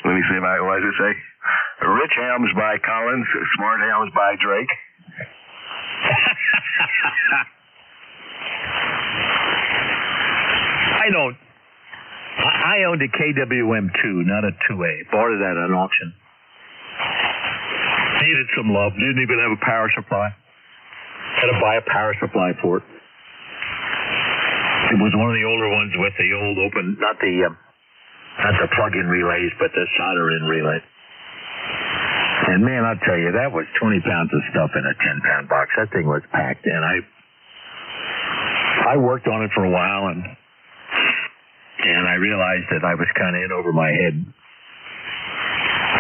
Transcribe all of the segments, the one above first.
Let me see what does it say? Rich hams by Collins, smart hams by Drake. I owned a KWM2, not a 2A. Bought it at an auction. Needed some love. Didn't even have a power supply. Had to buy a power supply for it. It was one of the older ones with the old open, not the plug-in relays, but the solder-in relay. And man, I'll tell you, that was 20 pounds of stuff in a 10-pound box. That thing was packed, and I worked on it for a while, and I realized that I was kind of in over my head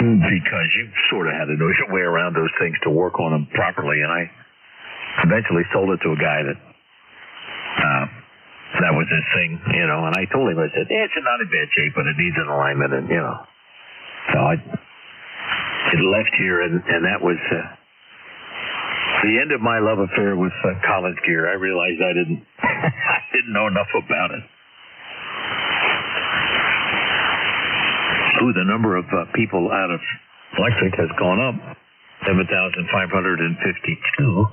because you sort of had to know your way around those things to work on them properly. And I eventually sold it to a guy that was his thing, you know. And I told him, I said, it's not in bad shape, but it needs an alignment, and you know. So it left here, and that was the end of my love affair with Collins gear. I realized I didn't know enough about it. The number of people out of electric has gone up, 7,552.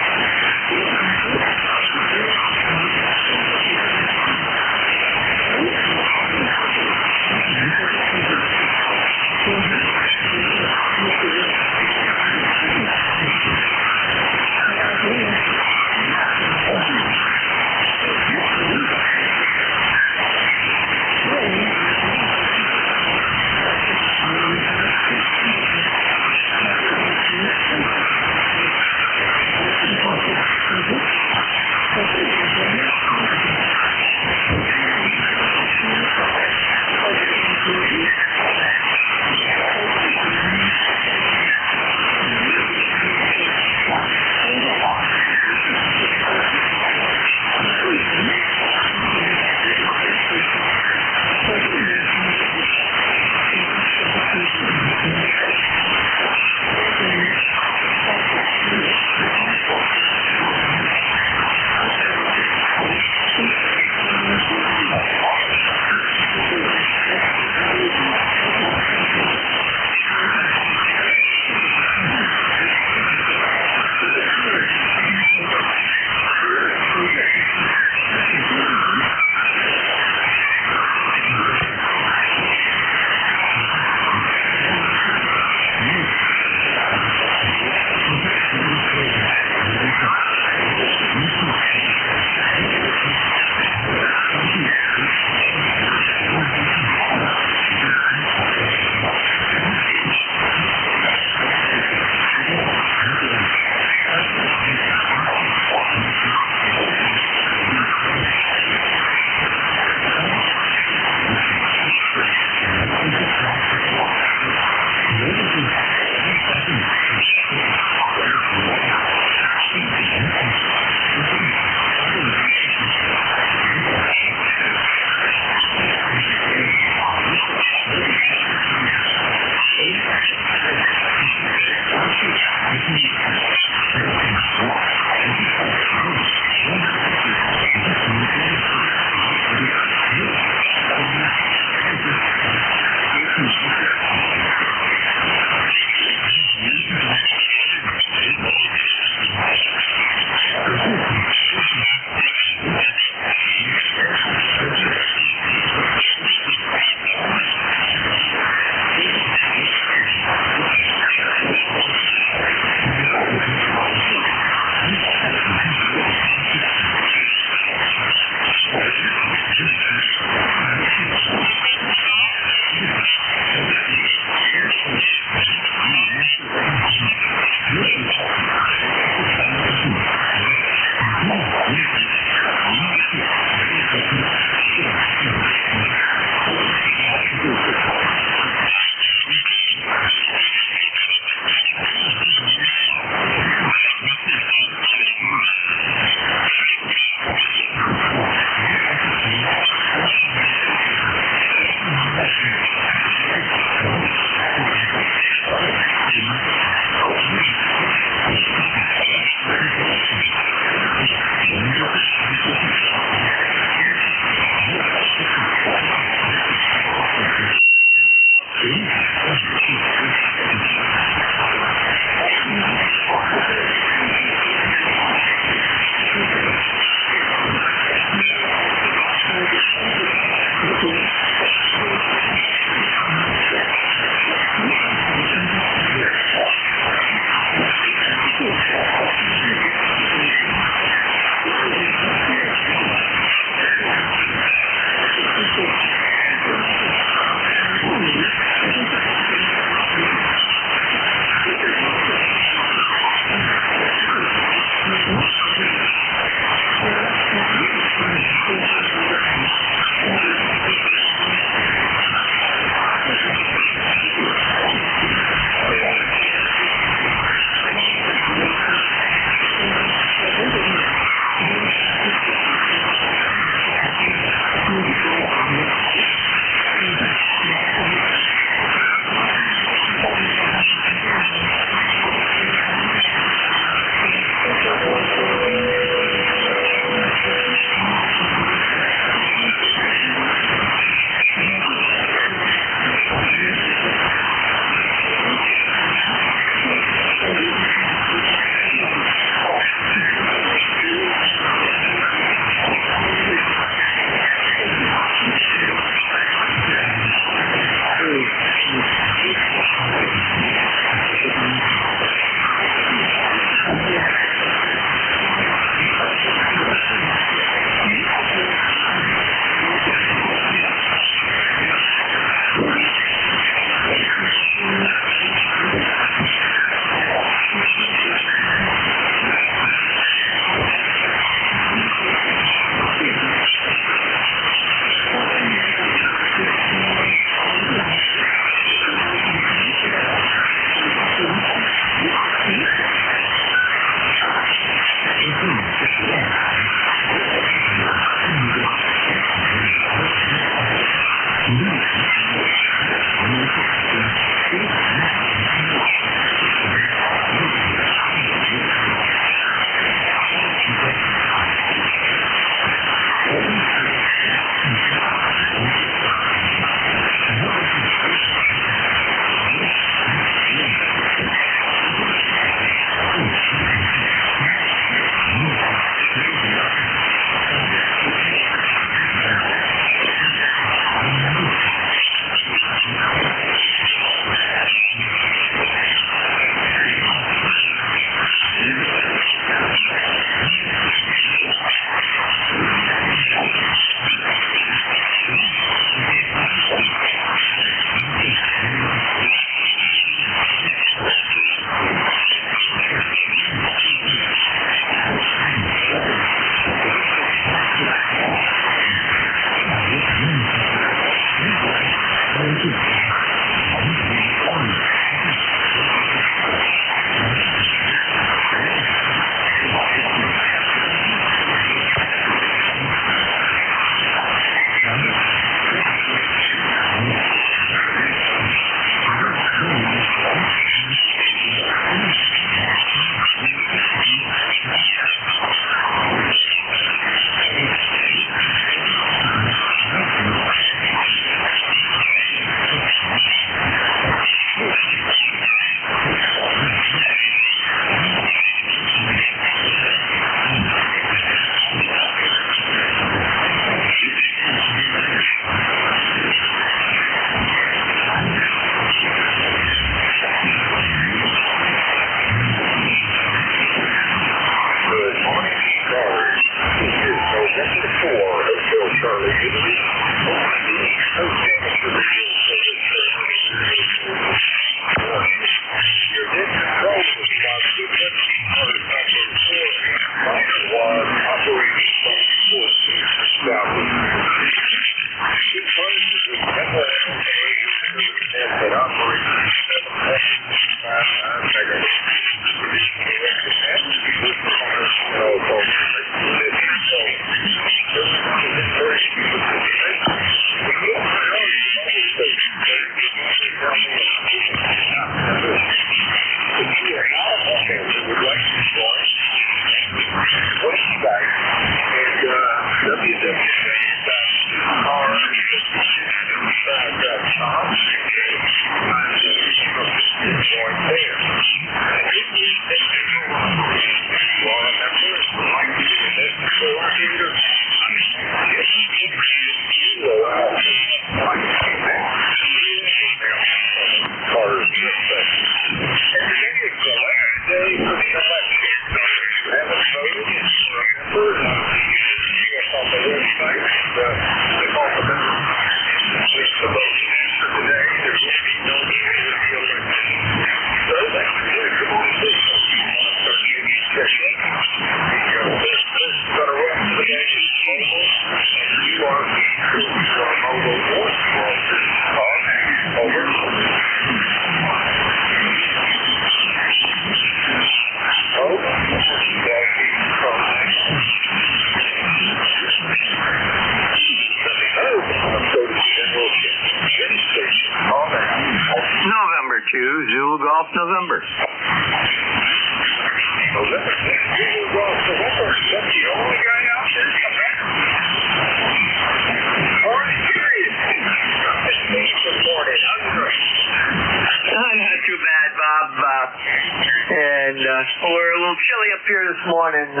We're a little chilly up here this morning. 11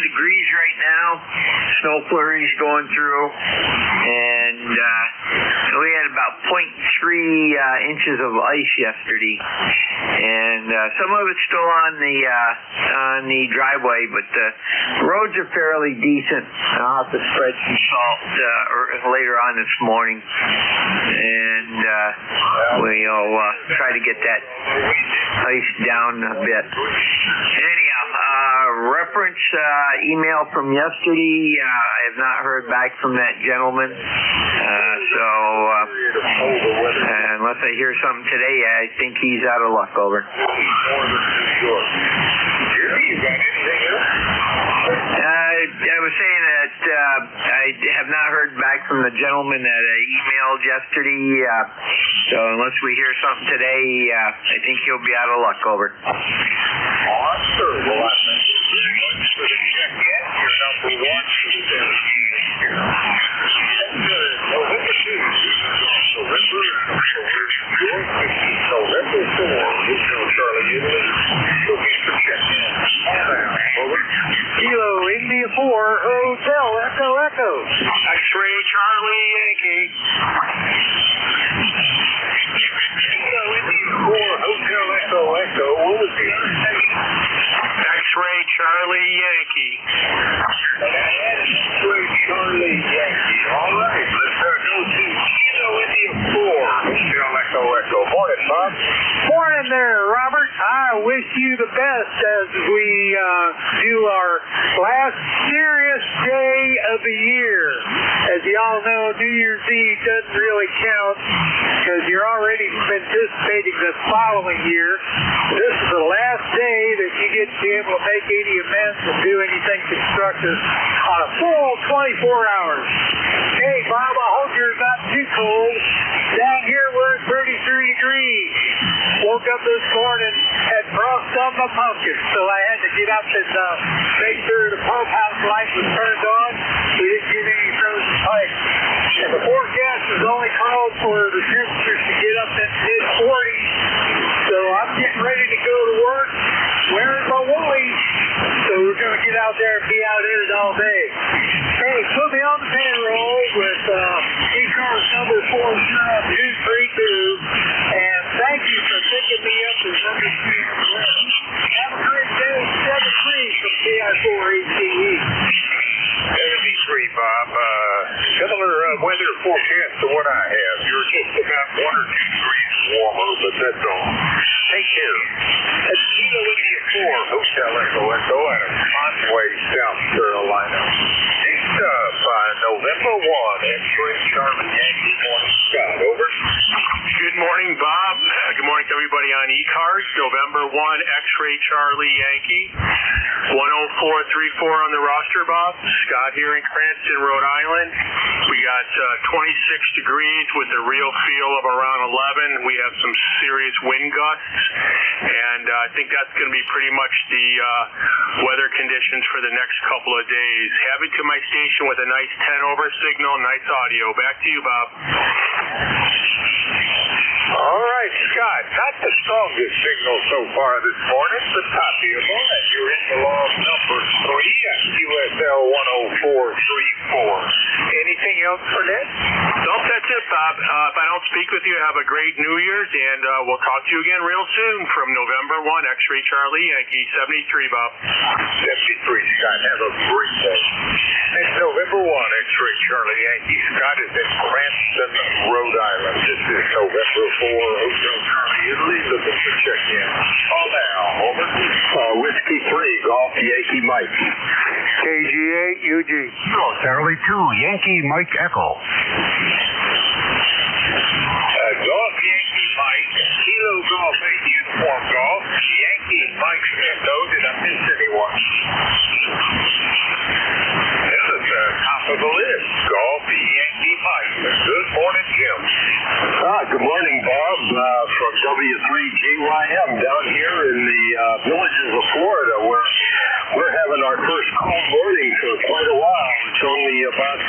degrees right now. Snow flurries going through. And we had about 0.3 inches of ice yesterday. And some of it's still on the driveway, but the roads are fairly decent. I'll have to spread some salt later on this morning. And we'll try to get that ice down a bit. Anyhow, reference email from yesterday. I have not heard back from that gentleman. So unless I hear something today, I think he's out of luck. Over. I was saying that I have not heard back from the gentleman that I emailed yesterday. So unless we hear something today, I think he'll be out of luck. Over. Kilo India 4 Hotel Echo Echo. X-ray Charlie Yankee. Kilo India 4 Hotel Echo Echo. What was the other name? X-ray Charlie Yankee. X-ray Charlie Yankee. All right. Let's go to Kilo India 4 Hotel Echo Echo. Morning, Bob. Morning there, Robert. I wish you the best as we do our last serious day of the year. As you all know, New Year's Eve doesn't really count because you're already anticipating the following year. This is the last day that you get to be able to make any amends and do anything constructive on a full 24 hours. Hey, Bob, I hope you're not too cold. Down here we're at 33 degrees. Woke up this morning, had frost on my pumpkin, so I had to get up and make sure the pump house light was turned on. We didn't get any frozen pipes. And the forecast has only called for the temperatures to get up in mid-40s out there and be out in it all day. Hey, put me on the payroll with ECARS number 40232, and thank you for picking me up as number 3. Have a great day. 73 from CI4ACE. 73, Bob. Similar weather forecast to what I have. You're just about 1 or 2 degrees warmer, but that's all. Take care. That's Kilo India 4, Hotel Echo Echo out of Conway, South Carolina. Next up, November 1, X-Ray Charlie Yankee Morning Scott. Over. Good morning, Bob. Good morning to everybody on ECARS. November 1, X-Ray Charlie Yankee. 10434 on the roster, Bob. Scott here in Cranston, Rhode Island. We got 26 degrees with a real feel of around 11. We have some serious wind gusts, and I think that's going to be pretty much the weather conditions for the next couple of days. Heading to my station with a nice 10 over signal, nice audio. Back to you, Bob. All right, Scott. Not the strongest signal so far this morning, but copyable, and you're in the log number 3 at QSL 10434. Anything else for that? Nope, that's it, Bob. If I don't speak with you, have a great New Year's, and we'll talk to you again real soon from November 1, X-Ray Charlie Yankee, 73, Bob. 73, Scott. Have a great day. Next November 1, X-Ray Charlie Yankee. Scott is in Cranston, Rhode Island. This is November 4, Hotel Charlie Italy. Looking for check-in. Call now. Over. Whiskey 3, Golf Yankee Mike. KG8, UG. Charlie 2, Yankee Mike Echo. Golf Yankee Mike, Kilo Golf 8 Uniform Golf, Yankee Mike Echo. Did I miss anyone? This is the top of the list. Golf Yankee Mike. Good morning, Jim. Good morning, Bob, from W3GYM down here in the villages of Florida, where we're having our first cold morning for quite a while. It's only about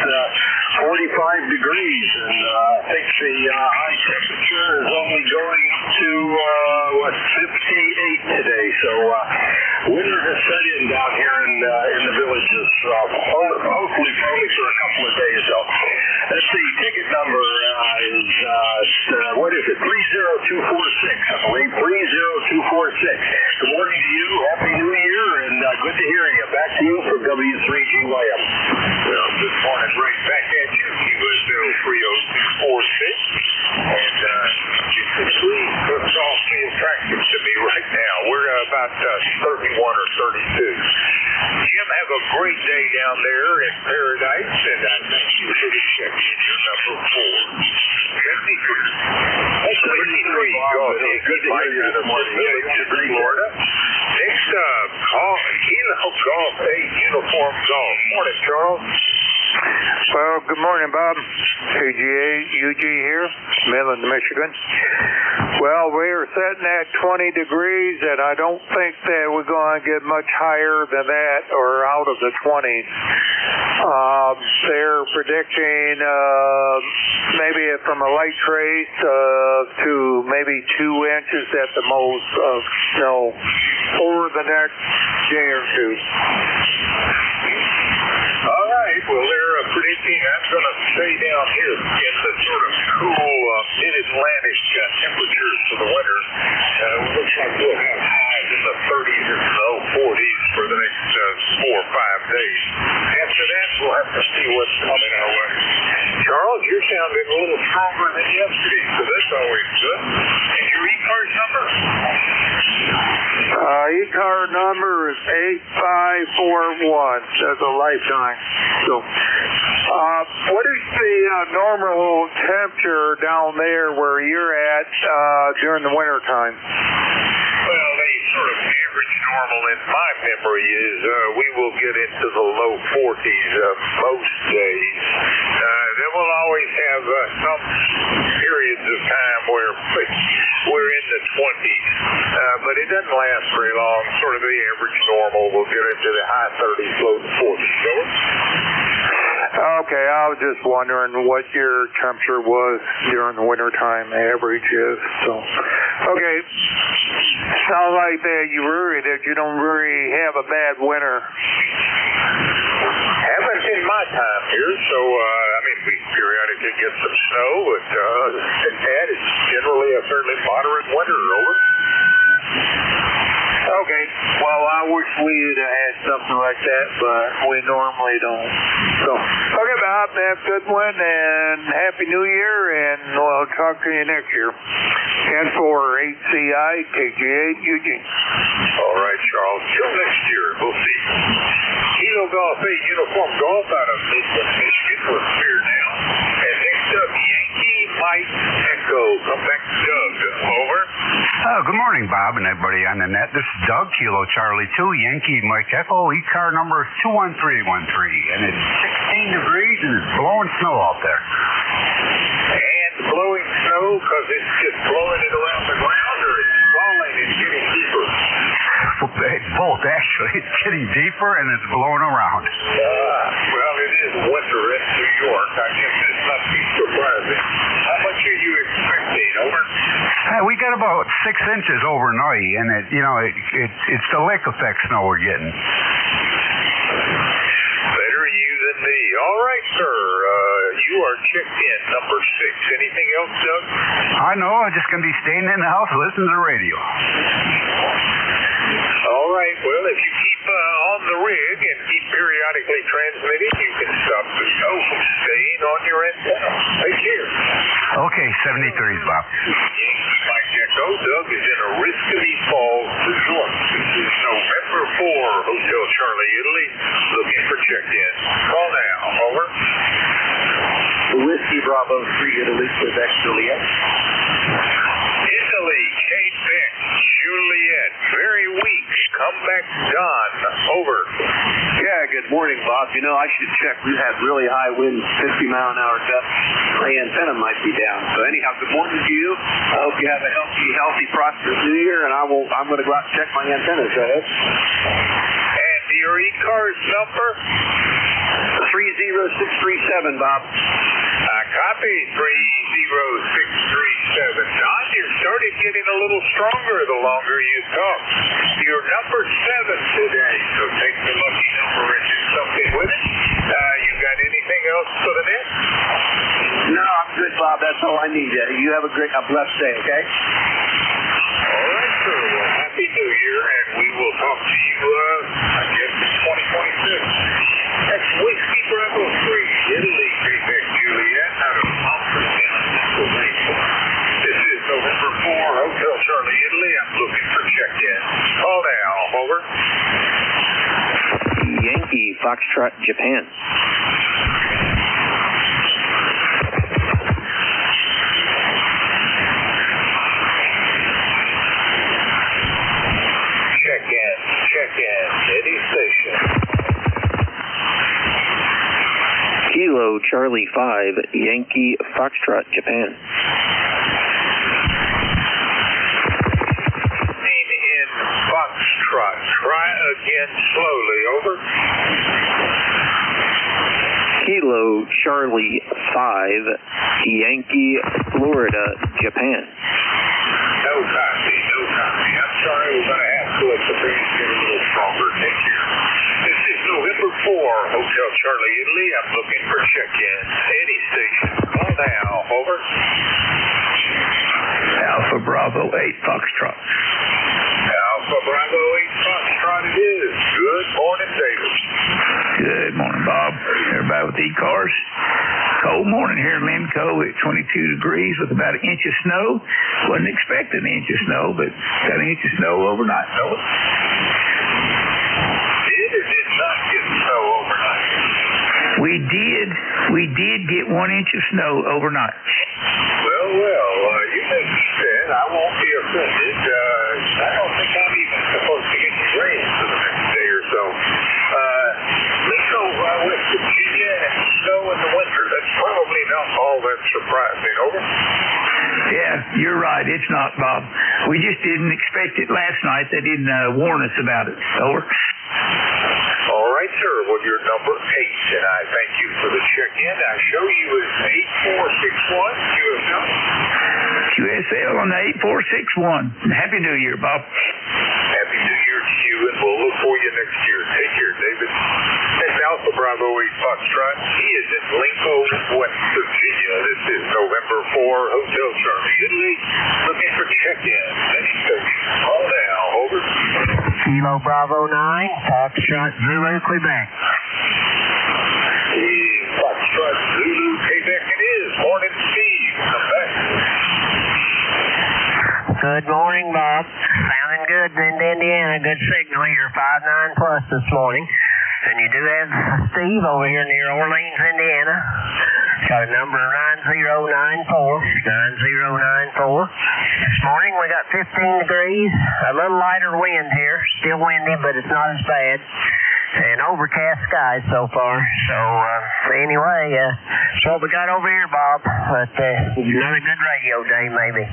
45 degrees, and I think the high temperature is only going up to 58 today. So winter has set in down here in the villages, hopefully for only for a couple of days. So let's see, ticket number is what is it? 30246. I believe 30246. Good morning to you. Happy New Year, and good to hear you. Back to you from W3GYM. Well, good morning, right back at you. QSL 30246. And this week looks awfully attractive to me right now. We're about 31 or 32. Jim, have a great day down there in Paradise, and I thank you for the check-in. You're number 4. 73. 73. Good to hear you this morning. Florida. Next up, Kilo Golf 8 Uniform Golf. Morning, Charles. Well, good morning, Bob. KG8, UG here, Midland, Michigan. Well, we're sitting at 20 degrees, and I don't think that we're going to get much higher than that or out of the 20s. They're predicting maybe from a light trace to maybe 2 inches at the most of snow over the next day or two. All right, well, they're predicting that's going to stay down here in the sort of cool mid-Atlantic temperatures for the winter. Looks like we'll have highs in the 30s and low 40s for the next 4 or 5 days. After that, we'll have to see what's coming our way. Charles, you're sounding a little stronger than yesterday, so that's always good. And your ECARS number? ECAR number is 8541. That's a lifetime. So, what is the normal temperature down there where you're at during the winter time? Well, they sort of average normal in my memory is we will get into the low 40s most days. Then we'll always have some periods of time where we're in the 20s, but it doesn't last very long. Sort of the average normal. We'll get into the high 30s, low 40s. Okay, I was just wondering what your temperature was during the wintertime average is. So, okay. Sounds like that you worry that you don't really have a bad winter. Haven't in my time here, so, we periodically get some snow, but other than that, it's generally a fairly moderate winter. Over. Okay. Well, I wish we'd have had something like that, but we normally don't. So, okay, Bob, have a good one, and Happy New Year, and we'll talk to you next year. And for HCI, KG8, Eugene. All right, Charles. Till next year. We'll see. Kilo Golf 8 Uniform Golf out of Midland, Michigan. We're clear now. And next up, Yankee Mike Echo. Come back to Doug. Over. Good morning, Bob, and everybody on the net. This is Doug, Kilo Charlie 2, Yankee Mike Echo, ECAR number 21313. And it's 16 degrees and it's blowing snow out there. And blowing snow because it's just blowing it around the ground, or it's falling and getting deeper? It's both, actually. It's getting deeper and it's blowing around. Well, it is winter in New York. I guess it's not too surprising. How much are you expecting? Over. We got about 6 inches overnight, and it's the lake effect snow we're getting. Better you than me. All right, sir. You are checked in, number 6. Anything else, Doug? I know. I'm just going to be staying in the house and listening to the radio. All right. Well, if you keep on the rig and keep periodically transmitting, you can stop the snow from staying on your antenna. Take care. Okay, 73s, Bob. Mike Echo, Doug is in Oriskany Falls, New York. This is November 4, Hotel Charlie, Italy, looking for check-in. Call now. Over. Whiskey Bravo 3 Italy, Quebec, Juliet. Italy, Quebec, Juliet, very weak. Come back, Don. Over. Yeah, good morning, Bob. I should check. We've had really high winds, 50-mile-an-hour gusts. My antenna might be down. So anyhow, good morning to you. I hope you have a healthy, prosperous New Year, and I'm going to go out and check my antennas. Go ahead. And your ECARS number? 30637, Bob. Copy 30637. Don, you started getting a little stronger the longer you talk. You're number 7 today, so take the lucky number and do something with it. You got anything else for the net? No, I'm good, Bob. That's all I need. You have a blessed day, okay? All right, sir. Well, Happy New Year, and we will talk to you, I guess, in 2026. That's Whiskey Bravo 3, Italy, Quebec, Juliet, out of Montreal, Pennsylvania. This is November 4, Hotel Charlie, Italy. I'm looking for check-in. Call now. Over. Yankee Foxtrot, Japan. Check-in. Any station. Kilo Charlie 5, Yankee Foxtrot, Japan. In Foxtrot. Try again slowly. Over. Kilo Charlie 5, Yankee Florida, Japan. No copy. I'm sorry, we're going to have to let the breeze get a little stronger. Take care. This is November 4, Hotel Charlie, Italy. I'm looking for check-in. Any station. Call now. Over. Alpha Bravo 8 Foxtrot. Alpha Bravo 8 Foxtrot it is. Good morning, David. Good morning, Bob. Everybody with ECARS. Cold morning here in Limco at 22 degrees with about an inch of snow. Wasn't expecting an inch of snow, but got an inch of snow overnight. Did or did not get snow overnight? We did get 1 inch of snow overnight. Well, you may be said. I won't be offended. I don't think I'm even supposed to get any rain for the next day or so. Limco, West Virginia, and snow in the winter. That's probably not all that surprising. Over. Yeah, you're right. It's not, Bob. We just didn't expect it last night. They didn't warn us about it. Over. All right, sir. Well, you're number 8, and I thank you for the check-in. I show you as 8461 QSL. QSL on the 8461. Happy New Year, Bob. you, and we'll look for you next year. Take care, David. That's Alpha Bravo 8 Foxtrot. He is in Lincoln, West Virginia. This is November 4, Hotel Charlie, Italy. Looking for check-in. Any station. Call now. Over. Kilo Bravo 9, Foxtrot Zulu, Quebec. Foxtrot Zulu, Quebec it is. Morning, Steve. Come back. Good morning, Bob. Sounding good in Indiana. Good signal here, 5.9 plus this morning. And you do have Steve over here near Orleans, Indiana. Got a number 9094. 9094. This morning we got 15 degrees. A little lighter wind here. Still windy, but it's not as bad. And overcast skies so far. So, anyway, that's what we got over here, Bob. But another good radio day, maybe.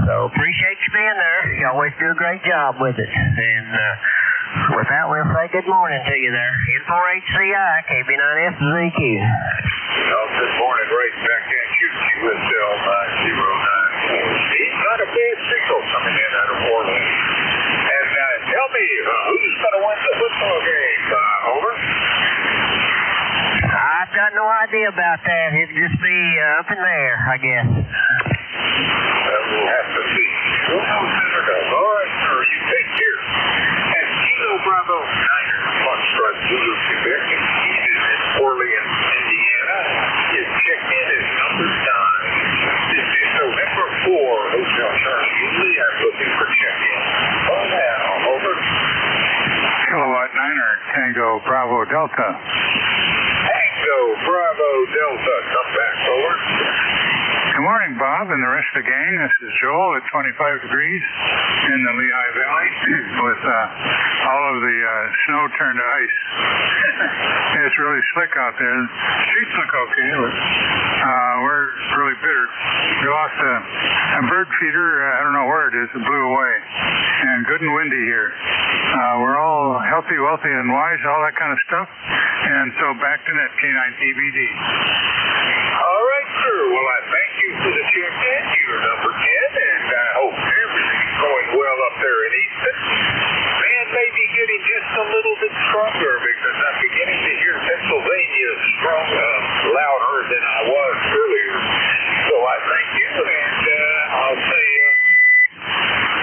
So, appreciate you being there. You always do a great job with it. And with that, we'll say good morning to you there. N4HCI, KB9F ZQ. Well, good morning, right back at you, QSL 9094. It's not a bad signal coming in out of Orleans. And tell me, who's going to win the football game? Over. I've got no idea about that. It'll just be up in there, I guess. We'll have to see. All right, sir, you take care. And Kilo Bravo 9er, Foxtrot Zulu, Quebec, and he's in Orleans, Indiana. His check-in is number 9. This is November 4, Hotel Charlie. Usually I'm looking for check-in. Oh, now, over. Kilowatt 9er, Tango Bravo Delta. Tango Bravo Delta, come back, over. Good morning, Bob, and the rest of the gang. This is Joel at 25 degrees in the Lehigh Valley with all of the snow turned to ice. It's really slick out there. The streets look okay, but we're really bitter. We lost a bird feeder. I don't know where it is. It blew away. And good and windy here. We're all healthy, wealthy, and wise, all that kind of stuff. And so back to net K9 TBD. All right, sir. Well, I thank you for the check-in. You're number 10, and I hope everything's going well up there in Easton. Man may be getting just a little bit stronger because I'm beginning to hear Pennsylvania strong, louder than I was earlier. So I thank you, and I'll say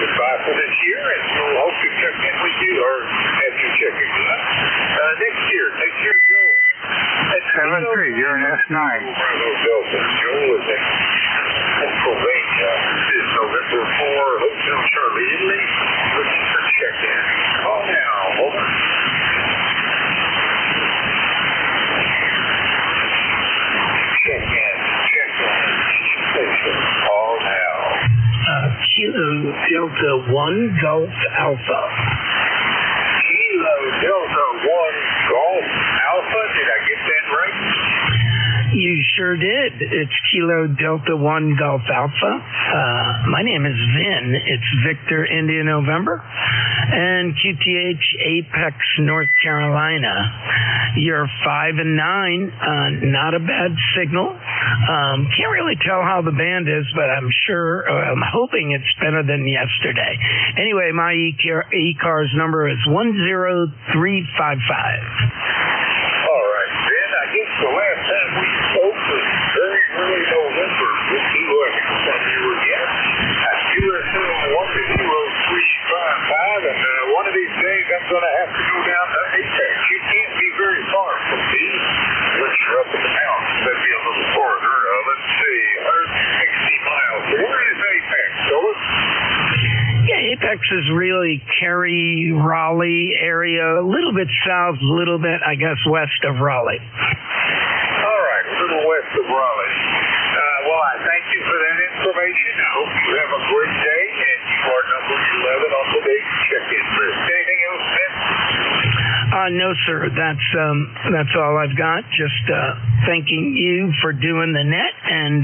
goodbye for this year, and we'll hope to check in with you, or have you check in with us next year. Take care, Joel. 7-3, you're an S9. Bravo Delta. Joel is in Pennsylvania. This is November 4, Hotel Charlie, Italy. Looking for check-in. Call now. Over. Check-in. Station. Call now. Kilo Delta 1 Golf Alpha. Kilo Delta 1 Golf Alpha. Did I get that right? You sure did. It's Kilo Delta 1 Golf Alpha. My name is Vin. It's Victor India November. And QTH Apex, North Carolina. You're 5 and 9. Not a bad signal. Can't really tell how the band is, but I'm hoping it's better than yesterday. Anyway, my ECARS number is 10355. All right, Ben, I guess the last time we spoke was very early November. We'll see what from you again. QSL 10355, and one of these days I'm going to have to go down to Apex. You can't be very far from me. Unless you're up in the mountains, that'd be a little farther. Let's see, 160 miles. Where is Apex, Phyllis? Yeah, Apex is really Cary, Raleigh area, a little bit south, a little bit, I guess, west of Raleigh. All right, a little west of Raleigh. Well, I thank you for that information. I hope you have a great day, and you are number 11 on today's check-in list. Anything else, Ben? No, sir. That's all I've got. Just thanking you for doing the net, and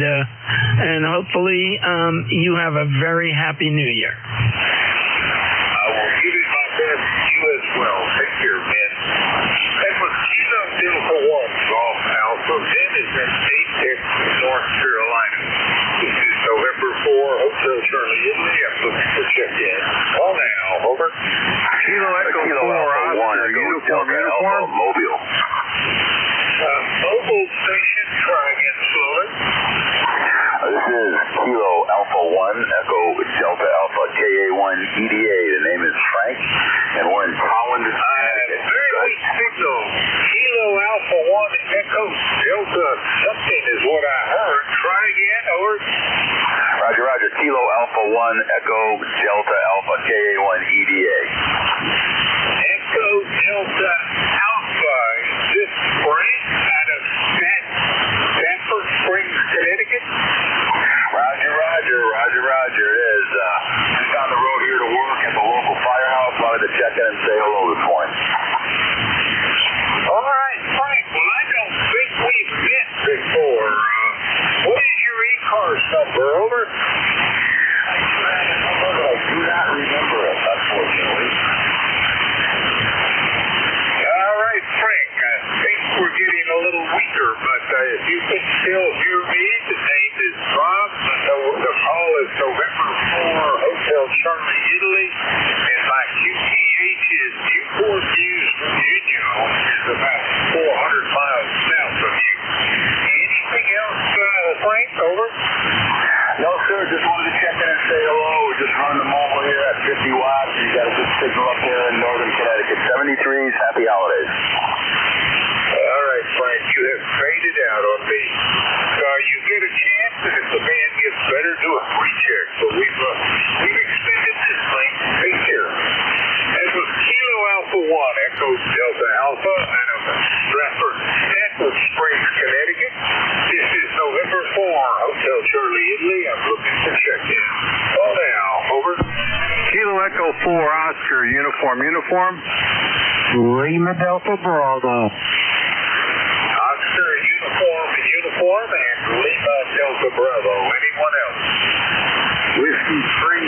hopefully you have a very happy New Year. I will give it my best to you as well. Take care, Ben. That was Kilo Delta 1 Golf Alpha. Ben is in Apex, North Carolina. This is November 4, Hotel Charlie, Italy. I'm looking for check-in. Call now. Over. Kilo Echo Delta Alpha, KA1EDA. Echo Delta Alpha, is this Frank out of Sanford Springs, Connecticut? Roger. It is. Just on the road here to work at the local firehouse. Wanted to check in and say hello this morning. All right, Frank. Well, I don't think we've met before. What is your ECARS number? Over. I do not remember it, unfortunately. All right, Frank. I think we're getting a little weaker, but if you can still hear me, the name is Bob. The call is November 4, Hotel Charlie, Italy, and my QTH is Newport News, Virginia, which is about 400 miles south of you. Anything else, Frank? Over. No, sir. Just wanted to check in and say hello. We're just running the mobile here at 50 watts. You got a good signal up here in northern Connecticut. 73s. Happy holidays. All right, Frank. You have faded out on me. You get a chance, and if the band gets better, do a free check. But we've extended this link. Take care. That was Kilo Alpha 1, Echo Delta Alpha, out of Sanford Springs, Connecticut. This is November 4, Hotel Charlie, Italy. I'm looking for check-in. Call now. Over. Kilo Echo 4, Oscar, uniform. Lima Delta Bravo. Oscar, uniform, and Lima Delta Bravo. Anyone else? Whiskey 3,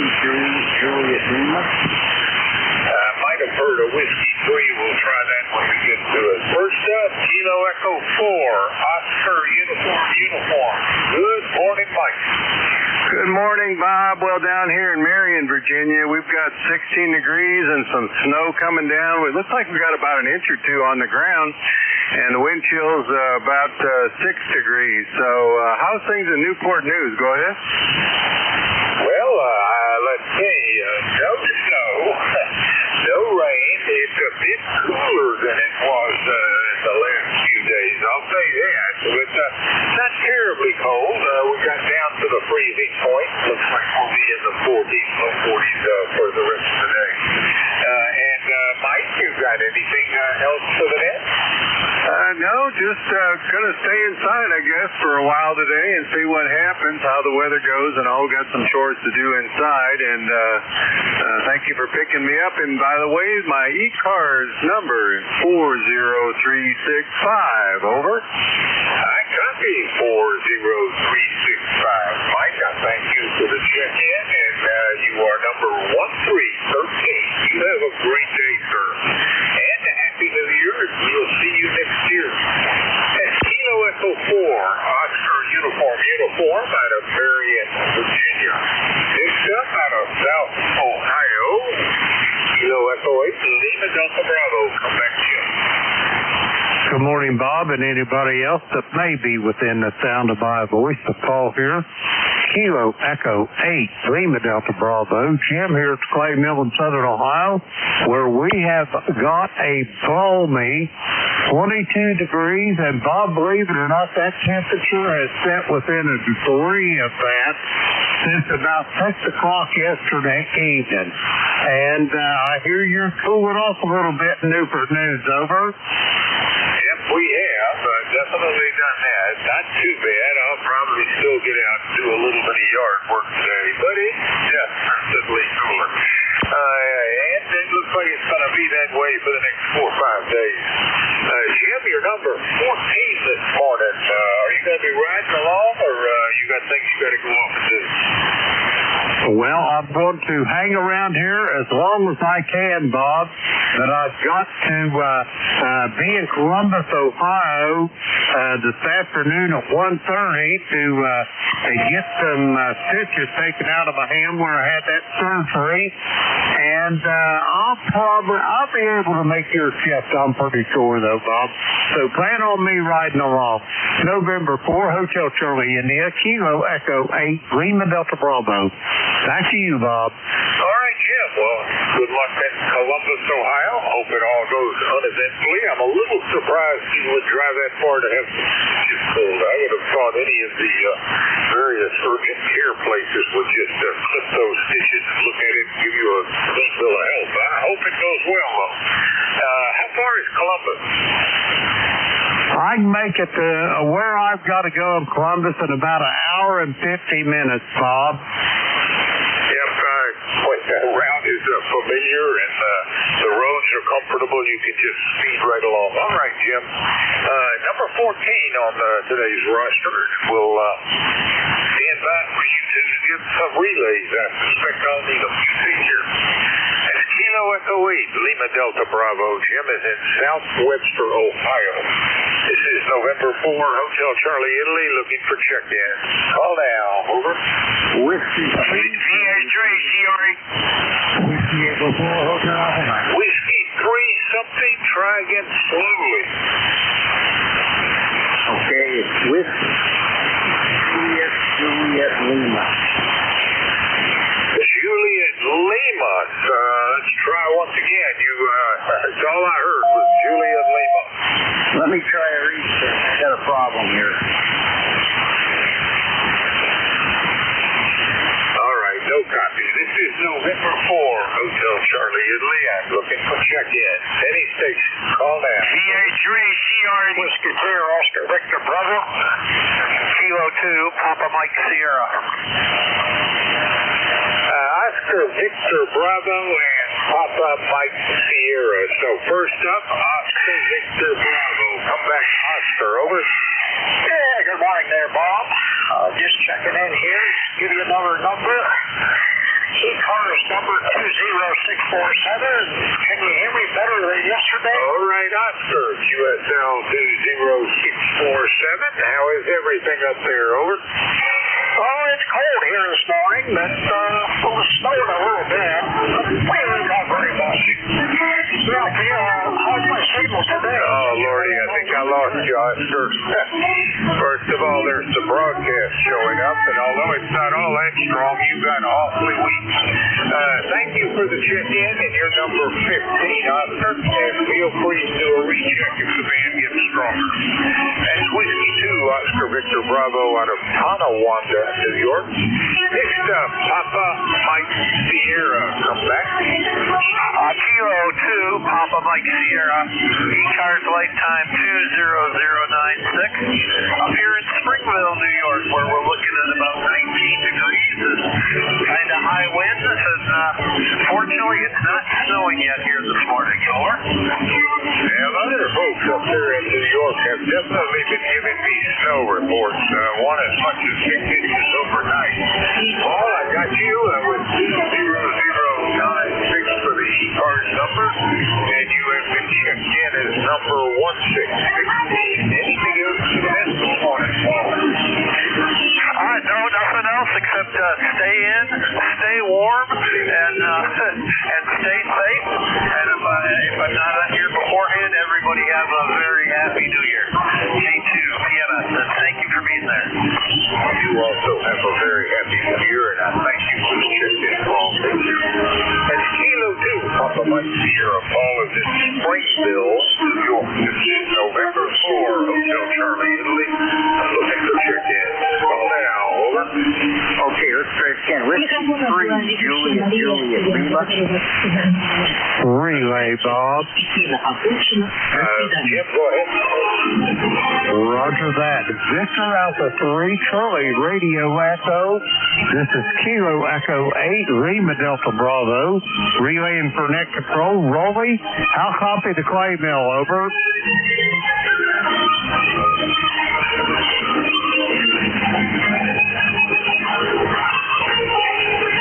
Juliet Lima. Might have heard of Whiskey 3. We'll try that when we get to it. First up, Kilo Echo 4, Oscar, uniform. Good morning, Mike. Good morning, Bob. Well, down here in Marion, Virginia, we've got 16 degrees and some snow coming down. It looks like we've got about an inch or two on the ground, and the wind chill's about 6 degrees. So how's things in Newport News? Go ahead. Well, let's see. No snow, no rain. It's a bit cooler than it was the last few days. I'll say that. So it's not terribly cold. We got down to the freezing point. Looks like we'll be in the 40s, low 40s for the rest of the day. And Mike, you got anything else for the net? No, just gonna stay inside, I guess, for a while today and see what happens, how the weather goes, and I'll got some chores to do inside. And thank you for picking me up. And by the way, my ECARS number is 40365. Over. I copy 40365. Mike, I thank you for the check-in, and you are number 1313. You have a great day, sir. And a happy new year, and we'll see you next year. And Kilo Echo 4, Oscar, uniform, out of Marion, Virginia. Next up, out of South Ohio, Kilo Echo 8, Lima Delta Bravo. Come back to you. Good morning, Bob, and anybody else that may be within the sound of my voice. The call here. Kilo Echo 8, Lima Delta Bravo. Jim here at Clay Mill in Southern Ohio, where we have got a balmy 22 degrees, and Bob, believe it or not, that temperature has set within a degree of that since about 6 o'clock yesterday evening. And I hear you're cooling off a little bit in Newport News. Over. Yep, we have definitely done that. Not too bad. I'll probably still get out and do a little bit of yard work today, but it's definitely cooler. And it looks like it's going to be that way for the next 4 or 5 days. Jim, your number 14 this morning. Are you going to be riding along, or you got things you got to go off and do? Well, I'm going to hang around here as long as I can, Bob. But I've got to be in Columbus, Ohio this afternoon at 1:30 to get some stitches taken out of my hand where I had that surgery. And I'll be able to make your shift, I'm pretty sure, though, Bob. So plan on me riding along. November 4, Hotel Charlie, India, Kilo Echo 8, Lima Delta Bravo. Back to you, Bob. All right, Jim. Well, good good luck at Columbus, Ohio. Hope it all goes uneventfully. I'm a little surprised you would drive that far to have stitches pulled. I would have thought any of the various urgent care places would just clip those stitches and look at it and give you a good bill of health. I hope it goes well, though. How far is Columbus? I can make it to where I've got to go in Columbus in about an hour and 50 minutes, Bob. Yep, that route is familiar, and the roads are comfortable. You can just speed right along. All right, Jim. Number 14 on today's roster will stand by for you two to give some relays. I suspect I'll need a few feet here. As Kilo Echo 8, Lima Delta Bravo, Jim is in South Webster, Ohio. This is November 4, Hotel Charlie, Italy, looking for check-in. Call now, over. Whiskey 3. VH3, CRE. Whiskey Echo 4, Hotel. Whiskey 3 something, try again slowly. Okay, it's Whiskey. Juliet Lima. Juliet Lima. Let's try once again. That's all I heard was Juliet Lima. Let me try a reset. Got a problem here. All right, no copy. This is November 4, Hotel Charlie, Italy. I'm looking for check-in. Any station. Call now. VH3, CRE. Whiskey 3, Oscar Victor Bravo. Kilo 2, Papa Mike Sierra. Oscar Victor Bravo and Papa Mike Sierra. So first up, Oscar Victor Bravo. Come back, Oscar. Over. Yeah, good morning there, Bob. Just checking in here. Give you another number. ECARS number 20647. Can you hear me better than yesterday? All right, Oscar. QSL 20647. How is everything up there? Over. Oh, it's cold here this morning, but it was snowing a little bit. Really not very much. How's my signal today? Oh, Lordy, I think I lost you, Oscar. First of all, there's the broadcast showing up, and although it's not all that strong, you got awfully weak. Thank you for the check-in, and you're number 15, Oscar. And feel free to do a recheck if the band gets stronger. That's Whiskey 2, Oscar Victor Bravo out of Tonawanda, New York. Next up, Papa Mike Sierra. Come back. Kilo 2, Papa Mike Sierra. ECARS lifetime 20096. Up here in Springville, New York, where we're looking at about 19 degrees. Kind of high winds, and fortunately it's not snowing yet here this morning. Over. And other folks up there in New York have definitely been giving me snow reports. One as much as 6 inches overnight. Paul, I got you with 20096 for the ECARS number, and you have been checked in as number 166. Anything else to miss this morning, Paul? No, nothing else except stay in, stay warm, and stay safe. And if I'm not on here beforehand, everybody have a very happy New Year. J2 PMS, and thank you for being there. You also have a very happy New Year, and I thank you for the check-in, Paul. That's Kilo 2, Papa Mike Sierra. Paul is in Springville, New York. This is November 4, Hotel Charlie, Italy. I'm looking for check-in. Call now. Over. Okay, let's try again. Whiskey 3, Juliet Lima. Relay, Bob. Jim, go ahead. Roger that. Victor Alpha 3, Charlie Radio Echo. This is Kilo Echo 8, Lima Delta Bravo. Relaying for net control. Rolly, I'll copy the clay mill. Over.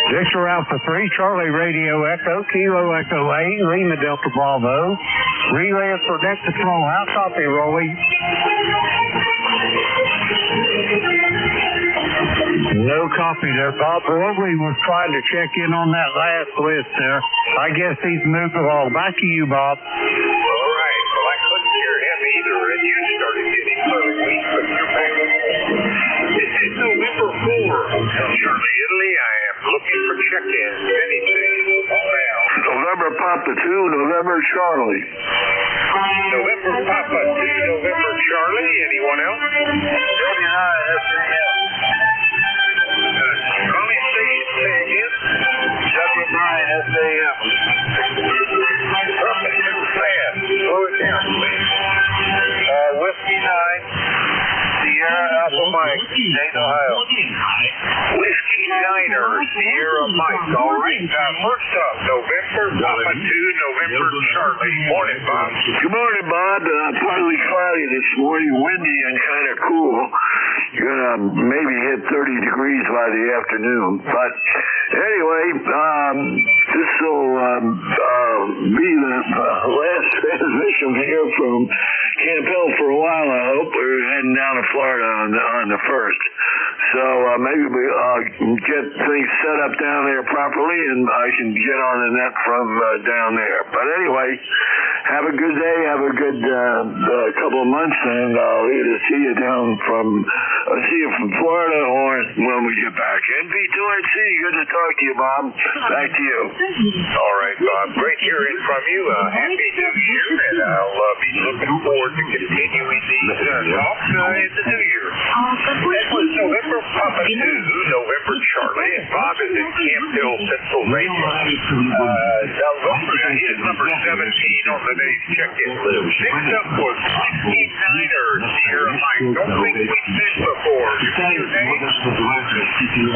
Victor Alpha 3, Charlie Radio Echo, Kilo Echo 8, Lima Delta Bravo. Relay for net control. How copy, Rolly? No copy there, Bob. Rolly was trying to check in on that last list there. I guess he's moved along. Back to you, Bob. All right. Well, I couldn't hear him either, and you started getting really weak, but you're back. This is November 4, Hotel Charlie, Italy. I am looking for check-ins. Anything. Call now. November Papa 2, November Charlie. November Papa 2, November Charlie. Anyone else? W9SAM. Calling station, say again. W9SAM. Sam, slow it down, please. Whiskey 9. Sierra Alpha Mike, Dayton, Ohio. Whiskey Niner, Sierra Mike. All right. First up, November Papa 2, November Charlie. Morning, Bob. Good morning, Bob. Partly cloudy this morning, windy and kind of cool. You're going to maybe hit 30 degrees by the afternoon. But anyway, this will be the last transmission here from Camp Hill for a while, I hope. We're heading down to Florida on the 1st. So maybe we get things set up down there properly, and I can get on the net from down there. But anyway, have a good day, have a good couple of months, and I'll either see you from Florida or when we get back. NV2NC, good to talk to you, Bob. Back to you. All right, Bob. Great hearing from you. Happy New Year, and I'll be looking forward to continuing these talks in the New Year. That was November Papa 2, November Charlie, and Bob is in Camp Hill, Pennsylvania. He is number 17 on the day's check-in list. Next up was Whiskey Niner, Sierra Mike. Don't think we've met before.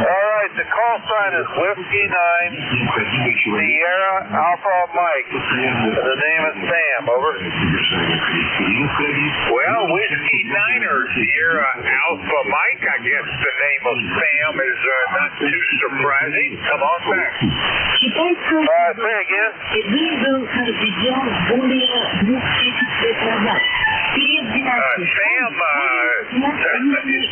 All right, the call sign is Whiskey 9, Sierra Alpha Mike. The name is Sam, over. Well, Whiskey Niner, Sierra Alpha Mike. I guess the name of Sam is not too surprising. Come on back. Say again. Sam,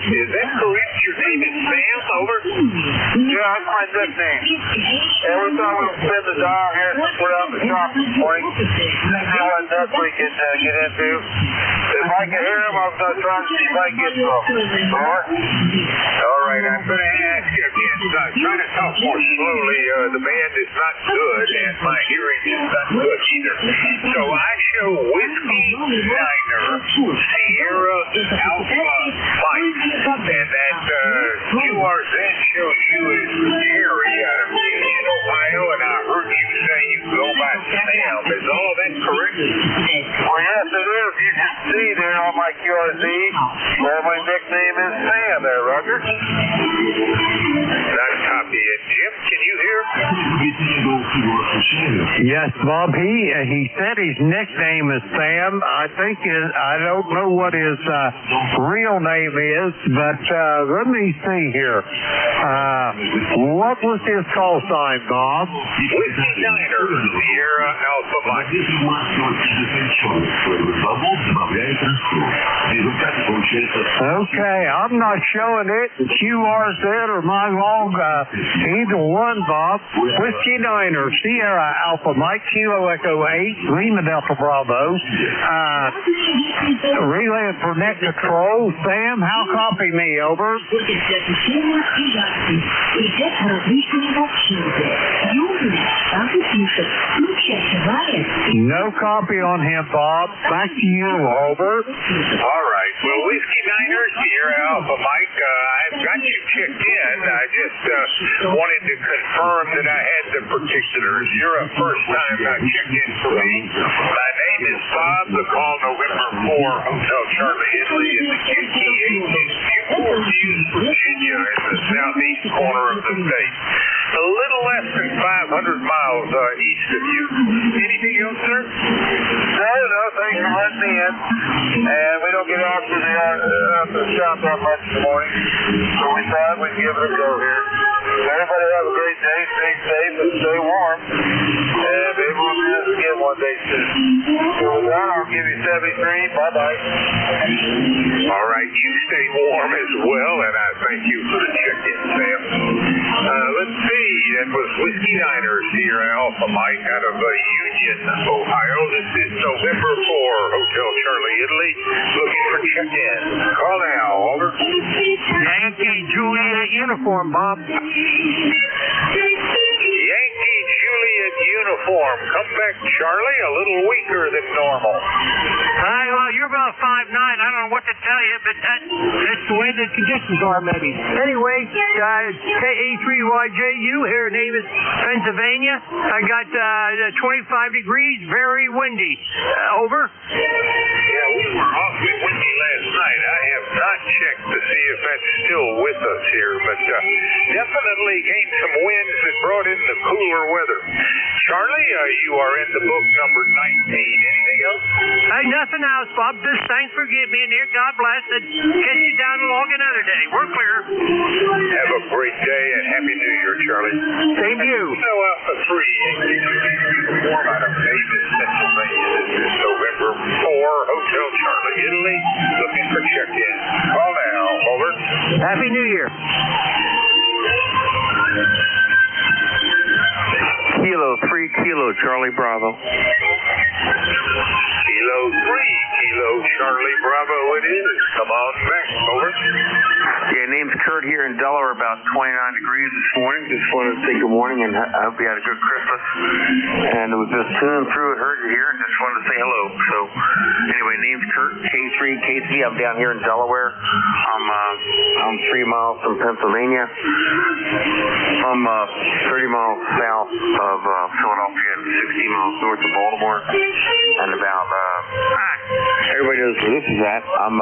is that correct? Your name is Sam, over? Yeah, that's my nickname. And we thought we'd spin the dial here and put out the shop this morning. See what nuts we can get into. If I can hear him, I'm going to try to see if I can get to him. All right, I'm going to ask you again. Try to talk more slowly. The band is not good, and my hearing is not good either. So I show Whiskey Niner, Sierra Alpha Mike, and that QRZ shows you as Jerry out of Union, Ohio, and I heard you say you go by Sam. Is all of that correct? Well, yes, it is. You can see there on my QRZ where my nickname is Sam there, Roger. Not copy it. Jim, can you hear? Yes, Bob. He said his nickname is Sam. I don't know what his real name is, but let me see here. What was his call sign, Bob? Whiskey Niner, Sierra Alpha Mike. Okay, I'm not showing it. QRZ or my log, either one, Bob. Whiskey Niner, Sierra Alpha Mike, Kilo Echo 8, Lima Delta Bravo. Relay for net control. Sam, how copy me, over? No copy on him, Bob. Back to you, over. All right. Well, Whiskey Niner, Sierra Alpha Mike, I've got you checked in. I just wanted to confirm that I had the particulars. You're a first-time check-in for me. My name is Bob. The call November 4, Hotel Charlie, Italy, and the QTH is Newport News, Virginia, in the southeast corner of the state. A little less than 500 miles east of you. Anything else, sir? No, thanks for letting me in. And we don't get out to the shop that much in the morning, so we thought we'd give it a go here. Everybody have a great day, stay safe, and stay warm. And maybe we'll do this again one day soon. So with that, I'll give you 73. Bye-bye. All right, you stay warm as well, and I thank you for the check-in, Sam. Let's see, that was Whiskey Niner, Sierra Alpha Mike out of Union, Ohio. This is November 4, Hotel Charlie, Italy, looking for check-in. Call now, over. Yankee Juliet uniform, Bob. Yankee Juliet Elliott uniform. Come back, Charlie, a little weaker than normal. Well, you're about 5'9". I don't know what to tell you, but that's the way the conditions are, maybe. Anyway, KA3YJU here in Avis, Pennsylvania. I got 25 degrees, very windy. Over. Yeah, we were awfully windy last night. I have not checked to see if that's still with us here, but definitely gained some winds that brought in the cooler weather. Charlie, you are in the book number 19. Anything else? Hey, nothing else, Bob. Just thanks for getting me in here. God bless. And catch you down along another day. We're clear. Have a great day and Happy New Year, Charlie. Same to you. So Alpha 3, uniform out of Avis, Pennsylvania. This is November 4, Hotel Charlie, Italy. Looking for check-in. Call now. Over. Happy New Year. Kilo 3 Kilo Charlie Bravo. Kilo 3, Kilo Charlie Bravo it is. Come on back. Over. Yeah, name's Kurt here in Delaware, about 29 degrees this morning. Just wanted to say good morning and I hope you had a good Christmas. And it was just tuning through and heard you here and just wanted to say hello. So anyway, name's Kurt, K3KC. I'm down here in Delaware. I'm 3 miles from Pennsylvania. I'm 30 miles south of Philadelphia and 60 miles north of Baltimore. And about, everybody knows where this is at. I'm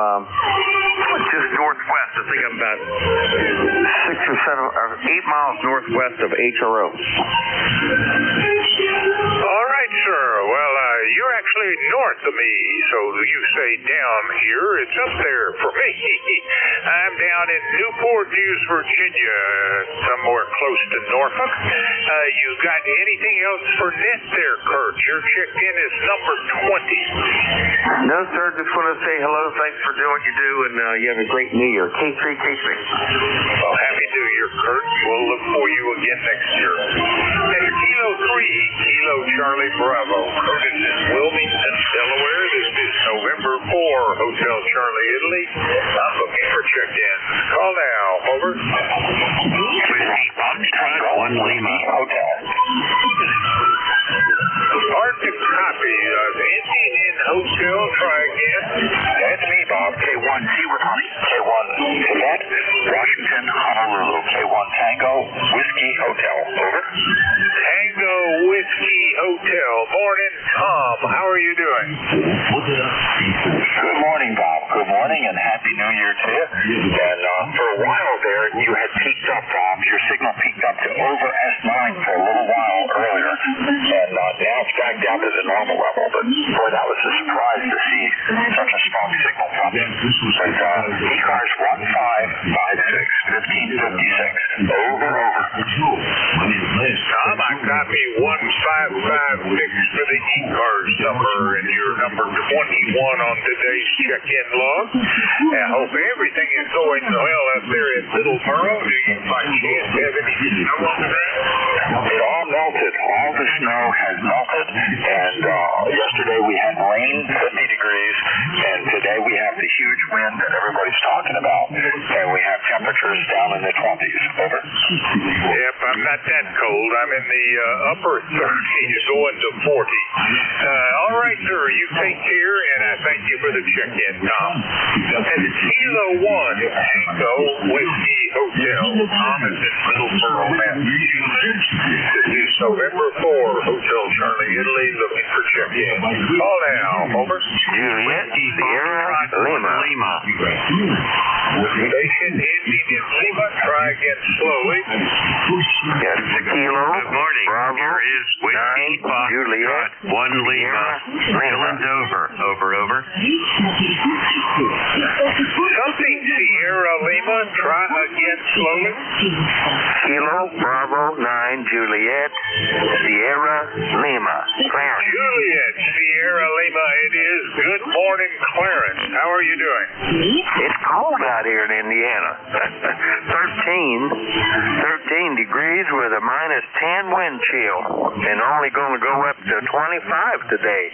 just northwest. I think I'm about 6 or 7 or 8 miles northwest of HRO. All right, sir. Well, you're actually north of me, so you say down here. It's up there for me. I'm down in Newport News, Virginia, somewhere close to Norfolk. You got anything else for net there, Kurt? Your check-in is number 20. No, sir. Just want to say hello. Thanks for doing what you do, and you have a great New Year. K3KC. Well, Happy New Year, Kurt. We'll look for you again next year. That's Kilo 3, Kilo Charlie Bravo. Kurt is in Wilmington, Delaware. This is November 4, Hotel Charlie, Italy. I'm looking for check-in. Call now. Over. Tango 1 Lima Hotel. Hard to copy. Ending in hotel. Try again. That's me, Bob. K1T with honey. K1 Quebec, Washington, Honolulu. K1 Tango Whiskey Hotel. Over. Tango Whiskey Hotel. Morning, Tom. How are you doing? Good morning, Bob. Good morning and Happy New Year to you. And for a while there, you had peaked up, Bob. Your signal peaked up to over S9 for a little while earlier. And now it's back down to the normal level. But boy, that was a surprise to see such a strong signal from you. But ECARS 1556, 1556. Over. Tom, I copy 1556 for the ECARS number and your number 21 on today's check-in log. I hope everything is going well up there in Little Murrow. Do you by chance have any snow on the ground? It all melted. All the snow has melted. And yesterday we had rain, 50 degrees. And today we have the huge wind that everybody's talking about. And we have temperatures down in the 20s. Over. Yep, I'm not that cold. I'm in the upper 30s going to 40. All right, sir. You take care, and I thank you for the check-in, Tom. And Kilo 1, Tango Whiskey Hotel. Tom is in Middleborough, Massachusetts. This is November 4, Hotel Charlie, Italy, looking for check-in. Call now. Over. Juliet, Sierra, Lima. Station ending in Lima. Try again slowly. Yes, Kilo. Good morning. Bravo. Here is Whiskey Juliet, 1 Lima. Still in Dover. Over. Something Sierra Lima. Try again slowly. Kilo Bravo 9 Juliet Sierra Lima. Clarence. Juliet, Sierra Lima, it is. Good morning, Clarence. How are you doing? It's cold out here in Indiana. 13 degrees with a -10 wind chill. And only going to go up to 25 today.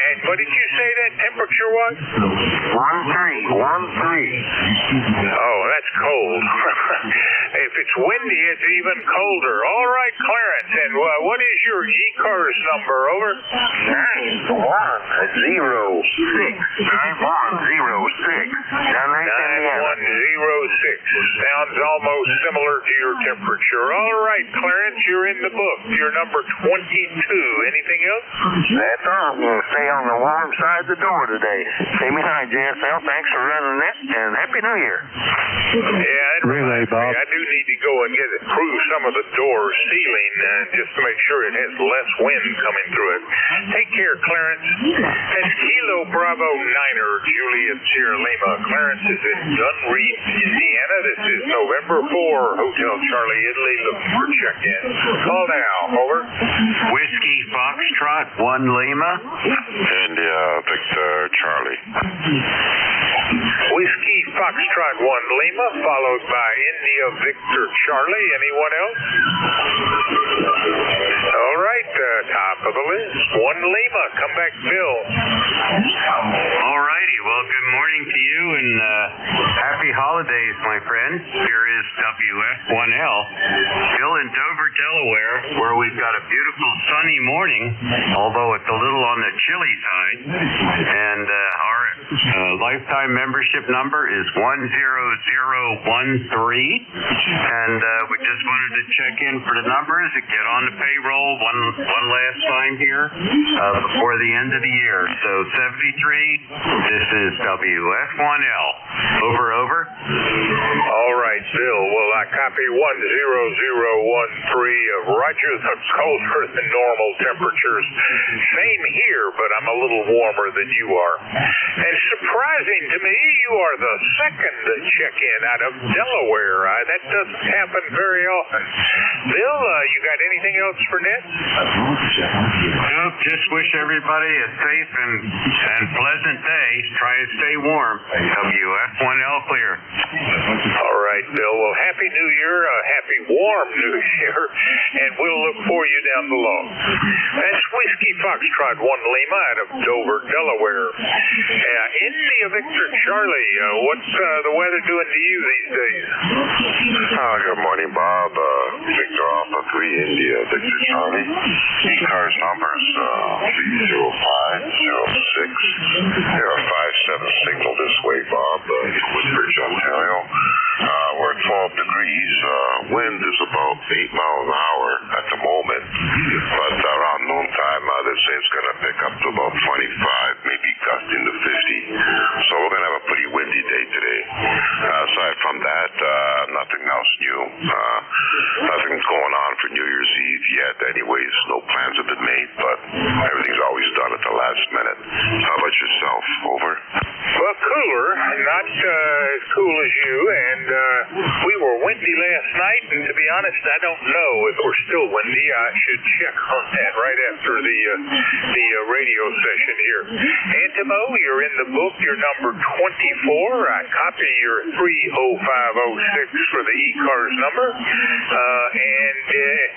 And what did you say that temperature was? 13. Oh, that's cold. If it's windy, it's even colder. All right, Clarence, and what is your ECARS number? Over. 9106906. 9106. Sounds almost similar to your temperature. All right, Clarence, you're in the book. You're number 22. Anything else? That's all. I'm going to stay on the warm side of the door today. Say me hi, JSL. Thanks for running it, and Happy New Year. Yeah, Relay, Bob. I do need to go and get it through some of the door ceiling just to make sure it has less wind coming through it. Take care, Clarence. That's Kilo Bravo Niner, Juliet Sierra Lima. Clarence is in Dunreed, Indiana. This is November 4, Hotel Charlie, Italy, looking for check-in. Call now. Over. Whiskey Foxtrot 1 Lima. India Victor Charlie. Whiskey Foxtrot 1 Lima, followed by India Victor Charlie. Anyone else? All right, top of the list. 1 Lima. Come back, Bill. All righty. Well, good morning to you and happy holidays, my friend. Here is WF1L. Still in Dover, Delaware, where we've got a beautiful sunny morning, although it's a little on the chilly side. And our lifetime membership number is 10013. And we just wanted to check in for the numbers and get on the payroll one last time here before the end of the year. So 73, this is WF1L. Over. All right, Bill. Well, I copy 10013. Roger, that's colder than normal temperatures. Same here, but I'm a little warmer than you are. And surprising to me, you are the second to check in out of Delaware. That doesn't happen very often. Bill, you got anything else for Ned? Nope, just wish everybody a safe and pleasant day. Try and stay warm. WF1L clear. All right, Bill. Well, Happy New Year, happy warm New Year, and we'll look for you down below. That's Whiskey Foxtrot 1 Lima out of Dover, Delaware. India Victor Charlie, what's the weather doing to you these days? Good morning, Bob. Victor Alpha 3 India Victor Charlie. ECARS numbers 30506. There are 57 signal this way, Bob, Woodbridge, Ontario. We're at 12 degrees. Wind is about 8 miles an hour at the moment, but around noontime, they say it's going to pick up to about 25, maybe gusting to 50. So we're going to have a pretty windy day today. Aside from that, nothing else new. Nothing's going on for New Year's Eve yet. Anyways, no plans have been made, but everything's always done at the last minute. How about yourself? Over. Well, cooler, not as cool as you, and we were windy last night, and to be honest, I don't know if we're still windy. I should check on that right after the radio session here. Antimo, you're in the book. You're number 24. I copy your 30506 for the ECARS number, and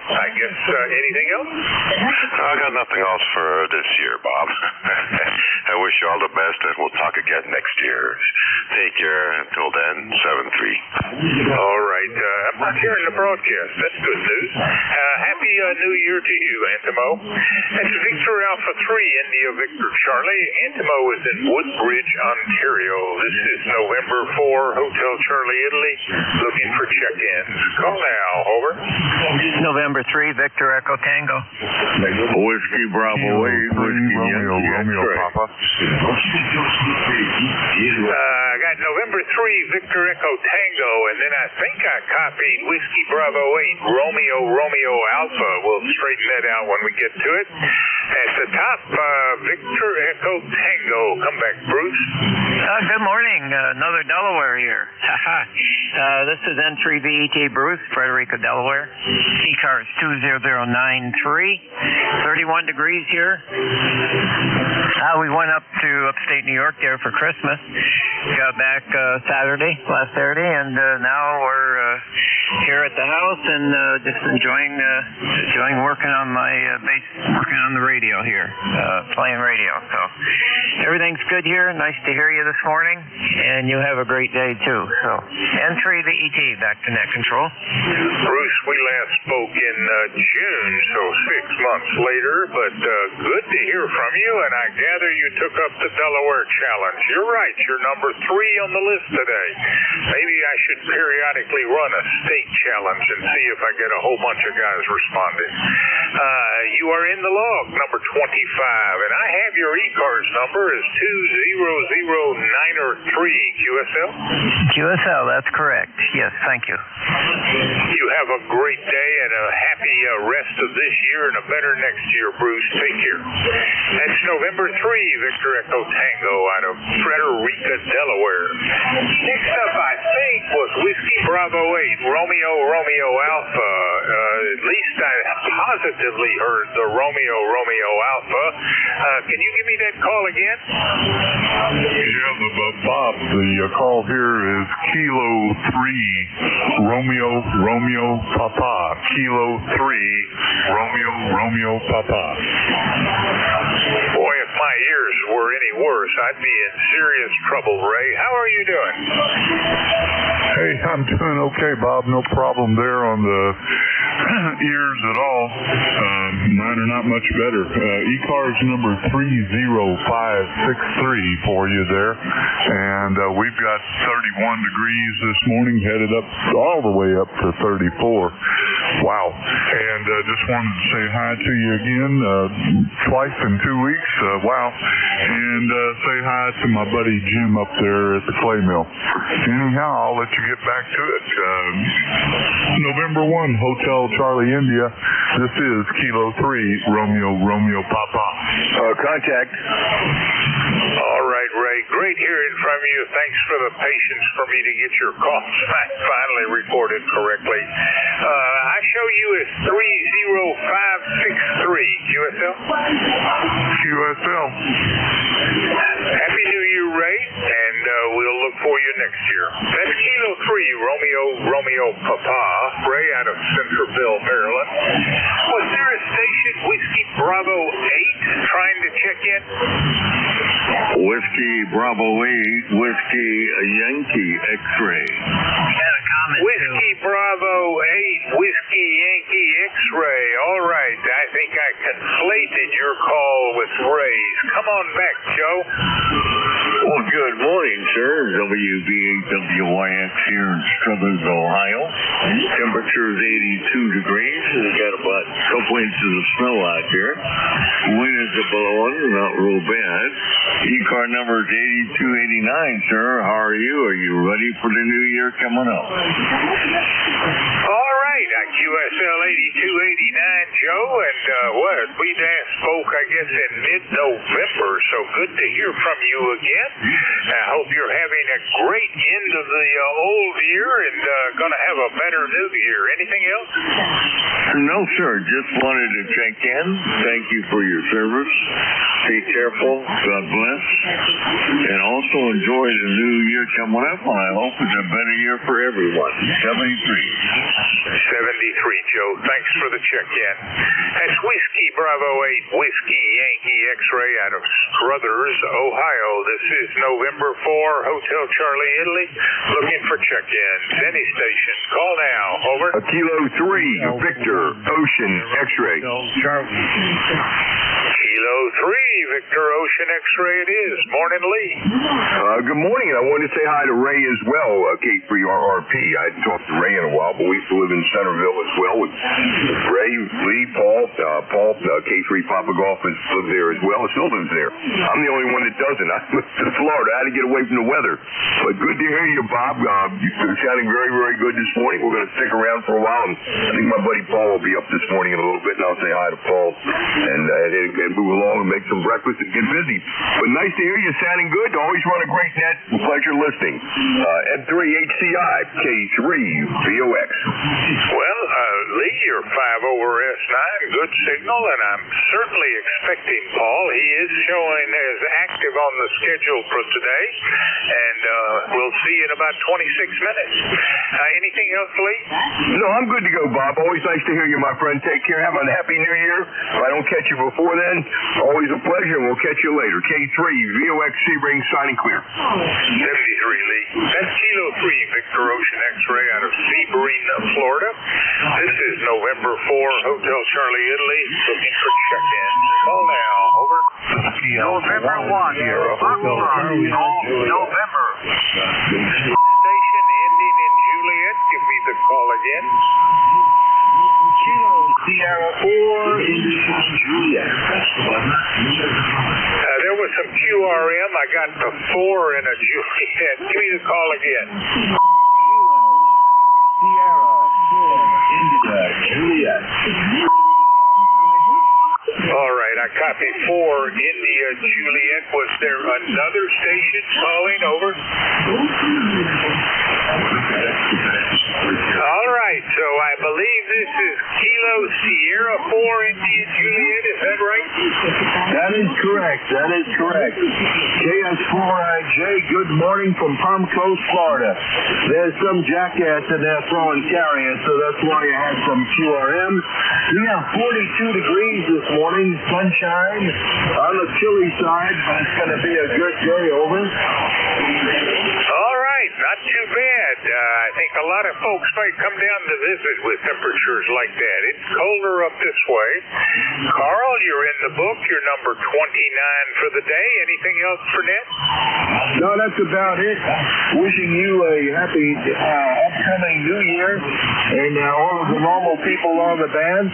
I guess anything else? I got nothing else for this year, Bob. I wish you all the best, and we'll talk again next year. Take care. Until then, 7-3. All right. I'm not hearing the broadcast. That's good news. Happy New Year to you, Antimo. That's Victor Alpha 3, India Victor Charlie. Antimo is in Woodbridge, Ontario. This is November 4, Hotel Charlie, Italy, looking for check-ins. Call now. Over. November 3, Victor Echo Tango. Whiskey Bravo 8, Whiskey Romeo Papa. I got November 3, Victor Echo Tango, and then I think I copied Whiskey Bravo 8, Romeo Alpha. We'll straighten that out when we get to it. At the top, Victor Echo Tango. Come back, Bruce. Good morning. Another Delaware here. This is N3VET Bruce, Frederica, Delaware. ECARS 20093. 31 degrees here. We went up to upstate New York there for Christmas. Got back last Saturday, and now we're here at the house and just enjoying working on my working on the radio here, playing radio. So everything's good here. Nice to hear you this morning, and you have a great day too. So N3 to ET, back to net control. Bruce, we last spoke in June, so 6 months later, but good to hear from you, and I gather you took up the Delaware Challenge. You're right, you're number 3 on the list today. Maybe I should periodically run a state challenge and see if I get a whole bunch of guys responding. You are in the log, number 25, and I have your ECARS number as 200903, QSL? QSL, that's correct. Yes, thank you. You have a great day and a happy rest of this year and a better next year, Bruce. Take care. That's November 3, Victor Echo Tango out of Frederica, Delaware. Next up, I think, was Whiskey Bravo 8, Romeo Alpha. At least I positively heard the Romeo Alpha. Can you give me that call again? Yeah, Bob, the call here is Kilo 3, Romeo Papa. Kilo 3, Romeo Papa. Boy, if my ears were any worse, I'd be in serious trouble, Ray. How are you doing? Hey, I'm doing okay, Bob. No problem there on the ears at all. Mine are not much better. ECARS number 30563 for you there. And we've got 31 degrees this morning, headed up all the way up to 34. Wow. And just wanted to say hi to you again twice in 2 weeks. Wow. And say hi to my buddy Jim up there at the clay mill. Anyhow, I'll let you get back to it. November 1, Hotel Charlie India. This is Kilo 3, Romeo Papa. Contact. All right, Ray. Great hearing from you. Thanks for the patience for me to get your call finally recorded correctly. I show you as 30563. QSL? QSL. Happy New Year, Ray, and we'll look for you next year. That's Kilo 3, Romeo Papa, Ray out of Centerville, Maryland. Was there a station, Whiskey Bravo 8, trying to check in? Whiskey Bravo 8, Whiskey Yankee X-ray. Whiskey Bravo 8, Whiskey Yankee X-ray. All right, I think I conflated your call with Ray's. Come on back, Joe. Well, good morning, sir. WB8WYX here in Struthers, Ohio. Temperature is 82 degrees. We've got about a couple inches of snow out here. Wind is blowing, not real bad. ECAR number is 8289, sir. How are you? Are you ready for the new year coming up? All right, QSL 8289, Joe, and we last spoke, I guess, in mid-November, so good to hear from you again. I hope you're having a great end of the old year and going to have a better new year. Anything else? No, sir. Just wanted to check in. Thank you for your service. Stay careful. God bless. And also enjoy the new year coming up, and I hope it's a better year for everyone. 73, Joe. Thanks for the check-in. That's Whiskey Bravo 8, Whiskey Yankee X-ray out of Struthers, Ohio. This is November 4, Hotel Charlie, Italy. Looking for check-ins. Any station. Call now. Over. Kilo 3, Victor, Ocean X-ray. Kilo 3, Victor Ocean X-ray it is. Morning, Lee. Good morning. I wanted to say hi to Ray as well, K3RRP. I hadn't talked to Ray in a while, but we used to live in Centerville as well with Ray, Lee, Paul, K3 Papa Golf has lived there as well. It still lives there. I'm the only one that doesn't. I moved to Florida. I had to get away from the weather. But good to hear you, Bob. You're sounding very, very good this morning. We're going to stick around for a while, and I think my buddy Paul will be up this morning in a little bit, and I'll say hi to Paul and move along and make some breakfast and get busy. But nice to hear you sounding good. Always run a great net. Pleasure listening. M3HCI, K3 VOX. Well, Lee, you're 5 over S9, good signal, and I'm certainly expecting Paul. He is showing as active on the schedule for today, and we'll see you in about 26 minutes. Anything else, Lee? No, I'm good to go, Bob. Always nice to hear you, my friend. Take care. Have a happy New Year. If I don't catch you before then, always a pleasure, and we'll catch you later. K3, VOX Sebring, signing clear. 73, Lee. That's Kilo 3, Victor Ocean X-ray out of Sebring, Florida. This is November 4, Hotel Charlie, Italy, looking for check-in. Call now. Over. November 1. November. Station ending in Juliet. Give me the call again. Kilo Sierra 4, Juliet. There was some QRM. I got the 4 and a Juliet. Give me the call again. Juliet. All right, I copy 4 India Juliet. Was there another station calling? Over. All right, so I believe this is Kilo Sierra 4 India Juliet. Is that right? That is correct. That is correct. KS4IJ, good morning from Palm Coast, Florida. There's some jackass in there throwing carriers, so that's why you had some QRM. We have 42 degrees this morning, sunshine on the chilly side, but it's going to be a good day. Over. All right, not too bad. I think a lot of folks might come down to visit with temperatures like that. It's colder up this way. Carl, you're in the book. You're number 29 for the day. Anything else for Ned? No, that's about it. Wishing you a happy upcoming New Year and all of the normal people on the band.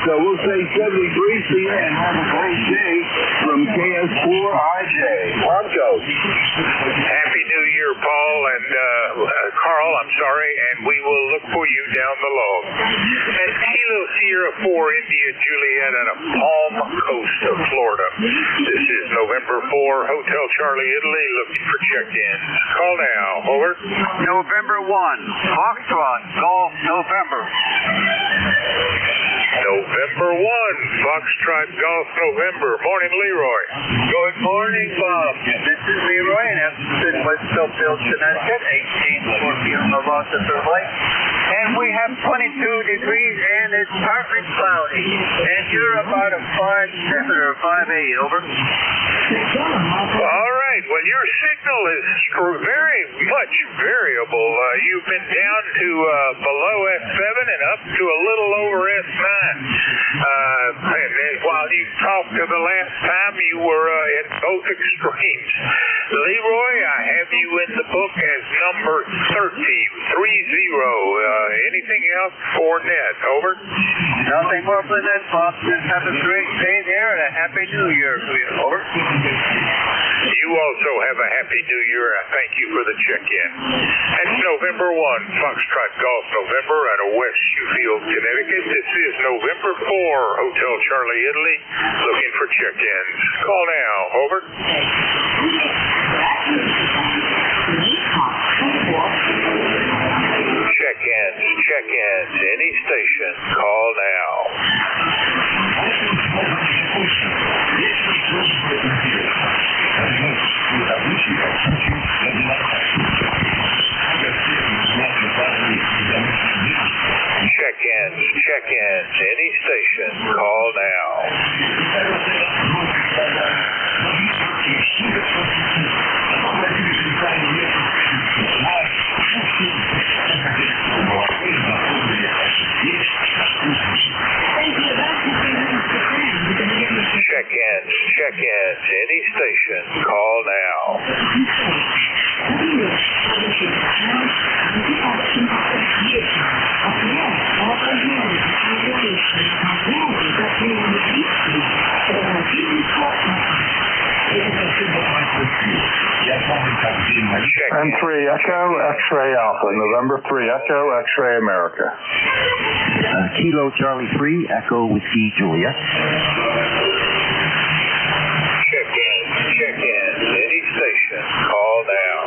So we'll say 73 to you and have a great day from KS4IJ. On Coast. Happy New Year, Paul and Carl, I'm sorry, and we will look for you down the log. That's Kilo Sierra 4 India Juliet out of Palm Coast of Florida. This is November 4, Hotel Charlie, Italy, looking for check-ins. Call now. Over. November 1. Foxtrot, Golf, November. November 1, Foxtrot Golf, November. Morning, Leroy. Good morning, Bob. This is Leroy in Evanston, West Soapville, Connecticut, 1840 Lavassa Light. And we have 22 degrees, and it's partly cloudy. And you're about a 5'7" or 5'8", over. All right. Well, your signal is very much variable. You've been down to below S7 and up to a little over S9. And while you talked to the last time, you were at both extremes. Leroy, I have you in the book as number 30. Anything else for Ned? Over. Nothing more for Ned, Bob. Just have a great day there and a Happy New Year for you. Over. You also have a Happy New Year. I thank you for the check-in. That's November 1, Foxtrot Golf, November out of West Sheffield, Connecticut. This is November 4, Hotel Charlie, Italy, looking for check-ins. Call now. Over. Check-ins, any station. Call now. Check-ins, any station. Call now. Check-ins, any station. Call now. M3 Echo X-Ray Alpha, November 3 Echo X-Ray America. Kilo Charlie 3, Echo Whiskey Juliet. Check-ins, any station. Call now.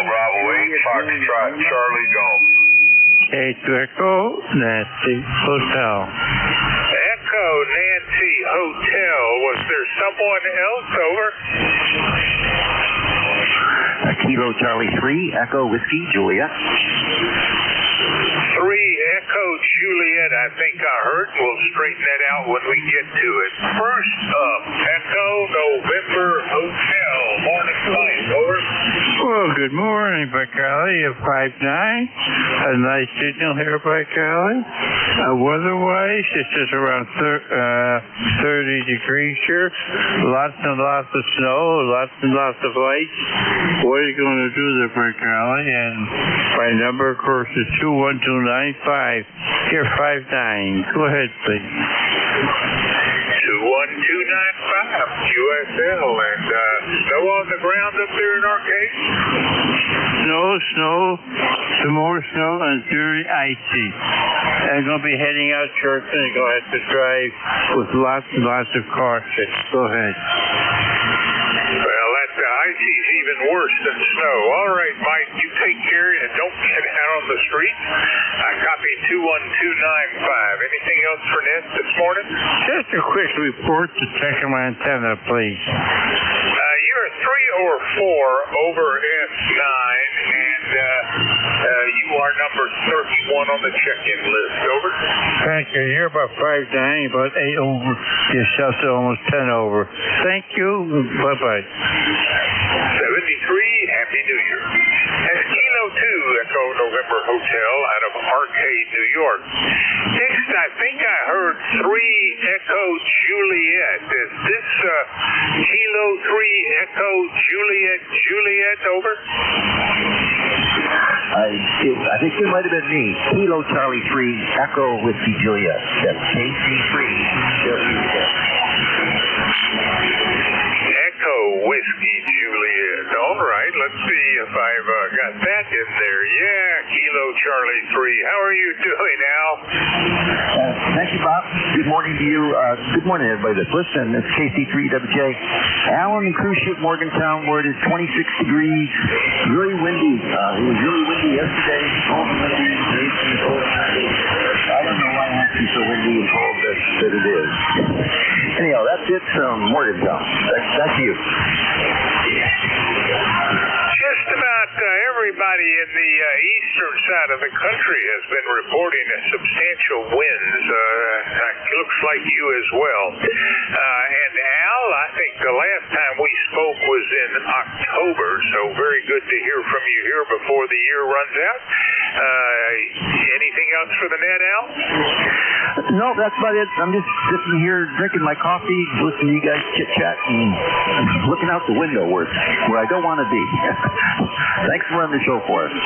Bravo 8, Foxtrot Charlie Golf. Echo Nancy Hotel. Echo Nancy Hotel. Was there someone else? Over. Kilo Charlie 3, Echo Whiskey Juliet. 3 Echo Juliet, I think I heard. We'll straighten that out when we get to it. First up, Echo November Hotel. Morning flight, over. Well, good morning, Bacali at 59. A nice signal here, Bacali. Weather-wise, it's just around 30 degrees here. Lots and lots of snow, lots and lots of ice. What are you going to do there, Bacali? And my number, of course, is 21295. Here, 59. Go ahead, please. 21295 QSL, and snow on the ground up there in Arcade? Snow, some more snow, and it's very icy. I'm going to be heading out shortly. I'm going to have to drive with lots and lots of caution. Go ahead. Well, that icy's even worse than snow. All right, Mike, you take care and don't get out on the street. I copy 21295. Anything else for Ned this morning? Just a quick report to check on my antenna, please. You're 3 or 4 over F9, and you are number 31 on the check-in list. Over. Thank you. You're about 5'9", about 8 over. Yourself to almost 10 over. Thank you. Bye-bye. 73. Happy New Year. That's Kilo 2 Echo November Hotel out of Arcade, New York. Next, I think I heard 3 Echo Juliet. Is this Kilo 3 Echo Juliet, over? I think it might have been me. Kilo Charlie 3, Echo Whiskey Juliet. That's KC3. Echo Whiskey Juliet. All right, let's see if I've got that in there. Yeah, Kilo Charlie 3. How are you doing, Al? Thank you, Bob. Good morning to you. Good morning, everybody that's listening. It's KC3WJ. Alan and cruise ship Morgantown, where it is 26 degrees. Really windy. It was really windy yesterday. Cold and windy. I don't know why it has to be so windy and cold that it is. Anyhow, that's it from Morgantown. That's you. Just about everybody in the eastern side of the country has been reporting substantial winds. Looks like you as well. And Al, I think the last time we spoke was in October, so very good to hear from you here before the year runs out. Anything else for the net, Al? No, that's about it. I'm just sitting here drinking my coffee, listening to you guys chit-chat, and looking out the window where I don't want to be. Thanks for running the show for us. Al,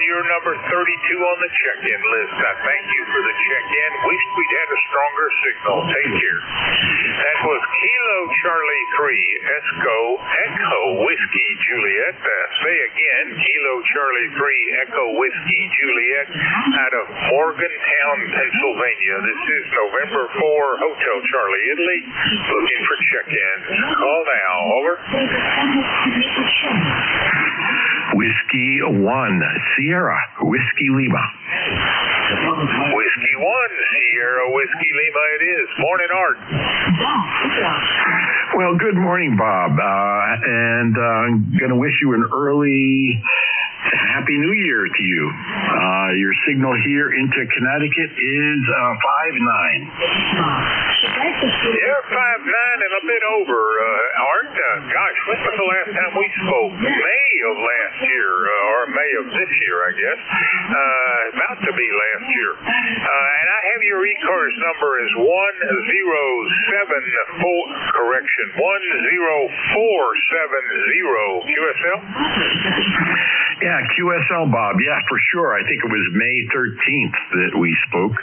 you're number 32 on the check-in list. I thank you for the check-in. Wished we'd had a stronger signal. Take care. That was Kilo Charlie 3, Echo Whiskey Juliet. Say again, Kilo Charlie 3, Echo Whiskey Juliet out of Morgantown, Pennsylvania. This is November 4, Hotel Charlie, Italy. Looking for check-ins. Call now. Over. Whiskey 1, Sierra, Whiskey Lima. Whiskey 1, Sierra Whiskey Lima it is. Morning, Art. Well, good morning, Bob. And I'm going to wish you an early Happy New Year to you. Your signal here into Connecticut is 5'9". Yeah, 5'9" and a bit over. Art, gosh, when was the last time we spoke? May of last year, or May of this year, I guess. About to be last year. And I have your ECARS number as 1074, correction, 10470 QSL? Yeah, QSL, Bob. Yeah, for sure. I think it was May 13th that we spoke.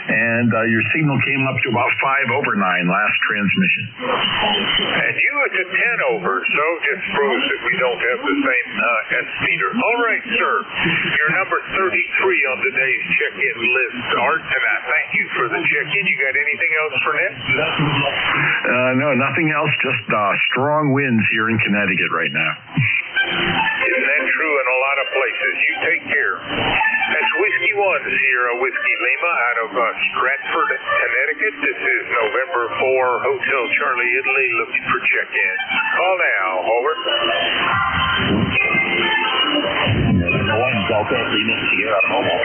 And your signal came up to about 5 over 9 last transmission. And you at the 10 over, so just proves that we don't have the same S meter. All right, sir. You're number 33 on today's check-in list, Art, and I thank you for the check-in. You got anything else for Ned? No, nothing else. Just strong winds here in Connecticut right now. Isn't that true in a lot of places? services. You take care. That's Whiskey 1, Sierra Whiskey Lima out of Stratford, Connecticut. This is November 4, Hotel Charlie, Italy, looking for check-in. Call now, over. Delta Lima Sierra Mobile.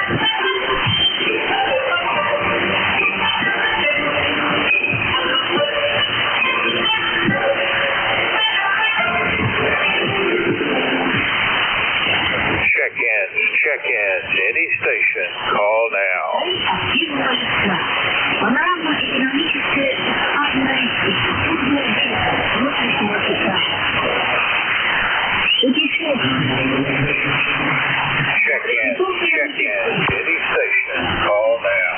Check-ins, any station, call now. Check-in, any station, call now.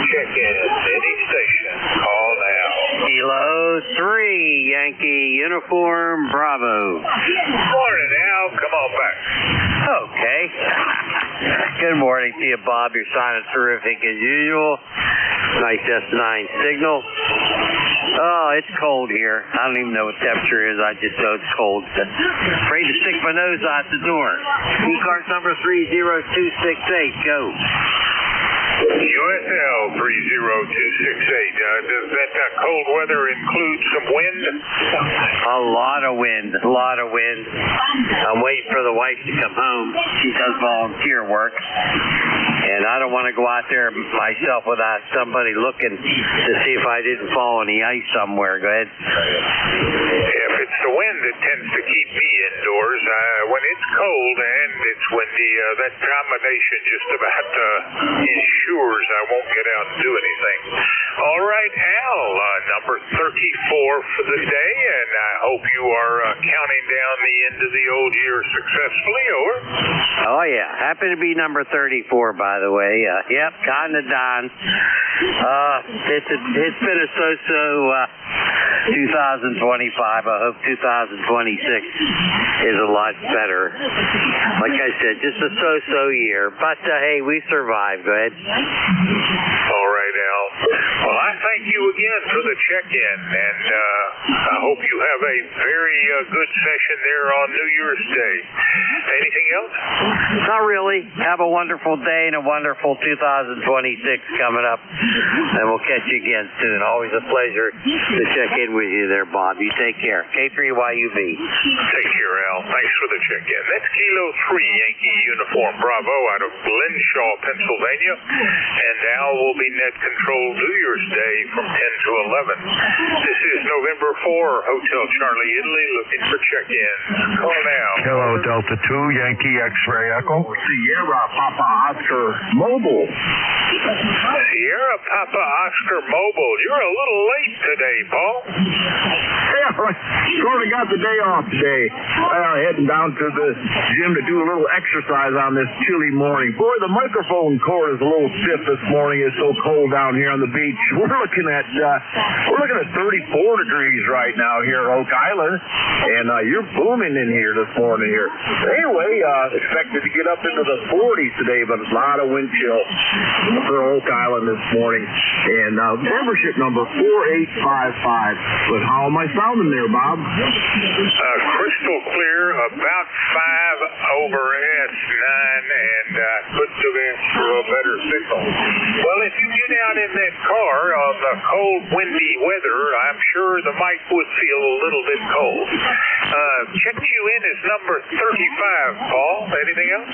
Check-in, any station, call now. Kilo 3, Yankee Uniform Bravo. Morning, Al. Come on back. Okay. Good morning to you, Bob. You're sounding terrific as usual. Nice S9 signal. Oh, it's cold here. I don't even know what temperature is. I just know it's cold. Afraid to stick my nose out the door. ECARS number 30268. Go. USL 30268. Does that cold weather include some wind? A lot of wind. I'm waiting for the wife to come home. She does volunteer work. And I don't want to go out there myself without somebody looking to see if I didn't fall in the ice somewhere. Go ahead. If it's the wind that tends to keep me indoors, when it's cold and it's windy, that combination just about ensures I won't get out and do anything. All right, Al, number 34 for the day, and I hope you are counting down the end of the old year successfully. Over. Oh, yeah. Happy to be number 34, by the way. Yep, kind of done. It's been a so-so 2025. I hope 2026 is a lot better. Like I said, just a so-so year. But, hey, we survived. Go ahead. All right, Al. Well, I thank you again for the check-in, and I hope you have a very good session there on New Year's Day. Anything else? Not really. Have a wonderful day and a wonderful 2026 coming up, and we'll catch you again soon. Always a pleasure to check in with you there, Bob. You take care. K3YUB. Take care, Al. Thanks for the check-in. That's Kilo 3, Yankee Uniform Bravo out of Glenshaw, Pennsylvania, and Al will be net control New Year's Day from 10 to 11. This is November 4, Hotel Charlie, Italy, looking for check-in. Call now. Hello, Delta 2, Yankee X-Ray Echo. Sierra Papa Oscar Mobile. Sierra Papa Oscar Mobile. You're a little late today, Paul. Yeah, sort of got the day off today. Heading down to the gym to do a little exercise on this chilly morning. Boy, the microphone cord is a little stiff this morning. It's so cold down here on the beach. We're looking at 34 degrees right now here at Oak Island, and you're booming in here this morning here. Anyway, expected to get up into the 40s today, but a lot of wind chill for Oak Island this morning. And membership number 4855. But how am I sounding there, Bob? Crystal clear, about 5 over S9, and couldn't have asked for a better signal. Well, if you get out in that car on the cold, windy weather, I'm sure the mic would feel a little bit cold. Checked you in as number 35, Paul. Anything else?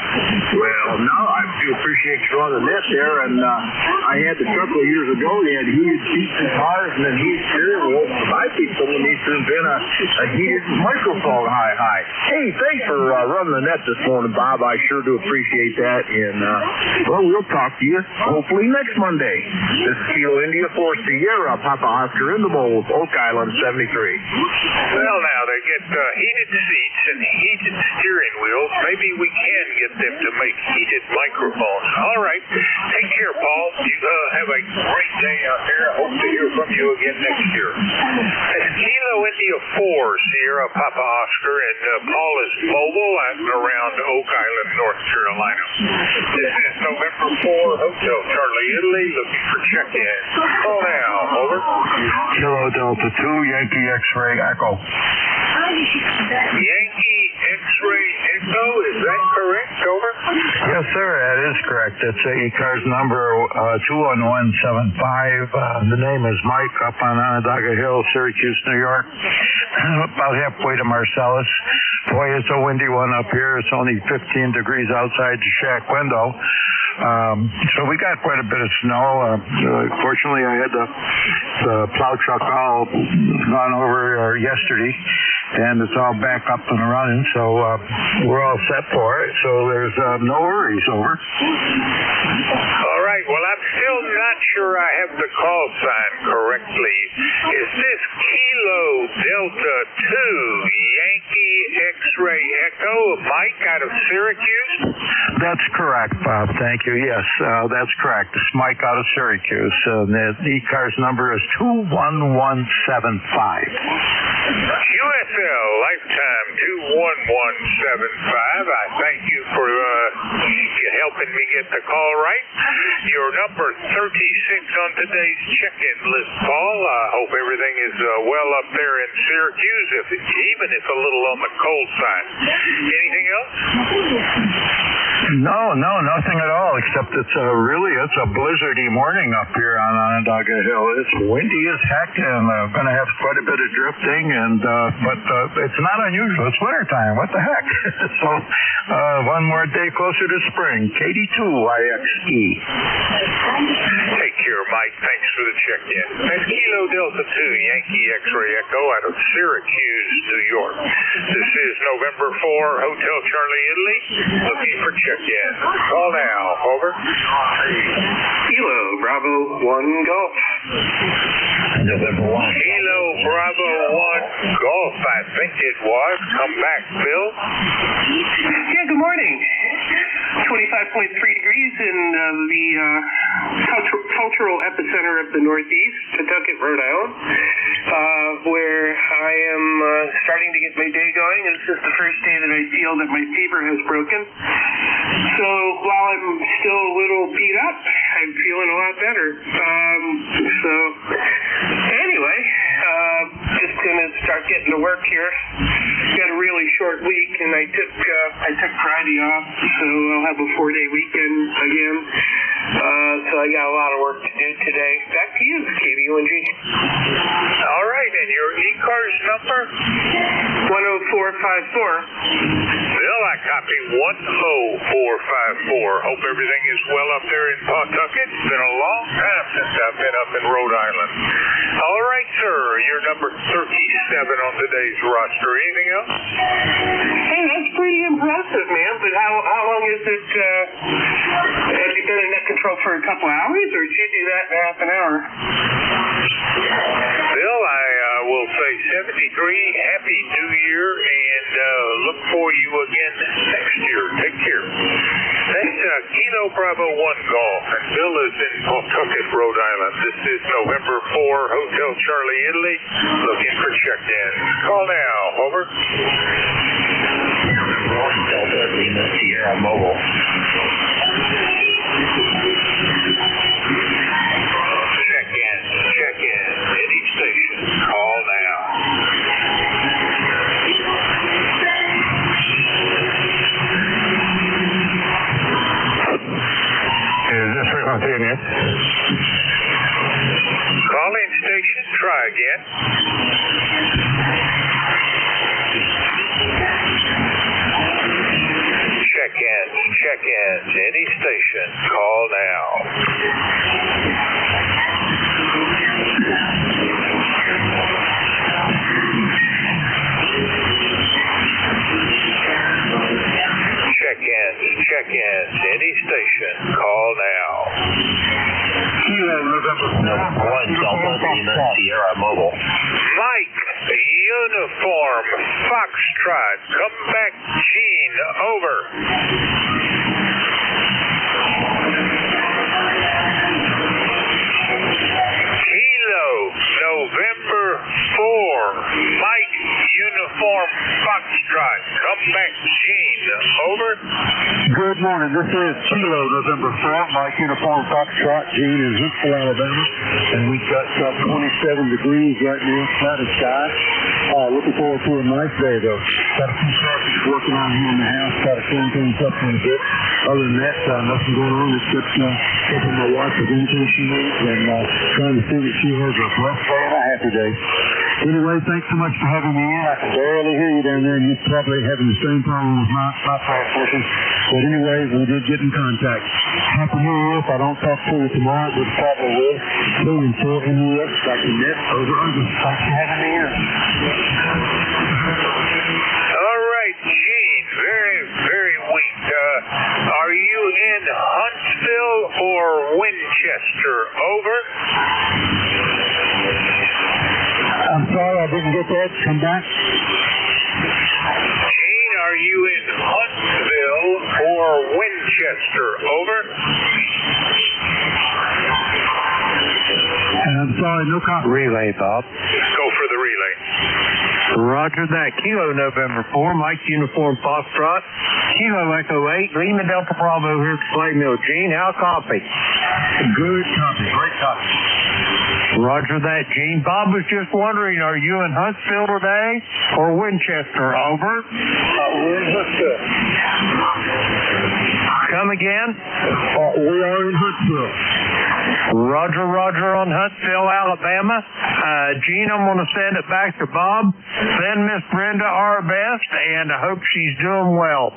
Well, no, I do appreciate you on the net there, and I had a couple of years ago, they had heated seats in cars and then heated steering wheels. I think someone needs to invent a heated microphone high. Hey, thanks for running the net this morning, Bob. I sure do appreciate that, and well, we'll talk to you hopefully next Monday. This is Kilo India 4 Sierra Papa Oscar in the Moles, Oak Island 73. Well, now they get heated seats and heated steering wheels. Maybe we can get them to make heated microphones. All right. Take care, Paul. You have a great day out there. I hope to hear from you again next year. That's Kilo India 4, Sierra Papa Oscar, and Paul is mobile at and around Oak Island, North Carolina. This is November 4, Hotel Charlie, Italy, looking for check-in. Call now, over. Kilo Delta 2, Yankee X-Ray Echo. Yankee X-Ray Echo, is that correct, over? Yes, sir, that is correct. It's ECARS number 21175. The name is Mike, up on Onondaga Hill, Syracuse, New York. About halfway to Marcellus. Boy, it's a windy one up here. It's only 15 degrees outside the shack window. So we got quite a bit of snow. Fortunately, I had the plow truck all gone over yesterday, and it's all back up and running, so we're all set for it. So there's no worries, over. All right, well, I'm still not sure I have the call sign correctly. Is this Kilo Delta 2, Yankee X-Ray Echo, Mike out of Syracuse? That's correct, Bob. Thank you. Yes, that's correct. It's Mike out of Syracuse. The ECARS number is 21175. QSL Lifetime 21175. I thank you for helping me get the call right. Your number 36 on today's check-in list, Paul. I hope everything is well up there in Syracuse, even if a little on the cold side. Anything else? No, nothing at all, except it's a blizzardy morning up here on Onondaga Hill. It's windy as heck, and going to have quite a bit of drifting, but it's not unusual. It's wintertime. What the heck? So one more day closer to spring. KD2YXE. Take care, Mike. Thanks for the check-in. That's Kilo Delta 2, Yankee X-Ray Echo out of Syracuse, New York. This is November 4, Hotel Charlie, Italy, looking for check-in. Call now, over. Kilo Bravo 1 Golf. November 1. Kilo Bravo 1 Golf, I think it was. Come back, Bill. Yeah, good morning. 25.3 degrees in the cultural epicenter of the Northeast, Pawtucket, Rhode Island, where I am starting to get my day going. It's just the first day that I feel that my fever has broken. So while I'm still a little beat up, I'm feeling a lot better. So anyway, just gonna start getting to work here. Got a really short week, and I took Friday off, so I'll have a 4-day weekend again. So I got a lot of work to do today. Back to you, KBUNG. All right, and your ECARS number? 10454. Bill, I copy 10454. Hope everything is well up there in Pawtucket. It's been a long time since I've been up in Rhode Island. All right, sir, you're number 37 on today's roster. Anything else? Hey, that's pretty impressive, man. But how long is it? Have you been in net control for a couple hours, or did you do that in half an hour? Bill, I will say 73. Happy New Year, and look for you again next year. Take care. That's Kilo Bravo 1 Golf, and Bill is in Pawtucket, Rhode Island. This is November 4, Hotel Charlie, Italy, looking for check-in. Call now, over. Delta Lima Sierra Mobile. Check in. Any station. Call now. Is this frequency in here? Calling station. Try again. Check-ins. Any station. Call now. Check-ins. Any station. Call now. November 1 Delta Lima Sierra Mobile. Mike, Uniform, Foxtrot, come back, Gene, over. Kilo, November 4, back, Gene. Over. Good morning. This is Kilo November 4, Mike Uniform Foxtrot, Gene in Huntsville, Alabama. And we've got 27 degrees right now, cloudy sky. Looking forward to a nice day, though. Got a few projects working on here in the house. Got to clean things up a bit. Other than that, nothing going on except helping my wife with anything she needs and trying to see that she has a blessed day and a happy day. Anyway, thanks so much for having me in. I can barely hear you down there, and you're probably having the same problem with my transmission. But anyway, we did get in contact. Happy New Year. If I don't talk to you tomorrow, we probably will. See you until NUS. Dr. Net, over. Thanks for having me in. All right, Gene. Very, very weak. Are you in Huntsville or Winchester? Over. I'm sorry, I didn't get that. Come back. Gene, are you in Huntsville or Winchester? Over. I'm sorry, no copy. Relay, Bob. Go for the relay. Roger that. Kilo November 4, Mike Uniform Foxtrot. Kilo Echo 8, Lima Delta Bravo here at Clay Mill. Gene, how copy? Good copy. Great copy. Roger that, Gene. Bob was just wondering, are you in Huntsville today or Winchester? Over. We're in Huntsville. Come again? We are in Huntsville. Roger, Roger on Huntsville, Alabama. Gene, I'm going to send it back to Bob. Send Miss Brenda our best, and I hope she's doing well.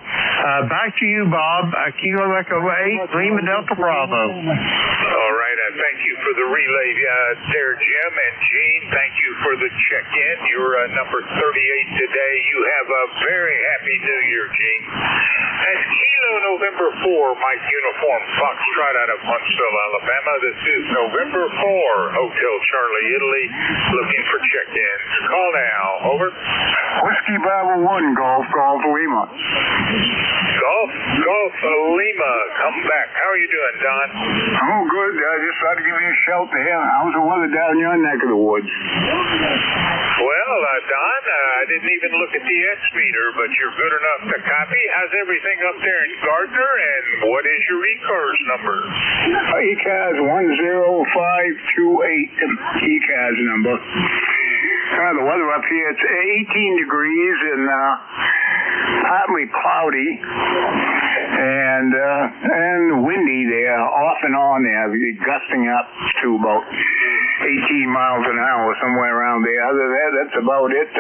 Back to you, Bob. Kilo Echo 8, Lima Delta Bravo. All right, thank you for the relay there, Jim. And Gene, thank you for the check-in. You're number 38 today. You have a very happy New Year, Gene. And Kilo November 4, Mike Uniform Foxtrot out of Huntsville, Alabama. This is November 4, Hotel Charlie, Italy, looking for check-ins. Call now. Over. Whiskey Bravo 1, Golf Lima. Golf Lima, come back. How are you doing, Don? Oh, good. I just thought to give you a shout to him. How's the weather down your neck of the woods? Well, Don, I didn't even look at the S-meter, but you're good enough to copy. How's everything up there in Gardner, and what is your ECARS number? ECARS 10528, ECARS number. The weather up here, it's 18 degrees and partly cloudy and windy there, off and on there, gusting up to about 18 miles an hour, somewhere around there. Other than that, that's about it.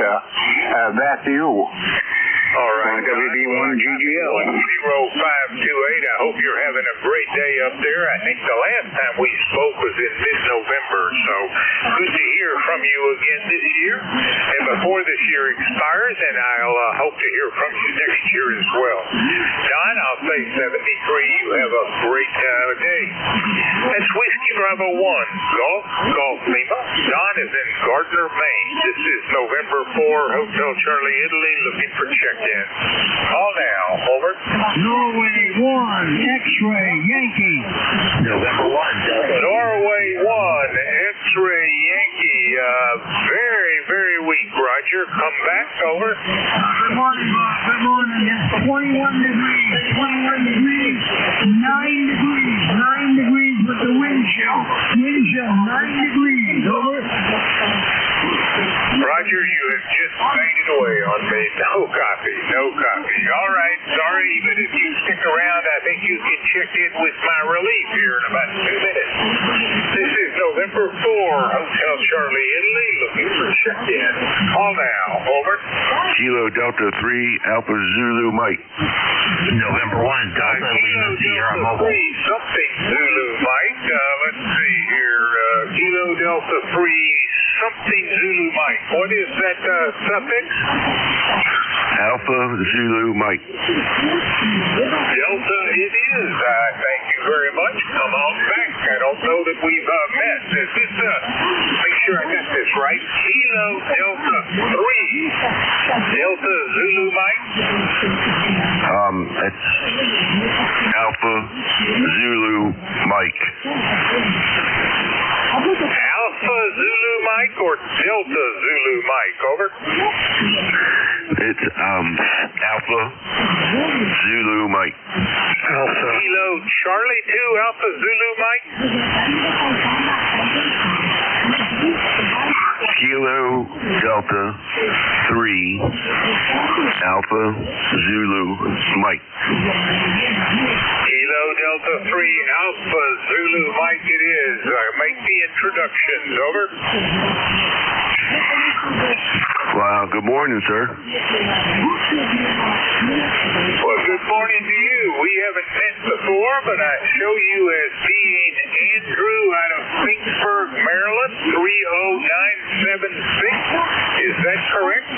Back to you. All right. WB1GGL. 0528. I hope you're having a great day up there. I think the last time we spoke was in mid-November, so good to hear from you again this year. And before this year expires, and I'll hope to hear from you next year as well. Don, I'll say 73. You have a great day. That's Whiskey Bravo 1, Golf Lima. Don is in Gardner, Maine. This is November 4, Hotel Charlie, Italy, looking for check-in. Call now. Over. Norway 1, X-Ray, Yankee. November 1. Norway 1, X-Ray, Yankee. Very, very weak. Roger, come back. Over. Good morning, Bob. Good morning. It's 21 degrees. 21 degrees. 9 degrees. 9 degrees with the wind chill. Wind chill, 9 degrees. Over. Roger, you have just faded away on me. No copy. All right, sorry, but if you stick around, I think you can check in with my relief here in about 2 minutes. This is November 4, Hotel Charlie, Italy, looking for check-in. Call now. Over. Kilo Delta 3, Alpha Zulu Mike. November 1, Delta Lima Sierra Mobile. Something Zulu Mike. Let's see here. Kilo Delta 3, something Zulu Mike. What is that suffix? Alpha Zulu Mike. Delta it is. Thank you very much. Come on back. I don't know that we've met. This is, make sure I got this right. Kilo Delta 3. Delta Zulu Mike. It's Alpha Zulu Mike. Alpha Zulu Mike or Delta Zulu Mike? Over. It's Alpha Zulu Mike. Alpha. Kilo Charlie 2 Alpha Zulu Mike. Kilo Delta 3 Alpha Zulu Mike. Kilo Delta 3 Alpha Zulu Mike it is. Make the introductions. Over. Wow, good morning, sir. Well, good morning to you. We haven't met before, but I show you as being Andrew out of Finksburg, Maryland, 30976. Is that correct?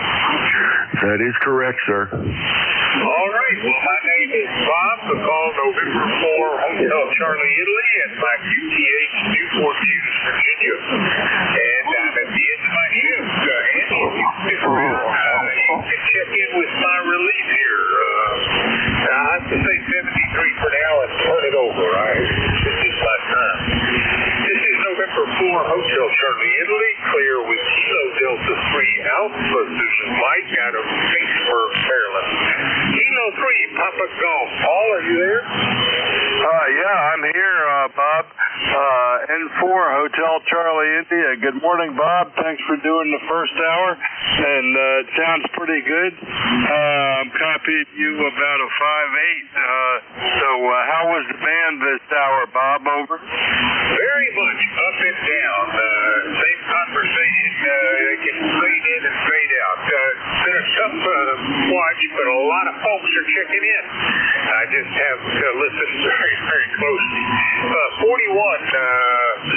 That is correct, sir. All right. Well, my name is Bob, the call November 4, Hotel Charlie, Italy, and my QTH Newport News, Virginia. And I'm at the end of my shift. You can check in with my relief here. I have to say 73 for now and turn it over. This is my turn. This is November 4, Hotel Charlie, Italy, clear with Kilo Delta 3 Alpha Zulu Mike out of Finksburg, Maryland. Kilo 3 Papa Golf. Paul, are you there? Yeah, I'm here, Bob. N4 Hotel Charlie, India. Good morning, Bob. Thanks for doing the first hour, and it sounds pretty good. I'm copying you about a 5.8. So how was the band this hour, Bob? Over. Very much up and down. Same conversation. They can fade in and fade out. It's been a tough watch, but a lot of folks are checking in. I just have to listen very, very closely. 41,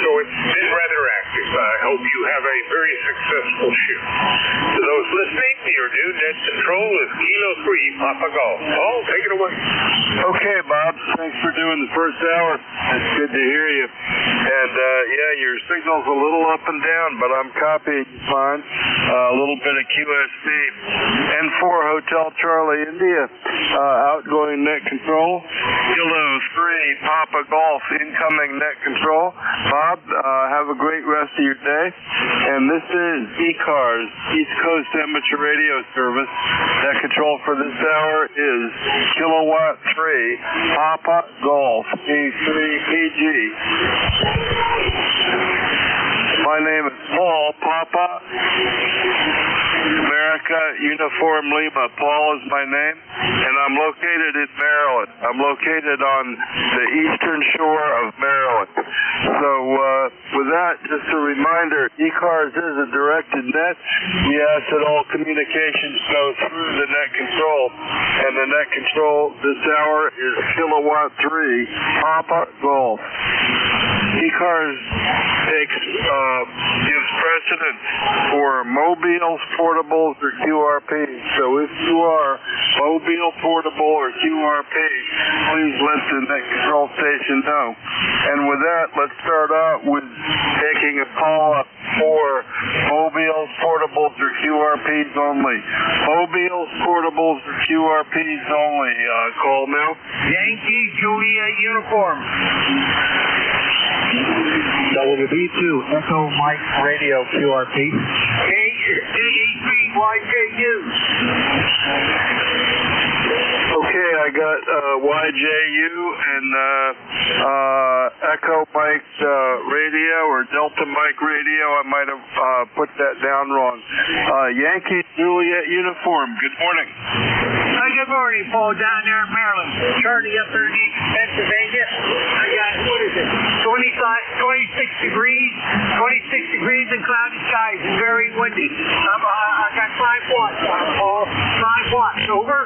so it's been rather active. I hope you have a very successful shift. To those listening, your new net control is Kilo 3 Papa Golf. Paul, take it away. Okay, Bob. Thanks for doing the first hour. It's good to hear you. And, yeah, your signal's a little up and down, but I'm copying fine. A little bit of QSB. N4 Hotel Charlie, India. Outgoing net control. Kilo 3 Papa Golf. Incoming net control. Bob, have a great rest of your day. And this is ECARS, East Coast Amateur Radio Service. Net control for this hour is Kilowatt 3 Papa Golf E3PG. My name is Paul Papa America Uniform Lima. Paul is my name, and I'm located in Maryland. I'm located on the eastern shore of Maryland. So with that, just a reminder, ECARS is a directed net. We ask that all communications go through the net control, and the net control this hour is Kilowatt 3 Papa Golf. ECARS gives precedence for mobiles, portables, or QRPs. So if you are mobile, portable, or QRP, please let the net control station know. And with that, let's start out with taking a call up for mobiles, portables, or QRPs only. Mobiles, portables, or QRPs only. Call now. Yankee Juliet Uniform. WB2 Echo Mike Radio QRP. KDE3YJU. Okay, I got YJU and Echo Mike Radio or Delta Mike Radio. I might have put that down wrong. Yankee Juliet Uniform. Good morning. Good morning, Paul, down there in Maryland. Charlie up there in East Pennsylvania. I got, 26 degrees and cloudy skies and very windy. I got 5 watts, Paul. 5 watts. Over?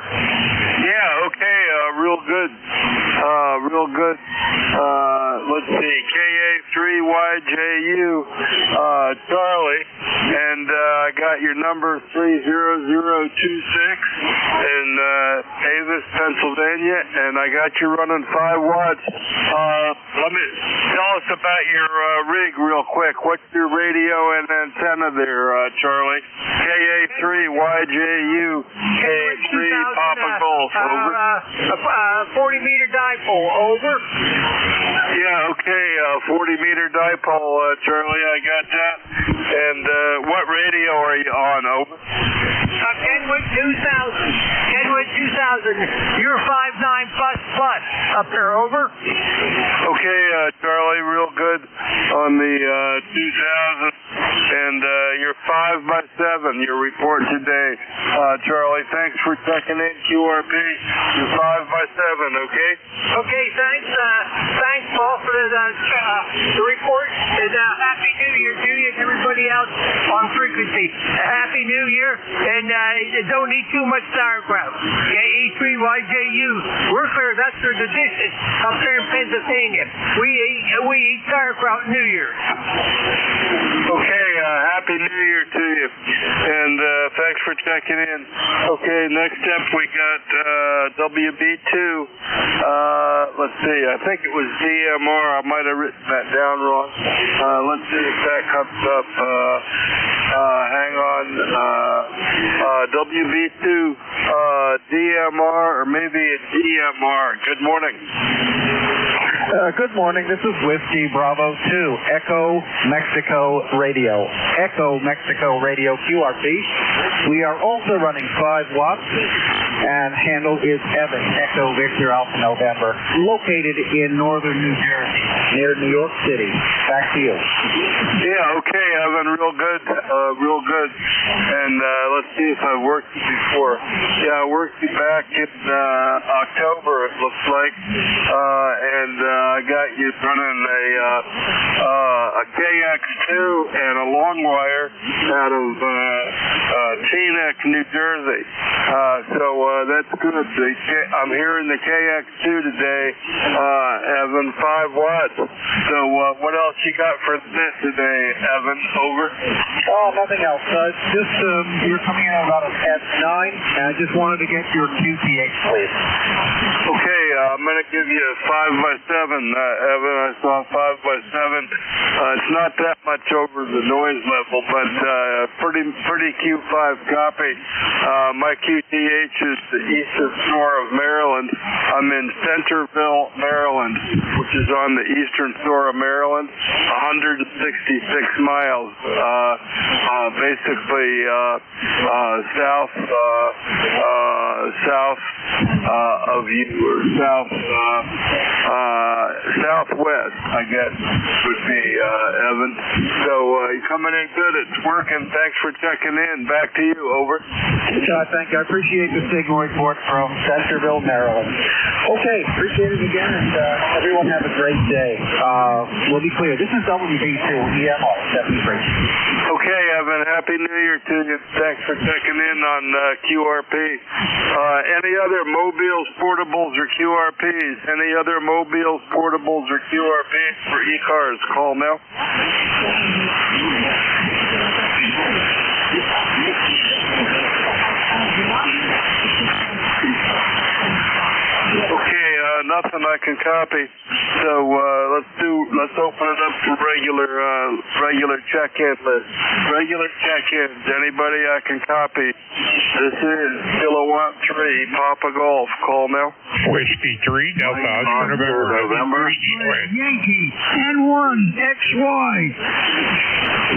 Yeah, okay, real good. Let's see, KA3YJU, Charlie, and I got your number 30026 in Avis, Pennsylvania, and I got you running 5 watts. Let me tell us about your rig real quick. What's your radio and antenna there, Charlie? KA3YJU, KA3 Papa Golf, over. 40-meter dipole, over. Yeah, okay, 40-meter dipole, Charlie, I got that. And what radio are you on, over? Kenwood 2000. Kenwood 2000. You're 5'9 plus up there. Over. Okay, Charlie, real good on the 2000. And you're 5'7", your report today. Charlie, thanks for checking in, QRP. You're 5'7", okay? Okay, thanks. Thanks, Paul, for the report. And Happy New Year to you and everybody else on frequency. Happy New Year, and don't eat too much sauerkraut. Okay, E3YJU. We're clear. That's the tradition up there in Pennsylvania. We eat sauerkraut New Year. Okay, Happy New Year to you, and thanks for checking in. Okay, next up we got WB2. Let's see, I think it was DMR. I might have written that down wrong. Let's see if that comes up. Hang on. WB2, DMR, or maybe it's DMR. Good morning. Good morning. This is Whiskey Bravo 2, Echo Mexico Radio. Echo Mexico Radio QRP. We are also running 5 watts, and handle is Evan, Echo Victor Alpha November, located in northern New Jersey, near New York City. Back to you. Yeah, okay, Evan, real good. Real good. And let's see if I've worked you before. Yeah, I worked you back in October, it looks like. And I got you running a KX2 and a long wire out of Teaneck, New Jersey. So that's good. I'm hearing the KX2 today, Evan, 5 watts. So what else you got for this today, Evan? Over? Oh, nothing else. Just you're coming in about at 9, and I just wanted to get your QTH, please. Okay, I'm going to give you a 5x7, Evan. I saw 5x7. It's not that much over the noise level, but pretty Q5 copy. My QTH is the eastern shore of Maryland. I'm in Centerville, Maryland, which is on the eastern shore of Maryland, 166 miles, basically south of you, or southwest, I guess, would be, Evan. So you're coming in good. It's working. Thanks for checking in. Back to you. Over. I appreciate the signal report from Centerville, Maryland. Okay, appreciate it again, and everyone have a great day. We'll be clear. This is WB2 EMR 73. Okay, Evan. Happy New Year to you. Thanks for checking in on QRP. Any other mobiles, portables, or QRPs? Any other mobiles, portables, or QRPs for ECARS? Call now. Okay, nothing I can copy. So let's open it up to regular check-in list. Regular check-ins. Anybody I can copy. This is Kilowatt 3, Papa Golf. Call now. Whiskey 3, Delta Oscar November. Yankee N1 XY.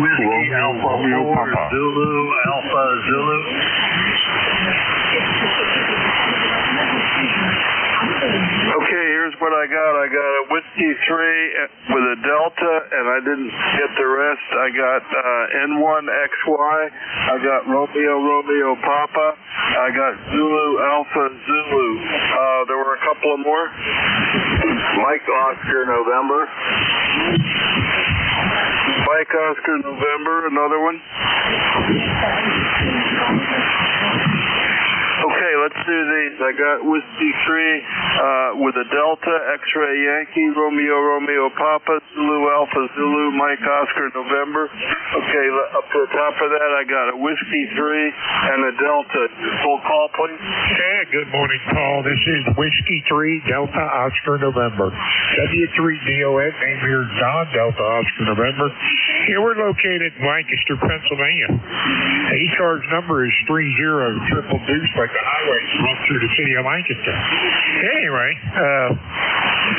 Whiskey Alpha 4, Zulu Alpha Zulu. Okay, here's what I got. I got a Whiskey 3 with a Delta, and I didn't get the rest. I got N1 XY. I got Romeo Papa. I got Zulu Alpha Zulu. There were a couple of more. Mike Oscar November. Mike Oscar November, another one. Okay, let's do these. I got Whiskey 3 with a Delta, X-Ray Yankee, Romeo Papa, Zulu Alpha Zulu, Mike Oscar November. Okay, up to the top of that, I got a Whiskey 3 and a Delta. Full call, please. Yeah, good morning, Paul. This is Whiskey 3, Delta Oscar November. W3DOS, name here is Don, Delta Oscar November. Here we're located in Lancaster, Pennsylvania. ECARS number is 30 Deuce, like the highways run through the city of Lancaster. Anyway,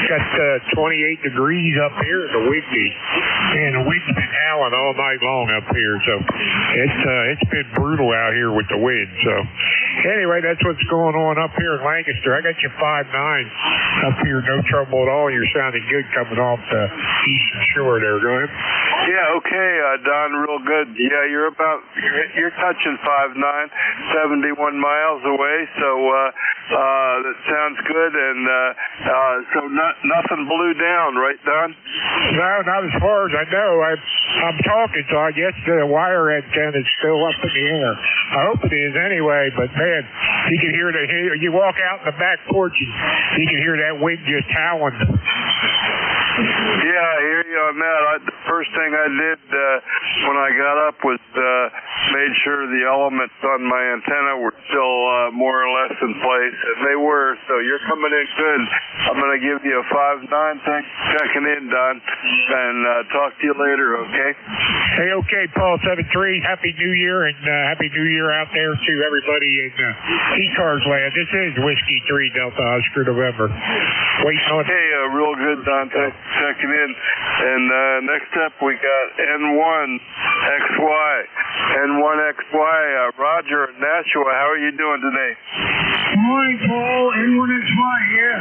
got 28 degrees up here in the wind, and the wind's been howling all night long up here, so it's been brutal out here with the wind. So anyway, that's what's going on up here in Lancaster. I got you 5'9" up here, no trouble at all. You're sounding good coming off the eastern shore there. Go ahead. Yeah, okay, Don, real good. Yeah, you're touching 5'9", 71 miles away, so that sounds good. And so nothing blew down, right, Don? No, not as far as I know. I'm talking, so I guess the wire antenna is still up in the air. I hope it is anyway, but man, you can hear you walk out in the back porch and you can hear that wind just howling. Yeah, I hear you on that. The first thing I did when I got up was made sure the elements on my antenna were still more or less in place, and they were, so you're coming in good. I'm going to give you a 5'9". Thanks for checking in, Don, and talk to you later, okay? Hey, okay, Paul 73, Happy New Year, and Happy New Year out there to everybody in ECARS land. This is Whiskey 3 Delta Oscar November. Waiting on... Hey, real good, Don. Thanks for checking in. And next up, we got N1XY. N1XY, Roger in Nashua. How are you doing today? Good morning, Paul. N1XY here.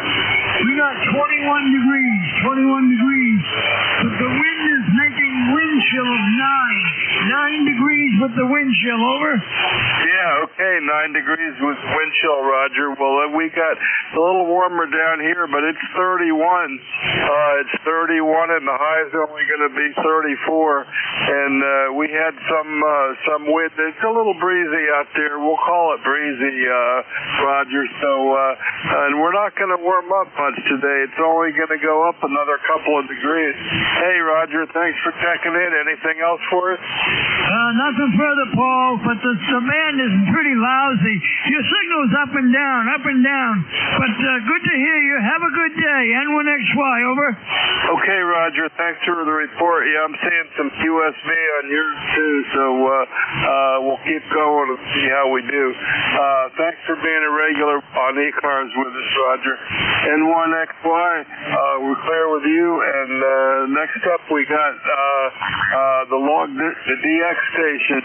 We got 21 degrees. But the wind is making wind chill of 9 degrees with the wind chill, over? Yeah, okay, 9 degrees with wind chill, Roger. Well, we got a little warmer down here, but it's 31. It's 31, and the high is only going to be 34. And we had some wind. It's a little breezy out there. We'll call it breezy, Roger. So, and we're not going to warm up much today. It's only going to go up another couple of degrees. Hey, Roger, thanks for checking in. Anything else for us? Nothing further, Paul, but the demand is pretty lousy. Your signal's up and down. But good to hear you. Have a good day. N1XY, over. Okay, Roger. Thanks for the report. Yeah, I'm seeing some QSB on yours, too, so we'll keep going and see how we do. Thanks for being a regular on ECARS with us, Roger. N1XY, we're clear with you, and next up we got the DX station,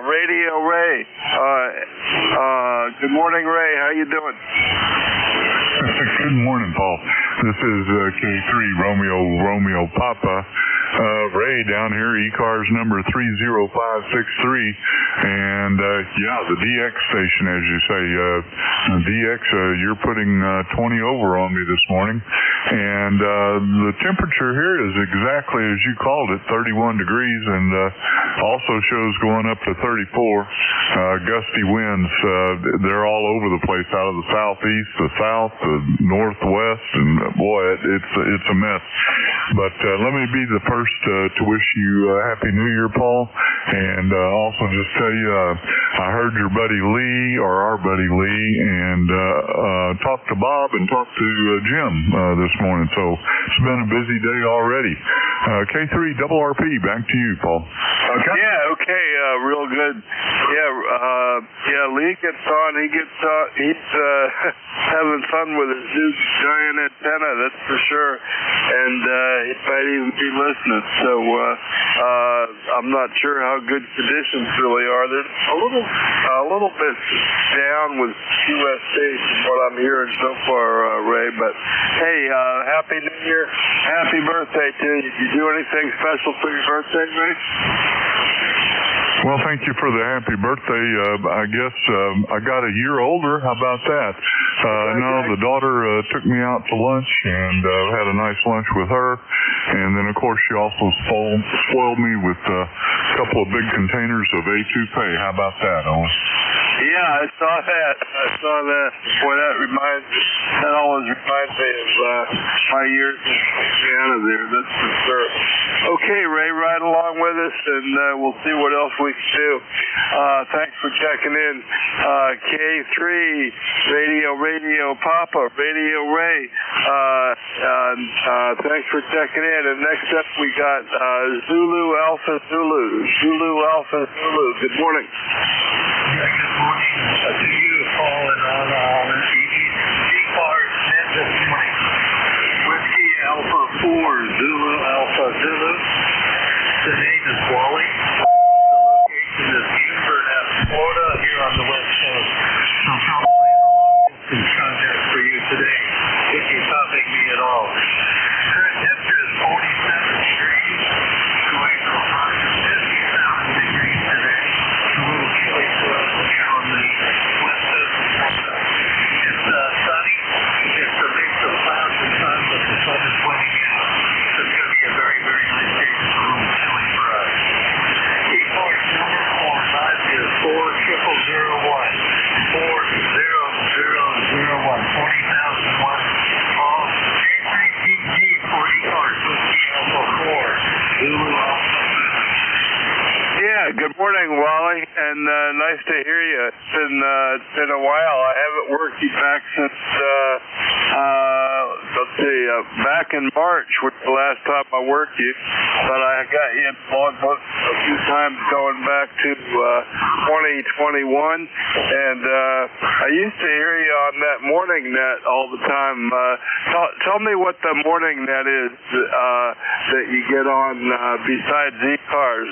Radio Ray. Good morning, Ray. How you doing? Good morning, Paul. This is K3 Romeo Papa. Ray down here, ECARS number 30563, and the DX station, as you say, DX, you're putting 20 over on me this morning, and the temperature here is exactly as you called it, 31 degrees, and also shows going up to 34. Gusty winds, they're all over the place, out of the southeast, the south, the northwest, and boy, it's a mess. But let me be the first to wish you a Happy New Year, Paul, and also just tell you I heard your buddy Lee, or our buddy Lee, and talked to Bob and talked to Jim this morning, so it's been a busy day already. K3 RRP, back to you, Paul. Okay. Yeah, okay, real good. Yeah, Lee gets on, he's having fun with his new giant antenna, that's for sure, and he might even be listening, so I'm not sure how good conditions really are. They're a little bit down with QSC from what I'm hearing so far, Ray, but hey, Happy New Year, happy birthday to you. Did you do anything special for your birthday, Ray? Well, thank you for the happy birthday. I guess I got a year older. How about that? No, the daughter took me out to lunch and had a nice lunch with her. And then, of course, she also spoiled me with a couple of big containers of A2P. How about that, Owen? Yeah, I saw that. Boy, that always reminds me of my years in Louisiana there, that's for sure. Okay, Ray, ride along with us, and we'll see what else we can do. Thanks for checking in. K3, Radio Papa, Radio Ray. Thanks for checking in. And next up, we got Zulu Alpha Zulu. Good morning. Good morning to you, Paul, and on ECARS this morning. Whiskey Alpha 4, Zulu Alpha Zulu. Good morning, Wally, and nice to hear you. It's been a while. I haven't worked you back since back in March, which was the last time I worked you. But I got you in logbook a few times going back to 2021, and I used to hear you on that morning net all the time. Tell me what the morning net is that you get on besides ECARS,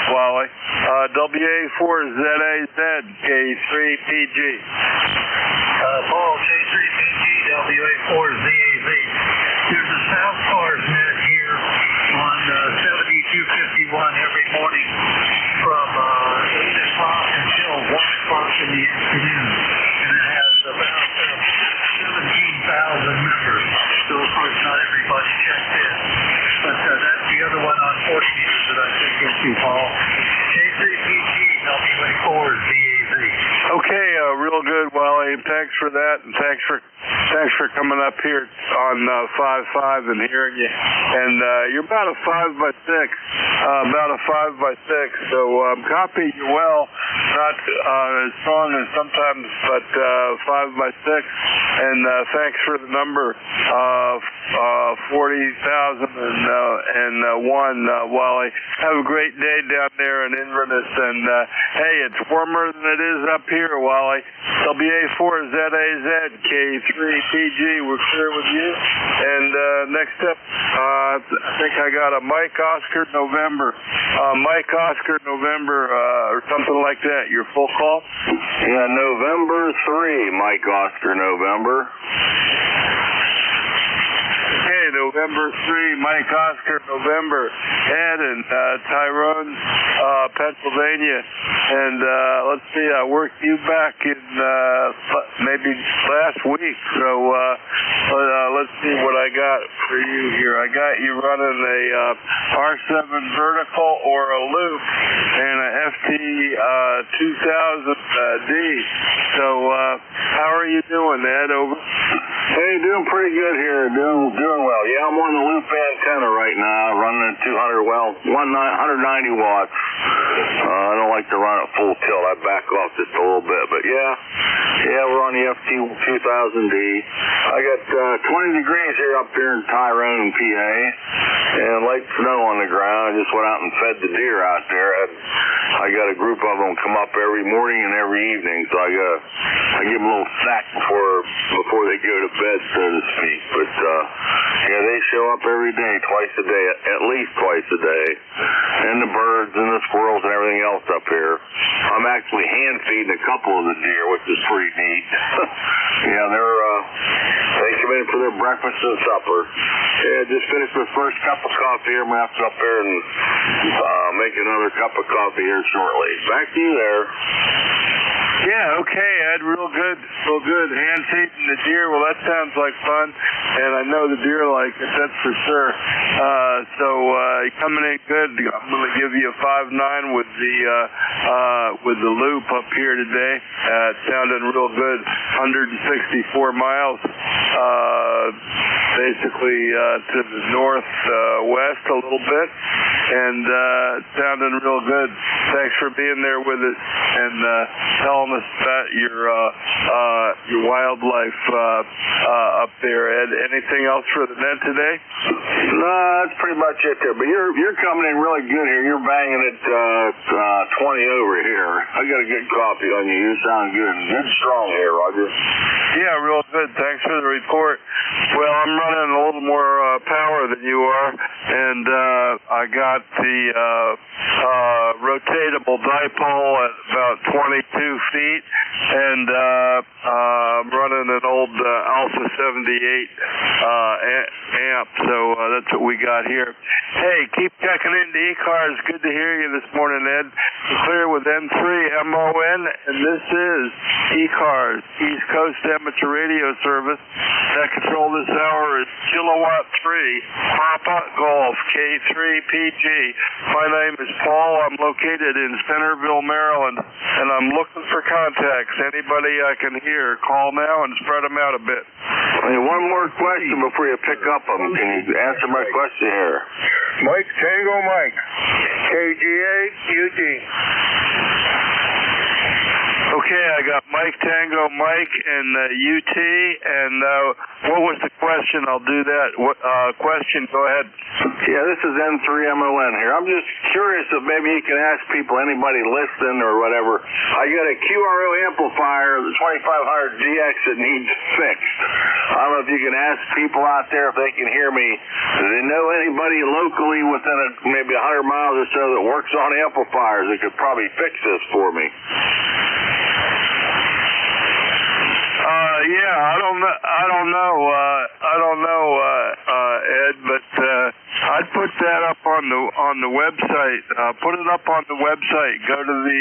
Wally. WA4ZAZ K3PG. Paul, K3PG, WA4ZAZ. There's a South Cars net here on 7251 every morning from 8 o'clock until 1 o'clock in the afternoon. And it has about 17,000 members. So, of course, not everybody checked in. But that's the other one on 40 meters that I took into, Paul. K3PG, WA4ZAZ. Okay, real good, Wally. Thanks for that, and thanks for coming up here on 5-5 and hearing you. And you're about a 5x6, So copy you well, not as strong as sometimes, but 5x6. And thanks for the number 40,001, Wally. Have a great day down there in Inverness, and hey, it's warmer than it is up here, Wally. WA4ZAZ K3PG, we're clear with you. And next up, I think I got a Mike Oscar November. Or something like that. Your full call? Yeah, November 3, Mike Oscar November. Okay, November 3, Mike Oscar November. Ed in Tyrone, Pennsylvania. And let's see, I worked you back in maybe last week. So let's see what I got for you here. I got you running a R7 vertical or a loop and a FT 2000D. So how are you doing, Ed? Over. Hey, doing pretty good here. Doing well. Yeah, I'm on the loop antenna right now, running at 190 watts. I don't like to run at full tilt. I back off just a little bit, but yeah, we're on the FT 2000D. I got 20 degrees here up here in Tyrone, PA, and light snow on the ground. I just went out and fed the deer out there. I got a group of them come up every morning and every evening, so I give them a little snack before they go to bed, so to speak. But yeah, they show up every day, twice a day, at least twice a day. And the birds and the squirrels and everything else up here. I'm actually hand feeding a couple of the deer, which is pretty neat. Yeah, they come in for their breakfast and supper. Yeah, just finished my first cup of coffee here. I'm gonna have to go up there and make another cup of coffee here shortly. Back to you there. Yeah, okay, Ed, real good. Hand feeding the deer, well, that sounds like fun, and I know the deer like it, that's for sure. So coming in good. I'm going to give you a 5.9 with the loop up here today. It sounded real good. 164 miles, basically to the northwest a little bit, and sounding real good. Thanks for being there with us and telling us about your wildlife up there, Ed. Anything else for the net today? No, that's pretty much it there. But you're coming in really good here. You're banging at 20 over here. I got a good copy on you. You sound good. Good strong here, Roger. Yeah, real good. Thanks for the report. Well, I'm running a little more power than you are, and I got the rotatable dipole at about 22 feet, and I'm running an old Alpha 78 amp, so that's what we got here. Hey, keep checking into ECARS. Good to hear you this morning, Ed. You're clear with N3MON, and this is ECARS, East Coast Amateur Radio Service. That control this hour is Kilowatt 3, Papa Golf, K3PG. My name is Paul. I'm located in Centerville, Maryland, and I'm looking for contacts. Anybody I can hear, call now and spread them out a bit. Hey, one more question before you pick up them. Can you answer my question here? Mike, Tango Mike, KGA, UG. Mike Tango Mike and UT. And what was the question? I'll do that. Question, go ahead. Yeah, this is N3MON here. I'm just curious if maybe you can ask people, anybody listening or whatever. I got a QRO amplifier, the 2500 GX that needs fixed. I don't know if you can ask people out there if they can hear me. Do they know anybody locally within maybe 100 miles or so that works on amplifiers that could probably fix this for me? Yeah, I don't know, Ed, but I'd put that up on the website. Put it up on the website. Go to the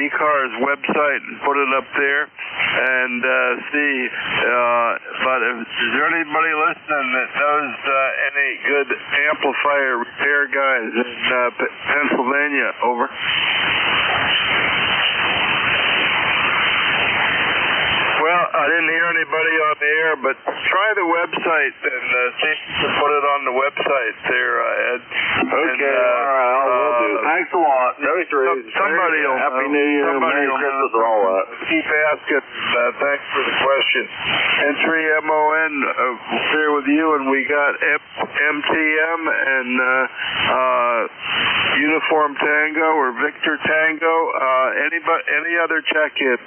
ECARS website and put it up there and see. But is there anybody listening that knows any good amplifier repair guys in Pennsylvania? Over. Well, I didn't hear anybody on the air, but try the website and see if you can put it on the website there, Ed. Okay, all right, I will do. Thanks a lot. Somebody will know. Happy New Year, Merry Christmas, and all that. Keep asking. Thanks for the question. N3MON here with you, and we got MTM and Uniform Tango or Victor Tango. Any other check-in?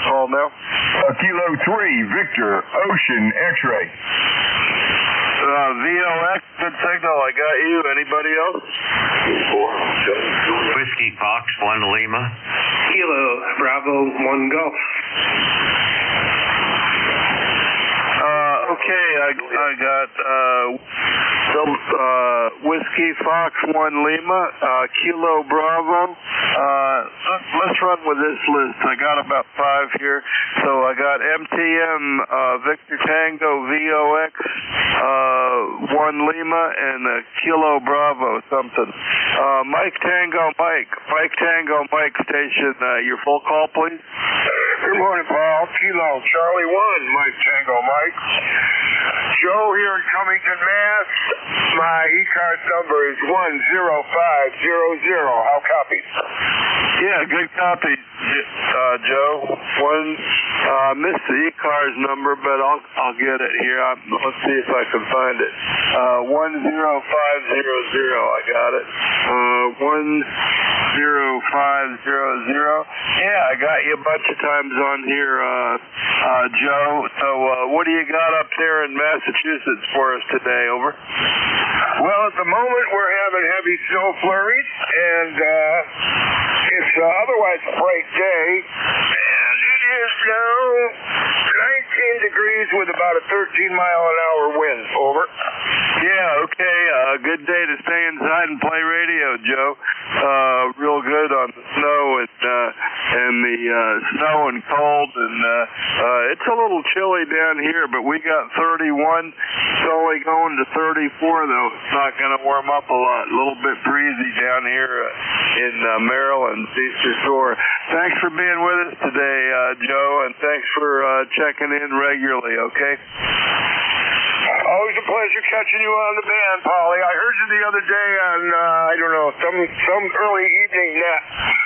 Call now. Kilo 3, Victor, Ocean, X-ray. VOX, good signal. I got you. Anybody else? Whiskey Fox 1 Lima. Kilo Bravo 1 Golf. Okay, I got Whiskey Fox 1 Lima, Kilo Bravo. Let's run with this list. I got about 5 here. So I got MTM, Victor Tango, VOX, 1 Lima, and Kilo Bravo something. Mike Tango Mike station, your full call, please. Good morning, Paul. Kilo Charlie 1, Mike Tango Mike. Joe here in Cummington, Mass. My ECARS number is 10500. How copy? Yeah, good copy, Joe. Missed the ECARS number, but I'll get it here. Let's see if I can find it. 10500. I got it. 10500. Yeah, I got you a bunch of times on here, Joe. So, what do you got up there in Massachusetts for us today? Over. Well, at the moment we're having heavy snow flurries, and it's otherwise a bright day, and it is now 19 degrees with about a 13-mile-an-hour wind. Over. Yeah, okay. Good day to stay inside and play radio, Joe. Real good on the snow and the snow and cold, and it's a little chilly down here, but we got 31. It's only going to 34, though. It's not going to warm up a lot. A little bit breezy down here in Maryland, Eastern Shore. Thanks for being with us today, Joe, and thanks for checking in regularly, okay? Always a pleasure catching you on the band, Polly. I heard you the other day on, I don't know, some early evening net,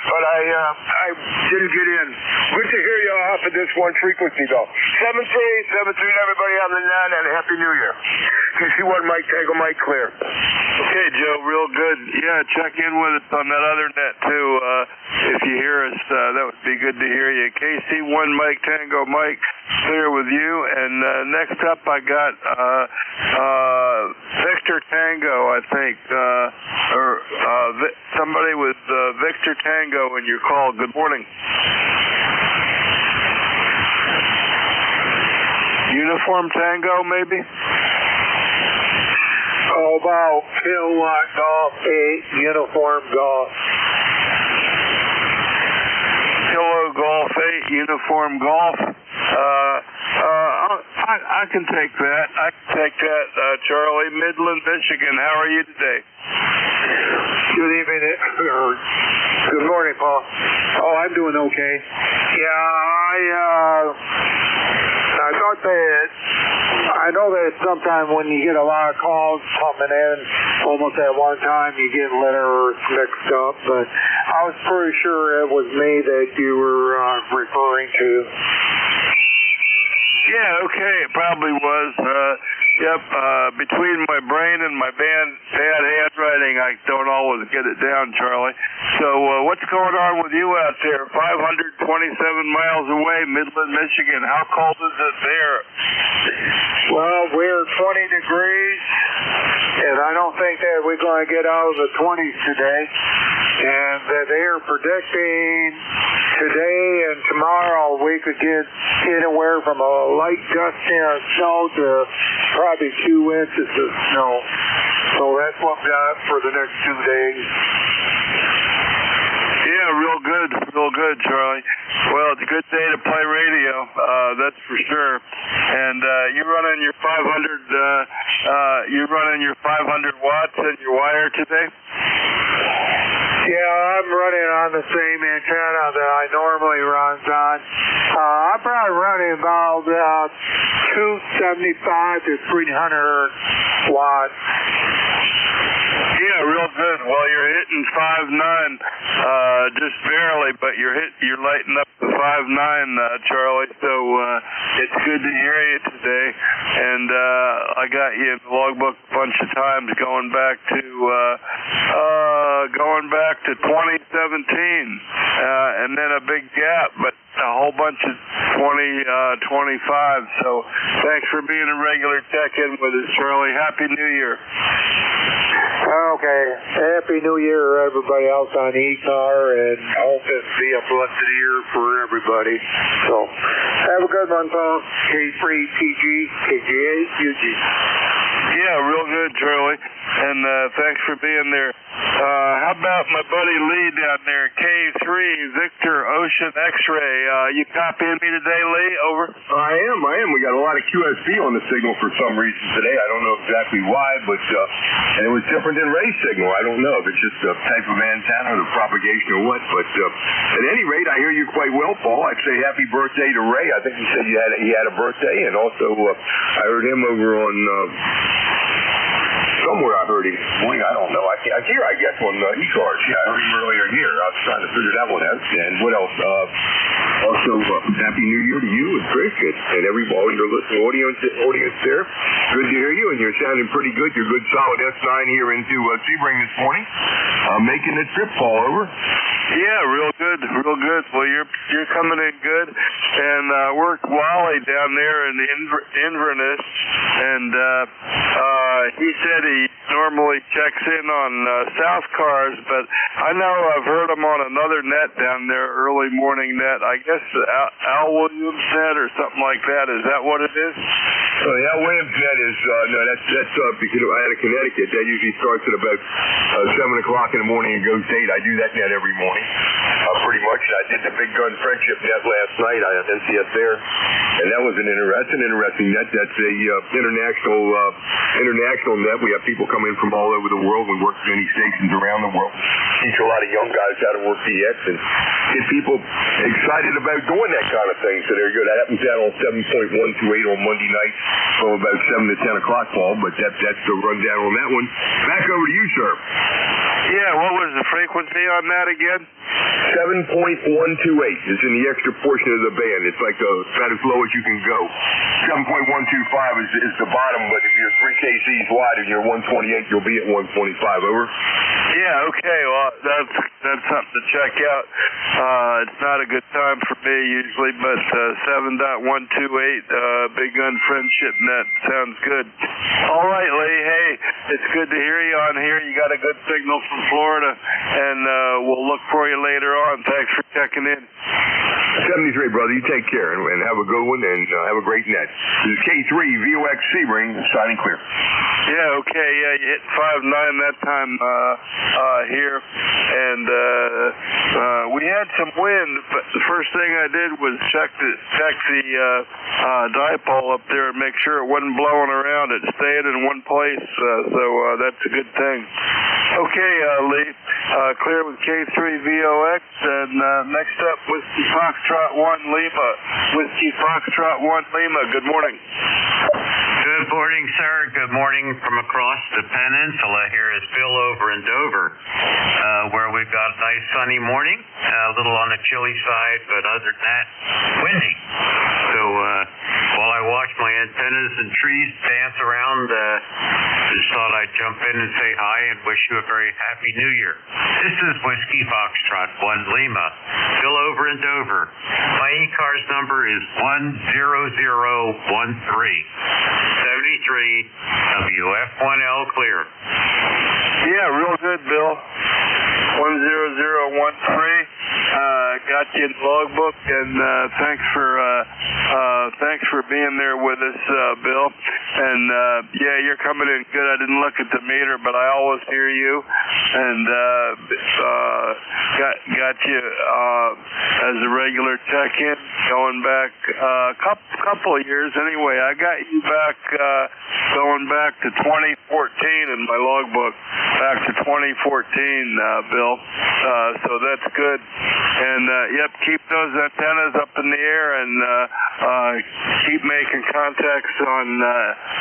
but I didn't get in. Good to hear you off of this one frequency, though. 73873, everybody on the net, and Happy New Year. KC1 Mike Tango Mike clear. Okay, Joe, real good. Yeah, check in with us on that other net, too. If you hear us, that would be good to hear you. KC1 Mike Tango Mike clear with you. And next up, I got Victor Tango, I think, or somebody with Victor Tango in your call. Good morning. Uniform Tango, maybe? Oh, about Kilo Golf 8, Uniform Golf. Kilo Golf 8, Uniform Golf. I can take that. Charlie. Midland, Michigan. How are you today? Good evening. Good morning, Paul. Oh, I'm doing okay. Yeah, I know that sometimes when you get a lot of calls coming in almost at one time, you get letters mixed up, but I was pretty sure it was me that you were referring to. Yeah, okay, it probably was. Between my brain and my bad handwriting, I don't always get it down, Charlie. So what's going on with you out there? 527 miles away, Midland, Michigan. How cold is it there? Well, we're 20 degrees, and I don't think that we're going to get out of the 20s today. And that they are predicting today and tomorrow we could get anywhere from a light dusting of snow to probably 2 inches of snow. So that's what we got for the next 2 days. Yeah, real good, Charlie. Well, it's a good day to play radio, that's for sure. And you're running your 500 watts in your wire today? Yeah, I'm running on the same antenna that I normally run on. I'm probably running about 275 to 300 watts. Yeah, real good. Well, you're hitting 5.9, just barely, but you're lighting up the 5.9, Charlie. So it's good to hear you today. And I got you in the logbook a bunch of times going back to 2017, and then a big gap, but a whole bunch of 2025. So thanks for being a regular tech-in with us, Charlie. Happy New Year. Okay. Happy New Year, everybody else on ECAR, and I hope this be a blessed year for everybody. So, have a good one, Paul. K3TG, KGA, UG. Yeah, real good, Charlie. And thanks for being there. How about my buddy Lee down there, K3, Victor, Ocean, X-Ray? You copying me today, Lee? Over? I am. We got a lot of QSB on the signal for some reason today. I don't know exactly why, but and it was different than Ray's signal. I don't know if it's just a type of antenna or the propagation or what. But at any rate, I hear you quite well, Paul. I'd say happy birthday to Ray. I think he said he had a birthday, and also I heard him over on. Somewhere I heard him this morning. I don't know. I guess, on ECARS. Yeah, I heard him earlier here. I was trying to figure that one out. And what else? Also, Happy New Year to you and Chris and all your listening audience there. Good to hear you, and you're sounding pretty good. You're good, solid S9 here into Sebring this morning. Making the trip, Paul, over. Yeah, real good. Well, you're coming in good, and worked Wally down there in Inverness, and he said he normally checks in on South Cars, but I know I've heard him on another net down there, early morning net. I guess Al Williams net or something like that. Is that what it is? The Al Williams net is no, that's because out of Connecticut. That usually starts at about 7 o'clock in the morning and goes to 8. I do that net every morning, pretty much. I did the Big Gun Friendship net last night. I had NCS there, and that was an interesting net. That's a international net. We have people come in from all over the world. We work many stations around the world. Teach a lot of young guys how to work DX and get people excited about doing that kind of thing. So they're good. That happens out on 7.128 on Monday night from about 7 to 10 o'clock, Paul. But that's the rundown on that one. Back over to you, sir. Yeah, what was the frequency on that again? 7.128 is in the extra portion of the band. It's like about as low as you can go. 7.125 is the bottom, but if you're 3 kcs wide and you're 128, you'll be at 125. Over. Yeah, okay. Well, that's something to check out. It's not a good time for me usually, but 7.128 Big Gun Friendship net sounds good. All right, Lee. Hey, it's good to hear you on here. You got a good signal from Florida, and we'll look for you later on. Thanks for checking in. 73, brother. You take care and have a good one, and have a great net. This is K3 VOX Sebring signing clear. Yeah, okay. Yeah, you hit 5.9 that time here, and we had some wind, but the first thing I did was check the dipole up there and make sure it wasn't blowing around. It stayed in one place, so that's a good thing. Okay, Lee, clear with K3 VOX, and next up, Whiskey Foxtrot 1 Lima. Whiskey Foxtrot 1 Lima, good morning. Good morning, sir. Good morning from across the peninsula. Here is Bill over in Dover, where we we've got a nice sunny morning, a little on the chilly side, but other than that, windy. So while I watch my antennas and trees dance around, just thought I'd jump in and say hi and wish you a very happy New Year. This is Whiskey Foxtrot 1 Lima, still over in Dover. My ECARS number is 10013. 73 WF1L clear. Yeah, real good, Bill. 10013. Got you in the logbook, and thanks for being there with us, Bill. And yeah, you're coming in good. I didn't look at the meter, but I always hear you. And got you as a regular check-in, going back a couple of years anyway. I got you back going back to 2014 in my logbook, back to 2014, Bill. So that's good. And yep, keep those antennas up in the air and keep making contacts on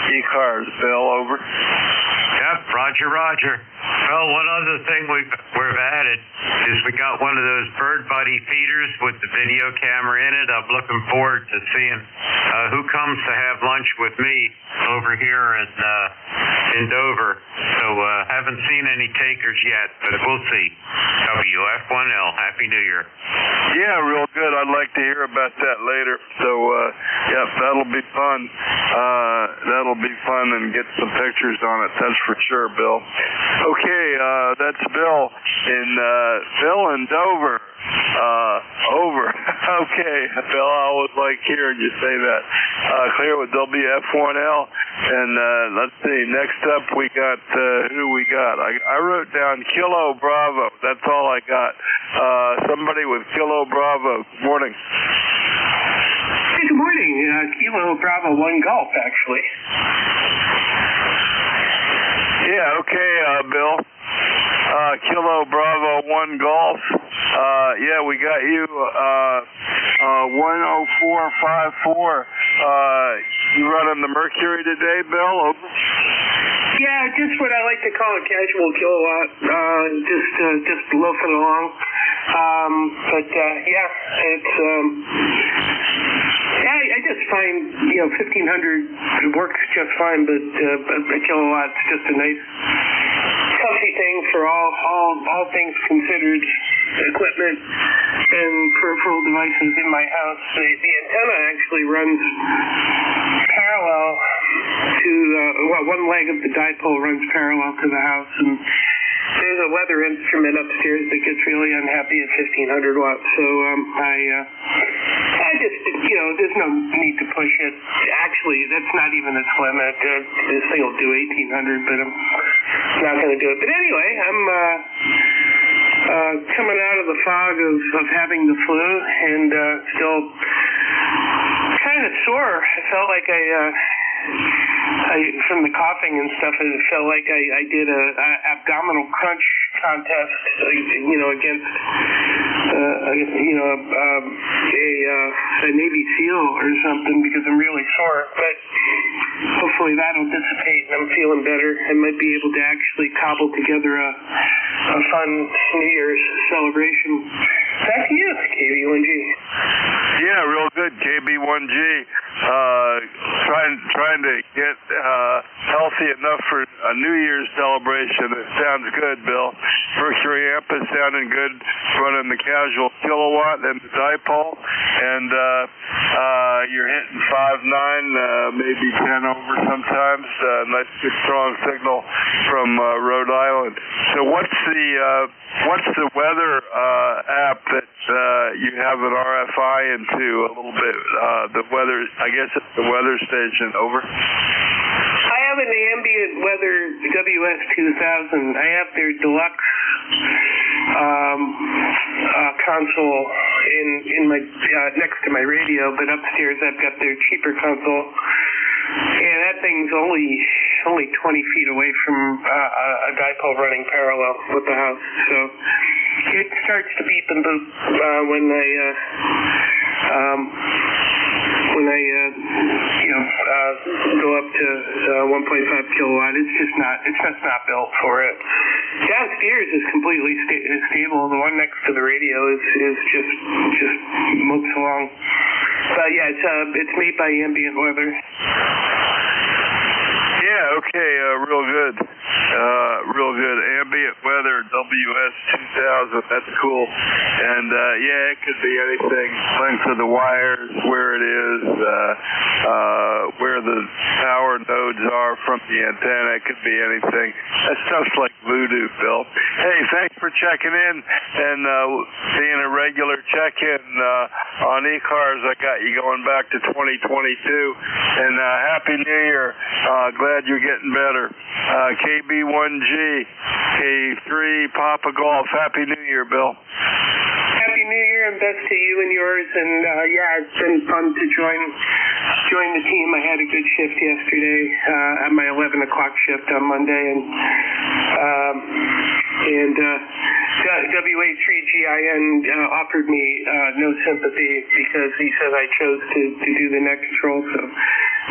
ECARS, Bill. Over. Yep, Roger, Roger. Well, one other thing we've added is we got one of those Bird Buddy feeders with the video camera in it. I'm looking forward to seeing who comes to have lunch with me over here in Dover. So haven't seen any takers yet, but we'll see. WF1L, Happy New Year. Yeah, real good. I'd like to hear about that later. So, yeah, that'll be fun. That'll be fun and get some pictures on it. That's for sure, Bill. Okay, that's Bill in Dover. Over. Okay, Bill, I always like hearing you say that. Clear with WF1L. And let's see, next up we got, who do we got? I wrote down Kilo Bravo. That's all I got. Somebody with Kilo Bravo. Good morning. Hey, good morning. Kilo Bravo 1 Golf, actually. Yeah, okay, Bill. Kilo Bravo 1 Golf. Yeah, we got you 10454. You running the Mercury today, Bill? Over. Yeah, just what I like to call a casual kilowatt. Just loafing along. But yeah, it's I just find 1500 works just fine, but a kilowatt's just a nice comfy thing for all things considered, equipment and peripheral devices in my house. The antenna actually runs parallel to one leg of the dipole runs parallel to the house, and there's a weather instrument upstairs that gets really unhappy at 1500 watts. So I just there's no need to push it. Actually, that's not even its limit. This thing will do 1800, but I'm not going to do it. But anyway, I'm coming out of the fog of having the flu and still kind of sore. I felt like I from the coughing and stuff, it felt like I did a abdominal crunch contest, against a Navy SEAL or something, because I'm really sore. But hopefully that'll dissipate and I'm feeling better. I might be able to actually cobble together a fun New Year's celebration. Back to you, KB1G. Yeah, real good, KB1G. Trying to get healthy enough for a New Year's celebration. It sounds good, Bill. Mercury amp is sounding good, running the casual kilowatt and the dipole, and you're hitting 5.9, maybe 10 over sometimes. Nice, good, strong signal from Rhode Island. So what's the weather app that you have an RFI into a little bit? The weather, I guess it's the weather station. Over. I have an ambient weather WS2000. I have their deluxe console in my next to my radio, but upstairs I've got their cheaper console. And that thing's only 20 feet away from a dipole running parallel with the house. So it starts to beep and boop when I go up to 1.5 kilowatt. It's just not built for it. Downstairs is completely stable. The one next to the radio is just moves along. But yeah, it's made by Ambient Weather. Yeah, okay, real good. Real good. Ambient Weather, WS 2000, that's cool. And, yeah, it could be anything. Length of the wires, where it is, where the power nodes are from the antenna. It could be anything. That stuff's like voodoo, Bill. Hey, thanks for checking in and being a regular check-in on ECARS. I got you going back to 2022. And Happy New Year. Glad you're getting better. KB1G, K3, Papa Golf. Happy New Year, Bill. Happy New Year and best to you and yours. And yeah, it's been fun to join the team. I had a good shift yesterday. At my 11 o'clock shift on Monday, and WA3GIN offered me no sympathy because he said I chose to do the next troll. So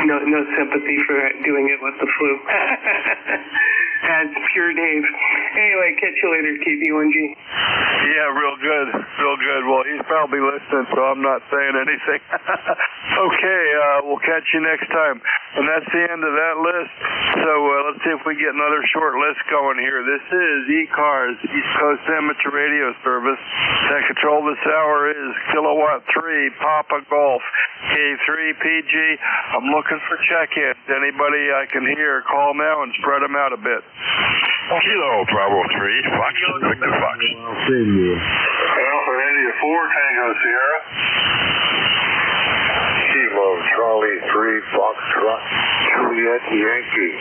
no sympathy for doing it with the flu. That's pure Dave. Anyway, catch you later, KB1G. Yeah, real good. Real good. Well, he's probably listening, so I'm not saying anything. Okay, we'll catch you next time. And that's the end of that list. So let's see if we get another short list going here. This is ECARS, East Coast Amateur Radio Service. That control this hour is Kilowatt 3, Papa Golf, K3 PG. I'm looking for check-ins. Anybody I can hear, call now and spread them out a bit. Kilo Bravo 3, Fox, Victor Fox. Alpha India 4, Tango Sierra. Kilo Charlie 3, Foxtrot, Juliet Yankee.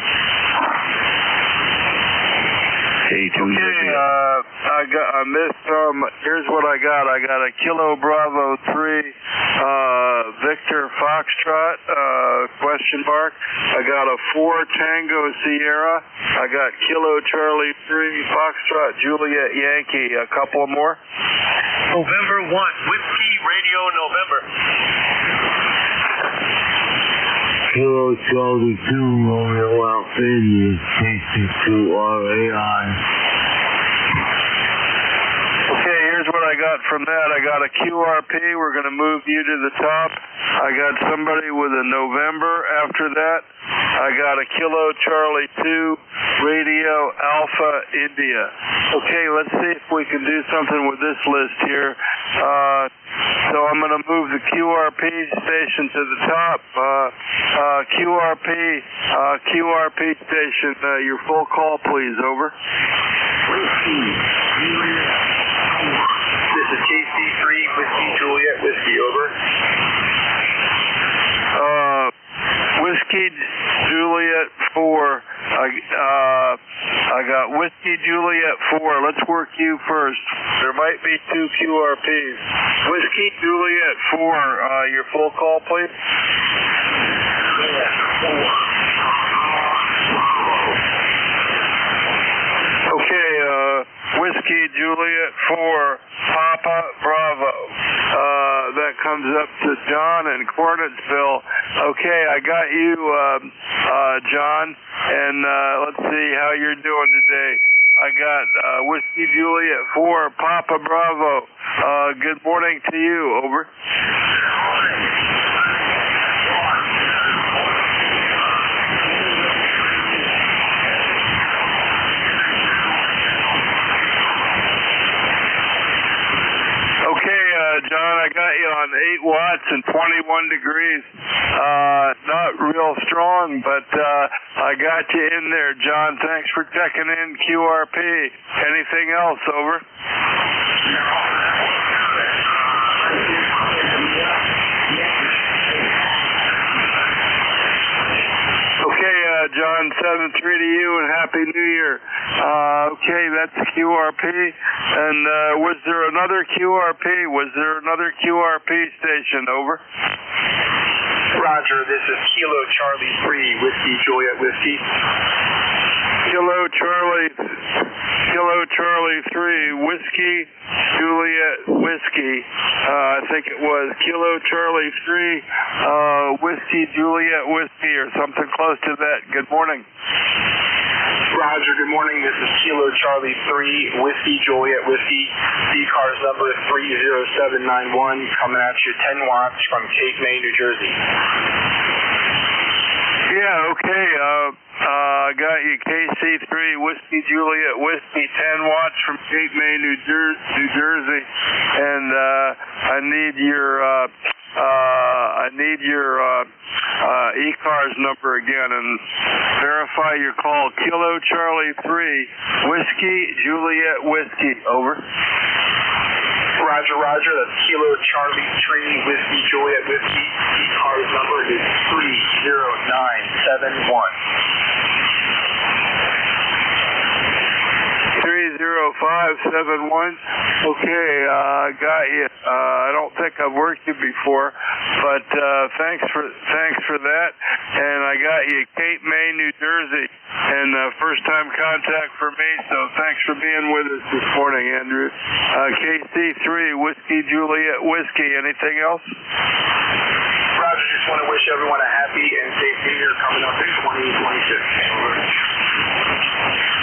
Okay, I missed here's what I got. I got a Kilo Bravo 3, Victor Foxtrot, question mark. I got a 4 Tango Sierra. I got Kilo Charlie 3, Foxtrot, Juliet Yankee. A couple more. November 1, Whiskey Radio November. Kilo Charlie 2, Romeo Alpha India, KC2RAI. Okay, here's what I got from that. I got a QRP. We're going to move you to the top. I got somebody with a November after that. I got a Kilo Charlie 2, Radio Alpha India. Okay, let's see if we can do something with this list here. So I'm going to move the QRP station to the top. QRP station, your full call, please. Over. This is KC3, Whiskey Juliet, Whiskey, over. Whiskey Juliet 4. I got Whiskey Juliet 4. Let's work you first. There might be 2 QRPs. Whiskey Juliet 4. Your full call, please. Okay, Whiskey Juliet 4, Papa Bravo. That comes up to John in Cornetsville. Okay, I got you, John, and let's see how you're doing today. I got Whiskey Juliet 4, Papa Bravo. Good morning to you, over. John, I got you on 8 watts and 21 degrees. Not real strong, but I got you in there, John. Thanks for checking in, QRP. Anything else, over? Okay, John, 7-3 to you and Happy New Year. Okay, that's QRP. And was there another QRP? Was there another QRP station? Over. Roger, this is Kilo Charlie 3, Whiskey Juliet Whiskey. Kilo Charlie 3, Whiskey, Juliet, Whiskey. I think it was Kilo Charlie 3, Whiskey, Juliet, Whiskey, or something close to that. Good morning. Roger, good morning. This is Kilo Charlie 3, Whiskey, Juliet, Whiskey. ECARS number 30791, coming at you 10 watts from Cape May, New Jersey. Yeah, okay. I got you KC3, Whiskey, Juliet, Whiskey, 10 watts from Cape May, New Jersey. And I need your ECARS number again and verify your call. Kilo Charlie 3, Whiskey, Juliet, Whiskey. Over. Roger, Roger. That's Kilo Charlie 3, Whiskey, Juliet, Whiskey. ECARS number is 30971. 30571. Okay, got you. I don't think I've worked you before, but thanks for that. And I got you Cape May, New Jersey, and first time contact for me. So thanks for being with us this morning, Andrew. KC3, Whiskey, Juliet, Whiskey. Anything else? Roger, just want to wish everyone a happy and safe New Year coming up in 2026.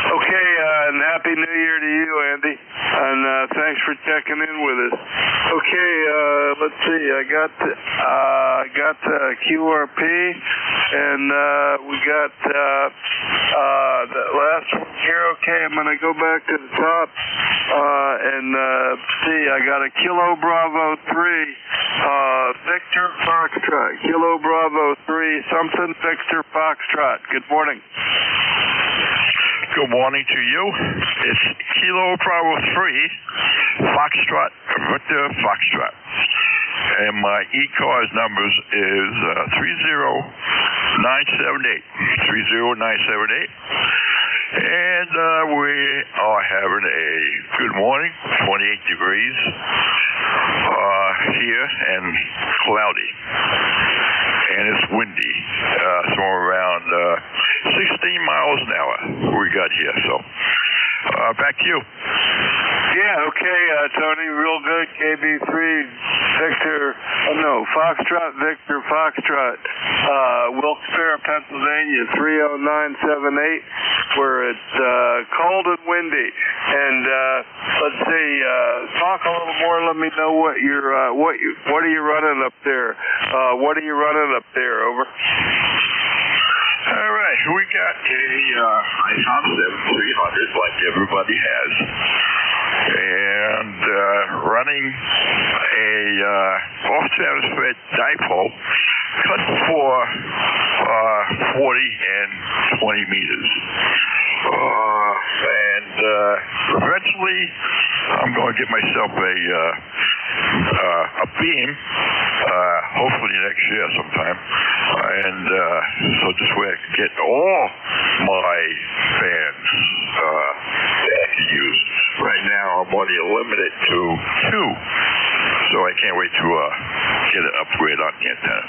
Okay, and Happy New Year to you, Andy, and thanks for checking in with us. Okay, let's see, I got the QRP, and we got the last one here. Okay, I'm going to go back to the top and see, I got a Kilo Bravo 3, Victor Foxtrot, Kilo Bravo 3, something Victor Foxtrot. Good morning. Good morning to you. It's Kilo Bravo 3, Foxtrot, Victor Foxtrot. And my ECARS numbers is 30978. 30978. And we are having a good morning, 28 degrees here and cloudy. And it's windy, somewhere around 16 miles an hour we got here. So back to you. Yeah, okay, Tony, real good. KB3, Foxtrot, Victor Foxtrot, Wilkes-Barre, Pennsylvania, 30978, where it's cold and windy. And let's see, talk a little more. Let me know what are you running up there? What are you running up there? Over. All right, we got a IHOP 7300 like everybody has, and running a off-transfer dipole cut for 40 and 20 meters. And eventually I'm going to get myself a beam, hopefully next year sometime. And so this way I can get all my fans that I can use. Right now I'm only limited to 2. So I can't wait to get an upgrade on the antenna.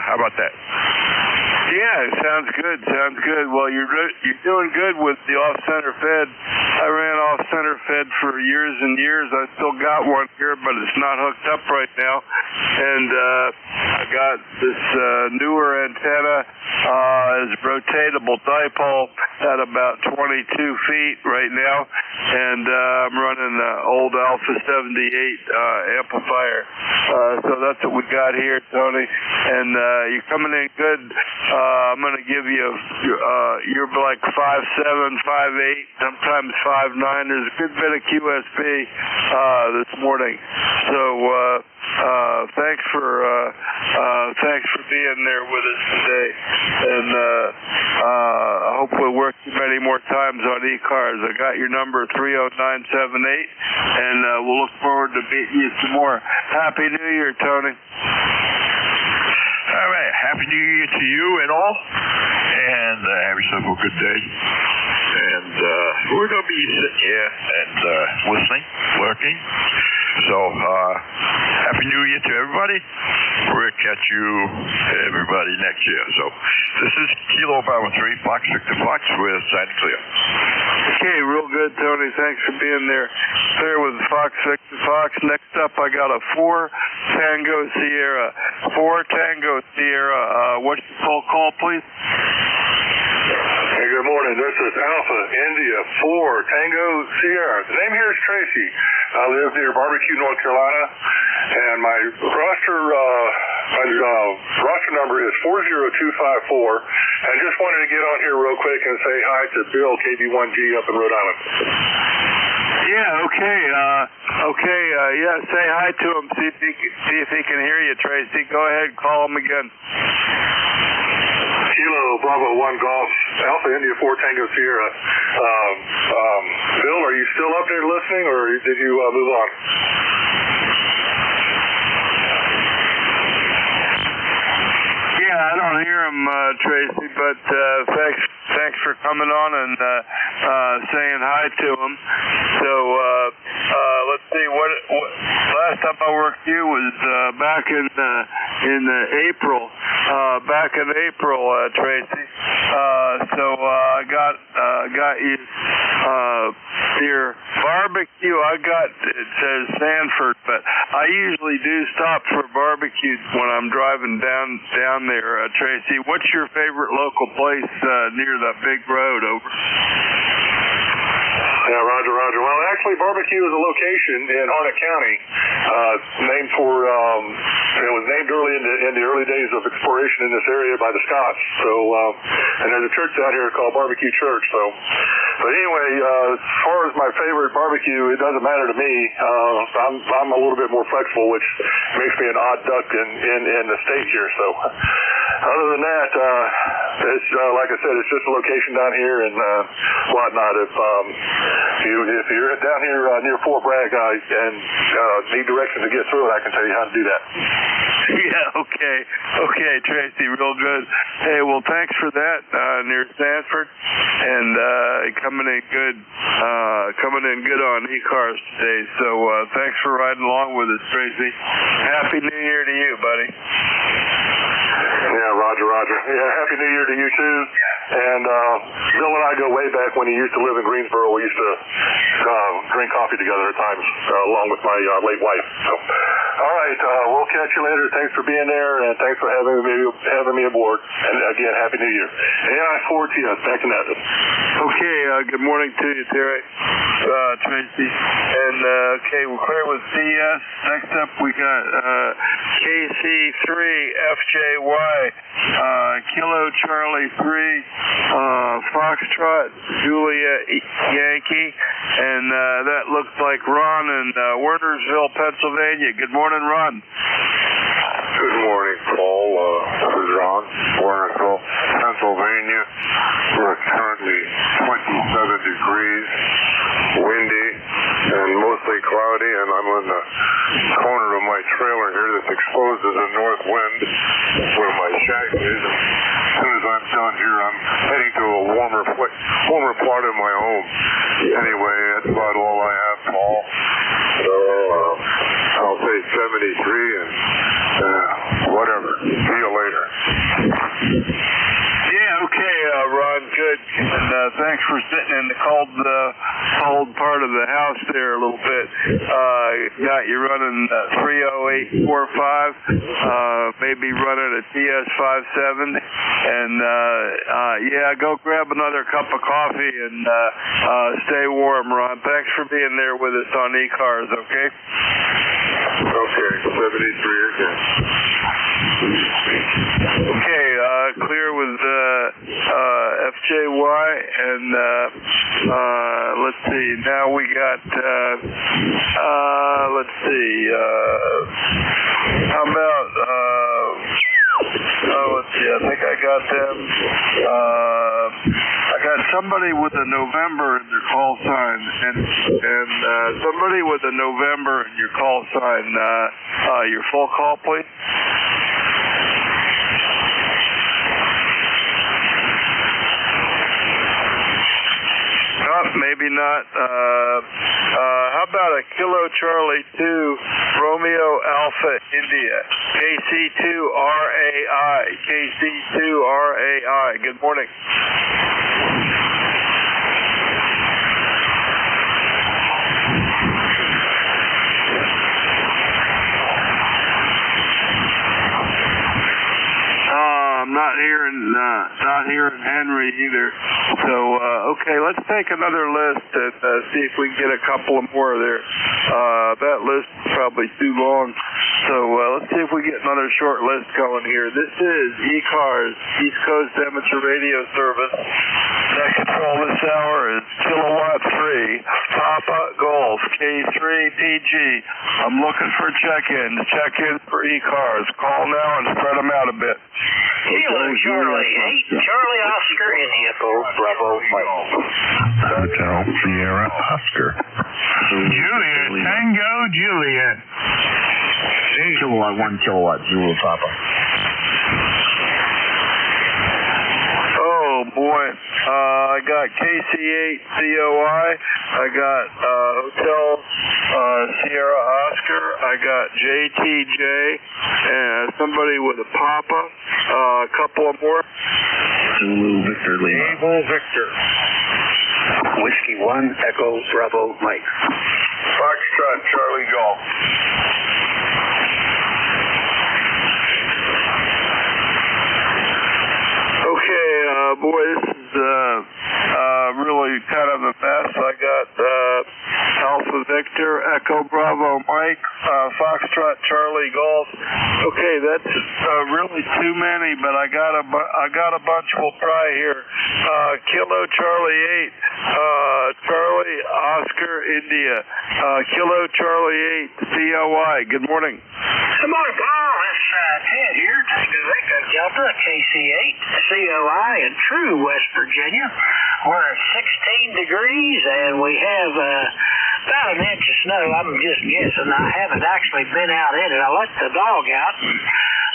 How about that? Yeah, sounds good. Well, you're doing good with the off-center fed. I ran off-center fed for years and years. I still got one here, but it's not hooked up right now. And I got this newer antenna. It's rotatable dipole at about 22 feet right now. And I'm running an old Alpha 78 amplifier. So that's what we got here, Tony. And you're coming in good. I'm going to give you, you're like 5'7", 5'8", sometimes 5'9". There's a good bit of QSP this morning. So thanks for being there with us today. And I hope we'll work you many more times on ECARS. I got your number 30978, and we'll look forward to meeting you some more. Happy New Year, Tony. All right, Happy New Year to you and all, and have yourself a good day. And we're going to be sitting here and listening, lurking. So Happy New Year to everybody. We'll catch you, everybody, next year. So this is Kilo Bravo 3, Fox Victor Fox with Sign Clear. Okay, real good, Tony. Thanks for being there. Clear with Fox Victor Fox. Next up, I got a 4 Tango Sierra. 4 Tango Sierra. What's your full call, please? Hey, good morning. This is Alpha India 4 Tango Sierra. The name here is Tracy. I live near Barbecue, North Carolina, and my roster number is 40254. And just wanted to get on here real quick and say hi to Bill, KB1G up in Rhode Island. Yeah, okay. Yeah, say hi to him. See if he can hear you, Tracy. Go ahead, call him again. Kilo Bravo 1 Golf, Alpha India 4 Tango Sierra. Bill, are you still up there listening, or did you move on? Yeah, I don't hear him, Tracy, but thanks for coming on and saying hi to him. So let's see, what last time I worked you was back in April. Back in April, Tracy. So I got you your barbecue. It says Sanford, but I usually do stop for barbecue when I'm driving down there. Tracy, what's your favorite local place near the big road over? Yeah, Roger. Well, actually, barbecue is a location in Harnett County, named for, it was named early in the early days of exploration in this area by the Scots. So, and there's a church out here called Barbecue Church. So, but anyway, as far as my favorite barbecue, it doesn't matter to me. I'm a little bit more flexible, which makes me an odd duck in the state here. So, other than that, it's like I said, it's just a location down here and whatnot. If you're down here near Fort Bragg and need directions to get through it, I can tell you how to do that. Yeah, okay, Tracy, real good. Hey, well, thanks for that near Sanford, and coming in good on ECARS today. So thanks for riding along with us, Tracy. Happy New Year to you, buddy. Yeah, Roger. Yeah, Happy New Year to you too. And Bill and I go way back when he used to live in Greensboro. We used to drink coffee together at times, along with my late wife. So, all right, we'll catch you later. Thanks for being there, and thanks for having me aboard. And again, Happy New Year. AI4TS, back in that. Okay, good morning to you, Terry. Tracy. And okay, we're clear with CS. Next up, we got KC3FJY, Kilo Charlie 3, Foxtrot Juliet Yankee, and that looks like Ron in Wernersville, Pennsylvania. Good morning, Ron. Good morning, Paul. This is Ron, Wernersville, Pennsylvania. We're currently 27 degrees, windy, and mostly cloudy, and I'm on the corner of my trailer here that's exposed to the north wind where my shack is. As soon as I'm done here, I'm heading to a warmer part of my home. Anyway, that's about all I have, Paul. So I'll say 73 and whatever. See you later. Yeah, okay, Ron, good. And thanks for sitting in the cold part of the house there a little bit. Got you running 30845, maybe running a TS57. And yeah, go grab another cup of coffee and stay warm, Ron. Thanks for being there with us on ECARS, okay? Okay, 73 again. Okay, clear with FJY, and let's see, now we got, let's see, how about, let's see, I think I got them, I got somebody with a November in their call sign, and somebody with a November in your call sign, your full call, please. Maybe not. How about about a Kilo Charlie 2 Romeo Alpha India? KC2RAI. KC2RAI. Good morning. I'm not hearing Henry either. So okay, let's take another list and see if we can get a couple more there. That list is probably too long. So let's see if we get another short list going here. This is ECARS, East Coast Amateur Radio Service. Net control this hour is Kilowatt 3, Papa Golf, K3PG. I'm looking for check-in. Check-in for ECARS. Call now and spread them out a bit. Kilo Charlie 8, Charlie Oscar India, Bravo Mike. Hotel Sierra Oscar. Juliet, Tango Juliet. Kilowatt 1 kilowatt, Zulu Papa. Oh boy, I got KC8 COI, I got Hotel Sierra Oscar, I got JTJ, and somebody with a Papa, a couple of more. Zulu Victor Lima. Able Victor. Whiskey 1 Echo Bravo Mike. Foxtrot Charlie Golf. Okay, boy, this is really kind of a mess. I got Alpha Victor, Echo Bravo Mike, Foxtrot Charlie Golf. Okay, that's really too many, but I got a bunch we'll try here. Kilo Charlie 8, Charlie Oscar India, Kilo Charlie 8 COI. Good morning. Good morning, Paul. It's Ted here. Tango Echo Delta, KC8, COI in True, West Virginia. We're at 16 degrees, and we have about an inch of snow. I'm just guessing. I haven't actually been out in it. I let the dog out.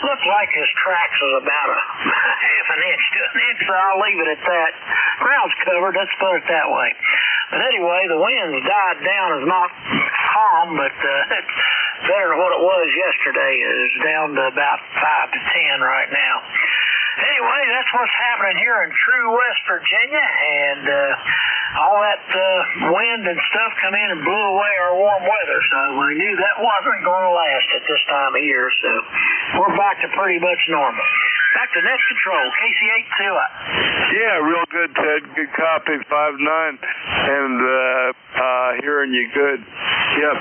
Looked like his tracks was about a half an inch to an inch, so I'll leave it at that. Ground's covered, let's put it that way. But anyway, the wind's died down. It's not calm, but it's better than what it was yesterday. It's down to about 5 to 10 right now. Anyway, that's what's happening here in True, West Virginia, and all that wind and stuff come in and blew away our warm weather, so we knew that wasn't going to last at this time of year, so we're back to pretty much normal. Back to net control, KC8 COI. Yeah, real good, Ted. Good copy, 5-9, and hearing you good. Yep,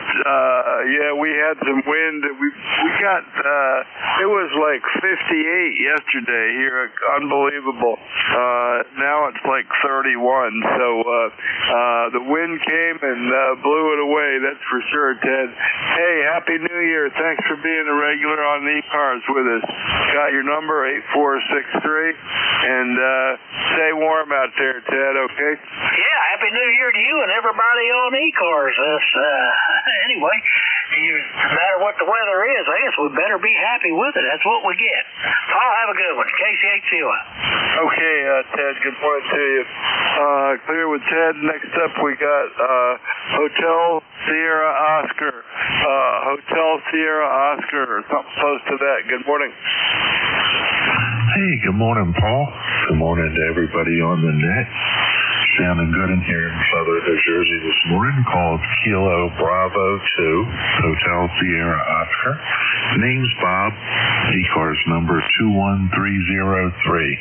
yeah, we had some wind. We got, it was like 58 yesterday here, unbelievable. Now it's like 31, so the wind came and blew it away, that's for sure, Ted. Hey, Happy New Year. Thanks for being a regular on the ECARS with us. Got your number, 8463, and stay warm out there, Ted, okay? Yeah, Happy New Year to you and everybody on ECARS. Anyway, no matter what the weather is, I guess we better be happy with it. That's what we get. Paul, have a good one. KC8 COI. Okay, Ted, good morning to you. Clear with Ted. Next up, we got Hotel Sierra Oscar. Hotel Sierra Oscar, or something close to that. Good morning. Hey, good morning, Paul. Good morning to everybody on the net. Sounding good in here in southern New Jersey this morning. Called Kilo Bravo 2, Hotel Sierra Oscar. Name's Bob. ECARS number 21303.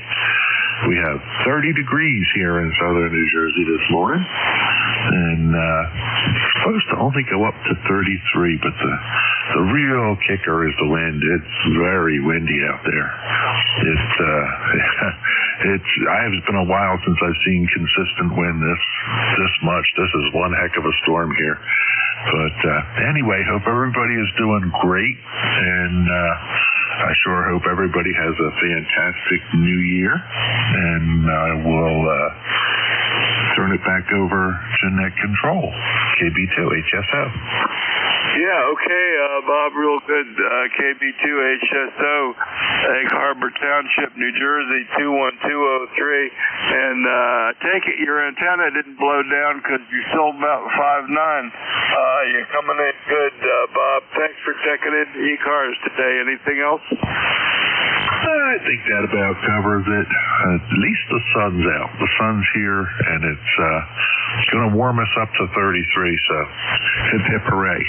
We have 30 degrees here in southern New Jersey this morning, and it's supposed to only go up to 33, but the real kicker is the wind. It's very windy out there. It's been a while since I've seen consistent wind this much. This is one heck of a storm here. But anyway, hope everybody is doing great, and I sure hope everybody has a fantastic new year, and I will turn it back over to Net Control, KB2 HSO. Yeah, Yeah, okay, Bob, real good. KB2HSO, Egg Harbor Township, New Jersey, 21203. And take it your antenna didn't blow down because you're still about 5'9". You're coming in good, Bob. Thanks for checking in ECARS today. Anything else? I think that about covers it. At least the sun's out. The sun's here, and it's going to warm us up to 33, so hip hip hooray.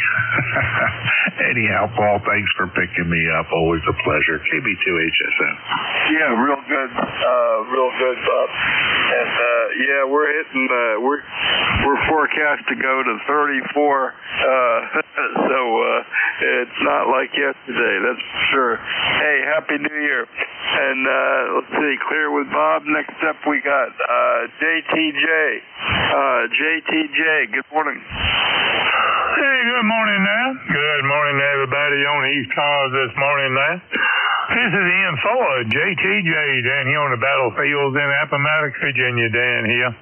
Anyhow, Paul, thanks for picking me up. Always a pleasure. KB2HSN. Yeah, real good, Bob. And yeah, we're hitting. We're forecast to go to 34. So it's not like yesterday, that's for sure. Hey, Happy New Year. And let's see, clear with Bob. Next up we got JTJ. JTJ, good morning. Hey, good morning now. Good morning to everybody on ECARS this morning now. This is Ian Ford, JTJ, down here on the battlefields in Appomattox, Virginia, down here.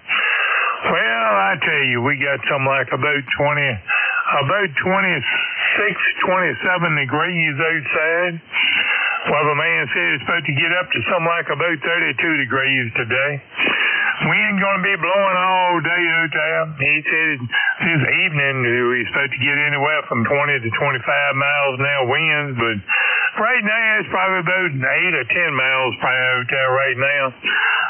Well, I tell you, we got something like about 26, 27 degrees outside. Weatherman said it's supposed to get up to something like about 32 degrees today. Wind going to be blowing all day out there. He said this evening we're supposed to get anywhere from 20 to 25 miles an hour winds, but right now it's probably about 8 or 10 miles per hour out there right now.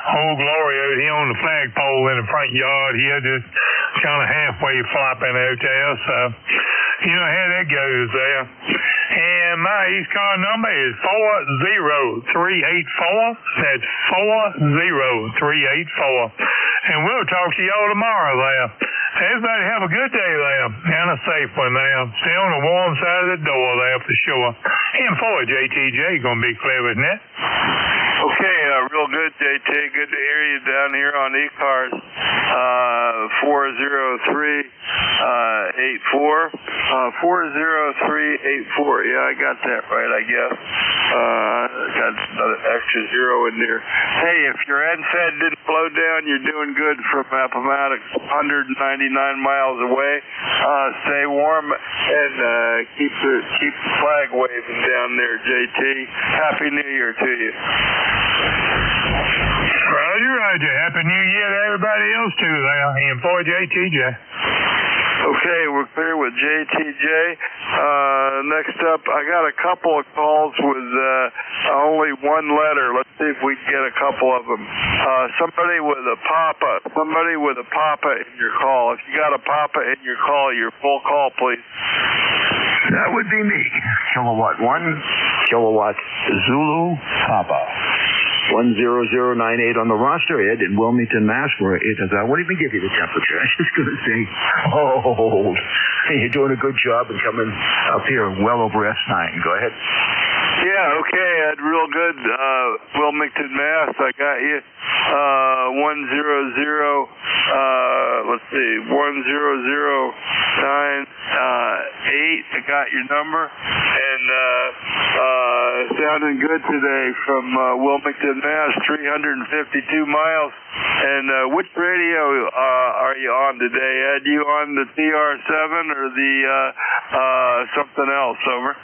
Old Glory out here on the flagpole in the front yard here, just kind of halfway flopping out there. So, you know how that goes there. And my ECARS number is 40384. That's 40384. And we'll talk to y'all tomorrow there. Everybody have a good day there, and a safe one there. Stay on the warm side of the door there for sure. And for JTJ, going to be clear, isn't it? Okay, real good, JT. Good to hear you down here on ECARS. 40384. 40384. Yeah, I got that right, I guess. Got another extra zero in there. Hey, if your NFED didn't blow down, you're doing good from Appomattox, 199 miles away. Stay warm and keep the flag waving down there, JT. Happy New Year to you. Roger. Happy New Year to everybody else too there. And for JTJ. Okay, we're clear with JTJ. Next up, I got a couple of calls with only one letter. Let's see if we can get a couple of them. Somebody with a papa in your call. If you got a papa in your call, your full call, please. That would be me. Kilowatt 1, Kilowatt Zulu Papa. 10098 on the roster, Ed, in Wilmington, Mass, where it is. I won't even give you the temperature. I was just going to say, cold. Hey, you're doing a good job and coming up here well over S9. Go ahead. Yeah, okay, Ed, real good. Wilmington, Mass, I got you. 100998. I got your number. And sounding good today from Wilmington, Mass, 352 miles. And which radio are you on today, Ed? You on the TR7 or the something else? Over.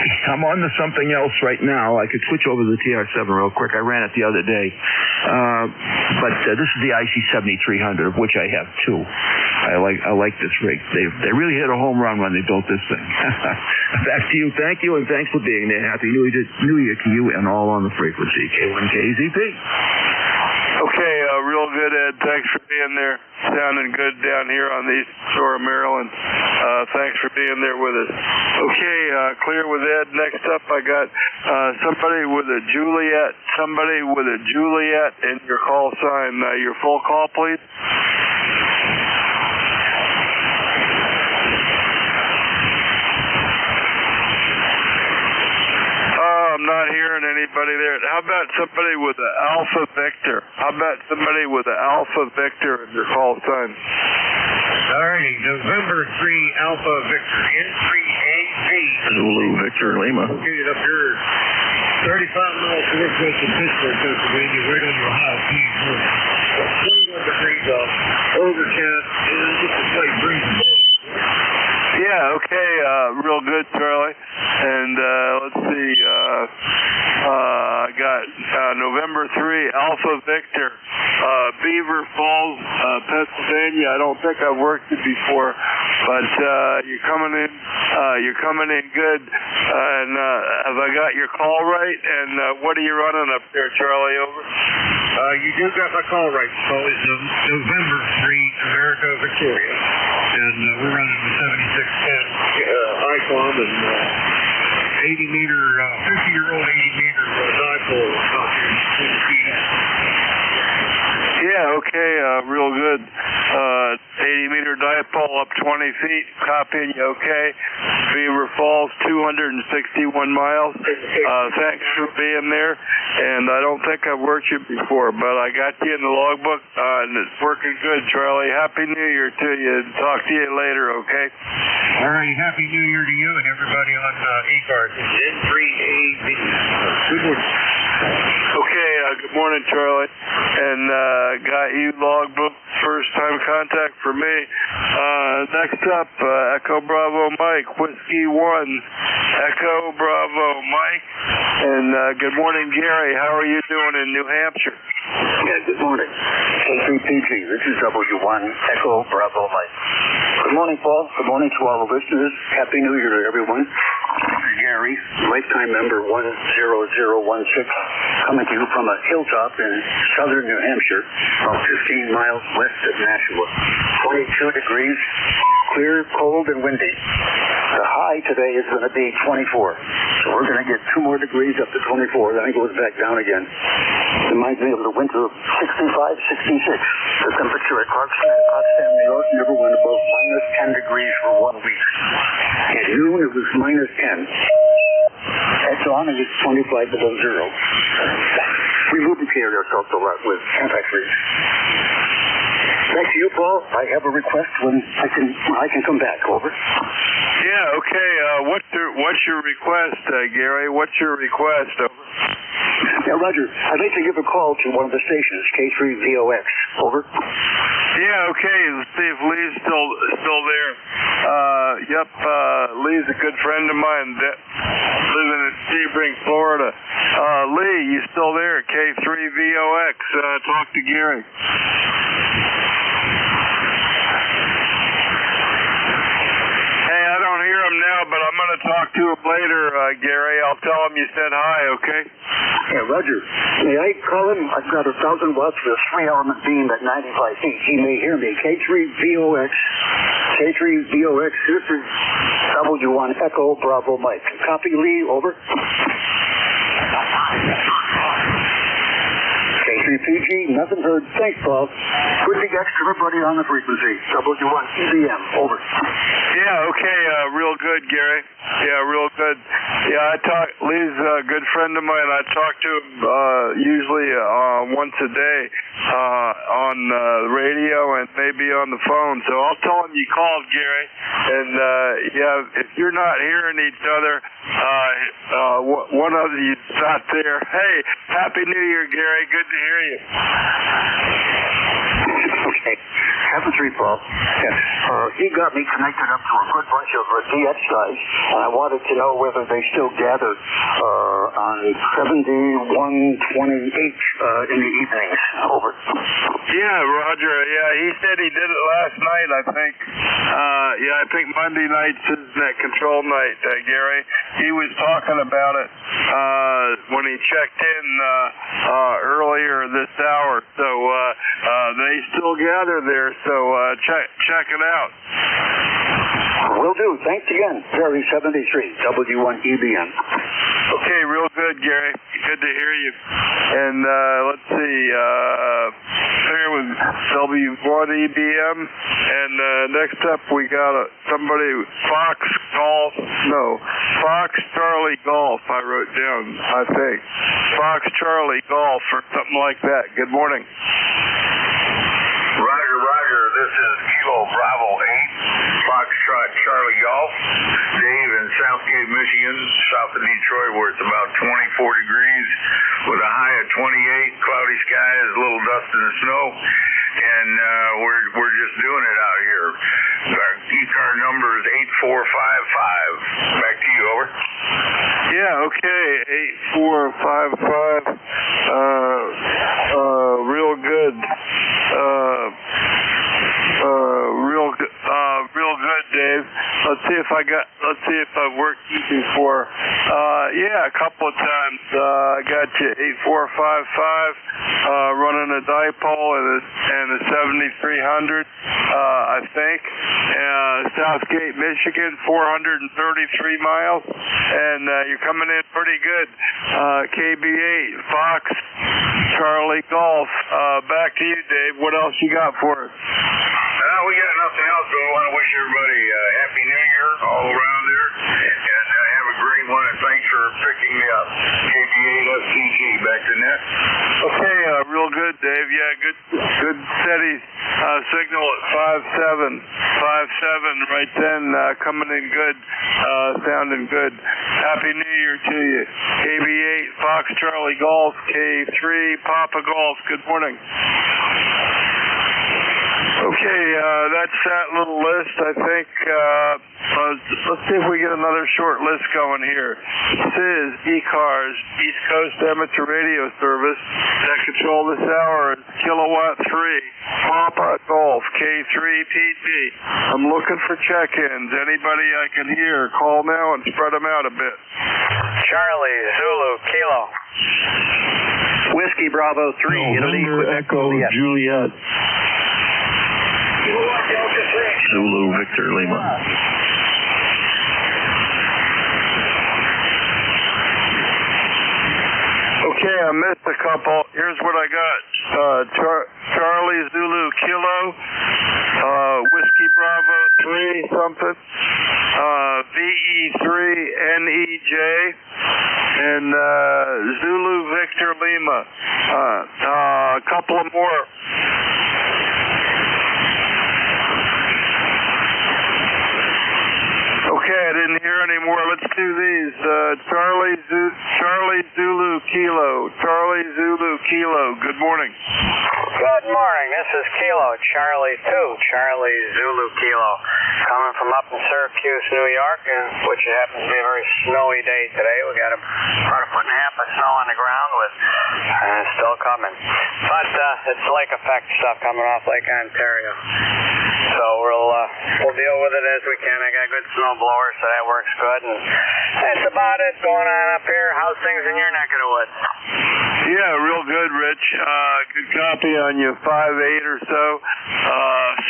I'm on to something else right now. I could switch over to the TR7 real quick. I ran it the other day. But this is the IC7300, of which I have two. I like this rig. They really hit a home run when they built this thing. Back to you. Thank you, and thanks for being there. Happy New Year to you and all on the frequency. K1KZP. Okay, real good, Ed. Thanks for being there. Sounding good down here on the East Shore of Maryland. Thanks for being there with us. Okay, clear with Ed. Next up, I got somebody with a Juliet in your call sign. Your full call, please. I'm not hearing anybody there. How about somebody with an Alpha Victor? In your call sign? All righty, November 3 Alpha Victor, N3AV. Zulu Victor Lima. Located up here, 35 miles northwest of Pittsburgh, Pennsylvania, right on your high peak. 21 degrees off, overcast, and just a slight breeze. Yeah, okay. okay, real good, Charlie. And let's see, I got November 3, Alpha Victor, Beaver Falls, Pennsylvania. I don't think I've worked it before, but you're coming in good. And have I got your call right? And what are you running up there, Charlie? Over. You do got my call right. So it's November 3, America Victoria. And we're running the 7610 ICOM and 80-meter, 50-year-old 80-meter dipole up here in the feet. Yeah, okay, real good. 80-meter dipole up 20 feet, copying you okay. Beaver Falls, 261 miles. Thanks for being there. And I don't think I've worked you before, but I got you in the logbook, and it's working good, Charlie. Happy New Year to you. Talk to you later, okay? All right, Happy New Year to you and everybody on ECARS. It's N3AB. Good morning. Okay, good morning, Charlie. And got you logbook, first time contact for me. Next up, Echo Bravo Mike, Whiskey 1, Echo Bravo Mike. And good morning, Gary. How are you doing in New Hampshire? Yeah, good morning. K3PG, this is W1, Echo Bravo Mike. Good morning, Paul. Good morning to all the listeners. Happy New Year to everyone. This is Gary, lifetime member 10016, coming to you from a hilltop in southern New Hampshire, about 15 miles west of Nashua. 22 degrees, clear, cold, and windy. The high today is going to be 24. So we're going to get 2 more degrees up to 24, then it goes back down again. Reminds me of the winter of 65, 66. The temperature at Clarkston and Potsdam, New York, never went above minus 10 degrees for 1 week. At noon, it was minus 10. At dawn, it was 25 below zero. We lubricated ourselves a lot with antifreeze. Back to you, Paul. I have a request when I can come back. Over. Yeah, okay. What's your request, Gary? What's your request? Over. Yeah, Roger. I'd like to give a call to one of the stations, K3VOX. Over. Yeah, okay. Let's see if Lee's still there. Yep. Lee's a good friend of mine, living in Sebring, Florida. Lee, you still there? K3VOX. Talk to Gary. Now, but I'm going to talk to him later, Gary. I'll tell him you said hi, okay? Yeah, Roger. May I call him? I've got 1,000 watts for a 3-element beam at 95 feet. He may hear me. K3VOX. K3VOX. This is W1 Echo Bravo Mike. Copy, Lee. Over. K3PG, nothing heard. Thanks, Paul. Good big extra everybody on the frequency. W1 EBM. Over. Yeah, okay. Real good, Gary. Yeah, real good. Yeah, Lee's a good friend of mine. I talk to him usually once a day on radio and maybe on the phone. So I'll tell him you called, Gary. And yeah, if you're not hearing each other, one of you's not there. Hey, Happy New Year, Gary. Good to hear you. Okay. Happens to be Paul. He got me connected up to a good bunch of DX guys, and I wanted to know whether they still gather on 7128 in the evenings. Over. Yeah, Roger. Yeah, he said he did it last night, I think. Yeah, I think Monday night's his control night, Gary. He was talking about it when he checked in earlier this hour. So they still gather there, so check it out. Will do. Thanks again. Gary 73, W1 EBN. Okay, real good, Gary. Good to hear you. And let's see, here with W1 EBM, and next up we got somebody, Fox Charlie Golf, I wrote down, I think. Fox Charlie Golf or something like that. Good morning. Roger, this is Kilo Bravo 8, Foxtrot Charlie Golf. Dave in Southgate, Michigan, south of Detroit, where it's about 24 degrees with a high of 28, cloudy skies, a little dust and snow. and we're just doing it out here. Our ECAR number is 8455. Back to you, over. Yeah, okay, 8455. Real good. Real good, Dave. Let's see if I've worked you before. Yeah, a couple of times. I got you 8455, running a dipole and a 7300, I think. Southgate, Michigan, 433 miles, and you're coming in pretty good. KB8, Fox, Charlie Golf. Back to you, Dave. What else you got for us? We got nothing else, but I want to wish everybody Happy New Year all around there, and have a great one, and thanks for picking me up. KB8FCG, back to net. Okay, real good, Dave. Yeah, good steady signal at 57 right then, coming in good, sounding good. Happy New Year to you. KB8, Fox Charlie Golf, K3, Papa Golf. Good morning. Okay, that's that little list. I think, let's see if we get another short list going here. This is ECARS, East Coast Amateur Radio Service. That control this hour is Kilowatt 3, Papa Golf, K3 PT. I'm looking for check-ins. Anybody I can hear, call now and spread them out a bit. Charlie, Zulu, Kilo. Whiskey Bravo 3, November Echo Juliet. Zulu Victor Lima. Okay, I missed a couple. Here's what I got. Charlie Zulu Kilo, Whiskey Bravo 3 something, VE3 NEJ, and Zulu Victor Lima. A couple of more. Okay, I didn't hear any more. Let's do these. Charlie Zulu Kilo. Charlie Zulu Kilo. Good morning. Good morning. This is Kilo, Charlie 2, Charlie Zulu Kilo. Coming from up in Syracuse, New York, which happens to be a very snowy day today. We got about a foot and a half of snow on the ground, and it's still coming. But it's lake effect stuff coming off Lake Ontario. So we'll deal with it as we can. I got a good snow blower, so that works good. And that's about it going on up here. How's things in your neck of the woods? Yeah, real good, Rich. Good copy on you. 5'8" or so.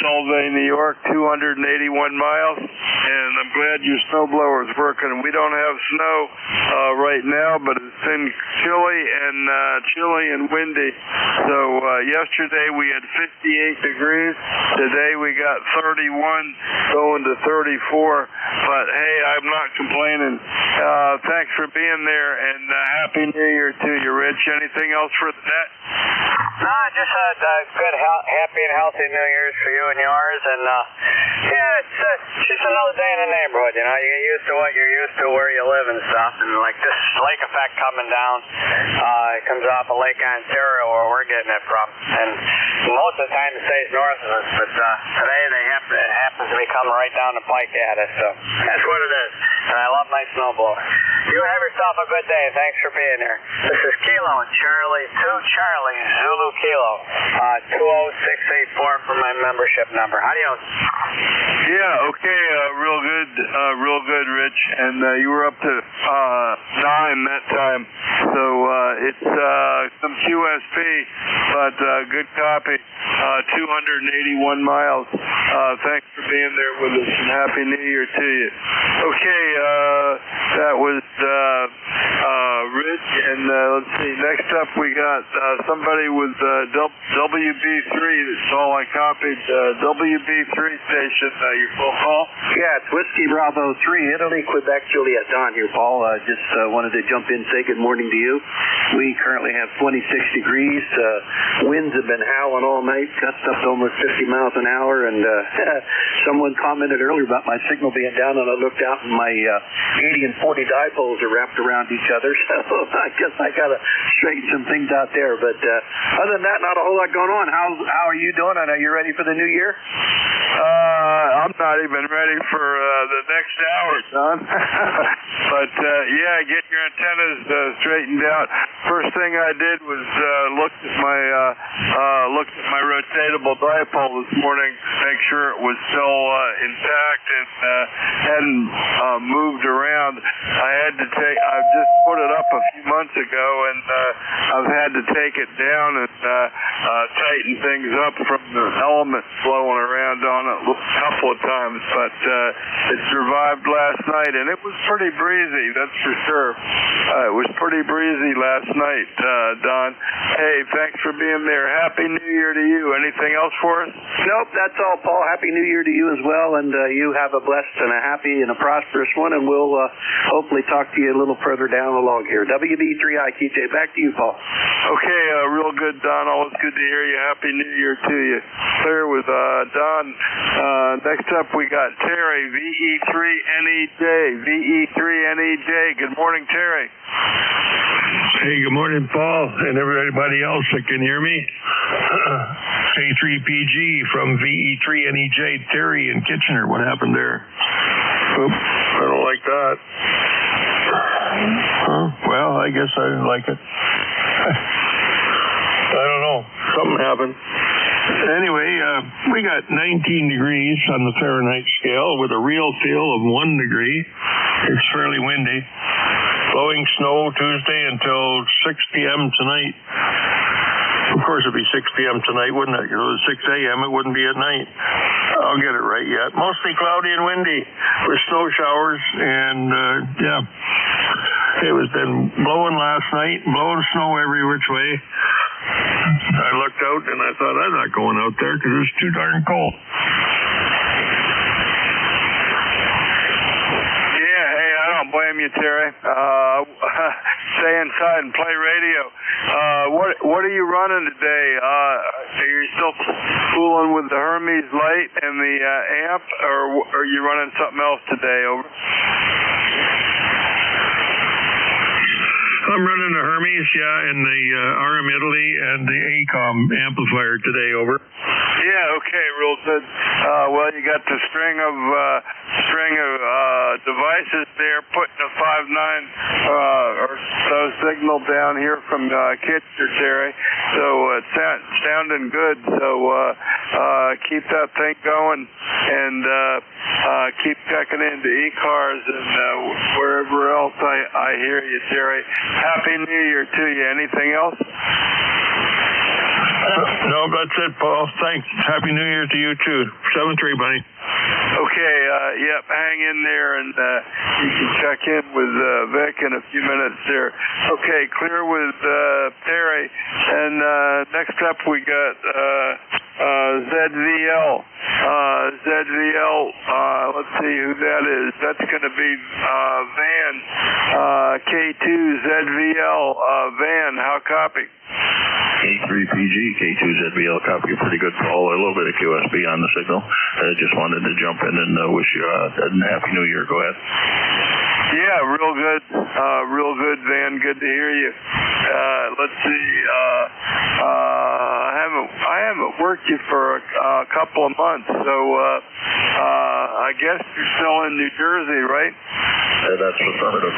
Solvay, New York, 281 miles. And I'm glad your snowblower is working. We don't have snow right now, but it's been chilly and windy. So yesterday we had 58 degrees. Today we got 31, going to 34. But hey, I'm not complaining. Thanks for being there, and Happy New Year to you, Rich. Anything else for that? No, just a good, happy and healthy New Year's for you and yours. And yeah, it's just another day in the neighborhood. You know, you get used to what you're used to, where you live and stuff. And like this lake effect coming down, it comes off of Lake Ontario where we're getting it from. And most of the time it stays north of us, but today it happens to be coming right down the pike at us. So that's what it is. And I love my snowblower. You have yourself a good day. Thanks for being here. This is Kilo and Charlie 2 Charlie Zulu Kilo. 20684 for my membership number. Adios. Yeah, okay, real good, Rich. And you were up to 9 that time. So it's some QSP, but good copy. 281 miles. Thanks for being there with us, and Happy New Year to you. Okay, that was Rich, and let's see, next up we got somebody with WB3, that's all I copied, WB3 station, your full call? Yeah, it's Whiskey Bravo 3, Italy, Quebec, Juliet. Don here, Paul. Just wanted to jump in and say good morning to you. We currently have 26 degrees. Winds have been howling all night, gusts up to almost 50 miles an hour, and someone commented earlier about my signal being down, and I looked out and my 80 and 40 dipoles are wrapped around each other, so I guess I got to straighten some things out there. But other than that, not a whole lot going on. How are you doing? I know you're ready for the new year. I'm not even ready for the next hour, son. But yeah, get your antennas straightened out. First thing I did was looked at my rotatable dipole this morning, make sure it was still intact and hadn't moved around. I just put it up a few months ago, and I've had to take it down and tighten things up from the elements flowing around on it a couple of times, but it survived last night, and it was pretty breezy, that's for sure. It was pretty breezy last night, Don. Hey, thanks for being there. Happy New Year to you. Anything else for us? Nope, that's all, Paul. Happy New Year to you as well, and you have a blessed and a happy and a prosperous one, and we'll hopefully talk to you a little further down the log here. WB3IQJ, back to you, Paul. Okay, real good, Don. Always good to hear you. Happy New Year to you. Clear with Don. Next up, we got Terry, VE3NEJ. VE3NEJ. Good morning, Terry. Hey, good morning, Paul, and everybody else that can hear me. K3PG from VE3NEJ, Terry in Kitchener. What happened there? Oops, I don't like that. Huh? Well, I guess I didn't like it. I don't know. Something happened. Anyway, we got 19 degrees on the Fahrenheit scale with a real feel of 1 degree. It's fairly windy. Blowing snow Tuesday until 6 p.m. tonight. Of course, it'd be 6 p.m. tonight, wouldn't it? It was 6 a.m. It wouldn't be at night. I'll get it right yet. Mostly cloudy and windy with snow showers, and it was been blowing last night, blowing snow every which way. I looked out and I thought, I'm not going out there because it was too darn cold. Yeah, hey, I don't blame you, Terry. Stay inside and play radio. What are you running today? Are you still fooling with the Hermes light and the amp, or are you running something else today? Over. I'm running the Hermes, and the RM Italy and the ACOM amplifier today, over. Yeah, okay, real good. Well, you got the string of devices there, putting a 5.9 or so signal down here from Kitchener, Terry. So it's sounding good. So keep that thing going, and keep checking into ECARS and wherever else I hear you, Terry. Happy New Year to you. Anything else? No, that's it, Paul. Thanks. Happy New Year to you, too. 7-3, buddy. Okay, yep, hang in there, and you can check in with Vic in a few minutes there. Okay, clear with Terry. And next up we got ZVL. ZVL, let's see who that is. That's going to be Van. K2 ZVL. Van, how copy? K3PG, K2ZBL, copy pretty good, Paul. A little bit of QSB on the signal. Just wanted to jump in and wish you a Happy New Year. Go ahead. Yeah, real good, Van. Good to hear you. Let's see. I haven't worked you for a couple of months, so I guess you're still in New Jersey, right? That's affirmative.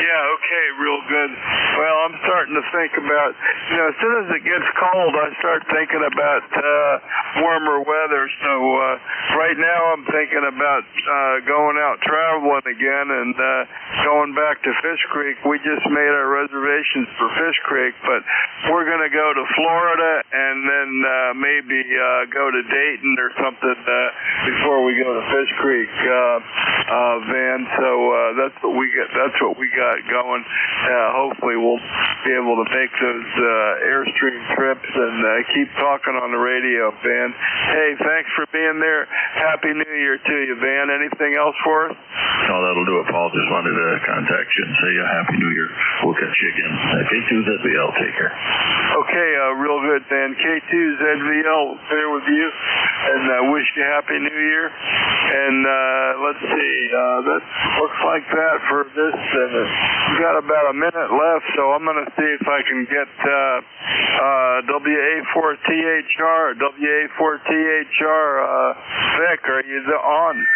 Yeah, okay, real good. Well, I'm starting to think about, as soon as it gets cold, I start thinking about warmer weather. So right now I'm thinking about going out traveling again and going back to Fish Creek. We just made our reservations for Fish Creek, but we're going to go to Florida and then maybe go to Dayton or something before we go to Fish Creek, Van. So that's what we got going. Hopefully we'll be able to make those Airstream trips and keep talking on the radio, Van. Hey, thanks for being there. Happy New Year to you, Van. Anything else for us? No, that'll do it, Paul. Just wanted to contact you and say Happy New Year. We'll catch you again. K2ZBL, take care. Okay, real good, Van. K2ZBL, there with you, and wish you Happy New Year. And let's see, that looks like that for this. We got got about a minute left, so I'm going to see if I can get WA4THR, Vic, are you on?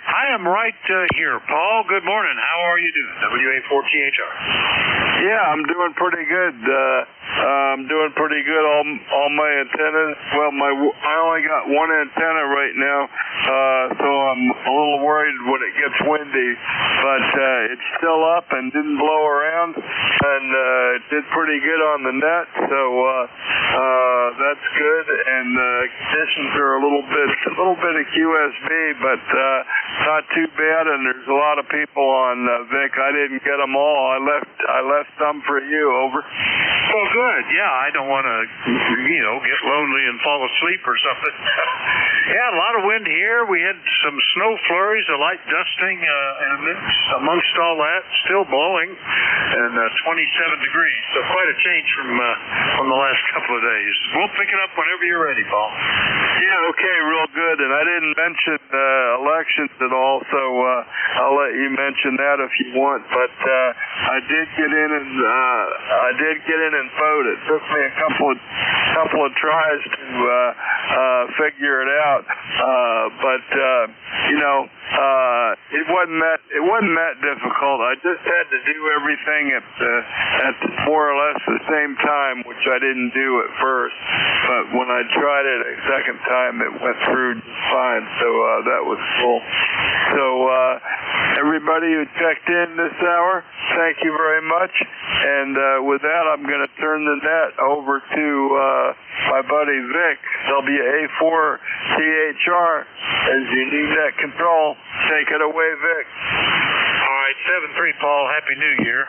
I am right here, Paul. Good morning. How are you doing? WA4THR. Yeah, I'm doing pretty good. I'm doing pretty good. All my antennas. Well, I only got one antenna right now, so I'm a little worried when it gets windy. But it's still up and didn't blow around, and it did pretty good on the net. So that's good. And conditions are a little bit of QSB, but not too bad. And there's a lot of people on Vic. I didn't get them all. I left some for you. Over. Well, good. Yeah, I don't want to, get lonely and fall asleep or something. Yeah, a lot of wind here. We had some snow flurries, a light dusting, and amongst all that, still blowing, and 27 degrees. So quite a change from the last couple of days. We'll pick it up whenever you're ready, Paul. Yeah, okay, real good. And I didn't mention elections at all, so I'll let you mention that if you want. But I did get in and vote. It took me a couple of tries to figure it out, but it wasn't that difficult. I just had to do everything at more or less the same time, which I didn't do at first. But when I tried it a second time, it went through fine. So that was cool. So everybody who checked in this hour, thank you very much. And with that, I'm going to turn the net over to my buddy Vic, WA4THR, as you need that control. Take it away, Vic. All right, 7-3, Paul. Happy New Year.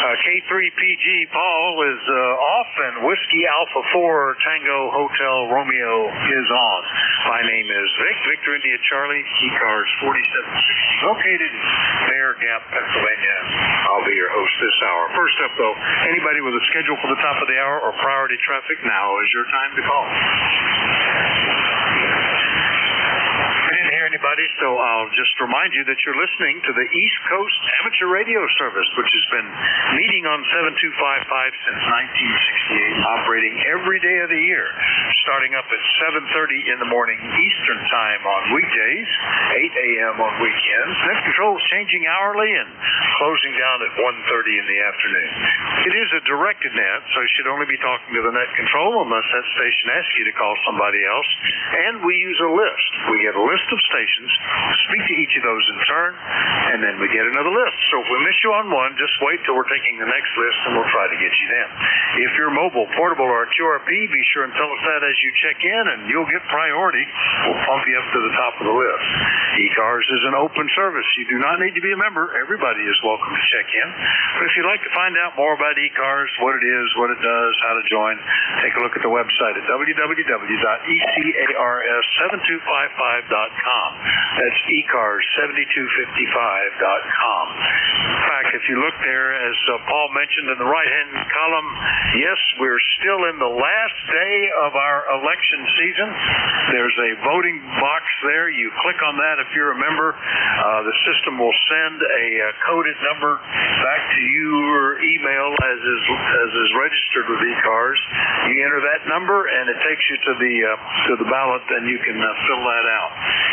K3PG, Paul, is off, and Whiskey Alpha 4 Tango Hotel Romeo is on. My name is Vic, Victor India Charlie, ECARS 4760, located in Bear Gap, Pennsylvania. I'll be your host this hour. First up, though, anybody with a schedule for the top of the hour or priority traffic, now is your time to call. Anybody, so I'll just remind you that you're listening to the East Coast Amateur Radio Service, which has been meeting on 7255 since 1968, operating every day of the year, starting up at 7:30 in the morning Eastern Time on weekdays, 8 a.m. on weekends. Net control's changing hourly and closing down at 1:30 in the afternoon. It is a directed net, so you should only be talking to the net control unless that station asks you to call somebody else. And we use a list. We get a list of stations, speak to each of those in turn, and then we get another list. So if we miss you on one, just wait till we're taking the next list, and we'll try to get you then. If you're mobile, portable, or QRP, be sure and tell us that as you check in, and you'll get priority. We'll pump you up to the top of the list. ECARS is an open service. You do not need to be a member. Everybody is welcome to check in. But if you'd like to find out more about ECARS, what it is, what it does, how to join, take a look at the website at www.ECARS7255.com. That's ECARS7255.com. In fact, if you look there, as Paul mentioned in the right-hand column, yes, we're still in the last day of our election season. There's a voting box there. You click on that if you're a member. The system will send a coded number back to your email as is registered with ECARS. You enter that number, and it takes you to the ballot, and you can fill that out.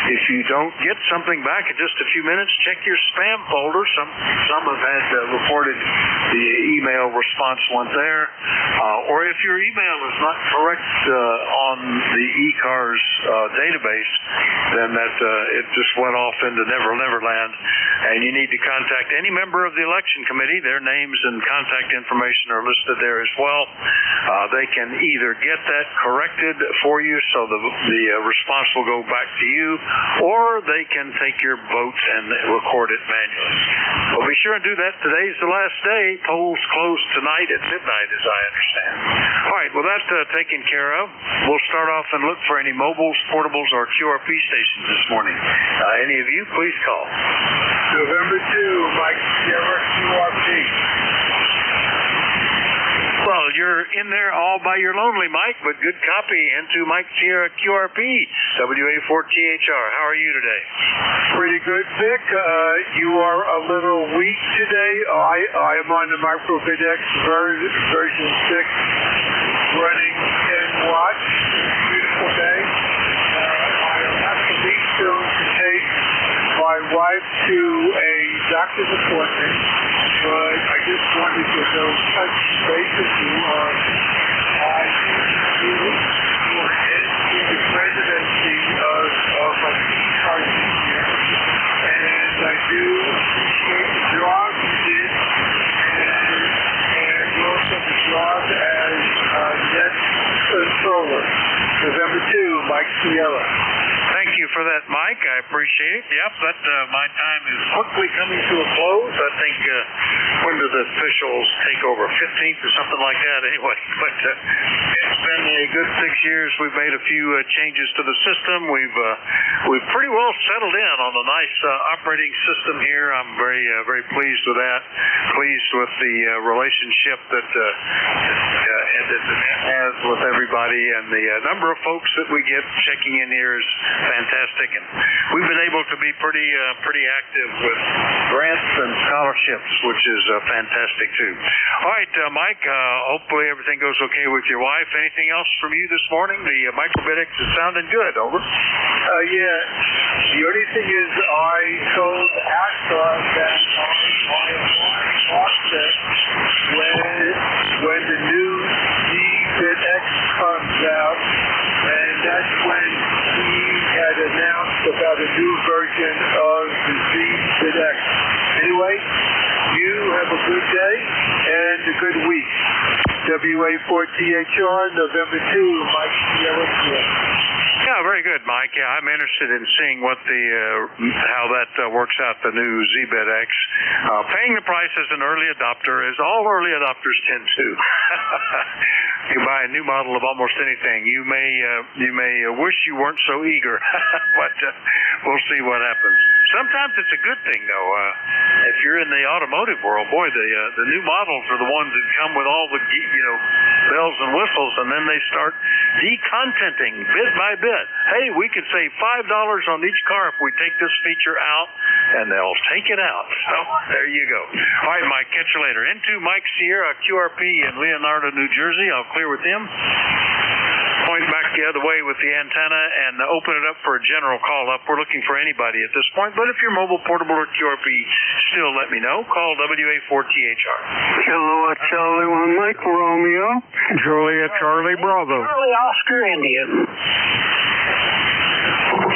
If you don't get something back in just a few minutes, check your spam folder. Some have had reported the email response went there. Or if your email is not correct on the ECARS database, then that it just went off into Neverland, and you need to contact any member of the election committee. Their names and contact information are listed there as well. They can either get that corrected for you, so the response will go back to you, or they can take your vote and record it manually. Well, be sure and do that. Today's the last day. Polls close tonight at midnight, as I understand. All right, well, that's taken care of. We'll start off and look for any mobiles, portables, or QRP stations this morning. Any of you, please call. November 2, Mike Sierra, QRP. Well, your you're in there all by your lonely, Mike, but good copy into Mike Sierra QRP, WA4THR. How are you today? Pretty good, Vic. You are a little weak today. I am on the MicroBidX version 6, running 10 watts. Beautiful day. I have to leave soon to take my wife to a doctor's appointment, but I just wanted to touch base with you on my new presidency of my ECARS this year, and I do appreciate the job you did, and also the job as net controller. November 2, Mike Sierra. Thank you for that, Mike. I appreciate it. Yep, my time is quickly coming to a close. I think, when do the officials take over? 15th or something like that anyway. But it's been a good 6 years. We've made a few changes to the system. We've pretty well settled in on a nice operating system here. I'm very pleased with that. Pleased with the relationship that the net has with everybody, and the number of folks that we get checking in here is fantastic, and we've been able to be pretty active with grants and scholarships, which is fantastic too. All right, Mike, hopefully everything goes okay with your wife. Anything else from you this morning? The MicroBidX is sounding good. Over. Yeah. The only thing is I told ASCA that my offset when the new ZBitX comes out, and that's when he had announced about a new version of the ZBitX. Anyway, you have a good day and a good week. WA4THR, November 2, Mike Sierra. Yeah, very good, Mike. Yeah, I'm interested in seeing what how that works out, the new ZBitX. Paying the price as an early adopter, as all early adopters tend to. You buy a new model of almost anything, you may wish you weren't so eager, but we'll see what happens. Sometimes it's a good thing, though. If you're in the automotive world, boy, the new models are the ones that come with all the bells and whistles, and then they start decontenting bit by bit. Hey, we could save $5 on each car if we take this feature out, and they'll take it out. So there you go. All right, Mike, catch you later. Into Mike Sierra, QRP in Leonardo, New Jersey. I'll clear with him. Point back the other way with the antenna and open it up for a general call-up. We're looking for anybody at this point, but if you're mobile, portable, or QRP, still let me know. Call WA4THR. Hello, Charlie 1 Mike Romeo. Juliet Charlie Bravo. Charlie Oscar India.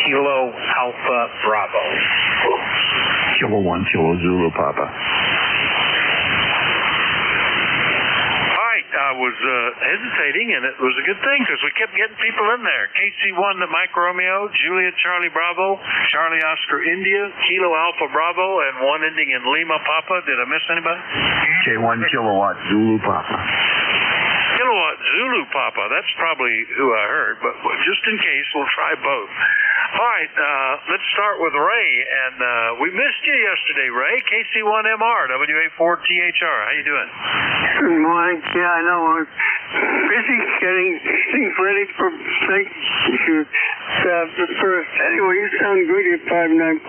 Kilo Alpha Bravo. Kilo 1 Kilo Zulu Papa. I was hesitating, and it was a good thing because we kept getting people in there. KC1 to Mike Romeo, Juliet Charlie Bravo, Charlie Oscar India, Kilo Alpha Bravo, and one ending in Lima Papa. Did I miss anybody? K1 Kilowatt Zulu Papa. Kilowatt Zulu Papa. That's probably who I heard, but just in case, we'll try both. All right, let's start with Ray, and we missed you yesterday, Ray. KC1MR, WA4THR. How you doing? Good morning. Yeah, I know. I was busy getting things ready for the first. Anyway, you sound good. You're 59++.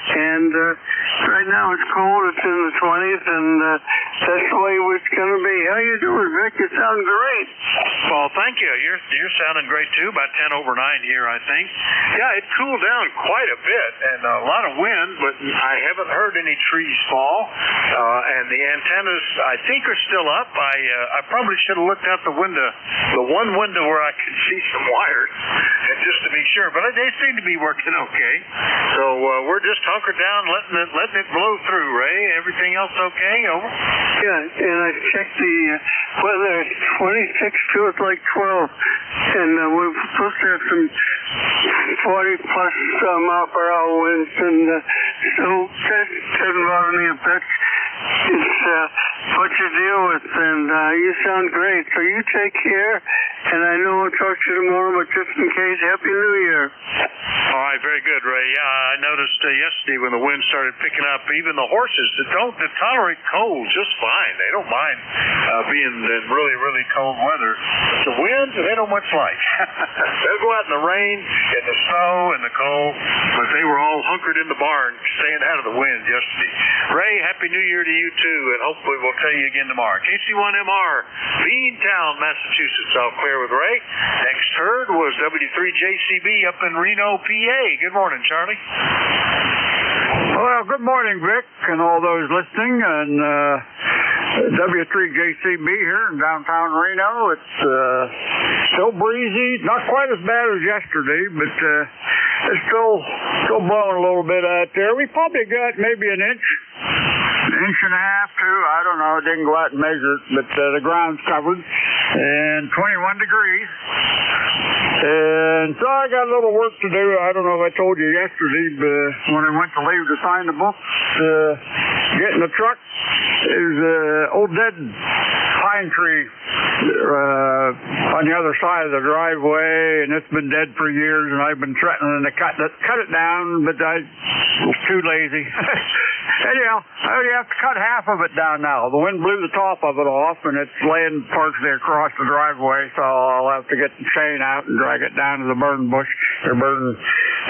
And right now it's cold. It's in the 20s, and that's the way it's going to be. How you doing, Vic? You sound great. Well, thank you. You're sounding great, too. About 10 over 9 here, I think. Yeah, it cooled down quite a bit, and a lot of wind, but I haven't heard any trees fall. And the antennas, I think, are still up. I probably should have looked out the window, the one window where I could see some wires, just to be sure. But they seem to be working okay. So we're just hunkered down, letting it blow through, Ray. Everything else okay? Over? Yeah, and I checked the weather. It's 26, feels like 12. And we're supposed to have some 40+ mile per hour winds, and so that doesn't bother me a bit. It's what you deal with, and you sound great. So you take care, and I know I'll talk to you tomorrow, but just in case, Happy New Year. All right, very good, Ray. Yeah, I noticed yesterday when the wind started picking up, even the horses that tolerate cold just fine. They don't mind being in really, really cold weather. But the wind, they don't much like. They'll go out in the rain, in the snow, in the cold, but they were all hunkered in the barn, staying out of the wind yesterday. Ray, Happy New Year to you too, and hopefully we'll tell you again tomorrow. KC1MR, Beantown, Massachusetts. All clear with Ray. Next heard was W3JCB up in Reno, PA. Good morning, Charlie. Well, good morning, Vic, and all those listening, and W3JCB here in downtown Reno. It's still breezy, not quite as bad as yesterday, but it's still blowing a little bit out there. We probably got maybe an inch and a half, too. I don't know. I didn't go out and measure it, but the ground's covered, and 21 degrees. And so I got a little work to do. I don't know if I told you yesterday, but when I went to leave to sign the books, get in the truck, there's an old dead pine tree on the other side of the driveway, and it's been dead for years, and I've been threatening to cut it down, but I was too lazy. Anyhow, I only have to cut half of it down now. The wind blew the top of it off, and it's laying partially across the driveway, so I'll have to get the chain out and drag it down to the burn bush, or burn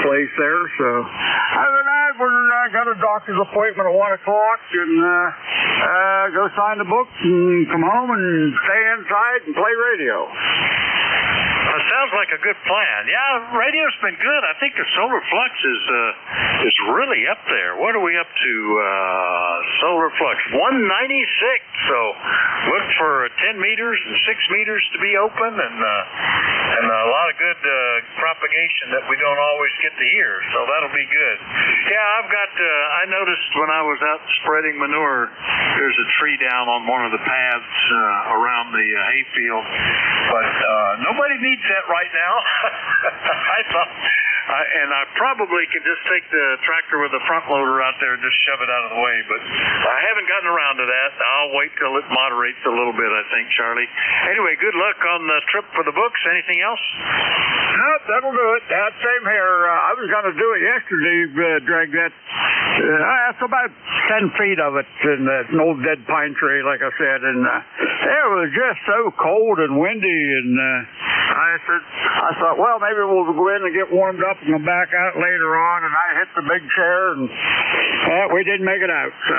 place there. So other than that, I got a doctor's appointment at 1 o'clock, and go sign the books and come home and stay inside and play radio. It sounds like a good plan. Yeah, radio's been good. I think the solar flux is really up there. What are we up to? Solar flux 196. So look for 10 meters and 6 meters to be open, and a lot of good propagation that we don't always get to hear. So that'll be good. Yeah, I noticed when I was out spreading manure, there's a tree down on one of the paths around the hayfield, but nobody needs that right now. I thought, and I probably could just take the tractor with the front loader out there and just shove it out of the way, but I haven't gotten around to that. I'll wait till it moderates a little bit, I think, Charlie. Anyway, good luck on the trip for the books. Anything else? Nope, that'll do it. Same here. I was going to do it yesterday, drag that. That's about 10 feet of it, and an old dead pine tree, like I said, and it was just so cold and windy, and I thought, well, maybe we'll go in and get warmed up and come back out later on, and I hit the big chair, and we didn't make it out, so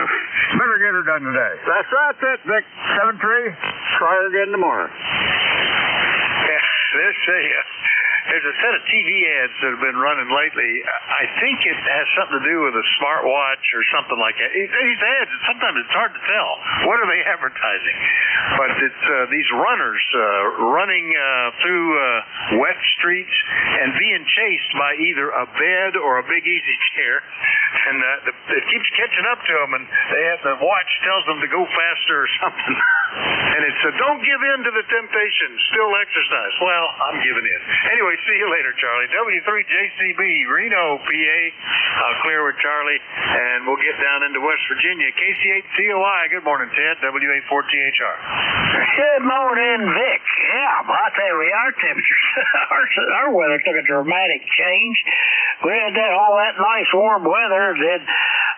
better get her done today. That's it, Vic. 7-3. Try again tomorrow. Yeah, there's a set of TV ads that have been running lately. I think it has something to do with a smartwatch or something like that. These ads, sometimes it's hard to tell. What are they advertising? But it's these runners running through wet streets and being chased by either a bed or a big easy chair. And it keeps catching up to them, and the watch tells them to go faster or something. And it's don't give in to the temptation, still exercise. Well, I'm giving in. Anyway, see you later, Charlie. W3JCB, Reno, PA. I'll clear with Charlie, and we'll get down into West Virginia. KC8COI, good morning, Ted. W84THR. Good morning, Vic. Yeah, well, I tell you, our temperatures, our weather took a dramatic change. We had all that nice warm weather, then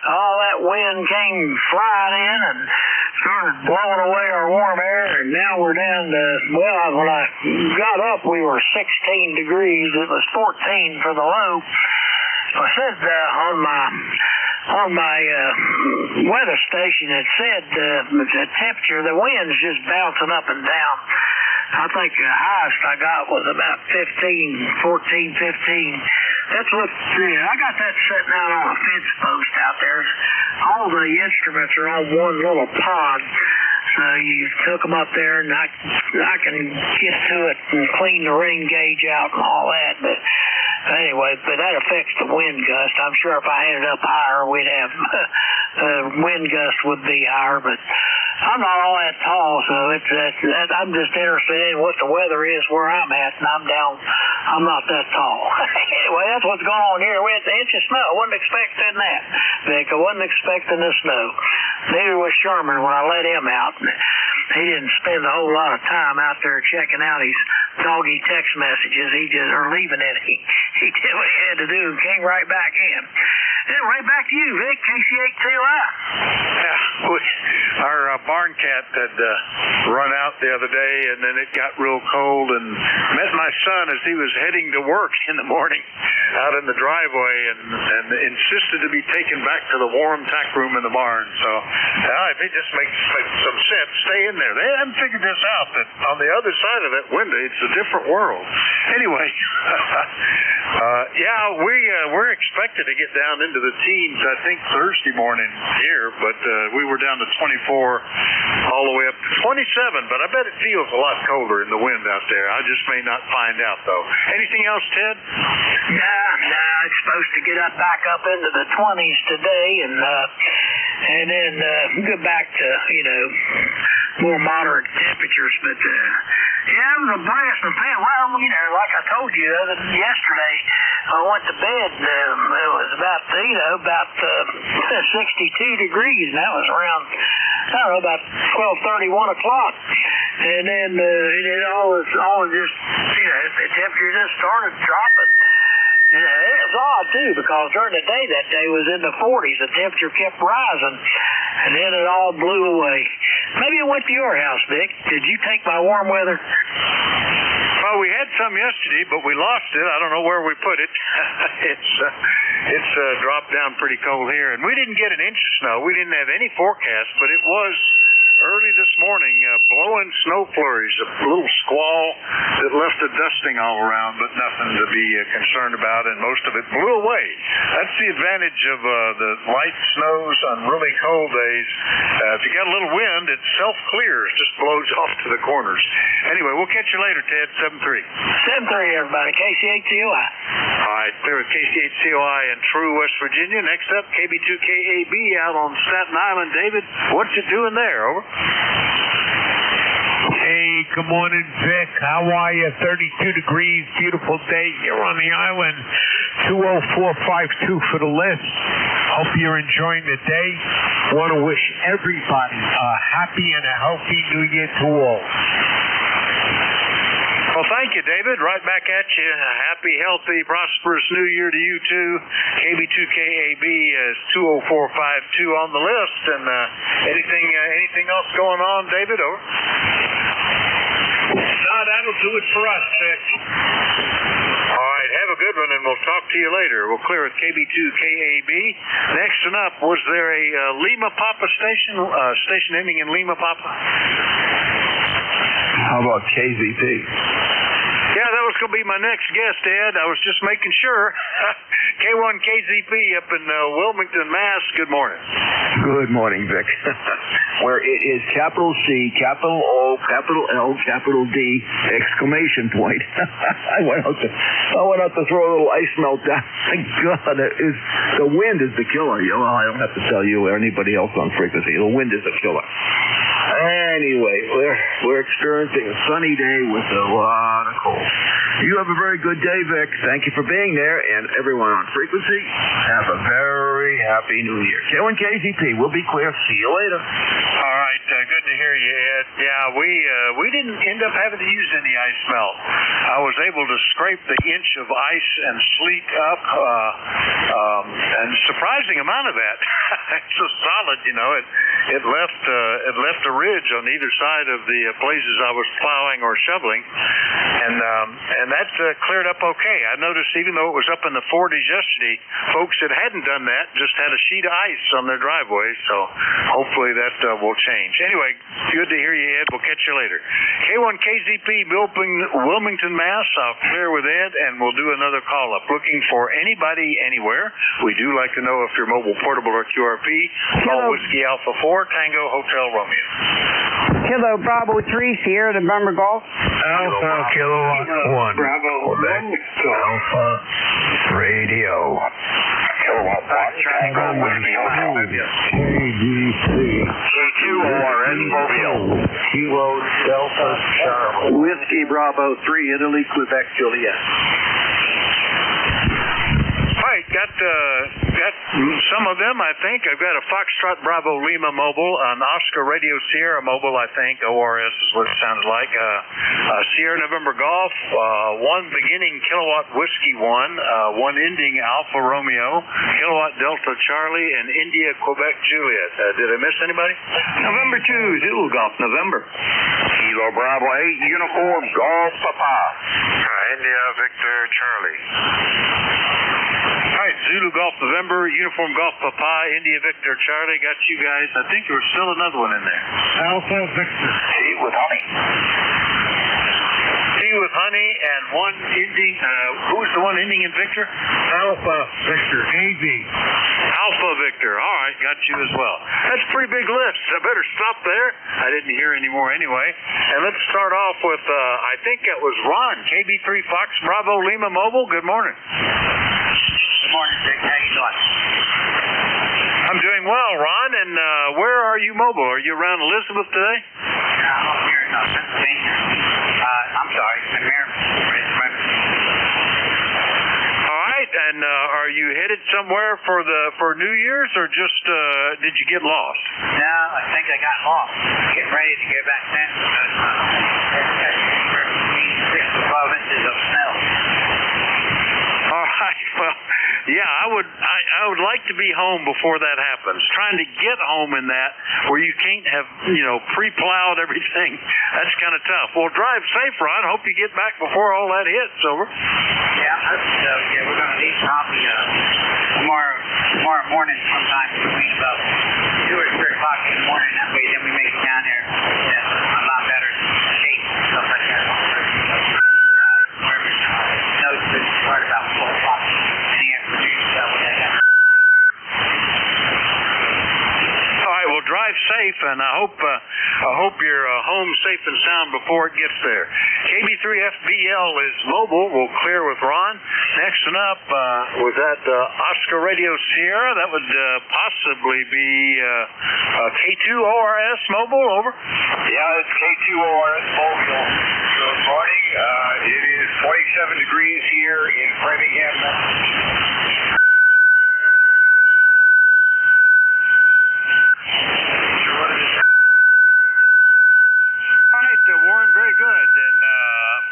all that wind came flying in and started blowing away our warm air, and now we're down to, well, when I got up, we were 16 degrees. It was 14 for the low. I said on my weather station, it said the temperature, the wind's just bouncing up and down. I think the highest I got was about 14, 15. That's what, I got that sitting out on a fence post out there. All the instruments are on one little pod. So you hook them up there, and I can get to it and clean the rain gauge out and all that. But anyway, but that affects the wind gust. I'm sure if I had it up higher, we'd have wind gust would be higher. But I'm not all that tall, so I'm just interested in what the weather is where I'm at, and I'm not that tall. Anyway, that's what's going on here. We had an inch of snow. I wasn't expecting that, Vic. I wasn't expecting the snow. Neither was Sherman when I let him out. He didn't spend a whole lot of time out there checking out his doggy text messages. He just, or leaving it. He did what he had to do and came right back in. Then right back to you, Vic, KC8COI. Yeah, our barn cat had run out the other day, and then it got real cold, and met my son as he was heading to work in the morning out in the driveway, and insisted to be taken back to the warm tack room in the barn. So it just makes some sense. Stay in there. They haven't figured this out, that on the other side of that window, it's a different world. Anyway, we're expected to get down into the teens, I think, Thursday morning here, but we were down to 24 all the way up to 27, but I bet it feels a lot colder in the wind out there. I just may not find out, though. Anything else, Ted? Nah, it's supposed to get back up into the 20s today, and then go back to, more moderate temperatures, but it was a blast from pen. Well, like I told you yesterday, I went to bed, it was about 62 degrees, and that was around, about 12:30, 1 o'clock. And then it all just, the temperature just started dropping. It was odd, too, because during the day that day was in the 40s. The temperature kept rising, and then it all blew away. Maybe it went to your house, Vic. Did you take my warm weather? Well, we had some yesterday, but we lost it. I don't know where we put it. It's dropped down pretty cold here, and we didn't get an inch of snow. We didn't have any forecast, but it was early this morning, blowing snow flurries, a little squall that left a dusting all around, but nothing to be concerned about, and most of it blew away. That's the advantage of the light snows on really cold days. If you got a little wind, it self-clears, just blows off to the corners. Anyway, we'll catch you later, Ted. 7-3. 7-3, everybody. KC8COI. All right, there with KC8COI in True, West Virginia. Next up, KB2KAB out on Staten Island. David, what you doing there? Over. Hey, good morning, Vic. How are you? 32 degrees, beautiful day here on the island. 20452 for the list. Hope you're enjoying the day. Want to wish everybody a happy and a healthy New Year to all. Well, thank you, David. Right back at you. A happy, healthy, prosperous New Year to you, too. KB2KAB is 20452 on the list. And anything else going on, David? Over. No, that'll do it for us, Vic. All right, have a good one, and we'll talk to you later. We'll clear with KB2KAB. Next one up, was there a Lima Papa station ending in Lima Papa? How about KZP? Yeah, that was going to be my next guest, Ed. I was just making sure. K1KZP up in Wilmington, Mass. Good morning. Good morning, Vic. Where it is capital C, capital O, capital L, capital D, exclamation point. I went out to throw a little ice melt down. My God, the wind is the killer. I don't have to tell you or anybody else on frequency. The wind is the killer. Anyway, we're experiencing a sunny day with a lot of cold. You have a very good day, Vic. Thank you for being there, and everyone on frequency, have a very happy New Year. K1KZP, we'll be clear. See you later. All right, good to hear you, Ed. Yeah, we didn't end up having to use any ice melt. I was able to scrape the inch of ice and sleet up, and surprising amount of that. It's so solid, It left a ridge on either side of the places I was plowing or shoveling, and that cleared up okay. I noticed even though it was up in the 40s yesterday, folks that hadn't done that just had a sheet of ice on their driveway, so hopefully that will change. Anyway, good to hear you, Ed. We'll catch you later. K1KZP, Wilmington, Mass. I'll clear with Ed, and we'll do another call-up. Looking for anybody, anywhere. We do like to know if you're mobile, portable, or QRP. Call Whiskey Alpha 4, Tango, Hotel Romeo. Kilo Bravo 3, Sierra November Golf. Alpha Kilowatt 1. Bravo. Alpha Radio. Kilowatt 1. Tango Whiskey. KDC. K2ORS. Mobile. Kilo Delta Charlie. Whiskey Bravo 3, Italy, Quebec, Juliet. All right, got some of them, I think. I've got a Foxtrot Bravo Lima mobile, an Oscar Radio Sierra mobile, I think. ORS is what it sounds like. Sierra November Golf, one beginning Kilowatt Whiskey 1, one ending Alpha Romeo, Kilowatt Delta Charlie, and India Quebec Juliet. Did I miss anybody? November 2, Zulu Golf, November. Kilo Bravo 8, Uniform Golf Papa. India Victor Charlie. All right, Zulu Golf November, Uniform Golf Papa, India Victor Charlie. Got you guys. I think there was still another one in there. Alpha Victor. T with honey. T with honey and one ending. Who's the one ending in Victor? Alpha Victor. AV. Alpha Victor. All right, got you as well. That's a pretty big list. I better stop there. I didn't hear any more anyway. And let's start off with, I think that was Ron, KB3 Fox Bravo Lima Mobile. Good morning. Good morning, Dick. How you doing? I'm doing well, Ron. And where are you mobile? Are you around Elizabeth today? No, I'm here in Pennsylvania. I'm sorry, All right. And are you headed somewhere for New Year's, or just did you get lost? No, I think I got lost. Getting ready to go back down because 6 to 12 inches of snow. All right. Well, yeah, I would like to be home before that happens. Trying to get home in that where you can't have, pre-plowed everything. That's kind of tough. Well, drive safe, Ron. Hope you get back before all that hits. Over. Yeah, I hope so. Yeah, we're going to leave probably tomorrow morning sometime between about 2 or 3 o'clock in the morning. That way, then we make it down there in a lot better shape and stuff like that. Snow's good to start about 4 o'clock in the afternoon. All right, well, drive safe, and I hope you're home safe and sound before it gets there. KB3FBL is mobile. We'll clear with Ron. Next one up was that Oscar Radio Sierra. That would possibly be K2ORS mobile. Over. Yeah, it's K2ORS mobile. Good morning. It is 27 degrees here in Framingham, Massachusetts. Warren, very good. And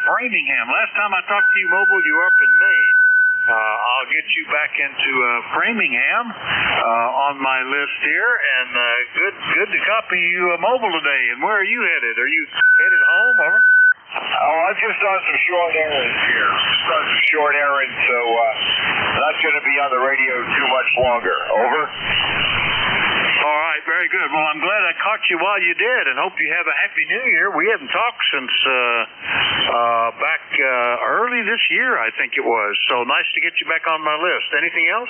Framingham, last time I talked to you mobile, you were up in Maine. I'll get you back into Framingham on my list here, and good to copy you mobile today. And where are you headed? Are you headed home? Over. Oh, I've just done some short errands here. So not going to be on the radio too much longer. Over. All right, very good. Well, I'm glad I caught you while you did, and hope you have a Happy New Year. We haven't talked since back early this year, I think it was. So nice to get you back on my list. Anything else?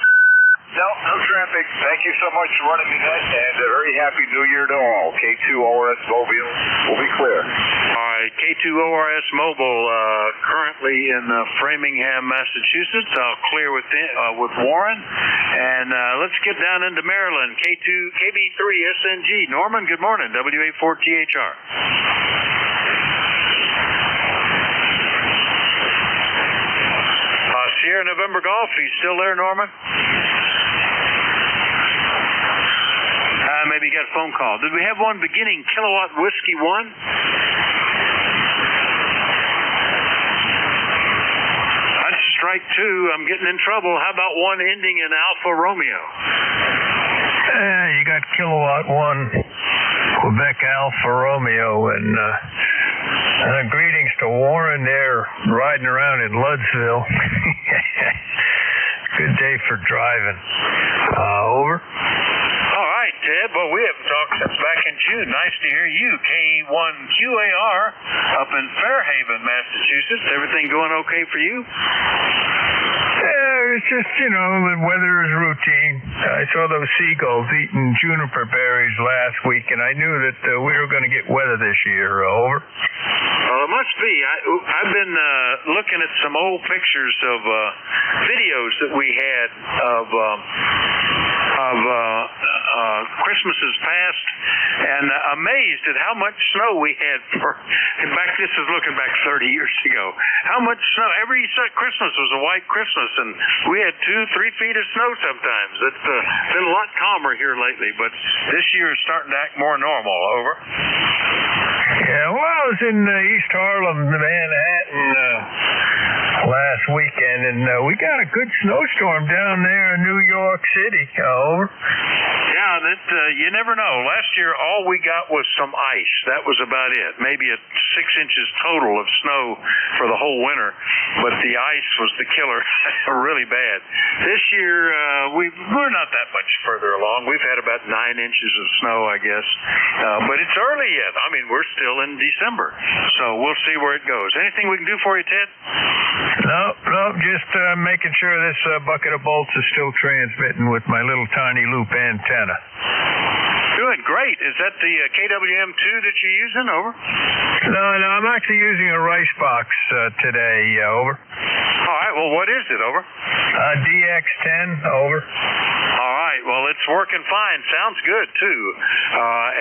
No traffic. Thank you so much for running me that, and a very Happy New Year to all. K2ORS Mobile will be clear. All right, K2ORS Mobile, currently in Framingham, Massachusetts. I'll clear with Warren, and let's get down into Maryland. KB3SNG. Norman, good morning. WA4THR. Sierra November Golf. Are you still there, Norman? Maybe you got a phone call. Did we have one beginning Kilowatt Whiskey 1? That's strike 2. I'm getting in trouble. How about one ending in Alpha Romeo? You got Kilowatt 1, Quebec Alpha Romeo, and greetings to Warren there riding around in Ludsville. Good day for driving. Over. All right, Ted. Well, we haven't talked since back in June. Nice to hear you. K1QAR up in Fairhaven, Massachusetts. Everything going okay for you? It's just, the weather is routine. I saw those seagulls eating juniper berries last week, and I knew that we were going to get weather this year. Over. Well, it must be. I've been looking at some old pictures of videos that we had of of Christmases past, and amazed at how much snow we had this is looking back 30 years ago. How much snow? Every Christmas was a white Christmas, and we had 2-3 feet of snow sometimes. It's been a lot calmer here lately, but this year is starting to act more normal. Over. Yeah, well, I was in East Harlem, Manhattan, last weekend, and we got a good snowstorm down there in New York City. Over. Yeah, you never know. Last year, all we got was some ice. That was about it. Maybe 6 inches total of snow for the whole winter, but the ice was the killer, really bad. This year, we're not that much further along. We've had about 9 inches of snow, I guess, but it's early yet. I mean, we're still in December, so we'll see where it goes. Anything we can do for you, Ted? No, just making sure this bucket of bolts is still transmitting with my little tiny loop antenna. Good, great. Is that the KWM2 that you're using? Over. No, I'm actually using a rice box today. Over. All right. Well, what is it? Over. DX10. Over. All right. Well, it's working fine. Sounds good too.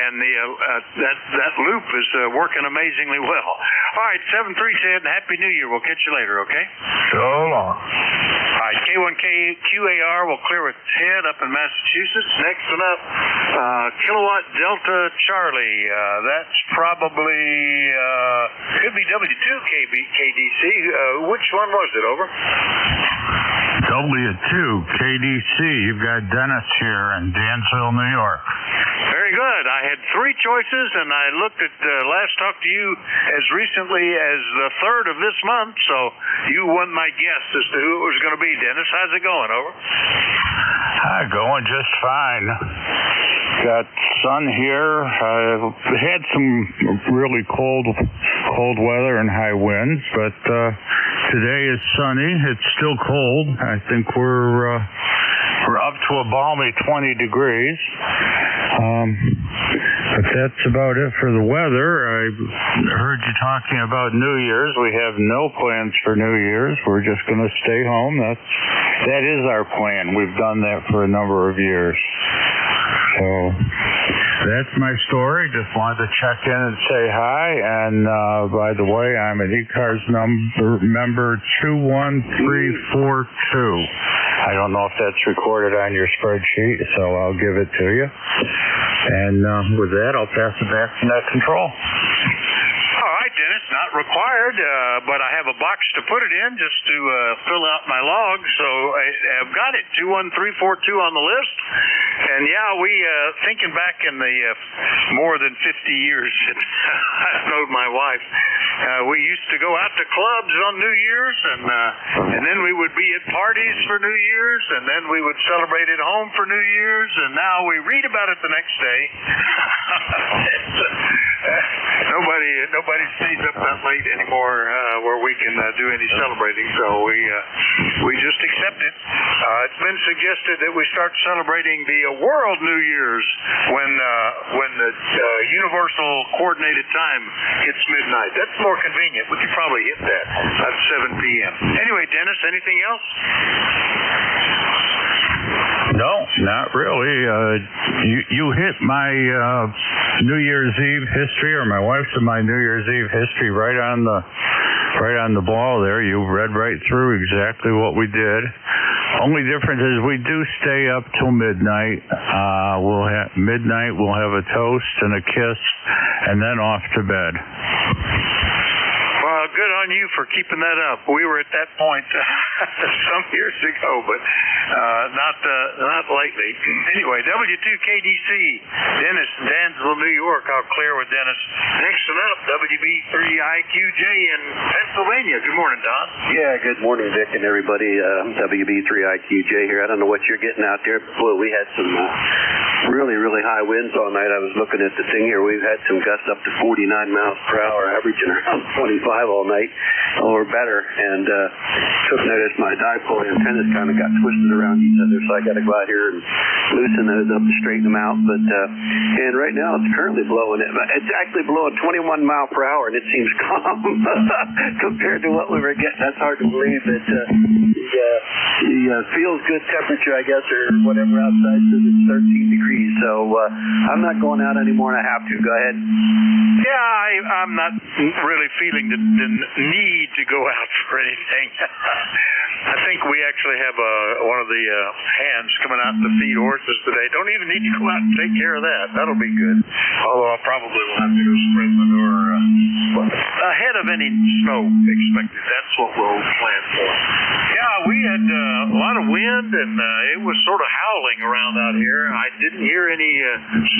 And that loop is working amazingly well. All right. 7-3, Ted. Happy New Year. We'll catch you later. Okay. So long. All right. K1QAR will clear with Ted up in Massachusetts. Next one up, Kilowatt Delta Charlie. That's probably could be W2 KDC. Which one was it? Over. W2 KDC. You've got Dennis here in Dansville, New York. Very good. I had 3 choices, and I looked at last talked to you as recently as the 3rd of this month, so you won my guess as to who it was going to be. Dennis, how's it going? Over. Going just fine. Got sun here. I've had some really cold weather and high winds, but today is sunny. It's still cold. I think we're up to a balmy 20 degrees. But that's about it for the weather. I heard you talking about New Year's. We have no plans for New Year's. We're just going to stay home. That is our plan. We've done that for a number of years. So that's my story. Just wanted to check in and say hi. And by the way, I'm an ECARS member 21342. I don't know if that's recorded on your spreadsheet, so I'll give it to you. And with that, I'll pass it back to Net Control. All right, Dennis, not required, but I have a box to put it in just to fill out my log, so I've got it, 21342 on the list. And yeah, we, thinking back in the more than 50 years that I've known my wife, we used to go out to clubs on New Year's, and then we would be at parties for New Year's, and then we would celebrate at home for New Year's, and now we read about it the next day. Nobody stays up that late anymore where we can do any celebrating, so we just accept it. It's been suggested that we start celebrating the World New Year's when the universal coordinated time hits midnight. That's more convenient. We could probably hit that at 7 p.m. Anyway, Dennis, anything else? No, not really. You hit my New Year's Eve history, or my wife's and my New Year's Eve history right on the ball there. You read right through exactly what we did. Only difference is we do stay up till midnight. We'll have a toast and a kiss, and then off to bed. Well, good on you for keeping that up. We were at that point some years ago, but not lately. Anyway, W2KDC, Dennis, Dansville, New York. I'll clear with Dennis. Next one up, WB3IQJ in Pennsylvania. Good morning, Don. Yeah, good morning, Vic and everybody. WB3IQJ here. I don't know what you're getting out there. Boy, we had some really, really high winds all night. I was looking at the thing here. We've had some gusts up to 49 miles per hour, averaging around 25 all night or better. And took notice my dipole antennas kind of got twisted around each other, so I got to go out here and loosen those up to straighten them out. But and right now it's currently blowing. It's actually blowing 21 mile per hour, and it seems calm compared to what we were getting. That's hard to believe. That the feels good temperature, I guess, or whatever outside says it's 13 degrees. So I'm not going out anymore, and I have to. Go ahead. Yeah, I'm not really feeling the need to go out for anything. I think we actually have one of the hands coming out to feed horses today. Don't even need to go out and take care of that. That'll be good. Although I probably will have to go spread manure ahead of any snow expected. That's what we'll plan for. Yeah, we had a lot of wind, and it was sort of howling around out here. I didn't hear any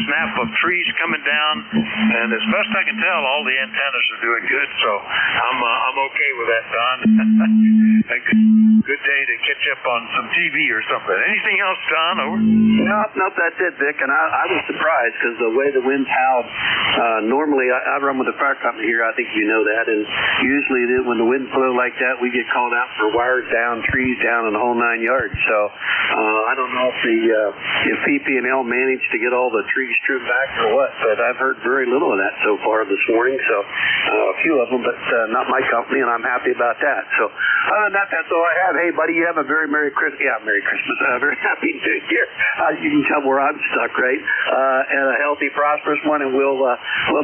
snap of trees coming down, and as best I can tell, all the antennas are doing good, so I'm okay with that, Don. A good day to catch up on some TV or something. Anything else, Don? Over? No, that's it, Vic. And I was surprised because the way the winds howled. Normally, I run with a fire company here. I think you know that. And usually, when the winds blow like that, we get called out for wires down, trees down, and the whole 9 yards. So I don't know if PP&L managed to get all the trees trimmed back or what, but I've heard very little of that so far this morning. So a few of them, but not my company, and I'm happy about that. So other than that, that's all I have. Hey, buddy, you have a very Merry Christmas. Yeah, Merry Christmas. Very Happy New Year. You can tell where I'm stuck, right? And a healthy, prosperous one, and we'll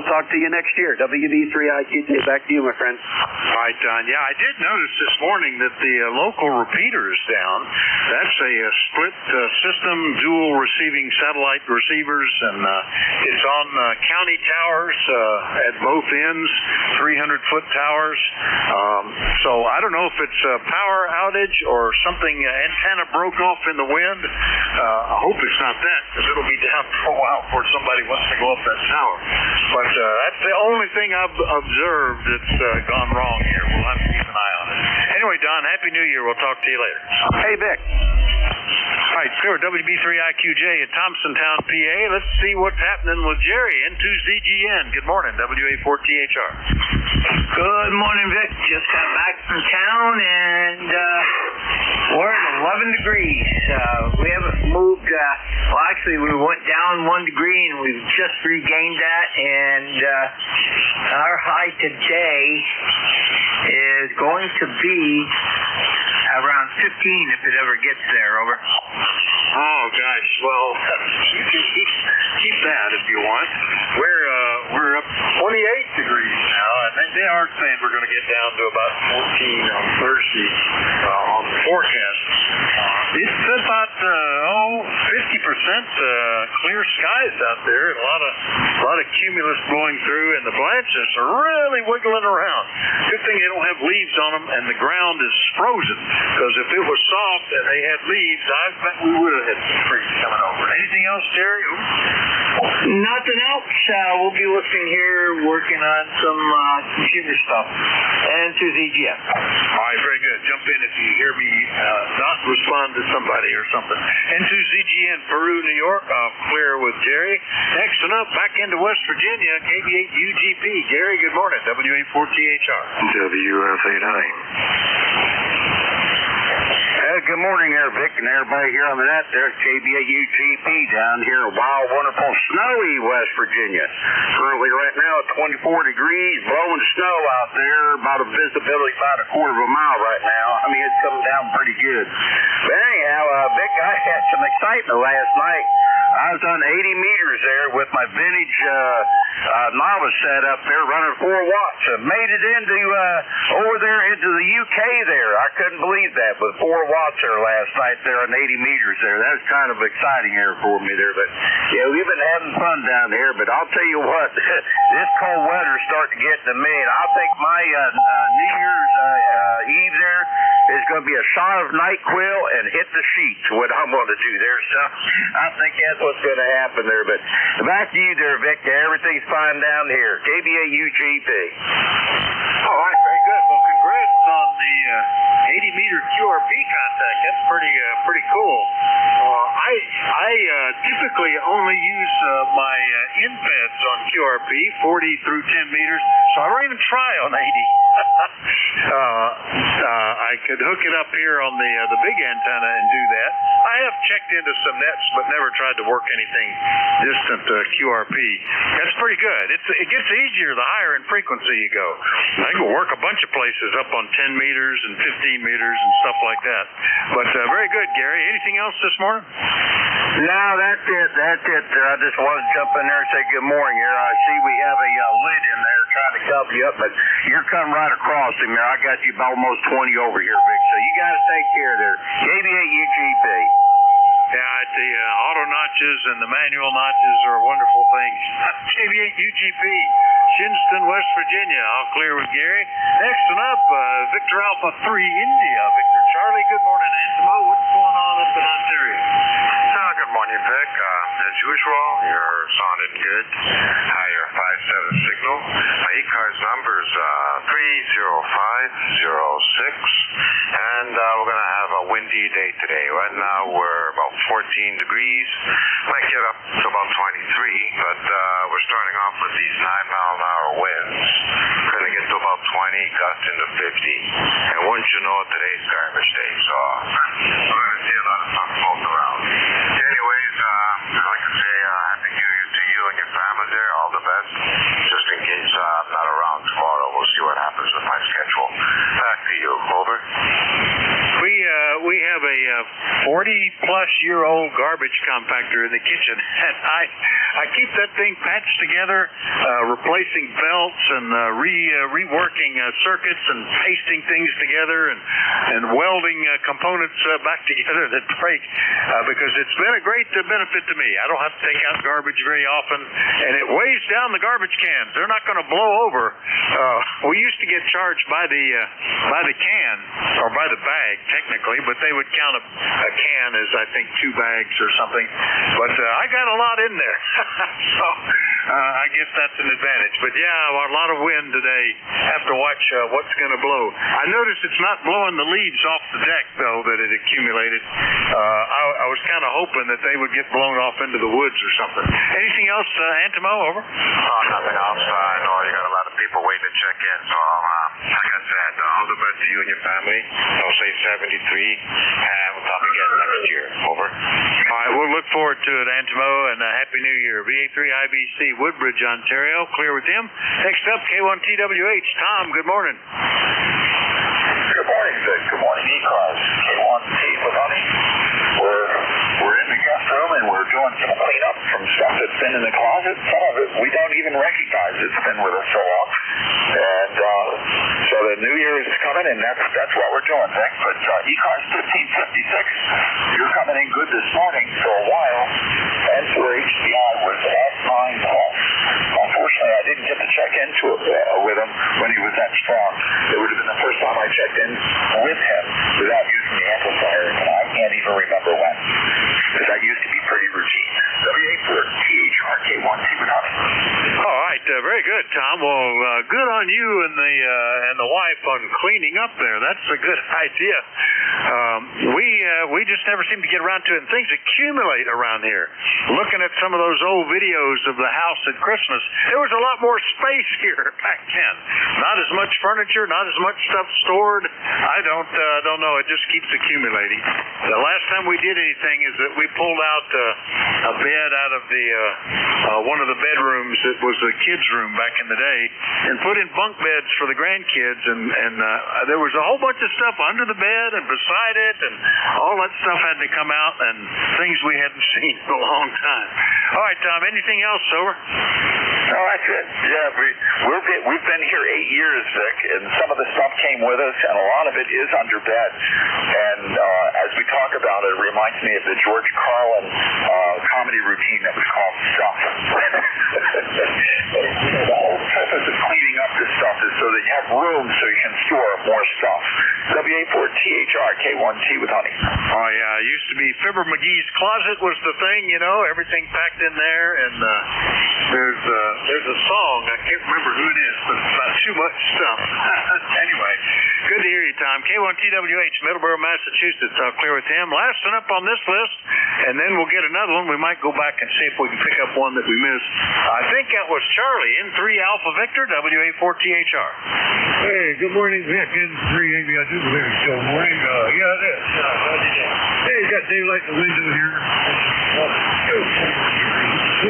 talk to you next year. WB3IQJ, back to you, my friend. All right, Don. Yeah, I did notice this morning that the local repeater is down. That's a split system, dual receiving satellite receivers, and it's on county towers at both ends, 300-foot towers. So I don't know if it's a power outage or something, antenna broke off in the wind. I hope it's not that, because it'll be down for a while before somebody wants to go up that tower. But that's the only thing I've observed that's gone wrong here. We'll have to keep an eye on it. Anyway, Don, Happy New Year. We'll talk to you later. Hey, Vic. All right, clear WB3IQJ at Thompsontown, PA. Let's see what's happening with Jerry into ZGN. Good morning, WA4THR. Good morning, Vic. Just got back from town, and we're at 11 degrees. We haven't moved. Well, actually, we went down 1 degree, and we've just regained that. And our high today is going to be around 15 if it ever gets there. Over. Oh gosh, well, you can keep that if you want. We're up 28 degrees now, and they are saying we're going to get down to about 14 on Thursday on the forecast. It's about 50% clear skies out there, and a lot of cumulus blowing through, and the branches are really wiggling around. Good thing they don't have leaves on them, and the ground is frozen. Because if it was soft and they had leaves, I bet we would have had some trees coming over. Anything else, Jerry? Nothing else. We'll be looking here, working on some computer stuff. And to ZGN. All right, very good. Jump in if you hear me not respond to somebody or something. And to ZGN, Peru, New York. Clear with Jerry. Next one up, back into West Virginia, KB8UGP. Jerry, good morning. WA4THR. WF89. Good morning there, Vic, and everybody here on the net. There's KB8UGP down here in wild, wonderful, snowy West Virginia. Currently right now at 24 degrees, blowing snow out there, about a visibility about a quarter of a mile right now. I mean, it's coming down pretty good. But anyhow, Vic, I had some excitement last night. I was on 80 meters there with my vintage novice set up there running 4 watts. Made it into over there into the UK there. I couldn't believe that with 4 watts there last night there on 80 meters there. That was kind of exciting there for me there. But yeah, we've been having fun down there. But I'll tell you what, this cold weather's starting to get to me. And I think my New Year's Eve there is going to be a shot of NyQuil and hit the sheets. What I'm going to do there. So I think that's what's going to happen there. But back to you there, Vic. Everything's fine down here. KB8UGP. All right, very good. Well, congrats on the the 80-meter QRP contact. That's pretty cool. I typically only use my end pads on QRP, 40 through 10 meters, so I don't even try on 80. I could hook it up here on the big antenna and do that. I have checked into some nets, but never tried to work anything distant QRP. That's pretty good. It gets easier the higher in frequency you go. I can work a bunch of places up on 10 meters and 15 meters and stuff like that. But very good, Gary. Anything else this morning? No, that's it. I just wanted to jump in there and say good morning here. I see we have a lid in there trying to cover you up, but you're coming right across him there. I got you almost 20 over here, Vic. So you got to take care there. KB8UGP. Yeah, the auto notches and the manual notches are wonderful things. KB8UGP, Shinston, West Virginia. All clear with Gary. Next one up, Victor Alpha 3 India. Victor Charlie, good morning. Antimo, what's going on up in Ontario? Good morning, Vic. As usual, you're sounding good. Higher 5-7 signal. My ECARS number is 30506. And we're going to have a windy day today. Right now, we're about 14 degrees. Might get up to about 23, but we're starting off with these 9-mile-an-hour winds. Going to get to about 20, gusts into 50. And wouldn't you know it, today's garbage day. So we're going to see a lot of stuff floating around. Anyways, I'd like to say Happy New Year to you and your family there. All the best. Just in case I'm not around tomorrow, we'll see what happens with my schedule. Back to you. Over. We have a 40-plus-year-old garbage compactor in the kitchen, and I keep that thing patched together, replacing belts and reworking circuits and pasting things together and welding components back together that break, because it's been a great benefit to me. I don't have to take out garbage very often, and it weighs down the garbage cans. They're not going to blow over. We used to get charged by the can or by the bag technically, but they would count a can as I think 2 bags or something. But I got a lot in there, so I guess that's an advantage. But yeah, a lot of wind today. Have to watch what's going to blow. I noticed it's not blowing the leaves off the deck though that it accumulated. I was kind of hoping that they would get blown off into the woods or something. Anything else, Antimo? Over. Oh, nothing else. I know you got a lot of people waiting to check in, so like I said, all the best to you and your family. I'll say 73, and we'll talk again next year. Over. All right, we'll look forward to it, Antimo, and Happy New Year. VA3 IBC, Woodbridge, Ontario. Clear with him. Next up, K1TWH. Tom, good morning. Good morning, Vic. Good morning, ECARS. K1T with honey. We're in the guest room, and we're doing some cleanup from stuff that's been in the closet. Some of it we don't even recognize. It's been with us so long. And so the new year is coming, and that's what we're doing, Vic. But ECARS 1556, you're coming in good this morning for a while. And for HCI was at 9 plus. Unfortunately, I didn't get to check into it with him when he was that strong. It would have been the first time I checked in with him without using the amplifier, and I can't even remember when. Because that used to be pretty routine. W84THR K1T with honey. All right, very good, Tom. Well, good on you and the wife on cleaning up there. That's a good idea. We just never seem to get around to it, and things accumulate around here. Looking at some of those old videos of the house at Christmas, there was a lot more space here back then. Not as much furniture, not as much stuff stored. I don't know. It just keeps accumulating. The last time we did anything is that we pulled out a bed out of the one of the bedrooms that was the kids' room back in the day, and put in bunk beds for the grandkids, and there was a whole bunch of stuff under the bed and beside it, and all that stuff had to come out, and things we hadn't seen in a long time. All right, Tom, anything else, over? No, that's it. Yeah, we've been here 8 years, Vic, and some of the stuff came with us, and a lot of it is under bed. And as we talk about it, it reminds me of the George Carlin comedy routine that was called Stuff. The whole purpose of cleaning up this stuff is so that you have room so you can store more stuff. W84THR K1T with honey. Oh, yeah. It used to be Fibber McGee's closet was the thing, you know, everything packed in there. And there's a song, I can't remember who it is, but it's about too much stuff. Anyway, Good to hear you, Tom. K1TWH, Middleborough, Massachusetts. I'll clear with him. Last one up on this list, and then we'll get another one. We might go back and see if we can pick up one that we missed. I think that was Charlie, N3 Alpha Victor, WA4THR. Hey, good morning, Vic. N3 AV. I do believe it's still morning. Yeah, it is. Hey, you got daylight in the window here.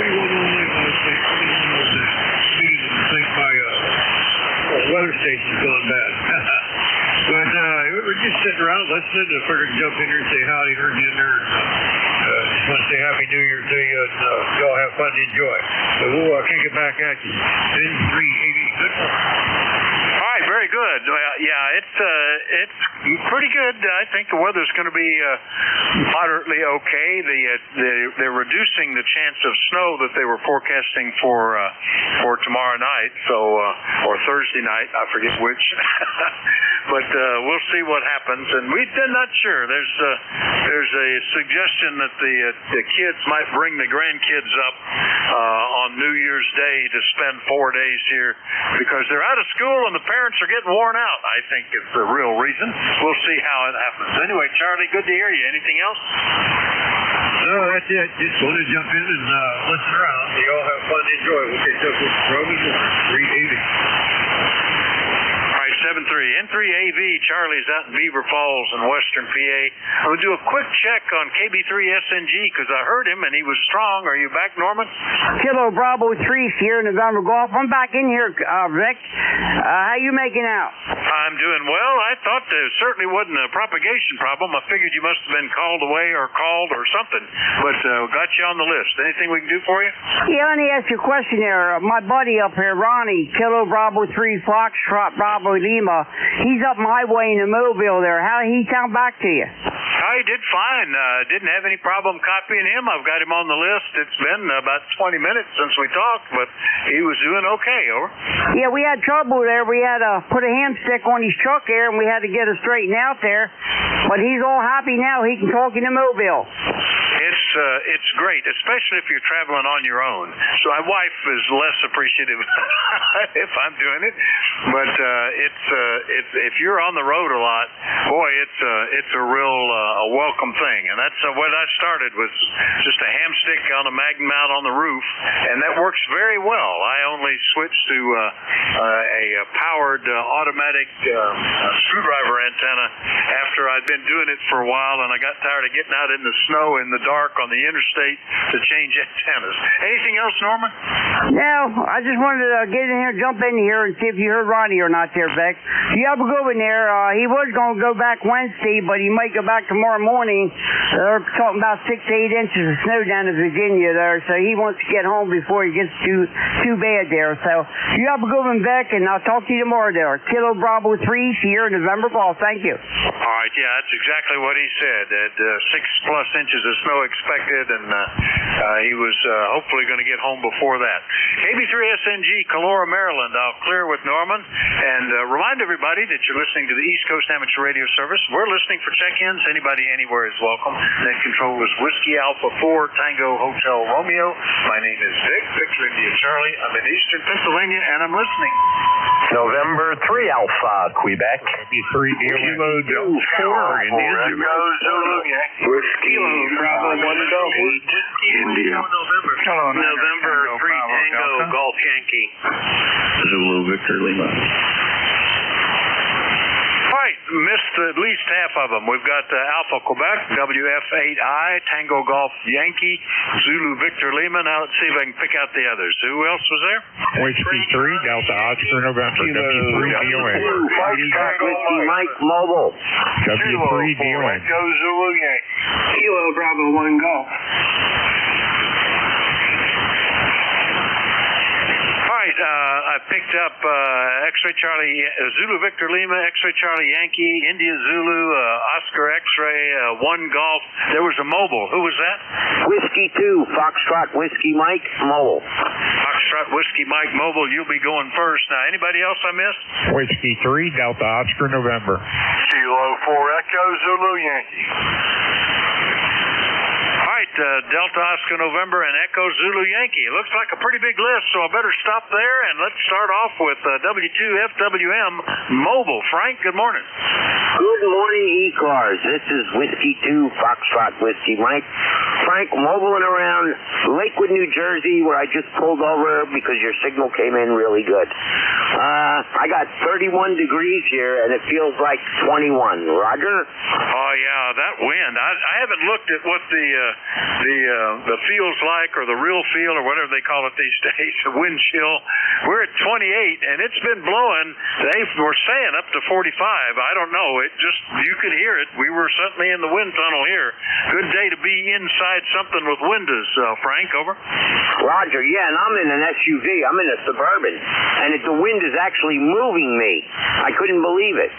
21 all night last night. 21 all day. Speed, I think my weather station's gone bad. But we're just sitting around listening. I figured to jump in here and say howdy, heard you in there. Just want to say Happy New Year to you, and y'all have fun and enjoy. So we'll kick it back at you. N380, good morning. All right, very good. Yeah, it's pretty good. I think the weather's going to be moderately okay. They're reducing the chance of snow that they were forecasting for tomorrow night, so or Thursday night, I forget which. But we'll see what happens, and we're not sure. There's a suggestion that the kids might bring the grandkids up on New Year's Day to spend 4 days here because they're out of school and the parents are getting worn out. I think is the real reason. We'll see how it happens. Anyway, Charlie, good to hear you. Anything else? No, that's it. Just want to jump in and listen around. You all have fun and enjoy. We'll catch up with Roman 380. 7-3. N3AV, Charlie's out in Beaver Falls in western PA. I'm going to do a quick check on KB3SNG because I heard him and he was strong. Are you back, Norman? Kilo Bravo 3 here in November Golf. I'm back in here, Vic. How you making out? I'm doing well. I thought there certainly wasn't a propagation problem. I figured you must have been called away or called or something, but got you on the list. Anything we can do for you? Yeah, let me ask you a question there. My buddy up here, Ronnie, Kilo Bravo 3 Foxtrot Bravo Lima, he's up my way in the Mobile there. How did he sound back to you? He did fine. Didn't have any problem copying him. I've got him on the list. It's been about 20 minutes since we talked, but he was doing okay, over. Yeah, we had trouble there. We had to put a hamstick on his truck there, and we had to get it straightened out there. But he's all happy now. He can talk in the Mobile. It's great, especially if you're traveling on your own. So my wife is less appreciative if I'm doing it, but it's if you're on the road a lot, boy, it's a real welcome thing. And that's what I started was just a hamstick on a mag mount on the roof, and that works very well. I only switched to a powered automatic screwdriver antenna after I'd been doing it for a while, and I got tired of getting out in the snow in the dark on the interstate to change antennas. Anything else, Norman? No, I just wanted to get in here, jump in here, and see if you heard Ronnie or not there, Beck. You have a good one there. He was going to go back Wednesday, but he might go back tomorrow morning. They're talking about 6 to 8 inches of snow down in Virginia there, so he wants to get home before it gets too bad there. So you have a good one, Beck, and I'll talk to you tomorrow there. Kilo Bravo 3 here in November Golf. Thank you. All right, yeah, that's exactly what he said. At 6+ inches of snow expected, and he was hopefully going to get home before that. KB3SNG, Calora, Maryland. I'll clear with Norman, and remind everybody that you're listening to the East Coast Amateur Radio Service. We're listening for check-ins. Anybody anywhere is welcome. Net control is Whiskey Alpha 4 Tango Hotel Romeo. My name is Vic, Victor India Charlie. I'm in Eastern Pennsylvania, and I'm listening. November 3 Alpha, Quebec. Kilo Delta 4, India Zulu. Whiskey Bravo 1 Delta 8, India. November 3 Tango Golf Yankee. Zulu Victor Lima. Right, missed at least half of them. We've got Alpha Quebec, WF8I, Tango Golf Yankee, Zulu Victor Lima. Now let's see if I can pick out the others. Who else was there? Whiskey 3, Delta Oscar November, W3DON. Whiskey Mike Mobile. W3DON. Zulu Yankee. Kilo Bravo 1 Golf. I picked up X-Ray Charlie, Zulu Victor Lima, X-Ray Charlie Yankee, India Zulu, Oscar X-Ray, 1 Golf. There was a mobile. Who was that? Whiskey 2, Foxtrot Whiskey Mike Mobile. Foxtrot Whiskey Mike Mobile. You'll be going first. Now, anybody else I missed? Whiskey 3, Delta Oscar November. Kilo 4 Echo Zulu Yankee. All right, Delta Oscar November, and Echo Zulu Yankee. It looks like a pretty big list, so I better stop there, and let's start off with W2FWM Mobile. Frank, good morning. Good morning, ECARS. This is Whiskey 2, Foxtrot Whiskey Mike. Frank, mobiling around Lakewood, New Jersey, where I just pulled over because your signal came in really good. I got 31 degrees here, and it feels like 21. Roger? Oh, yeah, that wind. I haven't looked at what the feels like, or the real feel, or whatever they call it these days, the wind chill. We're at 28, and it's been blowing. They were saying up to 45. I don't know. It just, you could hear it. We were certainly in the wind tunnel here. Good day to be inside something with windows, Frank, over. Roger, yeah, and I'm in an SUV. I'm in a Suburban, and the wind is actually moving me. I couldn't believe it.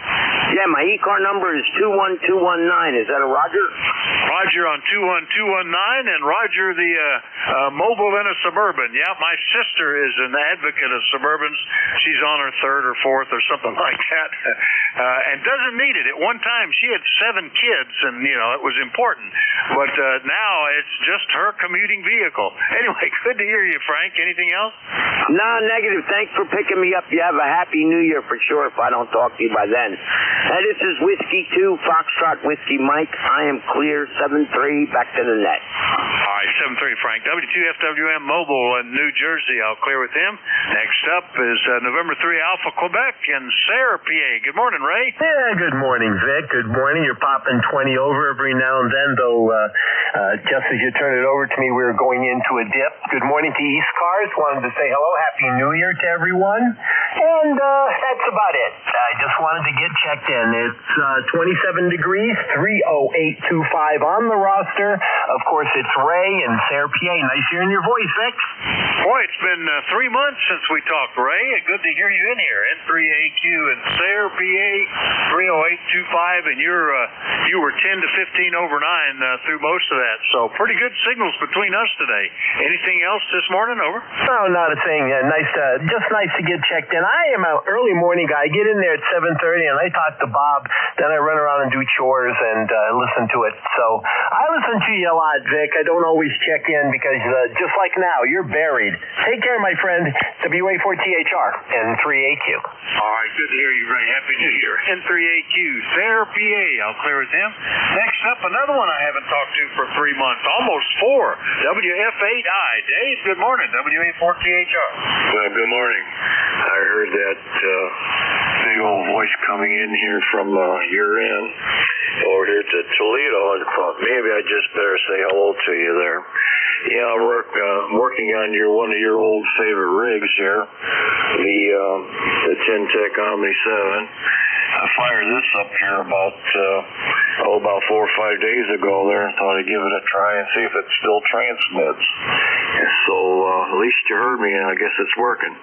Yeah, my ECAR number is 21219. Is that a Roger? Roger on 21219, and Roger the mobile in a Suburban. Yeah, my sister is an advocate of Suburbans. She's on her third or fourth or something like that, and doesn't need it. At one time, she had 7 kids, and, you know, it was important. But now it's just her commuting vehicle. Anyway, good to hear you, Frank. Anything else? No, negative. Thanks for picking me up. You have a Happy New Year for sure if I don't talk to you by then. This is Whiskey 2, Foxtrot Whiskey Mike. I am clear, 7-3, back to the net. All right, 7-3, Frank. W2FWM Mobile in New Jersey. I'll clear with him. Next up is November 3 Alpha Quebec and Sarah, PA. Good morning, Ray. Yeah, good morning, Vic. Good morning. You're popping 20 over every now and then, though just as you turn it over to me, we were going into a dip. Good morning to ECARS. Wanted to say hello. Happy New Year to everyone. And that's about it. I just wanted to get checked in. It's 27 degrees, 30825 on the roster. Of course, it's Ray and Sarah, PA. Nice hearing your voice, Vic. Boy, it's been 3 months since we talked, Ray. Good to hear you in here. N3AQ and Sarah, PA, 30825, and you were 10 to 15 over 9 through most of that. So pretty good signals between us today. Anything else this morning? Over? No, not a thing. Just nice to get checked in. I am an early morning guy. I get in there at 7:30 and I talk to Bob. Then I run around and do chores and listen to it. So I listen to you a lot, Vic. I don't always check in because just like now, you're buried. Take care, my friend. WA4THR and 3AQ. All right, good to hear you, Ray. Happy New Year. N3AQ, Sarah, PA. I'll clear with him. Next up, another one I haven't talked to for 3 months, almost 4. WF8I. Dave, good morning. WA4THR. Good morning. I heard that big old voice coming in here from your end over here to Toledo, and thought maybe I just better say hello to you there. Yeah, I'm working on one of your old favorite rigs here, the Tintec Omni 7. I fired this up here about 4 or 5 days ago there, and thought I'd give it a try and see if it still transmits. And so at least you heard me, and I guess it's working.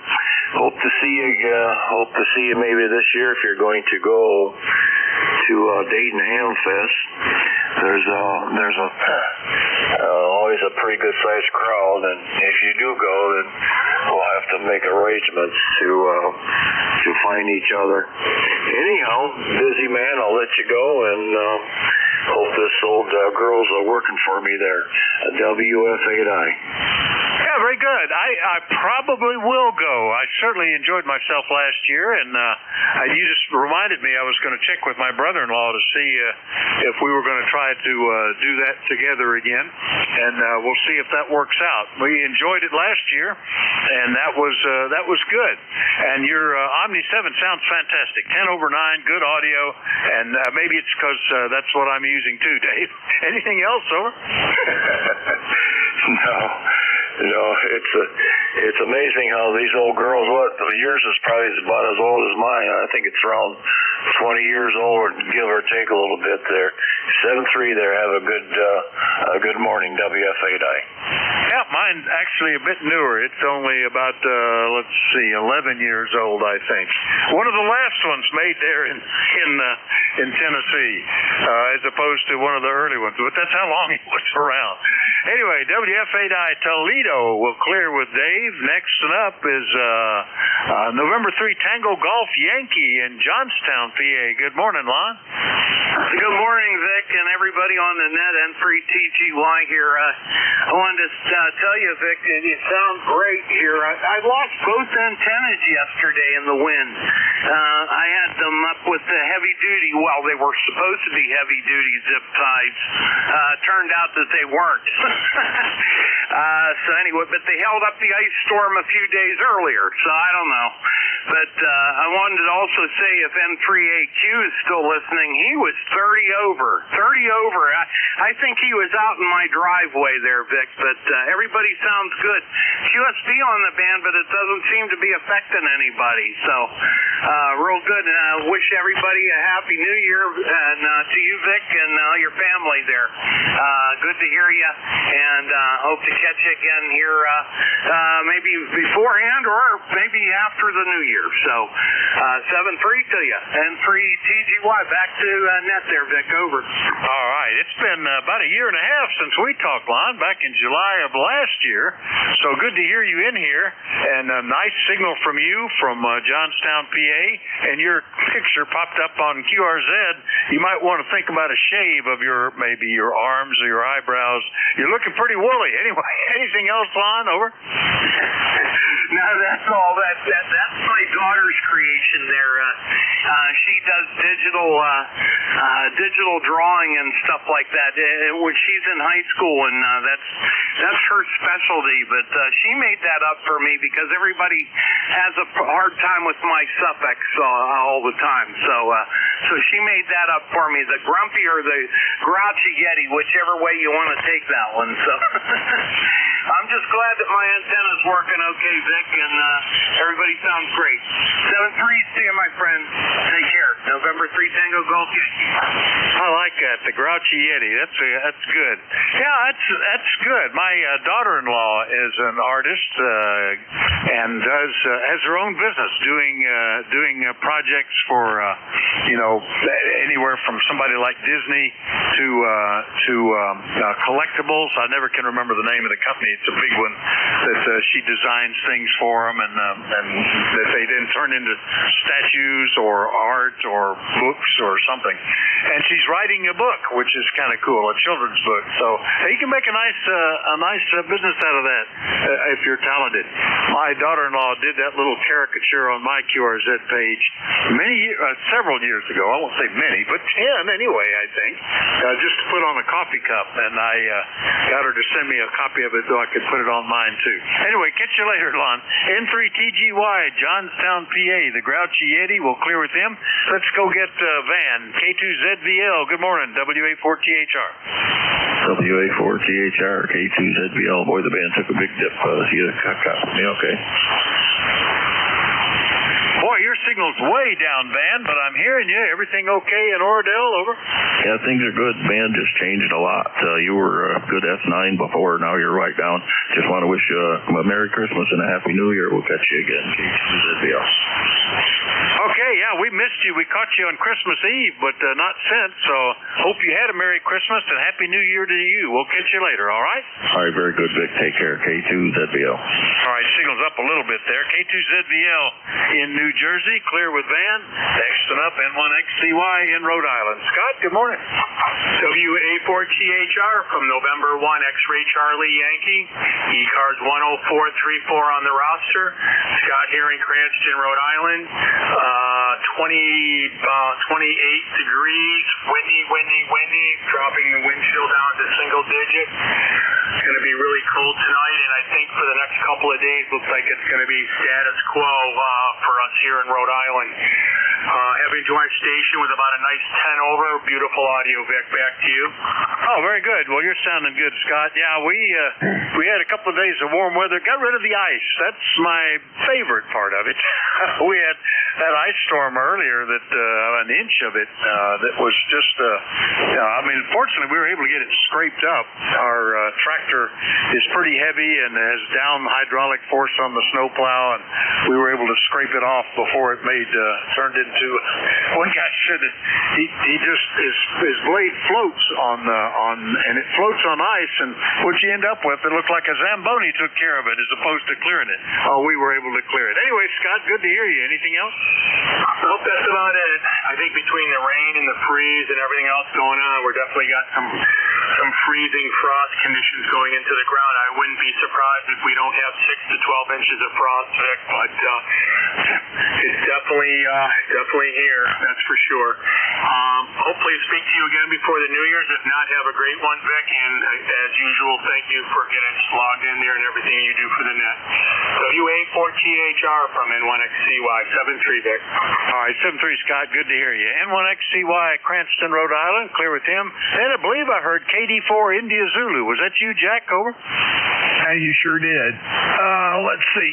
Hope to see you maybe this year if you're going to go to Dayton Hamfest. There's always a pretty good sized crowd, and if you do go, then we'll have to make arrangements to find each other. Anyhow, busy man, I'll let you go, and hope this old girl's working for me there at WF8I. Yeah, very good. I probably will go. I certainly enjoyed myself last year, and you just reminded me I was going to check with my brother-in-law to see if we were going to try to do that together again, and we'll see if that works out. We enjoyed it last year, and that was good. And your Omni 7 sounds fantastic. 10 over 9, good audio, and maybe it's because that's what I'm using too, Dave. Anything else, over? No, it's amazing how these old girls, yours is probably about as old as mine. I think it's around 20 years old, give or take a little bit there. 7-3 there. Have a good morning, WF8I. Yeah, mine's actually a bit newer. It's only about 11 years old, I think. One of the last ones made there in Tennessee, as opposed to one of the early ones. But that's how long it was around. Anyway, WF8I Toledo will clear with Dave. Next up is November 3 Tango Golf Yankee in Johnstown, PA. Good morning, Lon. Good morning, Vic, and everybody on the net, N3TGY here. I wanted to tell you, Vic, that you sound great here. I lost both antennas yesterday in the wind. I had them up with the heavy-duty, well, they were supposed to be heavy-duty zip ties. Turned out that they weren't. So anyway, but they held up the ice storm a few days earlier, so I don't know. But I wanted to also say if N3AQ is still listening, he was 30 over. I think he was out in my driveway there, Vic, but everybody sounds good. QSB on the band, but it doesn't seem to be affecting anybody. So real good. Wish everybody a happy new year, and to you, Vic, and your family there. Good to hear you, and hope to catch you again here maybe beforehand or maybe after the new year. So 7-3 to you. N3TGY. Back to net there, Vic. Over. All right. It's been about a year and a half since we talked, Lon, back in July of last year. So good to hear you in here, and a nice signal from you from Johnstown, PA, and your picture popped up on QRZ. You might want to think about a shave of maybe your arms or your eyebrows. You're looking pretty woolly. Anyway, anything else, Lon? Over. No, that's all. That's my daughter's creation there. She does digital drawing and stuff like that when she's in high school, and that's her specialty. But she made that up for me because everybody has a hard time with my suffix all the time. So she made that up for me. The grumpy or the grouchy Yeti, whichever way you want to take that one. So I'm just glad that my antenna's working okay, Vic, and everybody sounds great. 7-3, see you, my friend. Take care. November 3 Tango Golf Yankee. I like that, the grouchy Yeti. That's good. Yeah, that's good. My daughter-in-law is an artist and has her own business doing projects for anywhere from somebody like Disney to collectibles. I never can remember the name of the company. It's a big one that she designs things for them, and that they then turn into statues or art or books or something. And she's writing a book, which is kind of cool, a children's book. So you can make a nice business out of that if you're talented. My daughter-in-law did that little caricature on my QRZ page several years ago. I won't say many, but 10 anyway, I think. Just to put on a coffee cup, and I got her to send me a copy of it so I could put it on mine too. Anyway, catch you later, Lon. N3TGY, Johnstown, PA. The Grouchy Yeti, we'll clear with him. Let's go get Van, K2ZVL. Good morning, WA4THR. WA4THR, K2ZVL. Boy, the band took a big dip. You got me okay. Boy, your signal's way down, Van, but I'm hearing you. Everything okay in Oradell? Over? Yeah, things are good. Band just changed a lot. You were good S9 before. Now you're right down. Just want to wish you a Merry Christmas and a Happy New Year. We'll catch you again. Okay, yeah, we missed you. We caught you on Christmas Eve, but not since. So hope you had a Merry Christmas and Happy New Year to you. We'll catch you later, all right? All right, very good, Vic. Take care. K2ZVL. All right, signal's up a little bit there. K2ZVL in New Jersey, clear with Van. Next up, N1XCY in Rhode Island. Scott, good morning. WA4THR from November 1, X-Ray Charlie Yankee. ECARS 10434 on the roster. Scott here in Cranston, Rhode Island. 28 degrees. Windy. Dropping the wind chill down to single digit. It's going to be really cold tonight, and I think for the next couple of days, looks like it's going to be status quo for us here in Rhode Island. Heading to our station with about a nice 10 over. Beautiful audio, Vic. Back to you. Oh, very good. Well, you're sounding good, Scott. Yeah, we had a couple of days of warm weather. Got rid of the ice. That's my favorite part of it. We had that ice storm earlier that an inch of it that was just fortunately we were able to get it scraped up. Our tractor is pretty heavy and has down hydraulic force on the snowplow, and we were able to scrape it off before it turned into to one guy said that he just his blade floats on and it floats on ice, and what you end up with, it looked like a Zamboni took care of it as opposed to clearing it. Oh, we were able to clear it. Anyway, Scott, good to hear you. Anything else? Nope, that's about it. I think between the rain and the freeze and everything else going on, we're definitely got some freezing frost conditions going into the ground. I wouldn't be surprised if we don't have 6 to 12 inches of frost, Vic, but it's definitely here, that's for sure. Hopefully speak to you again before the New Year's. If not, have a great one, Vic, and as usual, thank you for getting us logged in there and everything you do for the net. WA4THR from N1XCY, 73, Vic. All right, 73, Scott, good to hear you. N1XCY, Cranston, Rhode Island, clear with him. And I believe I heard KD4 India Zulu. Was that you, Jack? Over? You sure did. Let's see.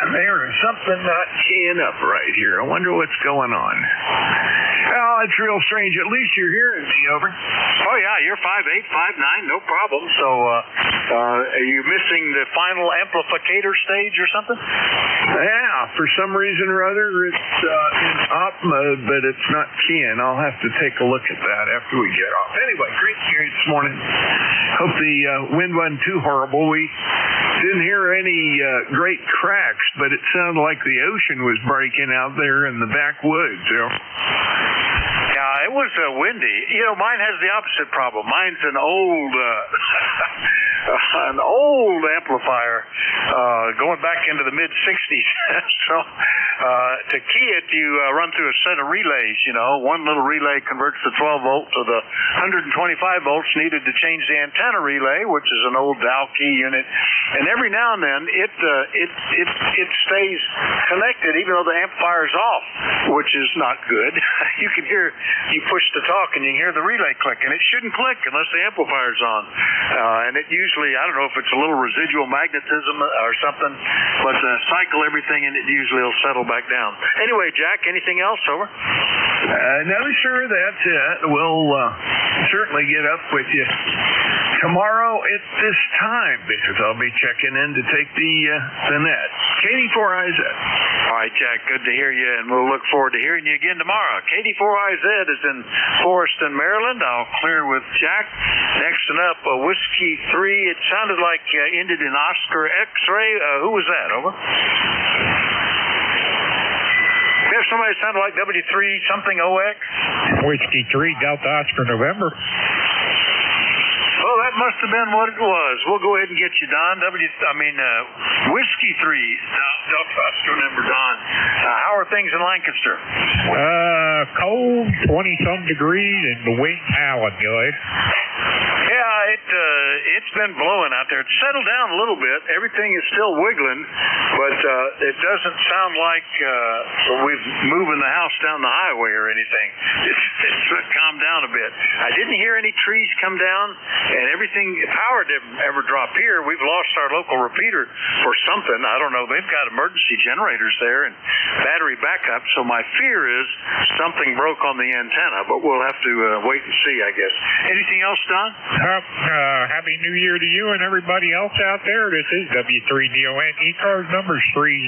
There is something not keying up right here. I wonder what's going on. Oh, it's real strange. At least you're hearing me, over. Oh, yeah, you're 5'8", 5'9", no problem. So, are you missing the final amplificator stage or something? Yeah, for some reason or other, it's in op mode, but it's not keying. I'll have to take a look at that after we get off. Anyway, great to hear you this morning. Hope the wind wasn't too horrible. We didn't hear any great cracks, but it sounded like the ocean was breaking out there in the backwoods. Yeah, it was windy. You know, mine has the opposite problem. Mine's an old amplifier going back into the mid-60s. So to key it, you run through a set of relays. You know, one little relay converts the 12 volt to the 125 volts needed to change the antenna relay, which is an old Dow key unit. And every now and then it stays connected even though the amplifier's off, which is not good. You can hear, you push the talk and you can hear the relay click, and it shouldn't click unless the amplifier's on. And it usually, I don't know if it's a little residual magnetism or something, but cycle everything and it usually will settle back down. Anyway, Jack, anything else? Over? No, sure, that's it. We'll certainly get up with you tomorrow at this time because I'll be checking in to take the net. KD4IZ. All right, Jack, good to hear you, and we'll look forward to hearing you again tomorrow. KD4IZ is in Forreston, Maryland. I'll clear with Jack. Next up, Whiskey 3. It sounded like ended in Oscar X-ray. Who was that? Over? There's somebody that sounded like W3 something OX. Whiskey 3, Delta Oscar November. Oh, that must have been what it was. We'll go ahead and get you, Don. Whiskey 3, Delta Oscar November, Don. How are things in Lancaster? Cold, 20-some degrees, and the wind howling good. Yeah, it's been blowing out there. It's settled down a little bit. Everything is still wiggling, but it doesn't sound like we're moving the house down the highway or anything. It's calmed down a bit. I didn't hear any trees come down, and power didn't ever drop here. We've lost our local repeater for something. I don't know. They've got emergency generators there and battery backup, so my fear is something broke on the antenna, but we'll have to wait and see, I guess. Anything else, Don? Happy New Year to you and everybody else out there. This is W3DON. ECARS number's 30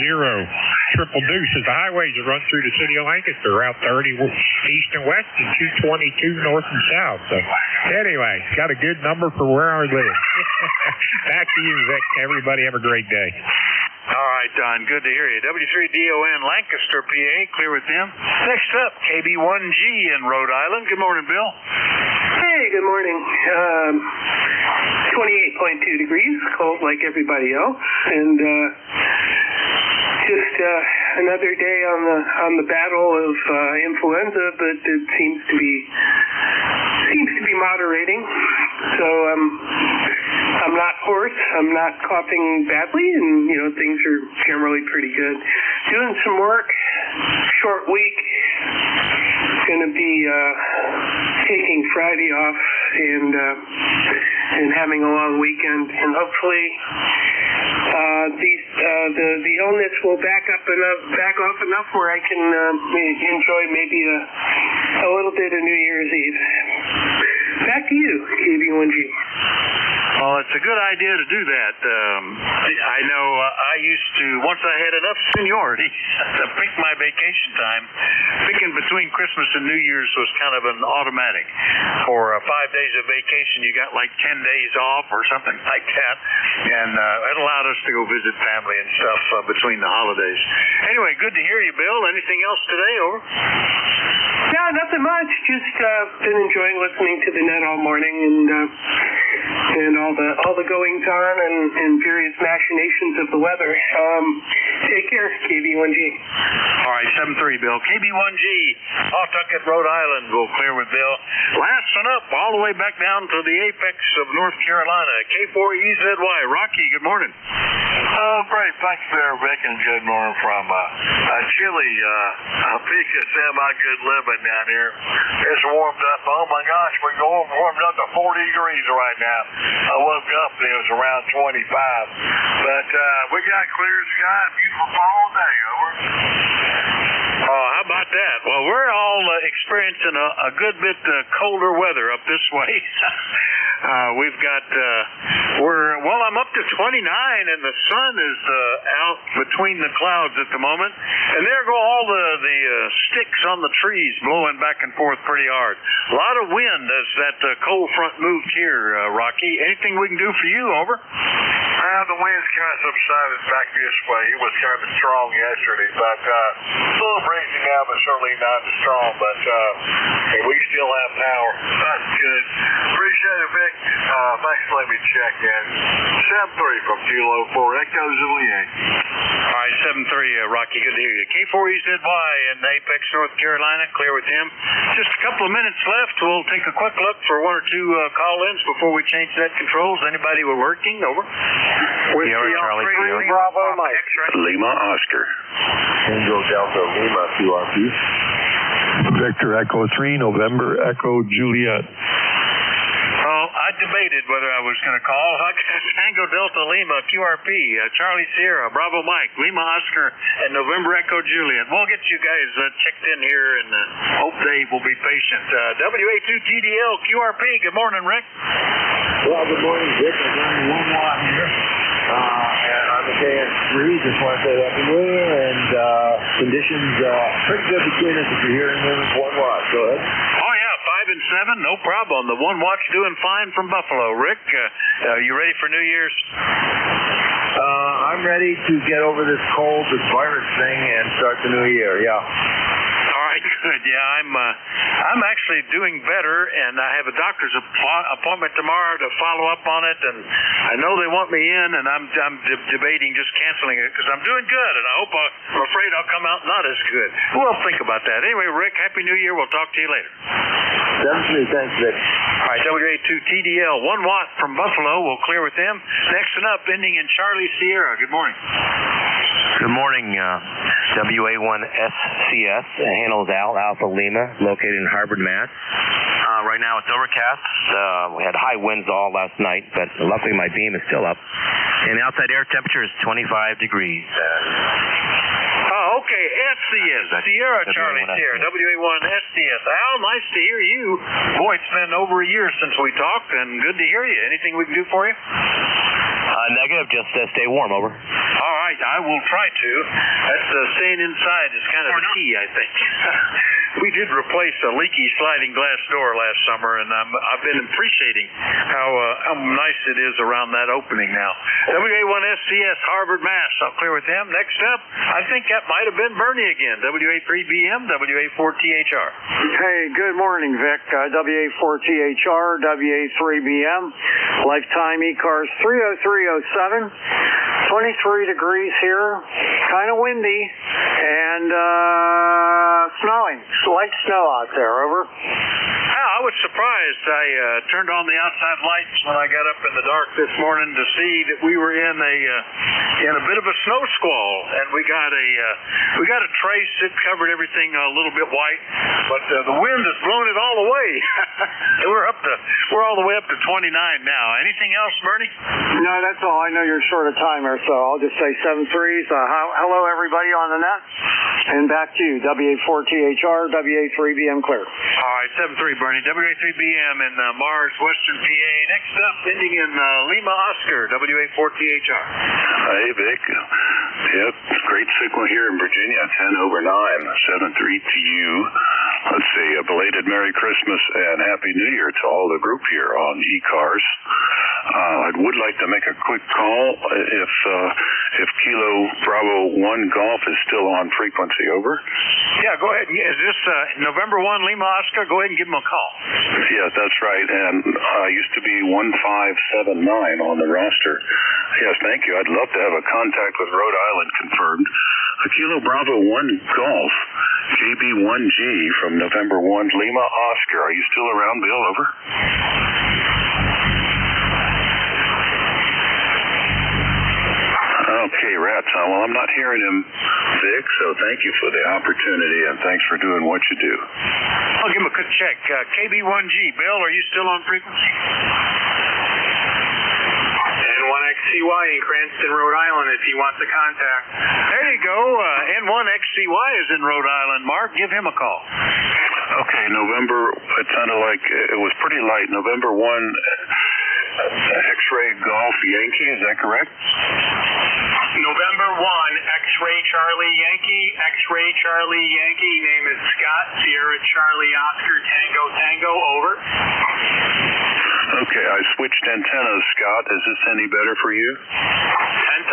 triple deuces. The highways that run through the city of Lancaster, Route 30 east and west and 222 north and south. So anyway, got a good number for where I live. Back to you, Vic. Everybody have a great day. All right, Don. Good to hear you. W3DON, Lancaster, PA. Clear with them. Next up, KB1G in Rhode Island. Good morning, Bill. Hey, good morning. 28.2 degrees, cold like everybody else, and just another day on the battle of influenza, but it seems to be moderating. So I'm not hoarse, I'm not coughing badly, and things are generally pretty good. Doing some work, short week. Going to be taking Friday off and having a long weekend, and hopefully the illness will back off enough where I can enjoy maybe a little bit of New Year's Eve. Back to you, KB1G. Well, it's a good idea to do that. I know I used to, once I had enough seniority to pick my vacation time, picking between Christmas and New Year's was kind of an automatic. For 5 days of vacation, you got like 10 days off or something like that. And it allowed us to go visit family and stuff between the holidays. Anyway, good to hear you, Bill. Anything else today? Over. Yeah, nothing much. Just been enjoying listening to the net all morning and all the goings on and various machinations of the weather. Take care, KB1G. All right, 7-3, Bill. KB1G, Pawtucket, Rhode Island. We'll clear with Bill. Last one up, all the way back down to the apex of North Carolina. K4EZY. Rocky, good morning. Oh, great. Thanks there, Vic, and good morning from chilly, peak of semi-good living down here. It's warmed up. Oh, my gosh, we're warmed up to 40 degrees right now. I woke up and it was around 25. But we got clear sky, beautiful fall day, over. Oh, how about that? Well, we're all experiencing a good bit colder weather up this way. We've got, I'm up to 29 and the sun is out between the clouds at the moment. And there go all the sticks on the trees blowing back and forth pretty hard. A lot of wind as that cold front moved here, Rocky. Anything we can do for you, over? The wind's kind of subsided back this way. It was kind of strong yesterday, but a little breezy now, but certainly not as strong. But we still have power. That's good. Appreciate it, Vic. Thanks for letting me check in. 7-3 from Kilo 4 Echo Juliet. All right, 7-3, Rocky. Good to hear you. K4EZY in Apex, North Carolina. Clear with him. Just a couple of minutes left. We'll take a quick look for one or two call-ins before we change that controls. Anybody we're working? Over. Sierra Charlie Sierra. Bravo Mike. Lima Oscar. Tango Delta Lima QRP. Victor Echo 3, November Echo Juliet. Well, I debated whether I was going to call. Tango Delta Lima QRP, Charlie Sierra, Bravo Mike, Lima Oscar, and November Echo Juliet. We'll get you guys checked in here and hope they will be patient. WA2TDL QRP, good morning, Rick. Well, good morning, Dick. I'm running 1 watt here. And I'm the KS3. Just want to say Happy New Year. And conditions pretty good between us if you're hearing them with 1 watt. Go ahead. Oh, yeah, 5 and 7, no problem. The 1 watt's doing fine from Buffalo. Rick, you ready for New Year's? I'm ready to get over this cold, this virus thing, and start the new year. Yeah. All right, good. Yeah, I'm actually doing better, and I have a doctor's appointment tomorrow to follow up on it, and I know they want me in, and I'm debating just canceling it because I'm doing good, and I'm afraid I'll come out not as good. We'll think about that. Anyway, Rick, Happy New Year. We'll talk to you later. 7-3, thanks, Vic. All right, WA2TDL, 1 watt from Buffalo. We'll clear with them. Next one up, ending in Charlie Sierra. Good morning. Good morning, WA1SCS, handles Alpha Lima, located in Harvard, Mass. Right now it's overcast. We had high winds all last night, but luckily my beam is still up. And the outside air temperature is 25 degrees. Oh, okay, SCS, Sierra Charlie Sierra, WA1SCS. Al, nice to hear you. Boy, it's been over a year since we talked, and good to hear you. Anything we can do for you? Negative, just stay warm, over. All right, I will try to. That's staying inside is kind of the key, I think. We did replace a leaky sliding glass door last summer, and I've been appreciating how nice it is around that opening now. WA1SCS, Harvard, Mass. I'll clear with them. Next up, I think that might have been Bernie again. WA3BM, WA4THR. Hey, good morning, Vic. WA4THR, WA3BM, lifetime ECARS 30307. 23 degrees here, kind of windy, and snowing. Light snow out there, over. I was surprised. I turned on the outside lights when I got up in the dark this morning to see that we were in a bit of a snow squall, and we we got a trace that covered everything a little bit white, but the wind has blown it all away. We're all the way up to 29 now. Anything else, Bernie? No, that's all. I know you're short of time here, so I'll just say 7-3s. Hello, everybody on the net. And back to you, WA4THR, WA3BM clear. All right, 7-3, Bernie. WA3BM in Mars, Western PA. Next up, ending in Lima Oscar, WA4THR. Hey, Vic. Yep, great signal here in Virginia, 10 over 9, 7-3 to you. Let's see, a belated Merry Christmas and Happy New Year to all the group here on ECARS. I would like to make a quick call if Kilo Bravo 1 Golf is still on frequency, over. Yeah, go ahead. Is this November 1 Lima Oscar? Go ahead and give him a call. Yes, that's right. And used to be 1579 on the roster. Yes, thank you. I'd love to have a contact with Rhode Island confirmed. A Kilo Bravo 1 Golf, JB1G from November 1 Lima Oscar. Are you still around, Bill? Over. Okay, Rats. Well, I'm not hearing him, Vic, so thank you for the opportunity, and thanks for doing what you do. I'll give him a quick check. KB1G, Bill, are you still on frequency? N1XCY in Cranston, Rhode Island, if he wants a contact. There you go. N1XCY is in Rhode Island. Mark, give him a call. Okay, November, it sounded like it was pretty light. November 1, X-Ray Golf Yankee, is that correct? November 1, X-Ray Charlie Yankee, X-Ray Charlie Yankee, name is Scott, Sierra Charlie Oscar Tango Tango, over. Okay, I switched antennas, Scott. Is this any better for you? 10,000%.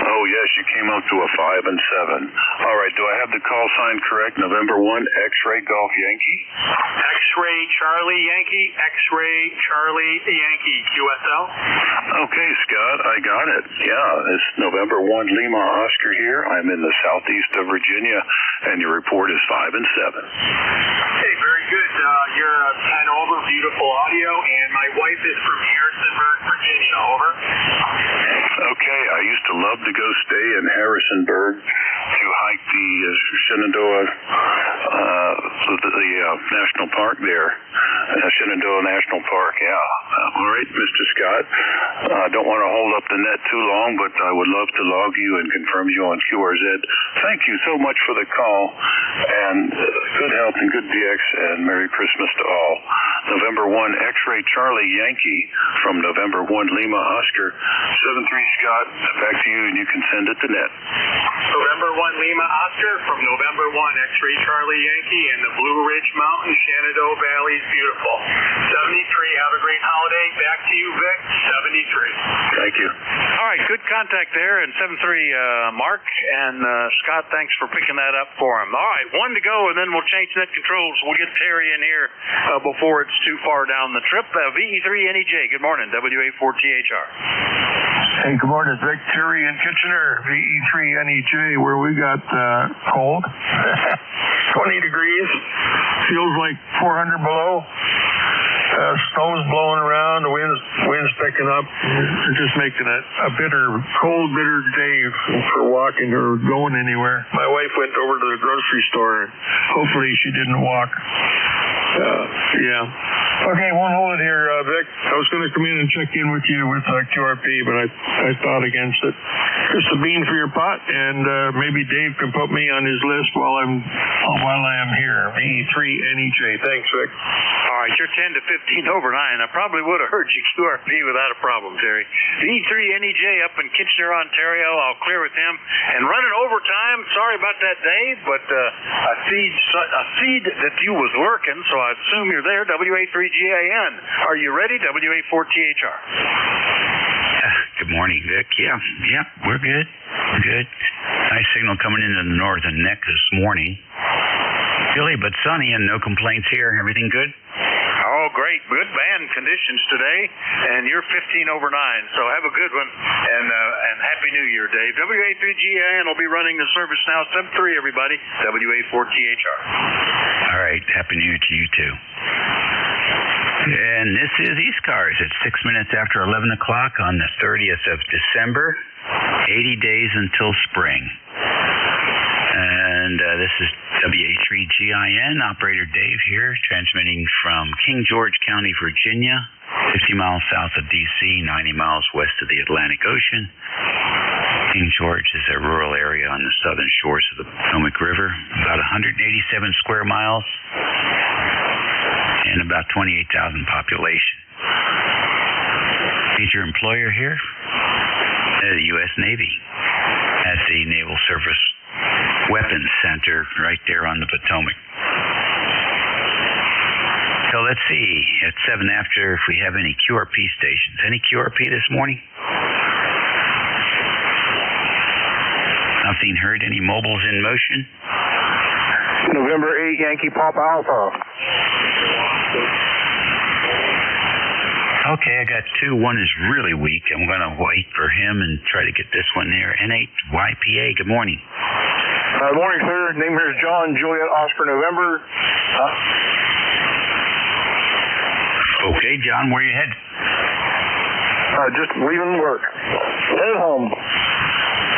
Oh, yes, you came up to a 5 and 7. All right, do I have the call sign correct? November 1, X-Ray Golf Yankee? X-Ray Charlie Yankee, X-Ray Charlie Yankee, QSL. Okay, Scott, I got it. Yeah, it's November 1 Lima Oscar here. I'm in the southeast of Virginia, and your report is 5 and 7. Hey, very good. You're 10 over, beautiful audio, and my wife is from Harrisonburg, Virginia, over. Okay, I used to love to go stay in Harrisonburg to hike the Shenandoah, the national park there. Shenandoah National Park, yeah. All right, Mr. Scott. I don't want to hold up the net too long, but I would love to log you and confirm you on QRZ. Thank you so much for the call, and good health and good DX, and Merry Christmas to all. November 1, X-Ray Charlie Yankee from November 1 Lima Oscar. 7-3 Scott, back to you, and you can send it to net. November 1 Lima Oscar from November 1 X-Ray Charlie Yankee in the Blue Ridge Mountains, Shenandoah Valley, beautiful. 73, have a great holiday. Back to you, Vic, 73. Thank you. All right, good contact there, and 7-3 Mark, and Scott, thanks for picking that up for him. All right, 1 to go, and then we'll change net controls. We'll get Terry in here before it's too far down the trip. VE3NEJ, good morning, WA4THR. Hey, good morning, Vic. Terry in Kitchener, VE3NEJ, where we got cold. 20 degrees. Feels like 400 below. Snow's blowing around. The wind's picking up. It's just making it a cold, bitter day for walking or going anywhere. My wife went over to the grocery store. Hopefully she didn't walk. Yeah. Okay, won't hold it here, Vic. I was going to come in and check in with you with QRP, but I thought against it. Just a bean for your pot, and maybe Dave can put me on his list while I am here. VE3NEJ. Thanks, Vic. All right, you're 10 to 15 over 9. I probably would have heard you QRP without a problem, Terry. VE3NEJ up in Kitchener, Ontario. I'll clear with him. And running overtime. Sorry about that, Dave, but I feed that you was working, so I assume you're there. WA3GAN. Are you ready? WA4THR. Good morning, Vic. Yeah, we're good. Good. Nice signal coming into the northern neck this morning. Chilly but sunny and no complaints here. Everything good? Oh, great. Good band conditions today, and you're 15 over 9, so have a good one, and Happy New Year, Dave. WA3GAN will be running the service now. 7-3, everybody. WA4THR. All right. Happy New Year to you, too. And this is ECARS. It's 6 minutes after 11 o'clock on the 30th of December. 80 days until spring. And this is WA3GIN, Operator Dave here, transmitting from King George County, Virginia, 50 miles south of D.C., 90 miles west of the Atlantic Ocean. King George is a rural area on the southern shores of the Potomac River, about 187 square miles, and about 28,000 population. Major employer here, the U.S. Navy, at the Naval Service Weapons Center right there on the Potomac. So let's see, at 7 after, if we have any QRP stations. Any QRP this morning? Nothing heard? Any mobiles in motion? November 8, Yankee Papa Alpha. Okay, I got two. One is really weak. I'm going to wait for him and try to get this one there. N8YPA, good morning. Good morning, sir. Name here is John, Juliet, Oscar, November. Okay, John, where you headed? Just leaving work. Headed home.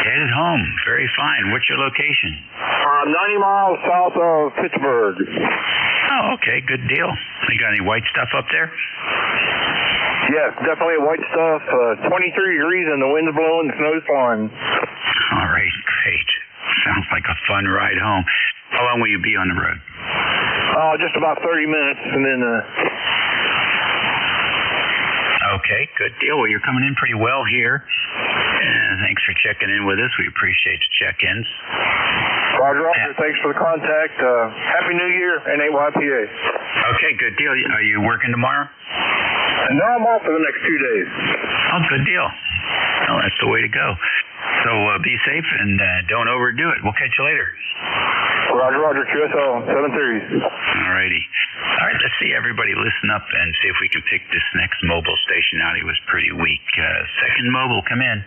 Headed home. Very fine. What's your location? 90 miles south of Pittsburgh. Oh, okay. Good deal. You got any white stuff up there? Yes, definitely white stuff. 23 degrees and the wind's blowing, the snow's flying. All right, great. Sounds like a fun ride home. How long will you be on the road? Just about 30 minutes, and then... Okay, good deal. Well, you're coming in pretty well here. And thanks for checking in with us. We appreciate the check-ins. Roger, Roger. Thanks for the contact. Happy New Year, N8YPA. Okay, good deal. Are you working tomorrow? No, I'm off for the next 2 days. Oh, good deal. Well, that's the way to go. So be safe and don't overdo it. We'll catch you later. Roger, Roger. QSL 730. All righty. All right, let's see. Everybody listen up and see if we can pick this next mobile station out. He was pretty weak. Second mobile, come in.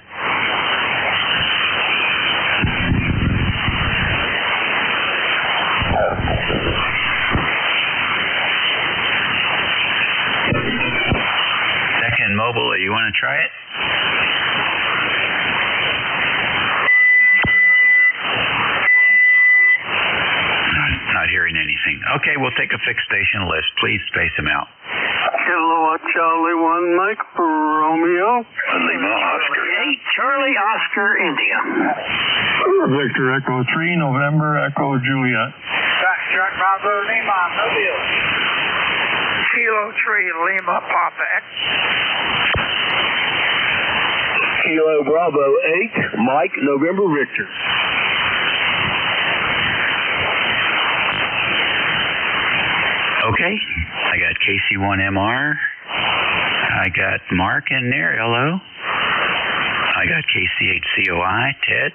Second mobile, you want to try it? Not hearing anything. Okay, we'll take a fixed station list. Please space them out. Kilo Charlie 1 Mike Romeo. Lima Oscar. 8 Charlie Oscar India. Victor Echo 3 November Echo Juliet. Jack Bravo Lima Mobile. Kilo 3 Lima Papa X. Kilo Bravo 8 Mike November Victor. Okay, I got KC1MR. I got Mark in there, hello. I got KC8COI, Ted.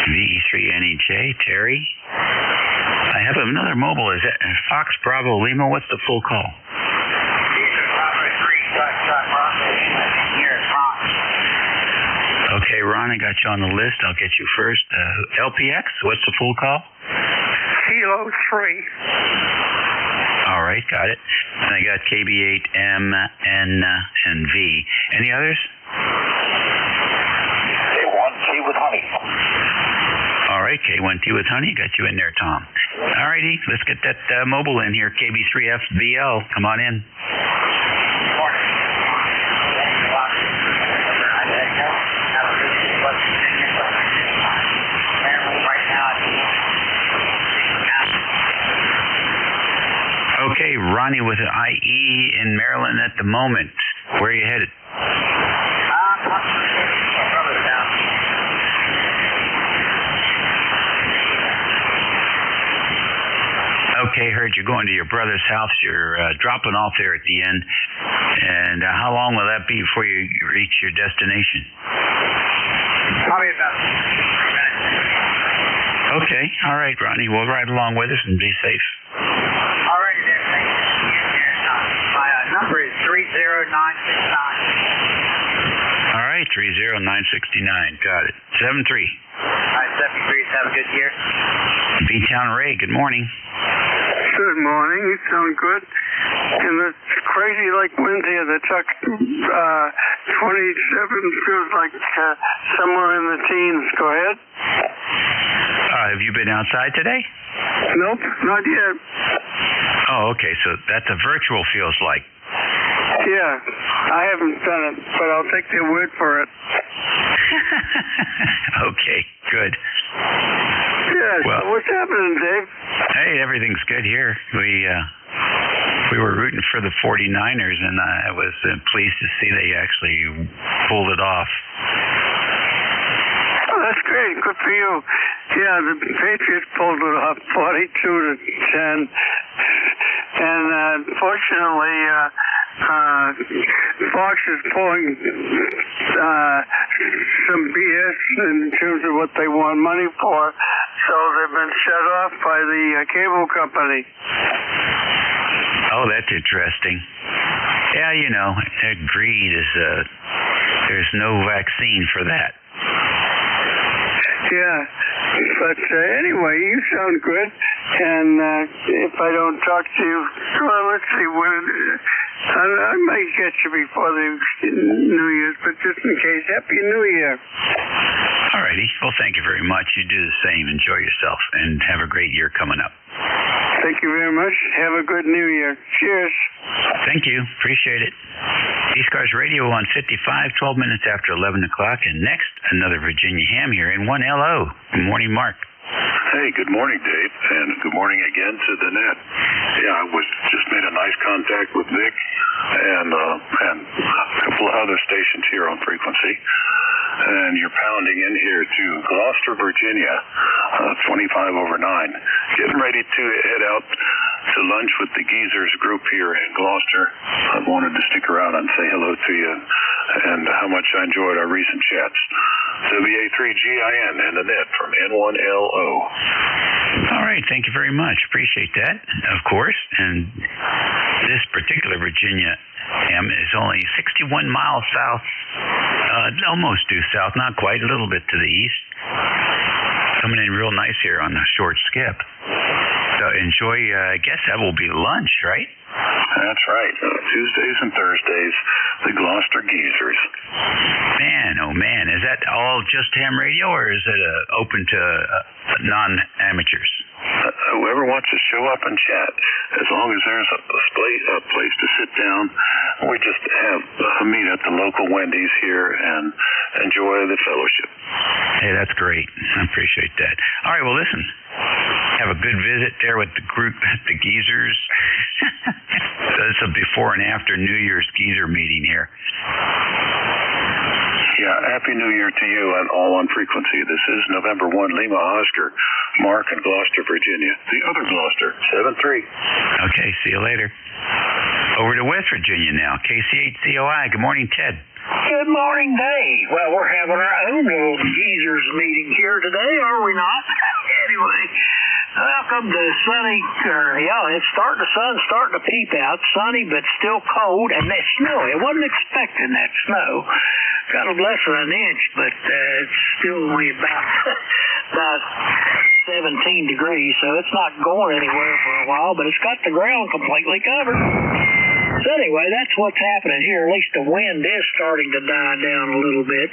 VE3NEJ, Terry. I have another mobile. Is that Fox Bravo Lima? What's the full call? Okay, Ron, I got you on the list. I'll get you first. LPX, what's the full call? Kilo 3. All right, got it. And I got KB8M, N, and V. Any others? K1T with honey. All right, K1T with honey. Got you in there, Tom. All righty, let's get that mobile in here. KB3FBL, come on in. Okay, Ronnie with an IE in Maryland at the moment. Where are you headed? Okay, heard you're going to your brother's house. You're dropping off there at the end. And how long will that be before you reach your destination? Probably about 3 minutes. Okay, all right, Ronnie. We'll ride along with us and be safe. All righty there. Thank you. My number is 30969. All right, 30969. Got it. 73. All right, 73. Have a good year. B-Town Ray, good morning. Good morning. You sound good. And the crazy like winds here. The tuck 27 feels like somewhere in the teens. Go ahead. Have you been outside today? Nope, not yet. Oh, okay. So that's a virtual feels like. Yeah, I haven't done it, but I'll take their word for it. Okay, good. Yeah, well, so what's happening, Dave? Hey, everything's good here. We were rooting for the 49ers, and I was pleased to see they actually pulled it off. Oh, that's great. Good for you. Yeah, the Patriots pulled it off 42-10. And unfortunately, Fox is pulling some BS in terms of what they want money for. So they've been shut off by the cable company. Oh, that's interesting. Yeah, you know, greed is, there's no vaccine for that. Yeah, but anyway, you sound good. And if I don't talk to you, well, let's see, I might get you before the New Year's, but just in case, Happy New Year. All righty. Well, thank you very much. You do the same. Enjoy yourself, and have a great year coming up. Thank you very much. Have a good New Year. Cheers. Thank you. Appreciate it. ECARS Radio on 55, 12 minutes after 11 o'clock. And next, another Virginia ham here in 1LO. Good morning, Mark. Hey, good morning, Dave, and good morning again to the net. Yeah, I just made a nice contact with Vic and a couple of other stations here on frequency. And you're pounding in here to Gloucester, Virginia, 25 over 9. Getting ready to head out to lunch with the Geezers group here in Gloucester. I wanted to stick around and say hello to you and how much I enjoyed our recent chats. WA3GIN and the net from N1LO. All right, thank you very much. Appreciate that, of course. And this particular Virginia ham is only 61 miles south, almost due south, not quite, a little bit to the east. Coming in real nice here on a short skip. So enjoy, I guess that will be lunch, right? That's right. Tuesdays and Thursdays, the Gloucester Geezers. Man, oh man, is that all just ham radio, or is it open to non-amateurs? Whoever wants to show up and chat, as long as there's a place to sit down. We just have a meet at the local Wendy's here and enjoy the fellowship. Hey, that's great. I appreciate that. All right, well, listen. Have a good visit there with the group at the Geezers. So it's a before and after New Year's Geezer meeting here. Yeah, Happy New Year to you and all on frequency. This is November 1, Lima Oscar, Mark in Gloucester, Virginia. The other Gloucester, 7-3. Okay, see you later. Over to West Virginia now, KC8COI. Good morning, Ted. Good morning, Dave. Well, we're having our own little Geezers meeting here today, are we not? Anyway, welcome to sunny, it's the sun's starting to peep out. Sunny, but still cold, and it's snowy. I wasn't expecting that snow. Got less than an inch, but it's still only about 17 degrees, so it's not going anywhere for a while, but it's got the ground completely covered. So anyway, that's what's happening here. At least the wind is starting to die down a little bit.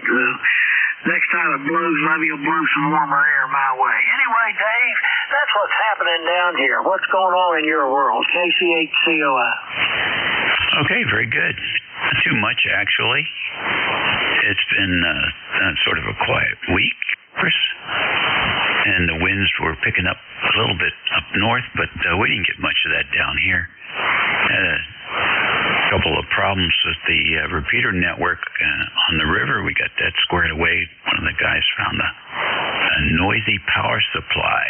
Next time it blows, maybe you'll blow some warmer air my way. Anyway, Dave, that's what's happening down here. What's going on in your world? KC8COI. Okay, very good. Not too much, actually. It's been sort of a quiet week, Chris. And the winds were picking up a little bit up north, but we didn't get much of that down here. A couple of problems with the repeater network on the river. We got that squared away. One of the guys found a noisy power supply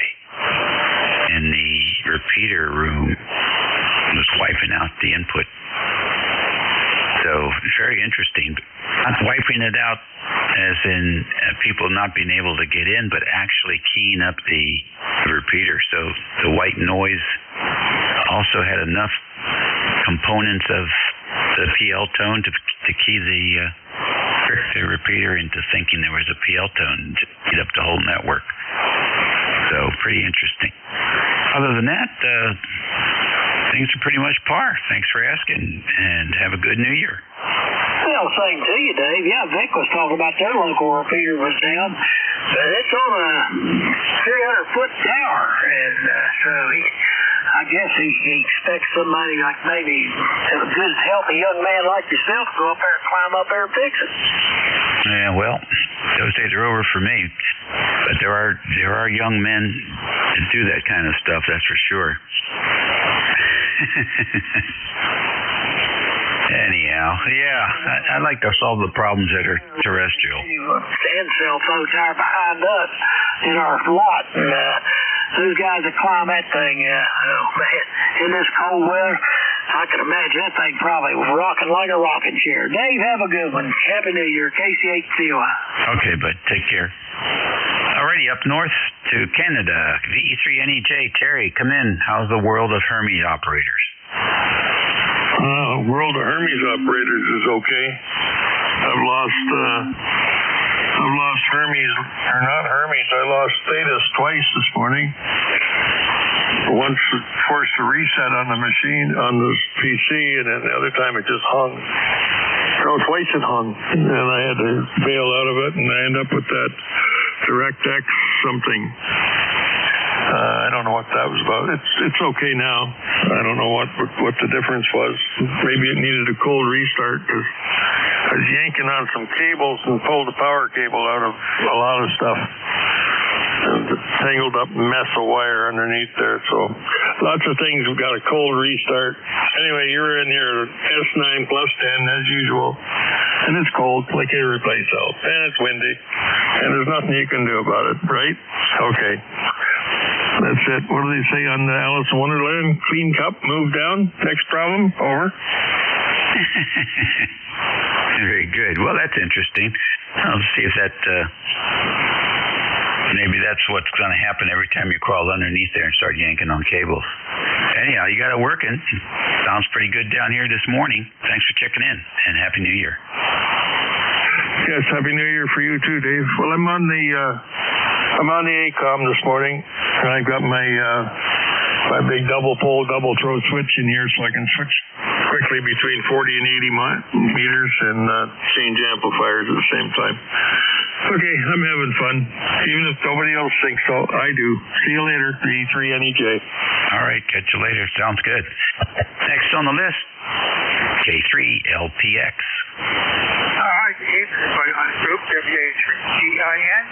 in the repeater room. It was wiping out the input. So very interesting. Not wiping it out as in people not being able to get in, but actually keying up the repeater. So the white noise also had enough components of the PL tone to key the repeater into thinking there was a PL tone to heat up the whole network. So pretty interesting. Other than that, things things are pretty much par. Thanks for asking, and have a good New Year. Well, same to you, Dave. Yeah, Vic was talking about their local repeater was down. But it's on a 300-foot tower, and so I guess he expects somebody like maybe a good, healthy young man like yourself to go up there and climb up there and fix it. Yeah, well, those days are over for me. But there are young men that do that kind of stuff, that's for sure. Anyhow, yeah, I'd like to solve the problems that are terrestrial. Stand cell phone tower behind us in our lot, and those guys that climb that thing, oh man, in this cold weather, I can imagine that thing probably was rocking like a rocking chair. Dave, have a good one. Happy New Year, KC8COI. Okay, bud, take care. Alrighty, up north to Canada, VE3NEJ, Terry, come in. How's the world of Hermes operators? World of Hermes operators is okay. I've lost Hermes, or not Hermes, I lost Thetis twice this morning. Once it forced a reset on the machine, on the PC, and then the other time it just hung. No, twice it hung. And I had to bail out of it, and I end up with that DirectX something. I don't know what that was about. It's okay now. I don't know what the difference was. Maybe it needed a cold restart because I was yanking on some cables and pulled the power cable out of a lot of stuff. And a tangled up mess of wire underneath there. So lots of things have got a cold restart. Anyway, you're in your S9 plus 10 as usual. And it's cold like every place else. And it's windy. And there's nothing you can do about it, right? Okay. That's it. What do they say on the Alice in Wonderland? Clean cup, move down. Next problem, over. Very good. Well, that's interesting. I'll see if that... maybe that's what's going to happen every time you crawl underneath there and start yanking on cables. Anyhow, you got it working. Sounds pretty good down here this morning. Thanks for checking in, and Happy New Year. Yes, Happy New Year for you too, Dave. Well, I'm on the ACOM this morning, and I've got my big double pole, double throw switch in here, so I can switch quickly between 40 and 80 meters and change amplifiers at the same time. Okay, I'm having fun. Even if nobody else thinks so, I do. See you later, VE3NEJ. All right, catch you later. Sounds good. Next on the list, K3LPX. Hi, Dave. Everybody on the group, WA3GIN.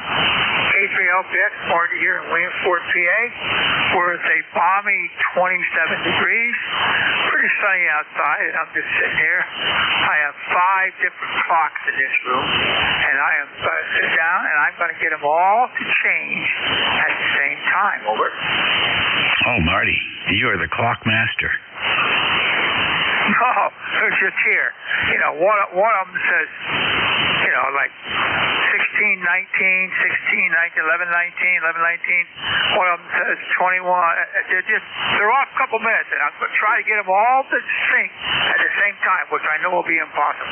K3LPX party here in Williamsport, PA, where it's a balmy 27 degrees. Pretty sunny outside, and I'm just sitting here. I have 5 different clocks in this room, and I am going to sit down, and I'm going to get them all to change at the same time. Over. Oh, Marty, you are the clock master. Oh, it's just here. You know, one of them says, you know, like 16, 19, 16, 19, 11, 19, 11, 19. One of them says 21. They're off a couple minutes, and I'm going to try to get them all to sync at the same time, which I know will be impossible.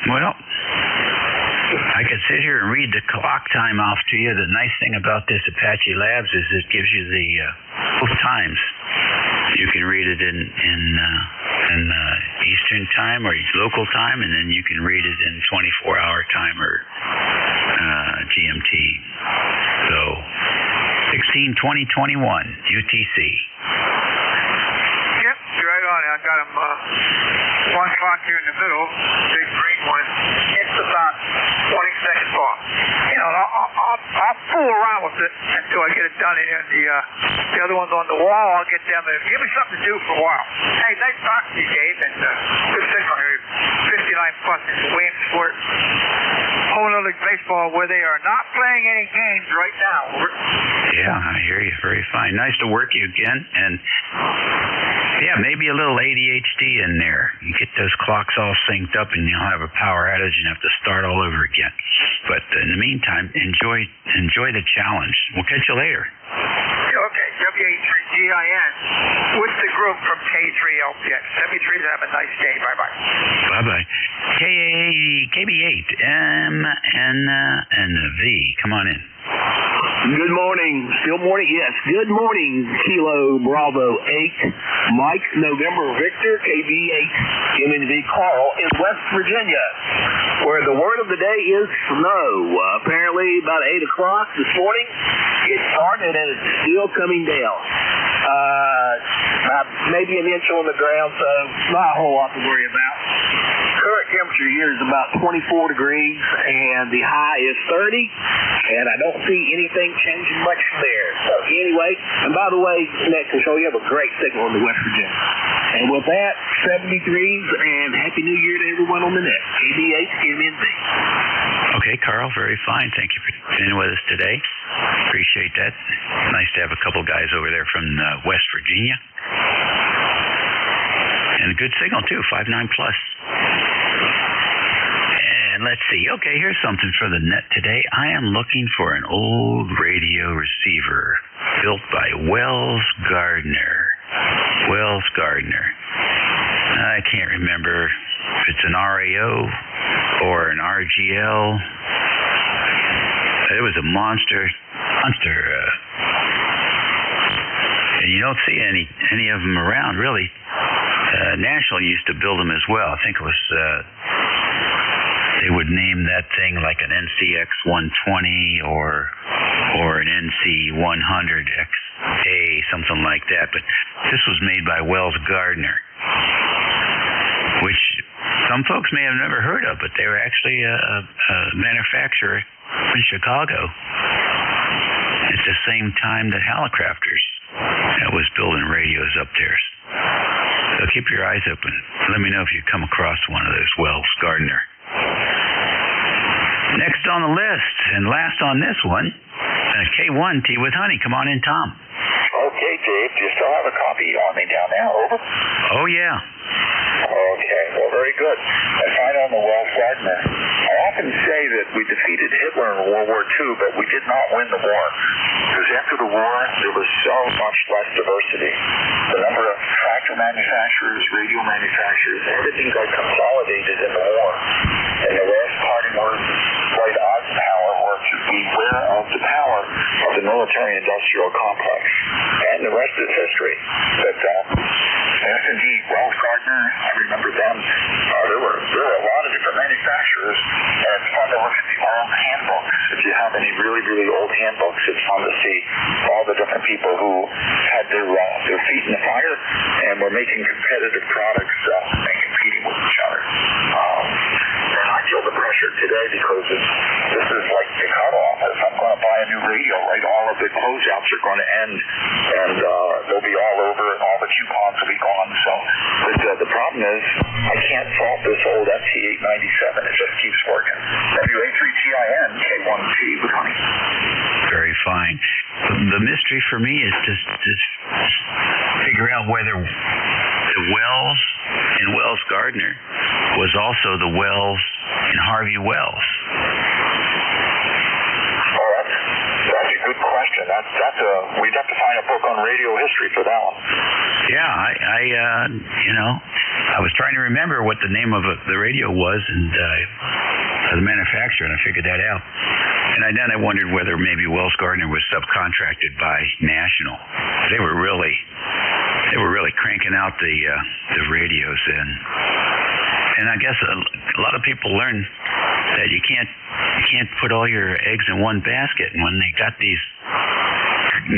Well, I could sit here and read the clock time off to you. The nice thing about this Apache Labs is it gives you the both times. You can read it in Eastern time or local time, and then you can read it in 24-hour time or GMT. So 16, 20, 21 UTC. Yep, you're right on. I got them one clock here in the middle, big green one. It's about 20 seconds off. You know, I'll fool around with it until I get it done. And the other ones on the wall, I'll get them. And give me something to do for a while. Hey, nice talking to you, Dave. And good signal here. 59 plus in Williamsport. Whole League Baseball, where they are not playing any games right now. Yeah, I hear you. Very fine. Nice to work you again. And yeah, maybe a little ADHD in there. You get those clocks all synced up, and you'll have a power outage and have to start all over again. But in the meantime, enjoy the challenge. We'll catch you later. Okay, WA3GIN with the group from K3LPX. W3s, have a nice day. Bye-bye. Bye-bye. KB8, M, N, and V. Come on in. Good morning. Still morning? Yes. Good morning, Kilo Bravo 8, Mike November Victor, KB8, MNV Carl in West Virginia, where the word of the day is snow. Apparently about 8 o'clock this morning, it started and it's still coming down. Maybe an inch on the ground, so not a whole lot to worry about. Current temperature here is about 24 degrees, and the high is 30, and I don't see anything changing much from there. So anyway, and by the way, Net Control, you have a great signal in the West Virginia. And with that, 73s, and Happy New Year to everyone on the net. KB8 MNV. Okay, Carl, very fine. Thank you for being with us today. Appreciate that. Nice to have a couple guys over there from West Virginia. And a good signal, too, 5.9 plus. And let's see. Okay, here's something for the net today. I am looking for an old radio receiver built by Wells Gardner. Wells Gardner. I can't remember if it's an RAO or an RGL. It was a monster. And you don't see any of them around, really. National used to build them as well. I think it was, they would name that thing like an NCX 120 or an NC 100XA, something like that. But this was made by Wells Gardner, which some folks may have never heard of, but they were actually a manufacturer in Chicago at the same time that Hallicrafters was building radios up there. So keep your eyes open. Let me know if you come across one of those Wells Gardner. Next on the list, and last on this one, K1 Tea with Honey. Come on in, Tom. Okay, Dave. Do you still have a copy on me down there? Over? Oh, yeah. Okay, well, very good. And fine on the Wells Gardner. I often say that we defeated Hitler in World War II, but we did not win the war. Because after the war, there was so much less diversity. The number of tractor manufacturers, radio manufacturers, everything got consolidated in the war. And the last parting words right Eisenhower were to beware of the power of the military-industrial complex. And the rest is history. But yes, indeed, Wells Gardner, I remember them. There were a lot of different manufacturers, and it's fun to look at the old handbooks. If you have any really, really old handbooks, it's fun to see all the different people who had their feet in the fire and were making competitive products and competing with each other. And I feel the pressure today because this is like the cutoff. If I'm going to buy a new radio, right, all of the closeouts are going to end, and they'll be all over, and all the coupons will be gone. So the problem is I can't fault this old MT897. It just keeps working. WA3TIN K1T with Honey. Very fine. The mystery for me is to figure out whether the Wells in Wells Gardner was also the Wells in Harvey Wells. Oh, that's a good question. We'd have to find a book on radio history for that one. Yeah, I was trying to remember what the name of the radio was and the manufacturer, and I figured that out. And then I wondered whether maybe Wells Gardner was subcontracted by National. They were really cranking out the radios, and I guess a lot of people learn that you can't put all your eggs in one basket. And when they got these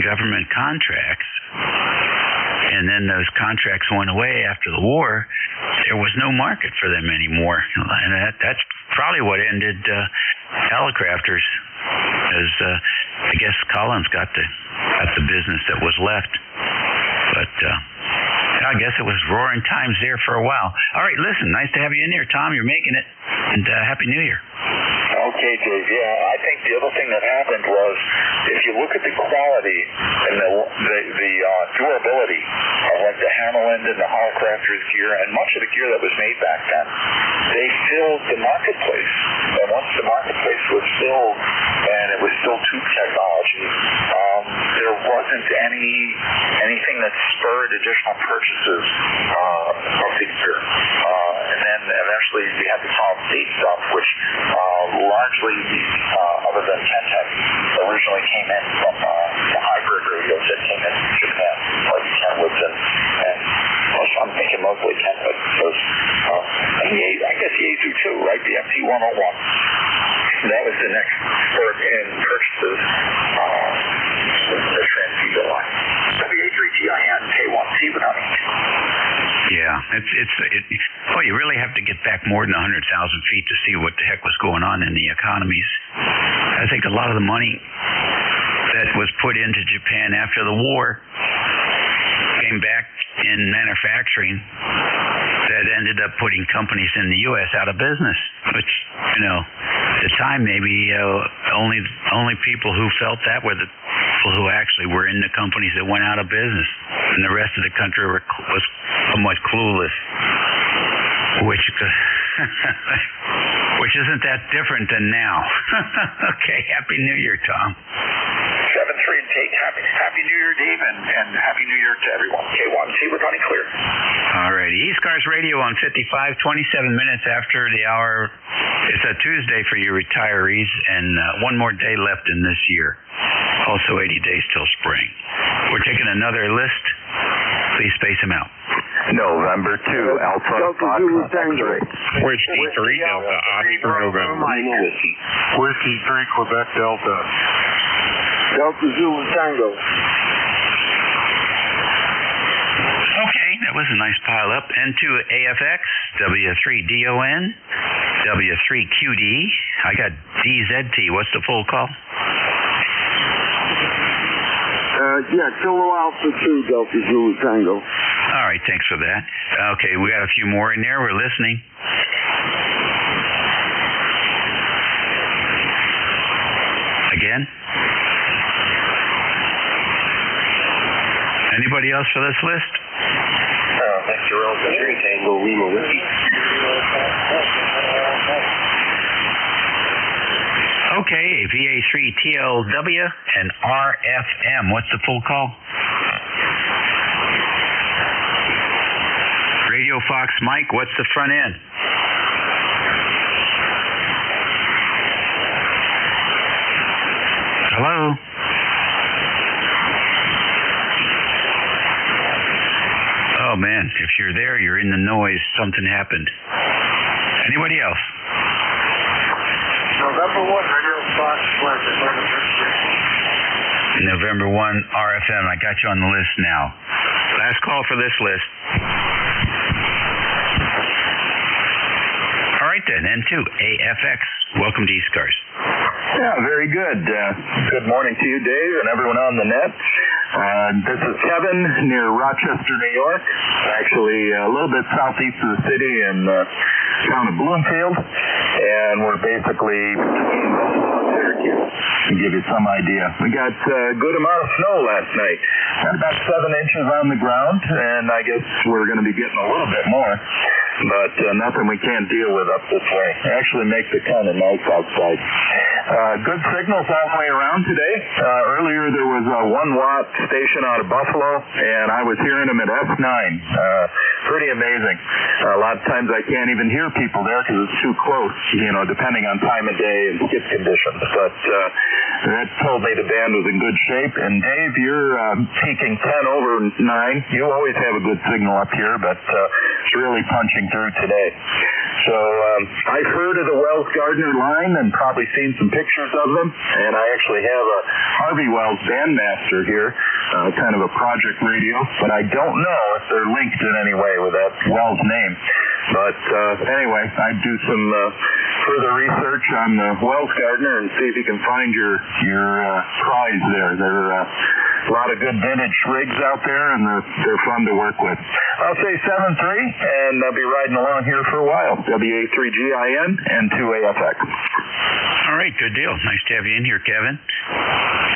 government contracts, and then those contracts went away after the war, there was no market for them anymore, and that's probably what ended Hallicrafters. As I guess Collins got the business that was left, but I guess it was roaring times there for a while. All right, listen, nice to have you in here, Tom. You're making it, and Happy New Year. Okay, Dave. Yeah, I think the other thing that happened was if you look at the quality and the durability of like the Hammerland and the Hallicrafters gear and much of the gear that was made back then, they filled the marketplace. And once the marketplace was filled and it was still tube technology, there wasn't anything that spurred additional purchases of the gear. And then eventually we had the solid state stuff, which largely, other than Kentech, originally came in from the hybrid radios that came in from Japan, like Kenwoods and plus I'm thinking mostly Kenwood, and I guess the Yaesu too, right? The FT101. That was the next spurt in purchases, the transceiver line. WA3GIN, K1C with honey. Yeah, well, you really have to get back more than 100,000 feet to see what the heck was going on in the economies. I think a lot of the money that was put into Japan after the war came back in manufacturing that ended up putting companies in the U.S. out of business, which, at the time maybe only people who felt that were the people who actually were in the companies that went out of business, and the rest of the country was somewhat clueless, which isn't that different than now. Okay, Happy New Year, Tom. 7-3 and Tate, Happy New Year, Dave, and Happy New Year to everyone. K1C with honey clear. All righty. ECARS Radio on 55, 27 minutes after the hour. It's a Tuesday for you retirees, and one more day left in this year. Also 80 days till spring. We're taking another list. Please space them out. November 2, Alpha Foxtrot X-ray. Whiskey 3, Delta Oscar November. Whiskey 3, Quebec Delta. Delta Zulu Tango. Okay, that was a nice pile up. N2 AFX, W3DON, W3QD. I got DZT. What's the full call? Kilo Alpha 2, Delta Zulu Tango. All right, thanks for that. Okay, we got a few more in there. We're listening. Again? Anybody else for this list? Mr. Elsa 3 Tango Lima Whiskey. Okay, VA3TLW and RFM. What's the full call? Radio Fox Mike, what's the front end? Hello? Oh man, if you're there, you're in the noise. Something happened. Anybody else? November 1, Radio Fox, November 1, RFM. I got you on the list now. Last call for this list. All right then, N2, AFX. Welcome to ECARS. Yeah, very good. Good morning to you, Dave, and everyone on the net. This is Kevin near Rochester, New York. Actually, a little bit southeast of the city in the town of Bloomfield. And we're basically to give you some idea. We got a good amount of snow last night. Got about 7 inches on the ground, and I guess we're going to be getting a little bit more. But nothing we can't deal with up this way. Actually make the kind of nice outside. Good signals all the way around today. Earlier there was a 1-watt station out of Buffalo, and I was hearing them at F9. Pretty amazing. A lot of times I can't even hear people there because it's too close, depending on time of day and skip conditions. But that told me the band was in good shape. And Dave, you're peaking 10 over 9. You always have a good signal up here, but it's really punching through today. So I've heard of the Wells Gardner line and probably seen some pictures of them. And I actually have a Harvey Wells Bandmaster here, kind of a project radio. But I don't know if they're linked in any way with that Wells name. But anyway, I'd do some further research on the Wells Gardner and see if you can find your prize there. There are a lot of good vintage rigs out there, and they're fun to work with. I'll say 7-3, and I'll be riding along here for a while. WA3GIN and 2AFX. All right, good deal. Nice to have you in here, Kevin.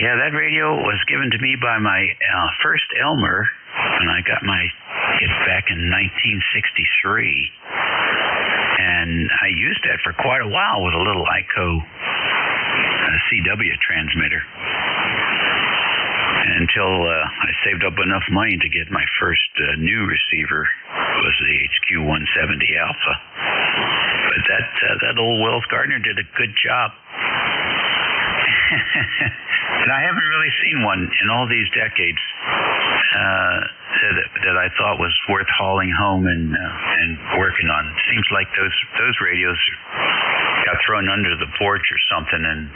Yeah, that radio was given to me by my first Elmer, and I got my it back in 1963. And I used that for quite a while with a little ICO CW transmitter. Until I saved up enough money to get my first new receiver. It was the HQ170 Alpha. But that old Wells Gardner did a good job. And I haven't really seen one in all these decades that I thought was worth hauling home and working on. It seems like those radios got thrown under the porch or something, and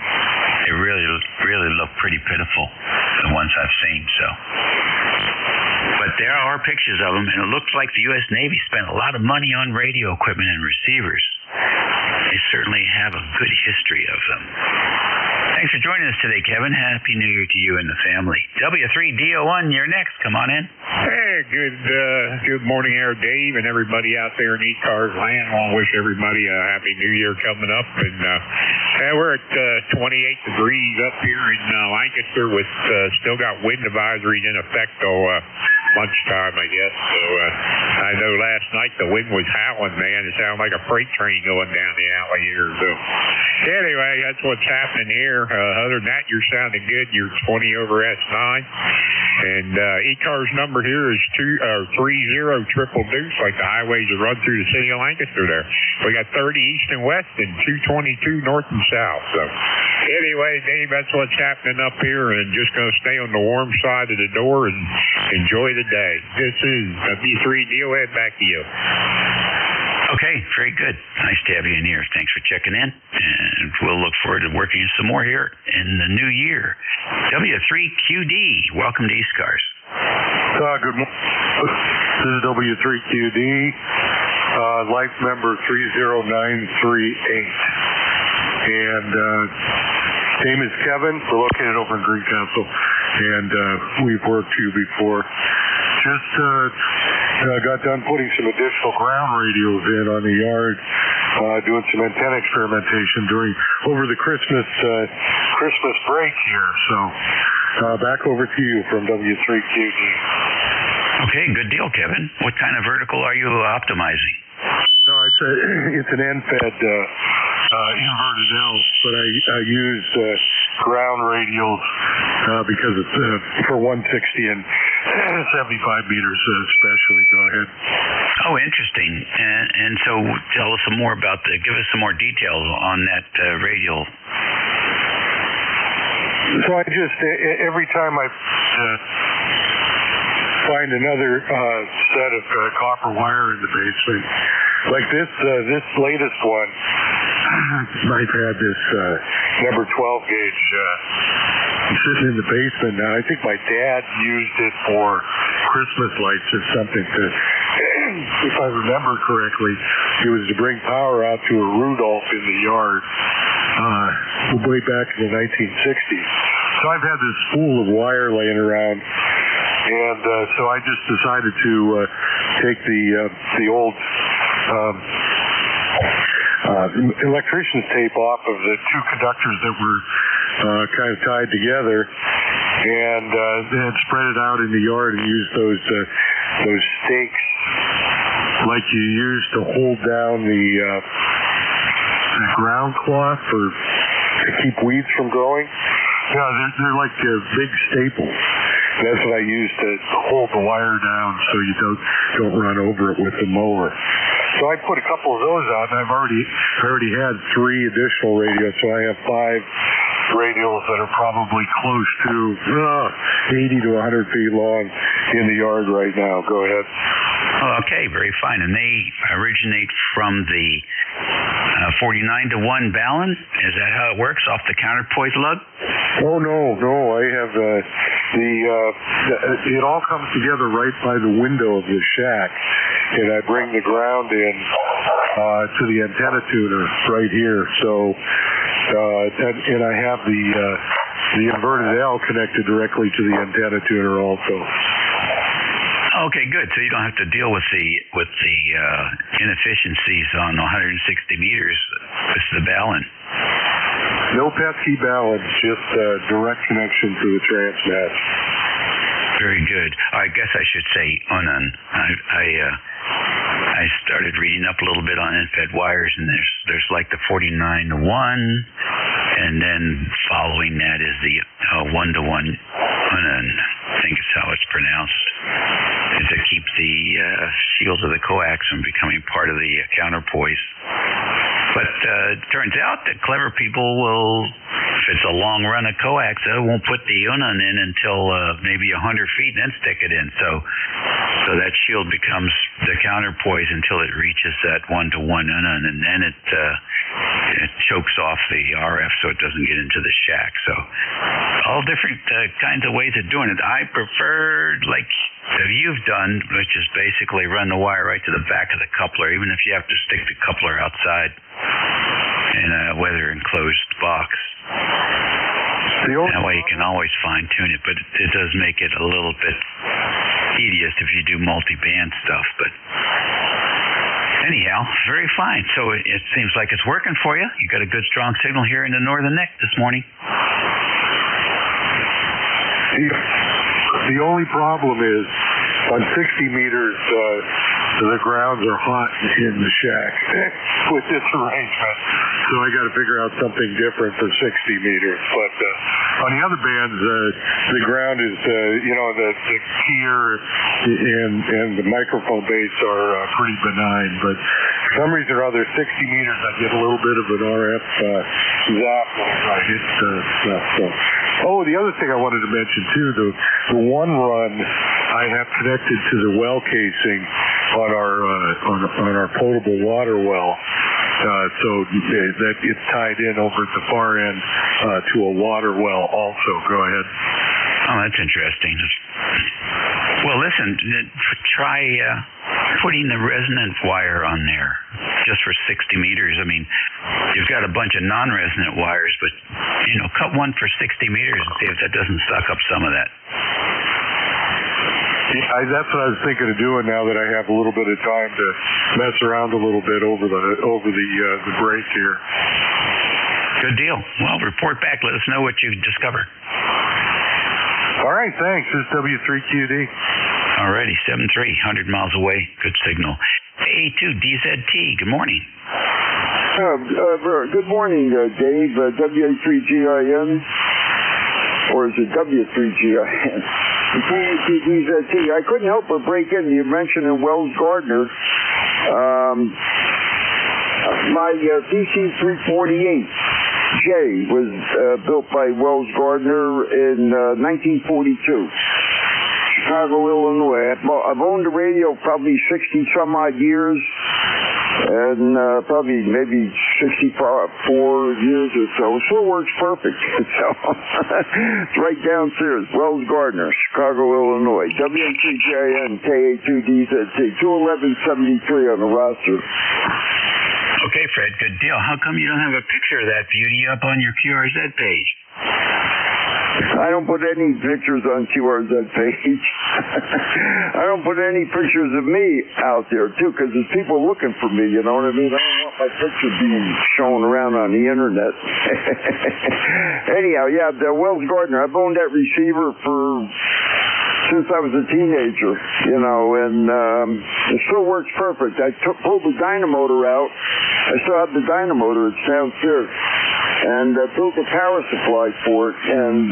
they really look pretty pitiful, the ones I've seen. So, but there are pictures of them, and it looks like the U.S. Navy spent a lot of money on radio equipment and receivers. They certainly have a good history of them. Thanks for joining us today, Kevin. Happy New Year to you and the family. W3DO1, you're next. Come on in. Hey, good morning there, Dave, and everybody out there in ECARS land. I want to wish everybody a Happy New Year coming up. And we're at 28 degrees up here in Lancaster with still got wind advisories in effect till lunchtime, I guess. So I know last night the wind was howling, man. It sounded like a freight train going down the alley here. So anyway, that's what's happening here. Other than that, you're sounding good. You're 20 over S9. And ECARS number here is 30 triple deuce, like the highways that run through the city of Lancaster there. We got 30 east and west and 222 north and south. So anyway, Dave, that's what's happening up here, and just going to stay on the warm side of the door and enjoy the day. This is W3DON. Back to you. Okay, very good. Nice to have you in here. Thanks for checking in, and we'll look forward to working some more here in the new year. W3QD, welcome to ECARS. Good morning. This is W3QD, life member 30938. And name is Kevin. We're located over in Greencastle, and we've worked here before. Just got done putting some additional ground radios in on the yard, doing some antenna experimentation over the Christmas break here. So back over to you from W3QD. Okay, good deal, Kevin. What kind of vertical are you optimizing? No, it's an end-fed inverted L, but I use ground radials because it's for 160 and 75 meters especially. Go ahead. Oh, interesting. And so tell us some more about give us some more details on that radial. So I just, every time I find another set of copper wire in the basement, like this latest one, I've had this number 12 gauge sitting in the basement now. I think my dad used it for Christmas lights or something if I remember correctly, it was to bring power out to a Rudolph in the yard way back in the 1960s. So I've had this spool of wire laying around, and so I just decided to take the old electrician's tape off of the two conductors that were kind of tied together, and then spread it out in the yard and use those stakes like you use to hold down the ground cloth to keep weeds from growing. Yeah, they're like big staples. That's what I use to hold the wire down so you don't run over it with the mower. So I put a couple of those out, and I already had 3 additional radios, so I have 5 radios that are probably close to 80 to 100 feet long in the yard right now. Go ahead. Oh, okay, very fine. And they originate from the 49 to 1 Ballon? Is that how it works, off the counterpoise lug? Oh, no. I have it all comes together right by the window of the shack, and I bring the ground in to the antenna tuner right here. So, and I have the inverted L connected directly to the antenna tuner also. Okay, good. So you don't have to deal with the inefficiencies on 160 meters with the Ballon. No pesky balance, just direct connection to the transmat. Very good. I guess I should say I started reading up a little bit on end-fed wires, and there's like the 49 to 1, and then following that is the 1 to 1 Unan, I think is how it's pronounced, to keep the shield of the coax from becoming part of the counterpoise. But it turns out that clever people will If it's a long run of coax, it won't put the unun in until maybe 100 feet, and then stick it in. So that shield becomes the counterpoise until it reaches that 1-to-1 unun, and then it chokes off the RF so it doesn't get into the shack. So all different kinds of ways of doing it. I prefer, like you've done, which is basically run the wire right to the back of the coupler, even if you have to stick the coupler outside in a weather-enclosed box. That way you can always fine-tune it, but it does make it a little bit tedious if you do multi-band stuff. But anyhow, very fine. So it seems like it's working for you. You got a good, strong signal here in the northern neck this morning. The only problem is on 60 meters, the grounds are hot in the shack with this arrangement. So I got to figure out something different for 60 meters. But on the other bands, the ground is, the keyer and the microphone base are pretty benign. But for some reason or other, 60 meters, I get a little bit of an RF zap when I hit stuff. So. Oh, the other thing I wanted to mention too, the one run I have connected to the well casing on our potable water well, so that it's tied in over at the far end to a water well also. Go ahead. Oh, that's interesting. Well, listen, try putting the resonant wire on there just for 60 meters. I mean, you've got a bunch of non-resonant wires, but, cut one for 60 meters and see if that doesn't suck up some of that. Yeah, that's what I was thinking of doing now that I have a little bit of time to mess around a little bit over the break here. Good deal. Well, report back. Let us know what you discover. All right, thanks. This is W3QD. Alrighty, 7-3, 100 miles away. Good signal. A2DZT, good morning. Good morning, Dave. WA3GIN, or is it W3GIN? A2DZT. I couldn't help but break in. You mentioned in Wells Gardner. My DC-348J was built by Wells Gardner in 1942. Chicago, Illinois. I've owned the radio probably 60-some-odd years, and probably maybe 64 years or so. It still works perfect. So it's right downstairs. Wells Gardner, Chicago, Illinois. WN3JN KA2DZT 21173 on the roster. Okay, Fred, good deal. How come you don't have a picture of that beauty up on your QRZ page? I don't put any pictures on QRZ page. I don't put any pictures of me out there, too, because there's people looking for me, you know what I mean? I don't want my picture being shown around on the internet. Anyhow, yeah, the Wells Gardner, I've owned that receiver since I was a teenager, and it still works perfect. I pulled the dynamotor out. I still have the dynamotor. It's downstairs. And built a power supply for it, and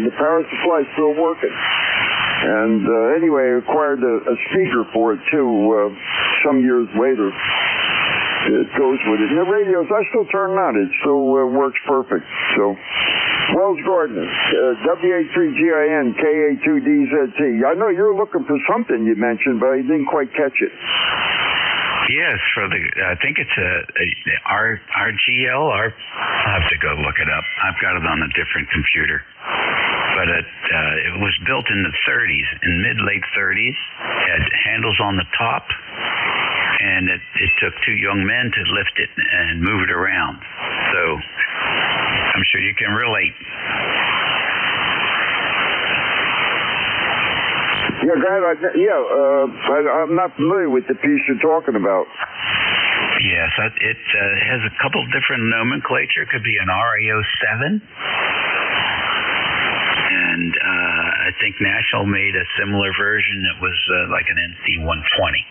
the power supply is still working. And anyway, I acquired a speaker for it, too, some years later. It goes with it. And the radios, I still turn on. It still works perfect. So, Wells Gardner, WA3GIN, KA2DZT. I know you're looking for something you mentioned, but I didn't quite catch it. Yes, I think it's RGL. I'll have to go look it up. I've got it on a different computer. But it was built in the 30s, in mid-late 30s. It had handles on the top, and it took two young men to lift it and move it around. So I'm sure you can relate. Yeah, go ahead. I'm not familiar with the piece you're talking about. Yes, it has a couple different nomenclature. It could be an RAO7. And I think National made a similar version that was like an NC120.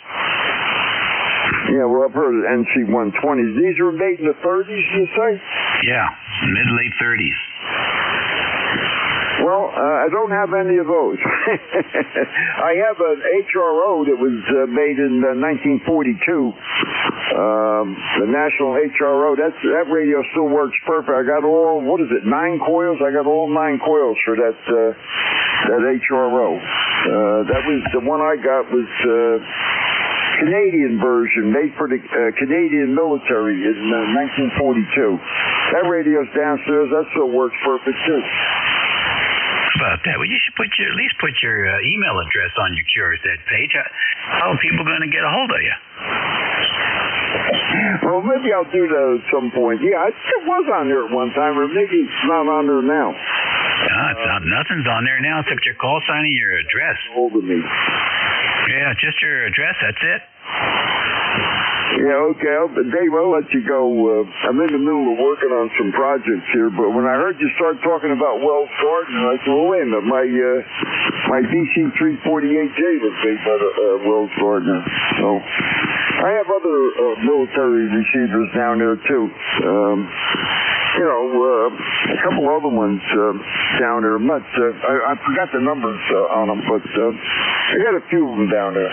Yeah, well, I've heard of NC120s. These were made in the 30s, you say? Yeah, mid-late 30s. Well, I don't have any of those. I have an HRO that was made in 1942. The National HRO, that radio still works perfect. I got all, 9 coils? I got all 9 coils for that HRO. That was, the one I got was Canadian version, made for the Canadian military in 1942. That radio's downstairs. That still works perfect, too. About that, well, you should at least put your email address on your QRZ page. How are people going to get a hold of you? Well, maybe I'll do that at some point. Yeah, it was on there at one time, or maybe it's not on there now. No, it's not. Nothing's on there now except your call sign and your address. Hold of me. Yeah, just your address. That's it. Yeah, okay. Dave, I'll let you go. I'm in the middle of working on some projects here, but when I heard you start talking about Wells Gardner, I said, well, wait a minute, my DC-348J was made by Wells Gardner. So I have other military receivers down there, too. A couple other ones down there. I'm not, I forgot the numbers on them, but I got a few of them down there.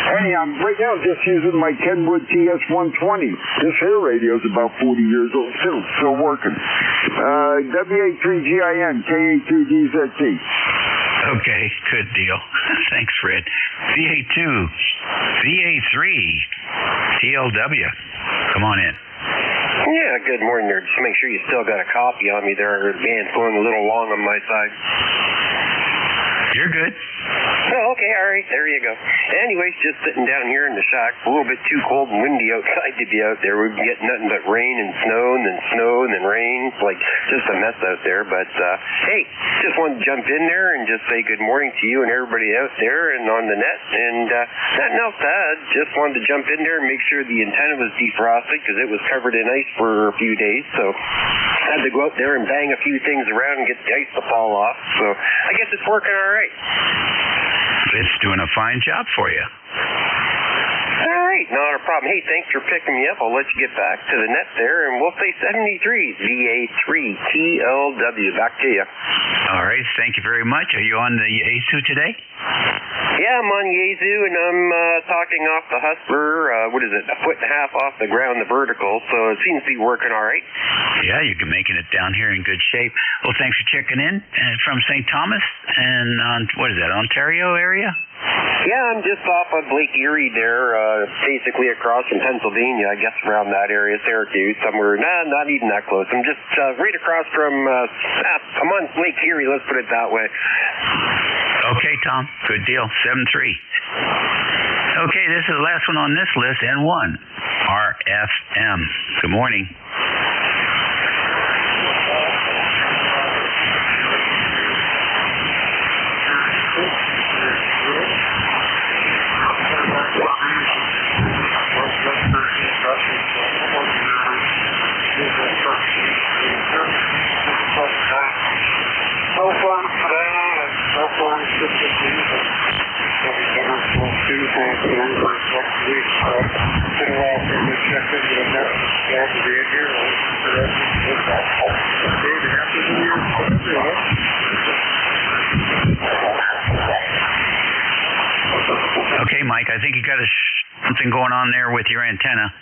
Hey, right now I'm just using my Kenwood TS-120. This here radio is about 40 years old, too. Still working. WA3GIN, KA2DZT. Okay, good deal. Thanks, Fred. VA2, VA3, TLW. Come on in. Yeah, good morning there. Just make sure you still got a copy on me there. The band's going a little long on my side. You're good. Oh, okay, all right, there you go. Anyways, just sitting down here in the shack, a little bit too cold and windy outside to be out there. We've been getting nothing but rain and snow and then rain. It's like just a mess out there. But, hey, just wanted to jump in there and just say good morning to you and everybody out there and on the net. And nothing else to add. Just wanted to jump in there and make sure the antenna was defrosted because it was covered in ice for a few days. So I had to go out there and bang a few things around and get the ice to fall off. So I guess it's working all right. It's doing a fine job for you. All right, not a problem. Hey, thanks for picking me up. I'll let you get back to the net there, and we'll say 73 VA3 TLW. Back to you. All right, thank you very much. Are you on the ASU today? Yeah, I'm on Yaesu, and I'm talking off the Hustler, what is it, a foot and a half off the ground, the vertical, so it seems to be working all right. Yeah, you're making it down here in good shape. Well, thanks for checking in. And from St. Thomas and, what is that, Ontario area? Yeah, I'm just off of Lake Erie there, basically across from Pennsylvania, I guess around that area, Syracuse, somewhere, not even that close. I'm just right across from, I'm on Lake Erie, let's put it that way. Okay, Tom, good deal, 7-3. Okay, this is the last one on this list, N1, RFM. Good morning. Okay, Mike, I think you got something going on there with your antenna.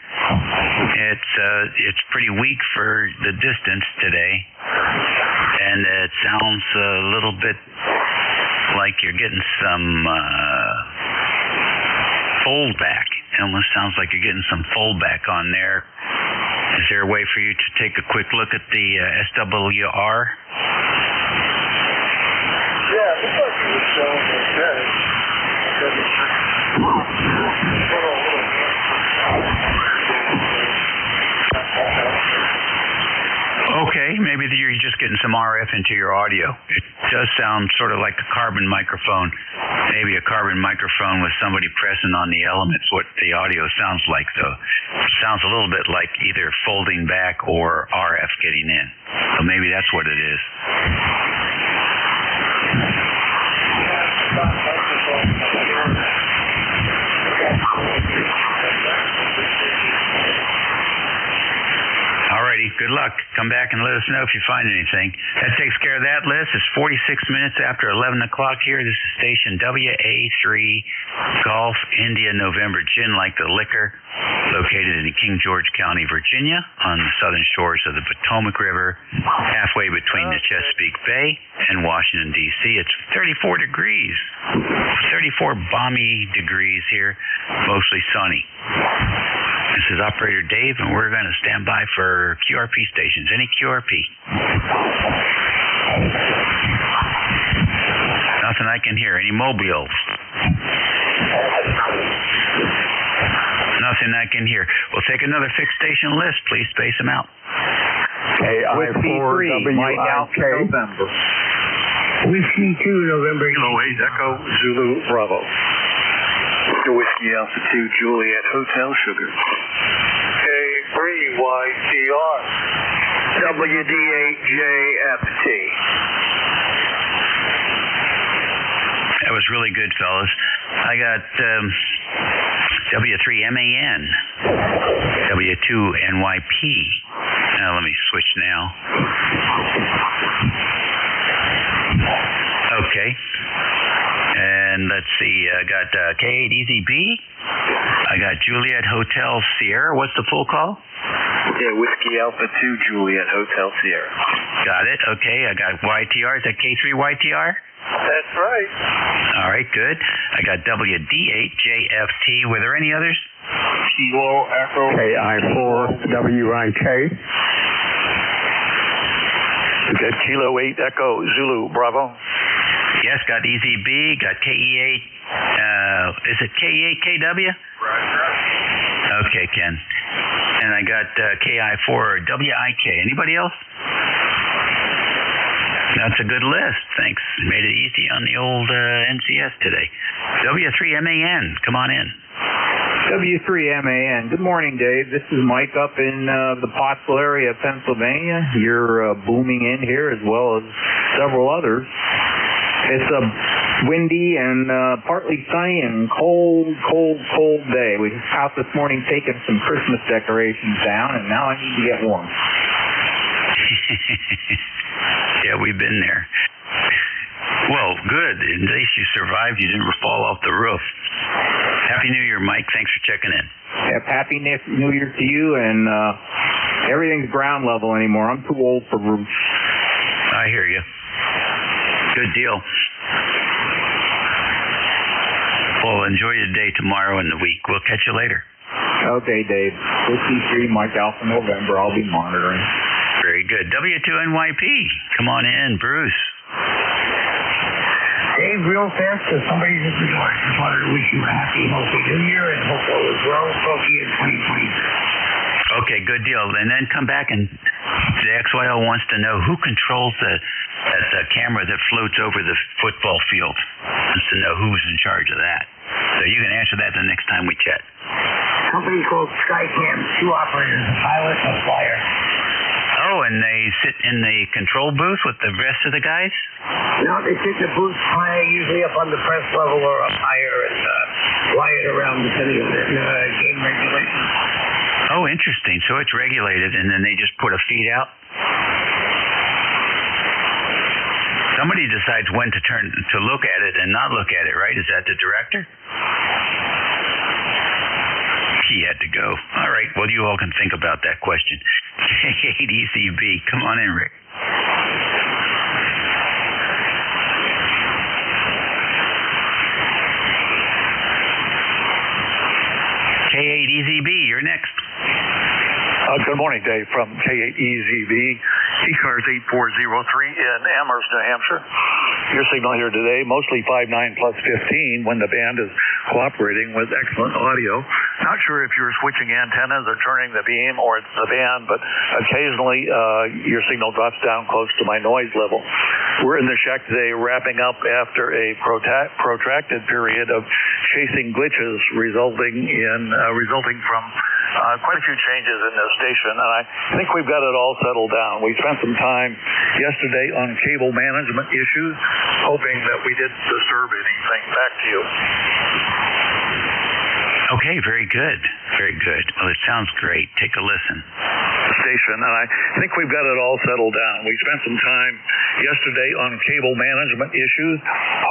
It's pretty weak for the distance today, and it sounds a little bit like you're getting some fold back. It almost sounds like you're getting some fold back on there. Is there a way for you to take a quick look at the SWR? Yeah, it looks like it was showing okay. Okay, maybe you're just getting some RF into your audio. It does sound sort of like a carbon microphone. Maybe a carbon microphone with somebody pressing on the elements, what the audio sounds like, though. It sounds a little bit like either folding back or RF getting in. So maybe that's what it is. Alrighty, good Good luck. Come back and let us know if you find anything. That takes care of that list. It's 46 minutes after 11 o'clock here. This is station WA3 Golf India November Gin Like the Liquor, located in King George County, Virginia, on the southern shores of the Potomac River, halfway between the Chesapeake Bay and Washington, D.C. It's 34 degrees, 34 balmy degrees here, mostly sunny. This is Operator Dave, and we're going to stand by for QRP stations. Any QRP? Nothing I can hear. Any mobiles? Nothing I can hear. We'll take another fixed station list. Please space them out. KI4WIK. Mike Alpha November. Whiskey 2 November. Kilo 8 Echo Zulu Bravo. Whiskey Alpha 2 Juliet Hotel Sugar. K3YTR. WD8JFT. That was really good, fellas. I got W3MAN, W2NYP. Now let me switch now. Okay. And let's see, I got K8EZB. I got Juliet Hotel Sierra. What's the full call? Yeah, Whiskey Alpha 2 Juliet Hotel Sierra. Got it. Okay, I got YTR. Is that K3YTR? That's right. All right, good. I got WD8JFT. Were there any others? Kilo Echo. KI4WIK. We got Kilo 8 Echo Zulu Bravo. Yes, got EZB, got KE8. Is it KE8KW? Right. Okay, Ken. And I got KI4WIK. Anybody else? That's a good list. Thanks. Made it easy on the old NCS today. W3MAN, come on in. W3MAN. Good morning, Dave. This is Mike up in the Pottsville area of Pennsylvania. You're booming in here as well as several others. It's a windy and partly sunny and cold day. We was out this morning taking some Christmas decorations down, and now I need to get warm. Yeah, we've been there. Well, good. At least you survived. You didn't fall off the roof. Happy New Year, Mike. Thanks for checking in. Yep, Happy New Year to you, and everything's ground level anymore. I'm too old for roofs. I hear you. Good deal. Well, enjoy your day tomorrow and the week. We'll catch you later. Okay, Dave. 53 Mike Alpha November. I'll be monitoring. Very good. W2NYP. Come on in, Bruce. Dave, real fast, somebody just wanted to wish you a happy, healthy New Year and hope all is well, healthy in 2023. Okay, good deal. And then come back and the XYL wants to know who controls that camera that floats over the football field. Wants to know who's in charge of that. So you can answer that the next time we chat. Company called Skycam, 2 operators, a pilot and a flyer. Oh, and they sit in the control booth with the rest of the guys? No, they sit in the booth high, usually up on the press level or up higher and fly it around depending on the game regulations. Oh, interesting. So it's regulated, and then they just put a feed out? Somebody decides when to turn to look at it and not look at it, right? Is that the director? He had to go. All right. Well, you all can think about that question. K8ECB. Come on in, Rick. K8EZB, you're next. Good morning, Dave, from K8EZB, ECARS 8403 in Amherst, New Hampshire. Your signal here today, mostly 5.9 plus 15 when the band is cooperating with excellent audio. Not sure if you're switching antennas or turning the beam or it's the band, but occasionally your signal drops down close to my noise level. We're in the shack today wrapping up after a protracted period of chasing glitches resulting from quite a few changes in the station, and I think we've got it all settled down. We spent some time yesterday on cable management issues, hoping that we didn't disturb anything. Back to you. Okay, very good. Very good. Well, it sounds great. Take a listen. station, and I think we've got it all settled down. We spent some time yesterday on cable management issues,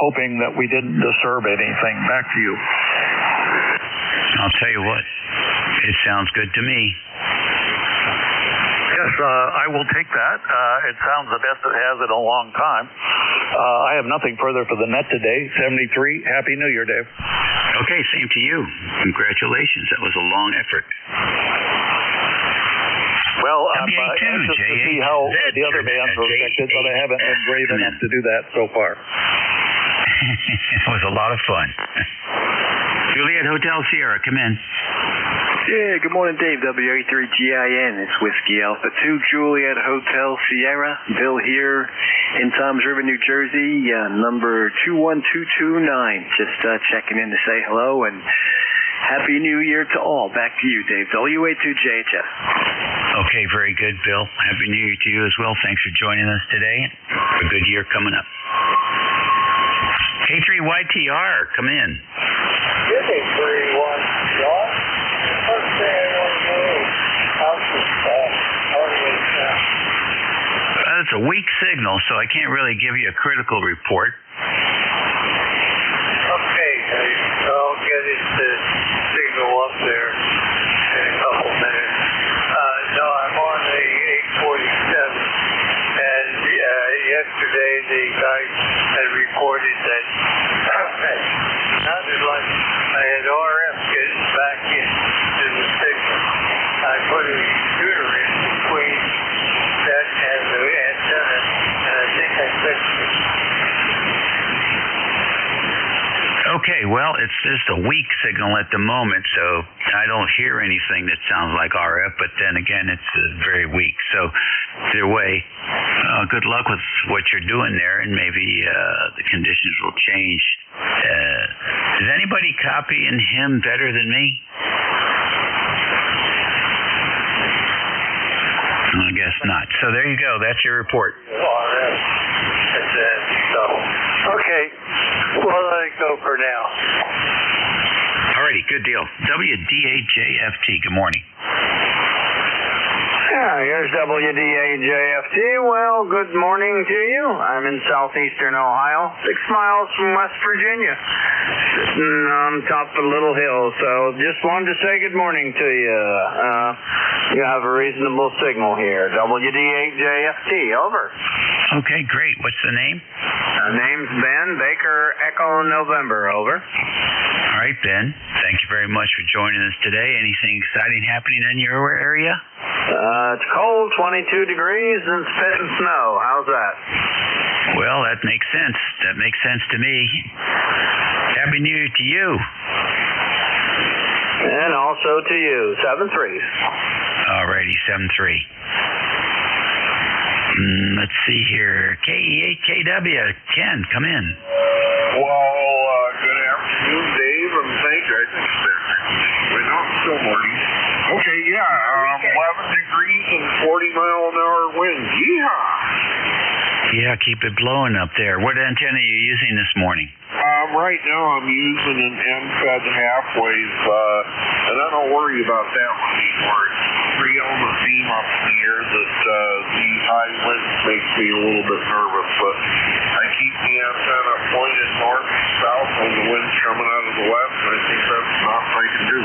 hoping that we didn't disturb anything. Back to you. I'll tell you what, it sounds good to me. Yes, I will take that. It sounds the best it has in a long time. I have nothing further for the net today. 73. Happy New Year, Dave. Okay, same to you. Congratulations. That was a long effort. Well, I'm anxious to see how the other bands were affected, but I haven't been brave enough to do that so far. It was a lot of fun. Juliet Hotel Sierra, come in. Yeah, good morning, Dave. WA3GIN. It's Whiskey Alpha 2, Juliet Hotel Sierra. Bill here in Toms River, New Jersey, number 21229. Just checking in to say hello and Happy New Year to all. Back to you, Dave. WA2JHS. Okay, very good, Bill. Happy New Year to you as well. Thanks for joining us today. A good year coming up. K3YTR, come in. K3YTR. First thing I want to know is how's this It's a weak signal, so I can't really give you a critical report. Okay, I'll get the signal up there in a couple minutes. No, I'm on the 847, and yesterday the guy had reported that it sounded like I had RF getting back into the signal. I put a computer in between that and the antenna, and I think I fixed it. Okay, well, it's just a weak signal at the moment, so I don't hear anything that sounds like RF, but then again, it's very weak. So either way, good luck with what you're doing there, and maybe the conditions will change. Is anybody copying him better than me? I guess not. So there you go. That's your report. Okay, we'll let it go for now. Alrighty, good deal. WDAJFT, good morning. Yeah, here's WDAJFT. Well, good morning to you. I'm in southeastern Ohio, 6 miles from West Virginia, sitting on top of a little hill. So just wanted to say good morning to you. You have a reasonable signal here. WDAJFT, over. Okay, great. What's the name? Name's Ben Baker, Echo November, over. All right, Ben. Thank you very much for joining us today. Anything exciting happening in your area? It's cold, 22 degrees, and spitting snow. How's that? Well, that makes sense. That makes sense to me. Happy New Year to you. And also to you. 7-3. All righty, 7-3. Let's see here. KE8KW, Ken, come in. Well, good afternoon, Dave, and thank you. I think it's still morning. Okay, yeah, 11 degrees and 40-mile-an-hour winds. Yeehaw! Yeah, keep it blowing up there. What antenna are you using this morning? Right now I'm using an MFed half-wave, and I don't worry about that one anymore. It's real the theme up in the air that these high winds makes me a little bit nervous, but I keep the antenna pointed north and south when the wind's coming out of the west, and I think that's enough I can do.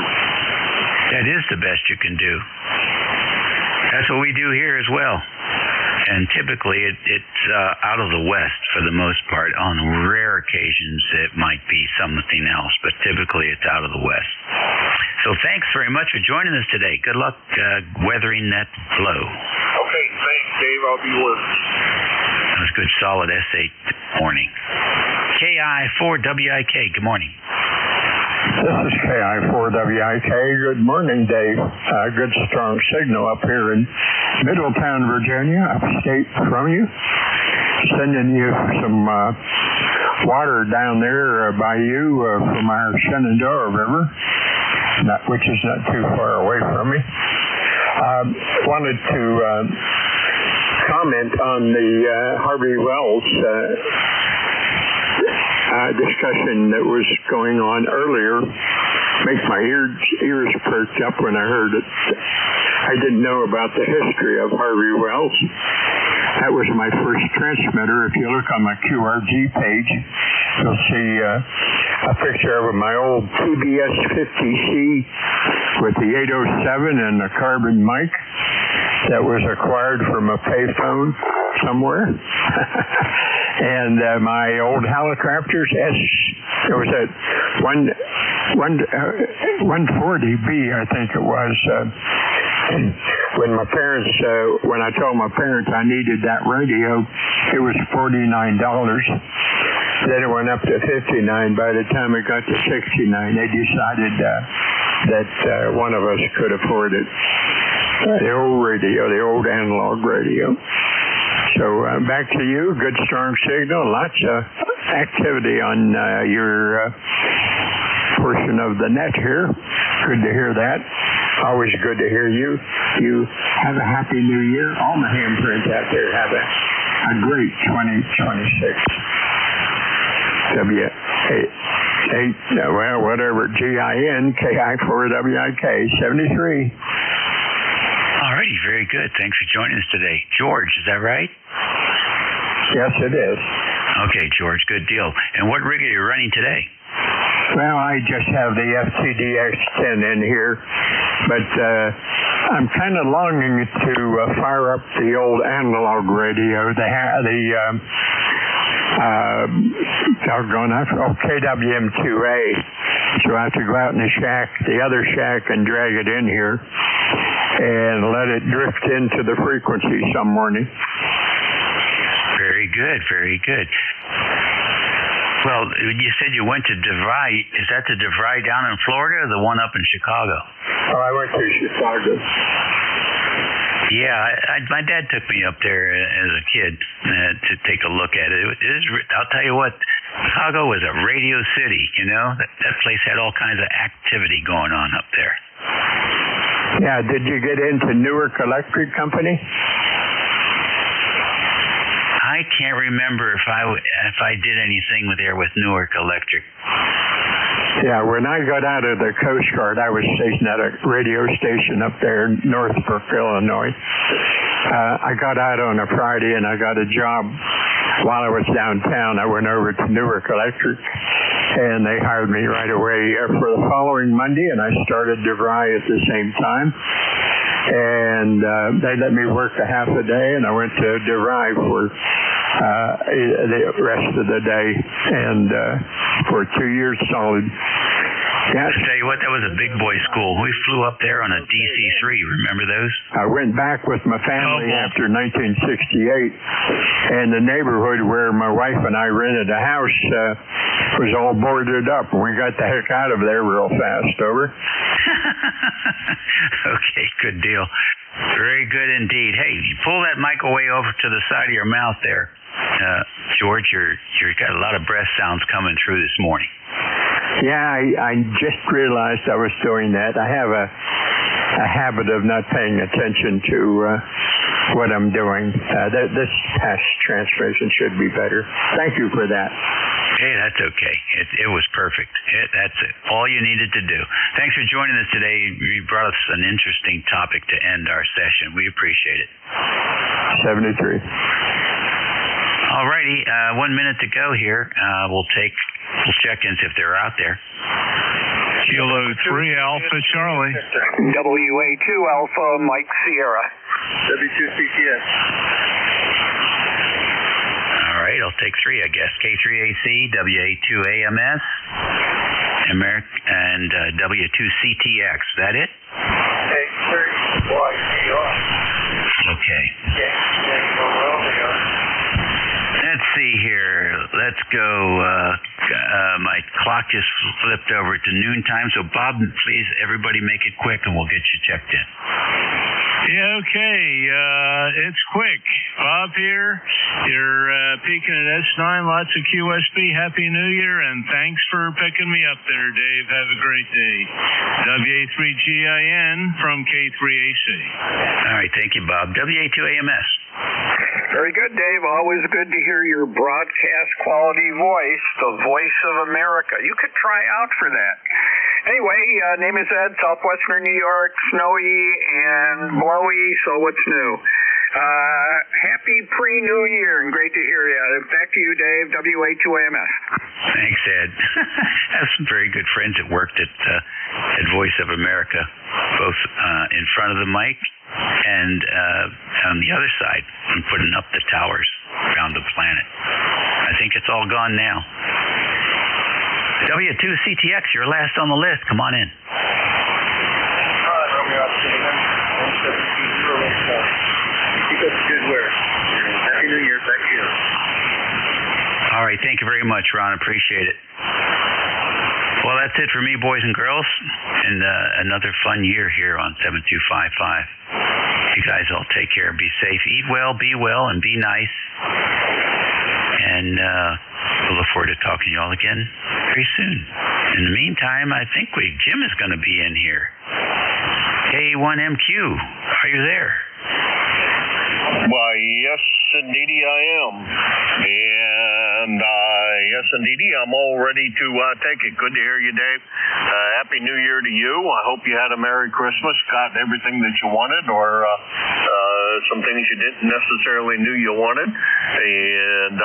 That is the best you can do. That's what we do here as well. And typically it's out of the west for the most part. On rare occasions it might be something else, but typically it's out of the west. So thanks very much for joining us today. Good luck weathering that blow. Okay, thanks, Dave. I'll be listening. That was good, solid S8 morning. KI4WIK, good morning. This is KI4WIK. Good morning, Dave. Good strong signal up here in Middletown, Virginia, upstate from you. Sending you some water down there by you from our Shenandoah River, which is not too far away from me. Wanted to comment on the Harvey Wells discussion that was going on earlier. Make my ears perked up when I heard it. I didn't know about the history of Harvey Wells. That was my first transmitter. If you look on my QRG page, you'll see a picture of my old PBS 50C with the 807 and a carbon mic that was acquired from a payphone somewhere. And my old helicopters, it was a 140B, I think it was. When I told my parents I needed that radio, it was $49. Then it went up to $59. By the time it got to $69, they decided that one of us could afford it. The old radio, the old analog radio. So back to you. Good strong signal. Lots of activity on your portion of the net here. Good to hear that. Always good to hear you. You have a happy new year. All my handprints out there have a great 2026. GINKI4WIK 73. Alrighty, very good. Thanks for joining us today. George, is that right? Yes, it is. Okay, George, good deal. And what rig are you running today? Well, I just have the FTDX10 in here, but I'm kind of longing to fire up the old analog radio, KWM2A. So I have to go out in the other shack, and drag it in here and let it drift into the frequency some morning. Very good, very good. Well, you said you went to DeVry. Is that the DeVry down in Florida or the one up in Chicago? Oh, I went to Chicago. Yeah, my dad took me up there as a kid to take a look at it. I'll tell you what, Chicago was a radio city, you know? That place had all kinds of activity going on up there. Yeah, did you get into Newark Electric Company? I can't remember if I did anything with Newark Electric. Yeah, when I got out of the Coast Guard, I was stationed at a radio station up there in Northbrook, Illinois. I got out on a Friday, and I got a job while I was downtown. I went over to Newark Electric, and they hired me right away for the following Monday, and I started DeVry at the same time. And they let me work a half a day, and I went to DeVry for the rest of the day, and for 2 years solid. Yeah. I tell you what, that was a big boy school. We flew up there on a DC-3. Remember those? I went back with my family after 1968, and the neighborhood where my wife and I rented a house was all boarded up. We got the heck out of there real fast. Over. Okay, good deal. Very good indeed. Hey, you pull that mic away over to the side of your mouth there, George. You've got a lot of breath sounds coming through this morning. Yeah, I just realized I was doing that. I have a habit of not paying attention to what I'm doing. This past transmission should be better. Thank you for that. Hey, that's okay. It was perfect. That's it. All you needed to do. Thanks for joining us today. You brought us an interesting topic to end our session. We appreciate it. 73. All righty. 1 minute to go here. We'll take check-ins if they're out there. Kilo 3 Alpha Charlie. WA2 Alpha Mike Sierra. W2CTS. All right, I'll take 3, I guess. K3AC, WA2AMS, and W2CTX. Is that it? Okay. Let's see here. Let's go. My clock just flipped over to noontime. So, Bob, please, everybody make it quick, and we'll get you checked in. Yeah, okay. It's quick. Bob here. You're peaking at S9. Lots of QSB. Happy New Year, and thanks for picking me up there, Dave. Have a great day. WA3GIN from K3AC. All right, thank you, Bob. WA2AMS. Very good, Dave. Always good to hear your broadcast quality voice, the voice of America. You could try out for that. Anyway, name is Ed, southwestern New York, snowy and blowy, so what's new? Happy pre-New Year, and great to hear you. Back to you, Dave, WA2AMS. Thanks, Ed. I have some very good friends that worked at Voice of America, both in front of the mic and on the other side, and putting up the towers around the planet. I think it's all gone now. W2CTX, you're last on the list. Come on in. Keep up the good work. Happy New Year. Back to you. All right. Thank you very much, Ron. Appreciate it. Well, that's it for me, boys and girls, and another fun year here on 7255. You guys all take care. Be safe. Eat well, be well, and be nice. And we'll look forward to talking to you all again very soon. In the meantime, I think Jim is going to be in here. K1MQ, are you there? Why, yes, indeedy I am. And yes, indeedy, I'm all ready to take it. Good to hear you, Dave. Happy New Year to you. I hope you had a Merry Christmas, got everything that you wanted, or some things you didn't necessarily knew you wanted. And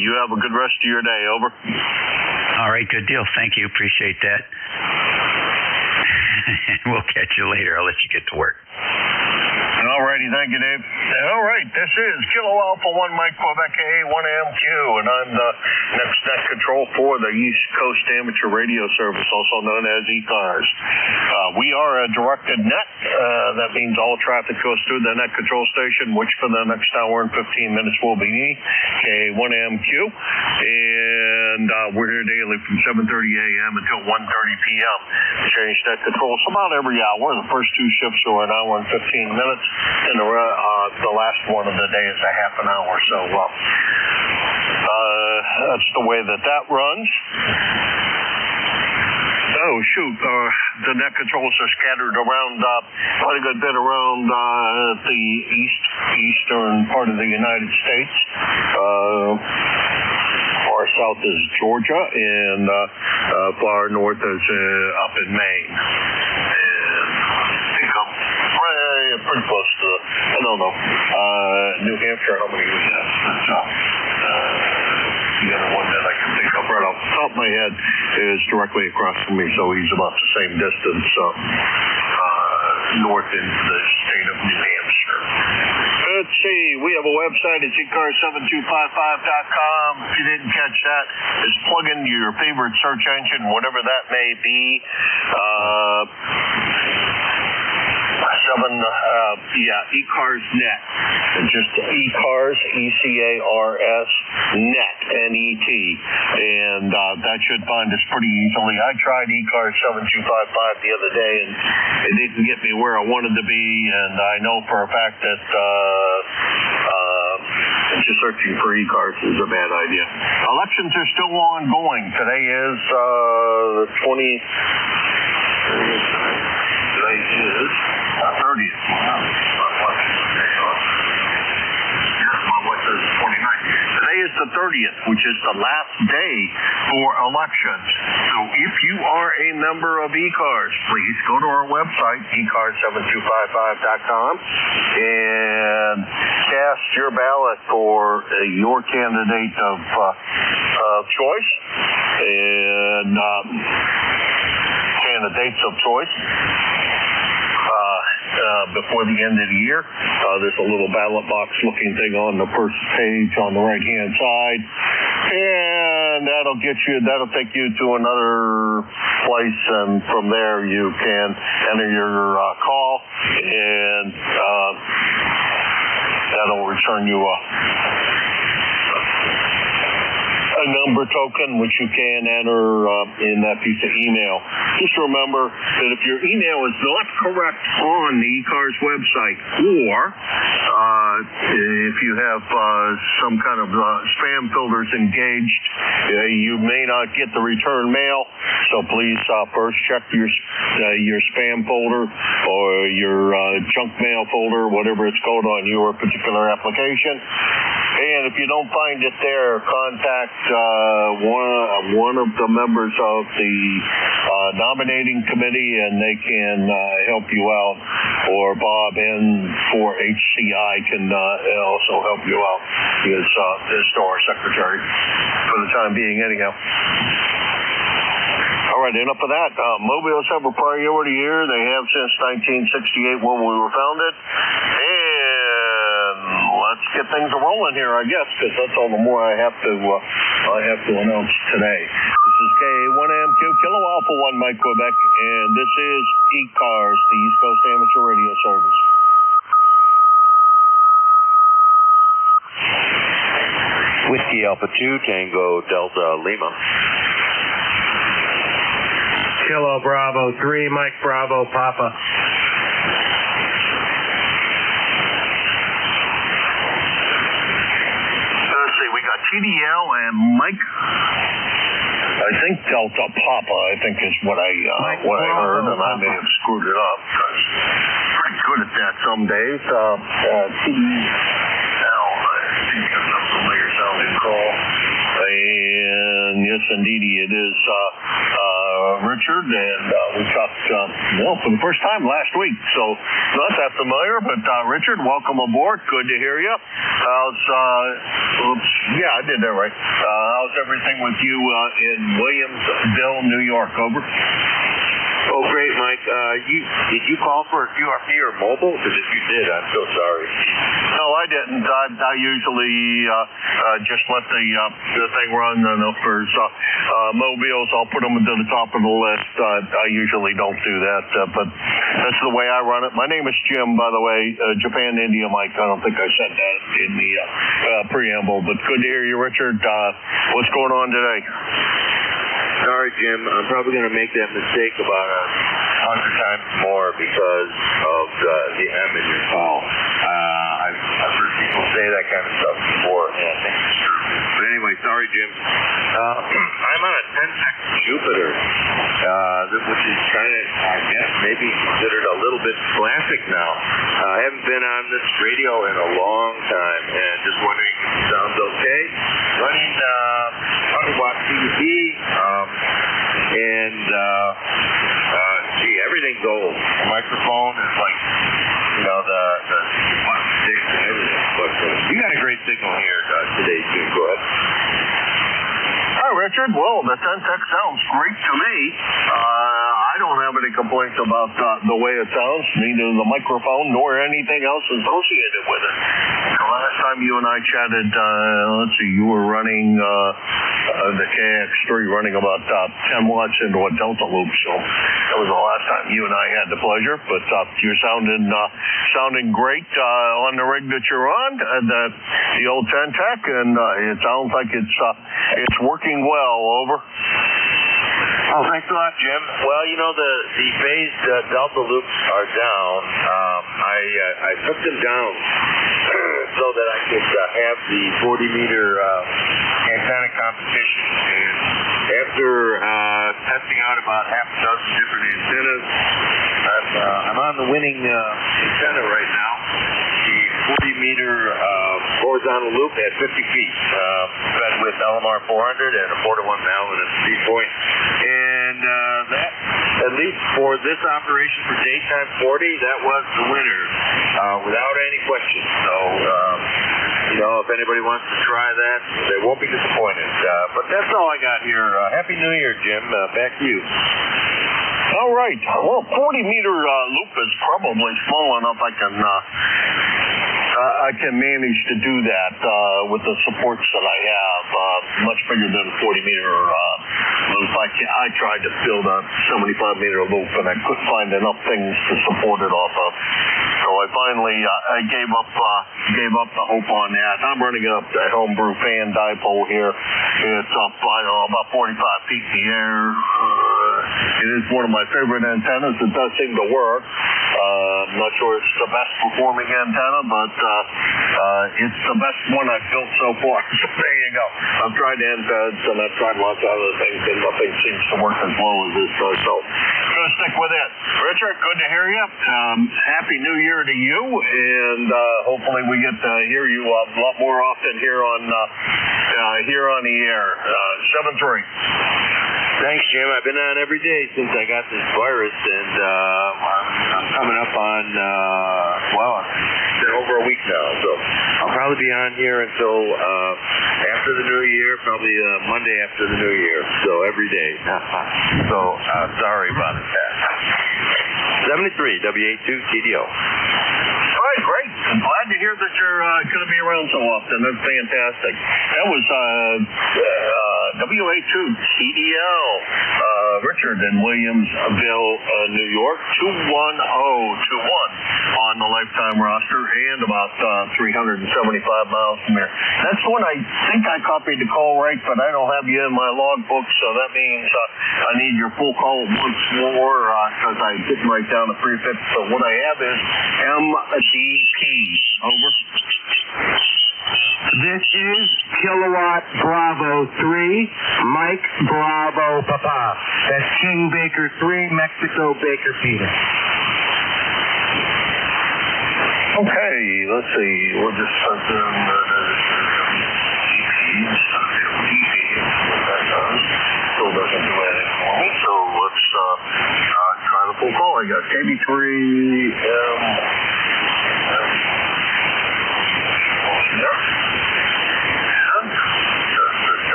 you have a good rest of your day. Over. All right, good deal. Thank you. Appreciate that. We'll catch you later. I'll let you get to work. All righty, thank you, Dave. All right, this is Kilo Alpha 1 Mike Quebec A1MQ, and I'm the next net control for the East Coast Amateur Radio Service, also known as ECARS. We are a directed net. That means all traffic goes through the net control station, which for the next hour and 15 minutes will be K1MQ. And we're here daily from 7:30 a.m. until 1:30 p.m. Change net control. So about every hour. The first two shifts are an hour and 15 minutes. And the last one of the day is a half an hour. So that's the way that runs. Oh, shoot. The net controls are scattered around quite a good bit around the eastern part of the United States. Far south is Georgia, and far north is up in Maine. Pretty close to, I don't know, New Hampshire. How many we have? The other one that I can think of right off the top of my head is directly across from me, so he's about the same distance north into the state of New Hampshire. Let's see, we have a website, it's ECARS7255.com. If you didn't catch that, just plug into your favorite search engine, whatever that may be. ECARS net. Just ECARS, ECARS net, N-E-T. And that should find us pretty easily. I tried ECARS 7255 the other day, and it didn't get me where I wanted to be, and I know for a fact that just searching for ECARS is a bad idea. Elections are still ongoing. Today is the 20th. Today is 30th. Today is the 30th, which is the last day for elections. So if you are a member of ECARS, please go to our website, ECARS7255.com, and cast your ballot for your candidate of choice and candidates of choice. Before the end of the year. There's a little ballot box looking thing on the first page on the right hand side, and that'll take you to another place, and from there you can enter your call, and that'll return you a number token, which you can enter in that piece of email. Just remember that if your email is not correct on the ECARS website, or if you have some kind of spam filters engaged, you may not get the return mail. So please first check your spam folder or your junk mail folder, whatever it's called on your particular application. And if you don't find it there, contact one of the members of the nominating committee, and they can help you out. Or Bob N4HCI can also help you out. He is our secretary for the time being, anyhow. All right, enough of that. Mobiles have a priority year. They have since 1968 when we were founded. And let's get things rolling here, I guess, because that's all the more I have to announce today. This is K1MQ Kilo Alpha 1 Mike Quebec, and this is ECARS, the East Coast Amateur Radio Service. Whiskey Alpha 2 Tango Delta Lima. Kilo Bravo 3 Mike Bravo Papa. Let's see, we got TDL and Mike. I think Delta Papa, I think is what I heard, and I may have screwed it up. Pretty good at that some days. TDL, a familiar sounding call. And yes, indeed, it is Richard, and we talked, for the first time last week, so not that familiar, but Richard, welcome aboard. Good to hear you. Yeah, I did that right. How's everything with you in Williamsville, New York? Over. Oh, great, Mike. Did you call for a QRP or mobile? Because if you did, I'm so sorry. No, I didn't. I usually just let the thing run, and if there's mobiles, I'll put them to the top of the list. I usually don't do that, but that's the way I run it. My name is Jim, by the way, Japan India Mike. I don't think I said that in the preamble, but good to hear you, Richard. What's going on today? Sorry, Jim. I'm probably going to make that mistake about 100 times more because of the M in your call. I've heard people say that kind of stuff before, and I think it's true. But anyway, sorry, Jim. I'm on a 10-tech Jupiter, which is kind of, I guess, maybe considered a little bit classic now. I haven't been on this radio in a long time, and just wondering if it sounds okay. Running 100-watt CDP, and everything's old. The microphone is like, the stick and everything. But you got a great signal here today, Jim. Go ahead. Hi, Richard. Well, the 10-tech sounds great to me. I don't have any complaints about the way it sounds, neither the microphone nor anything else associated with it. The last time you and I chatted, let's see, you were running the KX3 running about 10 watts into a Delta loop, so that was the last time you and I had the pleasure. But you're sounding great on the rig that you're on, the old 10-tech, and it sounds like it's working well. Over. Oh, thanks a lot, Jim. Well, the phased Delta loops are down. I took them down so that I could have the 40-meter antenna competition. And after testing out about half a dozen different antennas, I'm on the winning antenna right now. The 40-meter horizontal loop at 50 feet, fed with LMR 400 and a 4-to-1 valve and a speed point. And that, at least for this operation for daytime 40, that was the winner, without any question. So, if anybody wants to try that, they won't be disappointed. But that's all I got here. Happy New Year, Jim. Back to you. All right. Well, 40-meter loop is probably small enough I can manage to do that with the supports that I have. Much bigger than a 40-meter loop. I tried to build a 75-meter loop, and I couldn't find enough things to support it off of. So I finally I gave up the hope on that. I'm running it up the homebrew fan dipole here. It's up, about 45 feet in the air. It is one of my favorite antennas. It does seem to work. I'm not sure it's the best performing antenna, but it's the best one I've built so far. So there you go. I've tried antennas and I've tried lots of other things, and nothing seems to work as well as this does. So to stick with it. Richard, good to hear you. Happy New Year to you, and hopefully we get to hear you a lot more often here on the air. 7-3. Thanks, Jim. I've been on every day since I got this virus, and I'm coming up on, it's been over a week now, so I'll probably be on here until after the New Year, probably Monday after the New Year, so every day. So, sorry about that. 73, WA2TDO. All right, great. I'm glad to hear that you're going to be around so often. That's fantastic. That was WA2TDL, Richard in Williamsville, New York, 21021 on the lifetime roster and about 375 miles from there. That's the one I think I copied the call right, but I don't have you in my logbook, so that means I need your full call once more because I didn't write down the prefix. So what I have is MDP. Over. This is Kilowatt Bravo 3, Mike Bravo Papa. That's King Baker 3, Mexico Baker Peter. Okay, let's see. We'll just start doing still doesn't do anything for me, so let's try the full call. I got KB3M.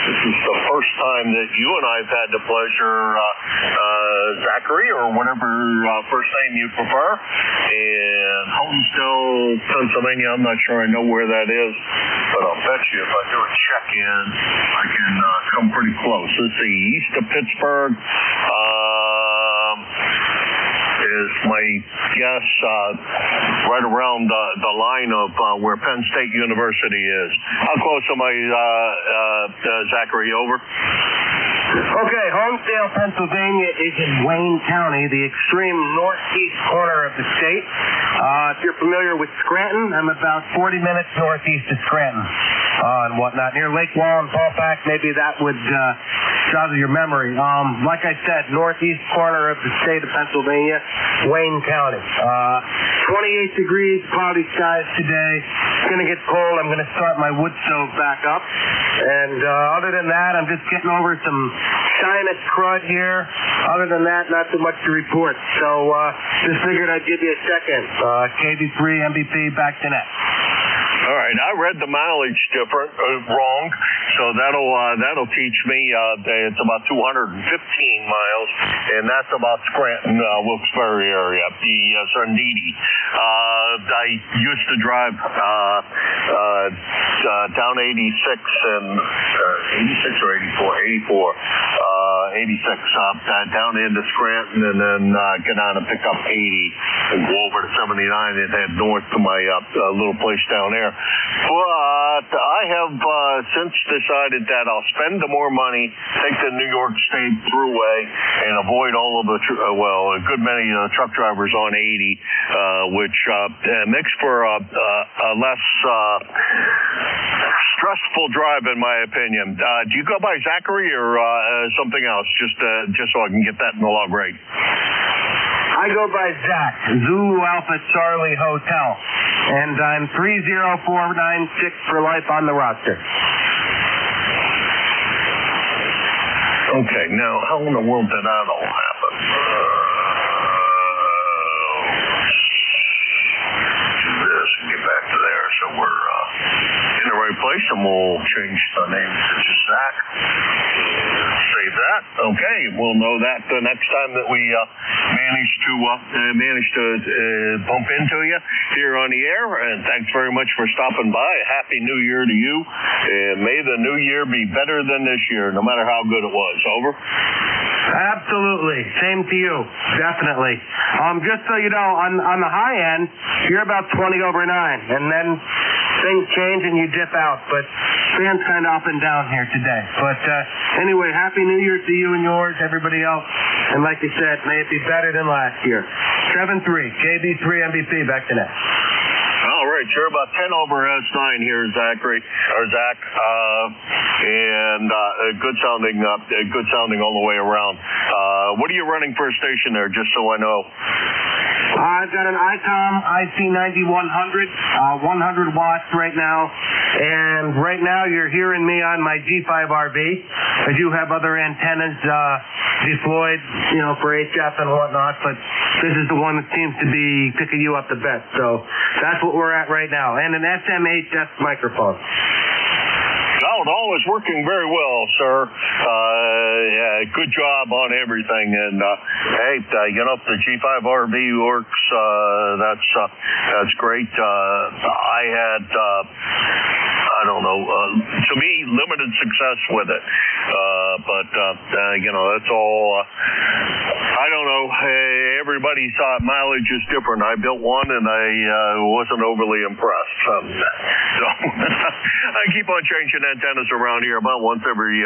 This is the first time that you and I have had the pleasure, Zachary, or whatever first name you prefer, in Holmesdale, Pennsylvania. I'm not sure I know where that is, but I'll bet you if I do a check-in, I can come pretty close. Let's see, east of Pittsburgh. Is my guess right around the line of where Penn State University is. How close am I, Zachary? Over. Okay, Holmesdale, Pennsylvania is in Wayne County, the extreme northeast corner of the state. If you're familiar with Scranton, I'm about 40 minutes northeast of Scranton and whatnot. Near Lake Wallen, Ballpark, maybe that would jog your memory. Like I said, northeast corner of the state of Pennsylvania, Wayne County. 28 degrees, cloudy skies today. It's going to get cold. I'm going to start my wood stove back up. And other than that, I'm just getting over some sinus crud here. Other than that, not too much to report. So just figured I'd give you a second. KB3 MVP back to net. All right, I read the mileage wrong, so that'll teach me that it's about 215 miles, and that's about Scranton, Wilkes-Barre area, the Sardini. I used to drive down 86 and 86 or 84, 86 down into Scranton, and then get on and pick up 80 and go over to 79 and head north to my little place down there. But I have since decided that I'll spend the more money, take the New York State Thruway, and avoid all of the, a good many truck drivers on 80, which makes for a less stressful drive, in my opinion. Do you go by Zachary or something else, just so I can get that in the log right? I go by Zach, Zulu Alpha Charlie Hotel, and I'm 30496 for life on the roster. Okay, now how in the world did that all happen? Do this and get back to there, so we're in the right place, and we'll change the name to just Zach. Save that. Okay, we'll know that the next time that we manage to bump into you here on the air. And thanks very much for stopping by. Happy New Year to you, and may the new year be better than this year, no matter how good it was. Over. Absolutely. Same to you. Definitely. Just so you know, on the high end, you're about 20 over 9, and then things change and you dip out, but fans kind of up and down here today. But anyway, Happy New Year to you and yours, everybody else. And like you said, may it be better than last year. 7-3, KB3 MVP, back to net. All right, you're about 10 over S9 here, Zachary, or Zach, and good sounding all the way around. What are you running for a station there, just so I know? I've got an ICOM IC9100, 100 watts right now, and right now you're hearing me on my G5RV. I do have other antennas deployed, for HF and whatnot, but this is the one that seems to be picking you up the best. So that's what we're at right now, and an SM8S microphone. All is working very well, sir. Good job on everything. And hey, if the G5RV works, that's great. I had, to me, limited success with it. But that's all. I don't know. Everybody's mileage is different. I built one and I wasn't overly impressed. So I keep on changing antennas around here about once every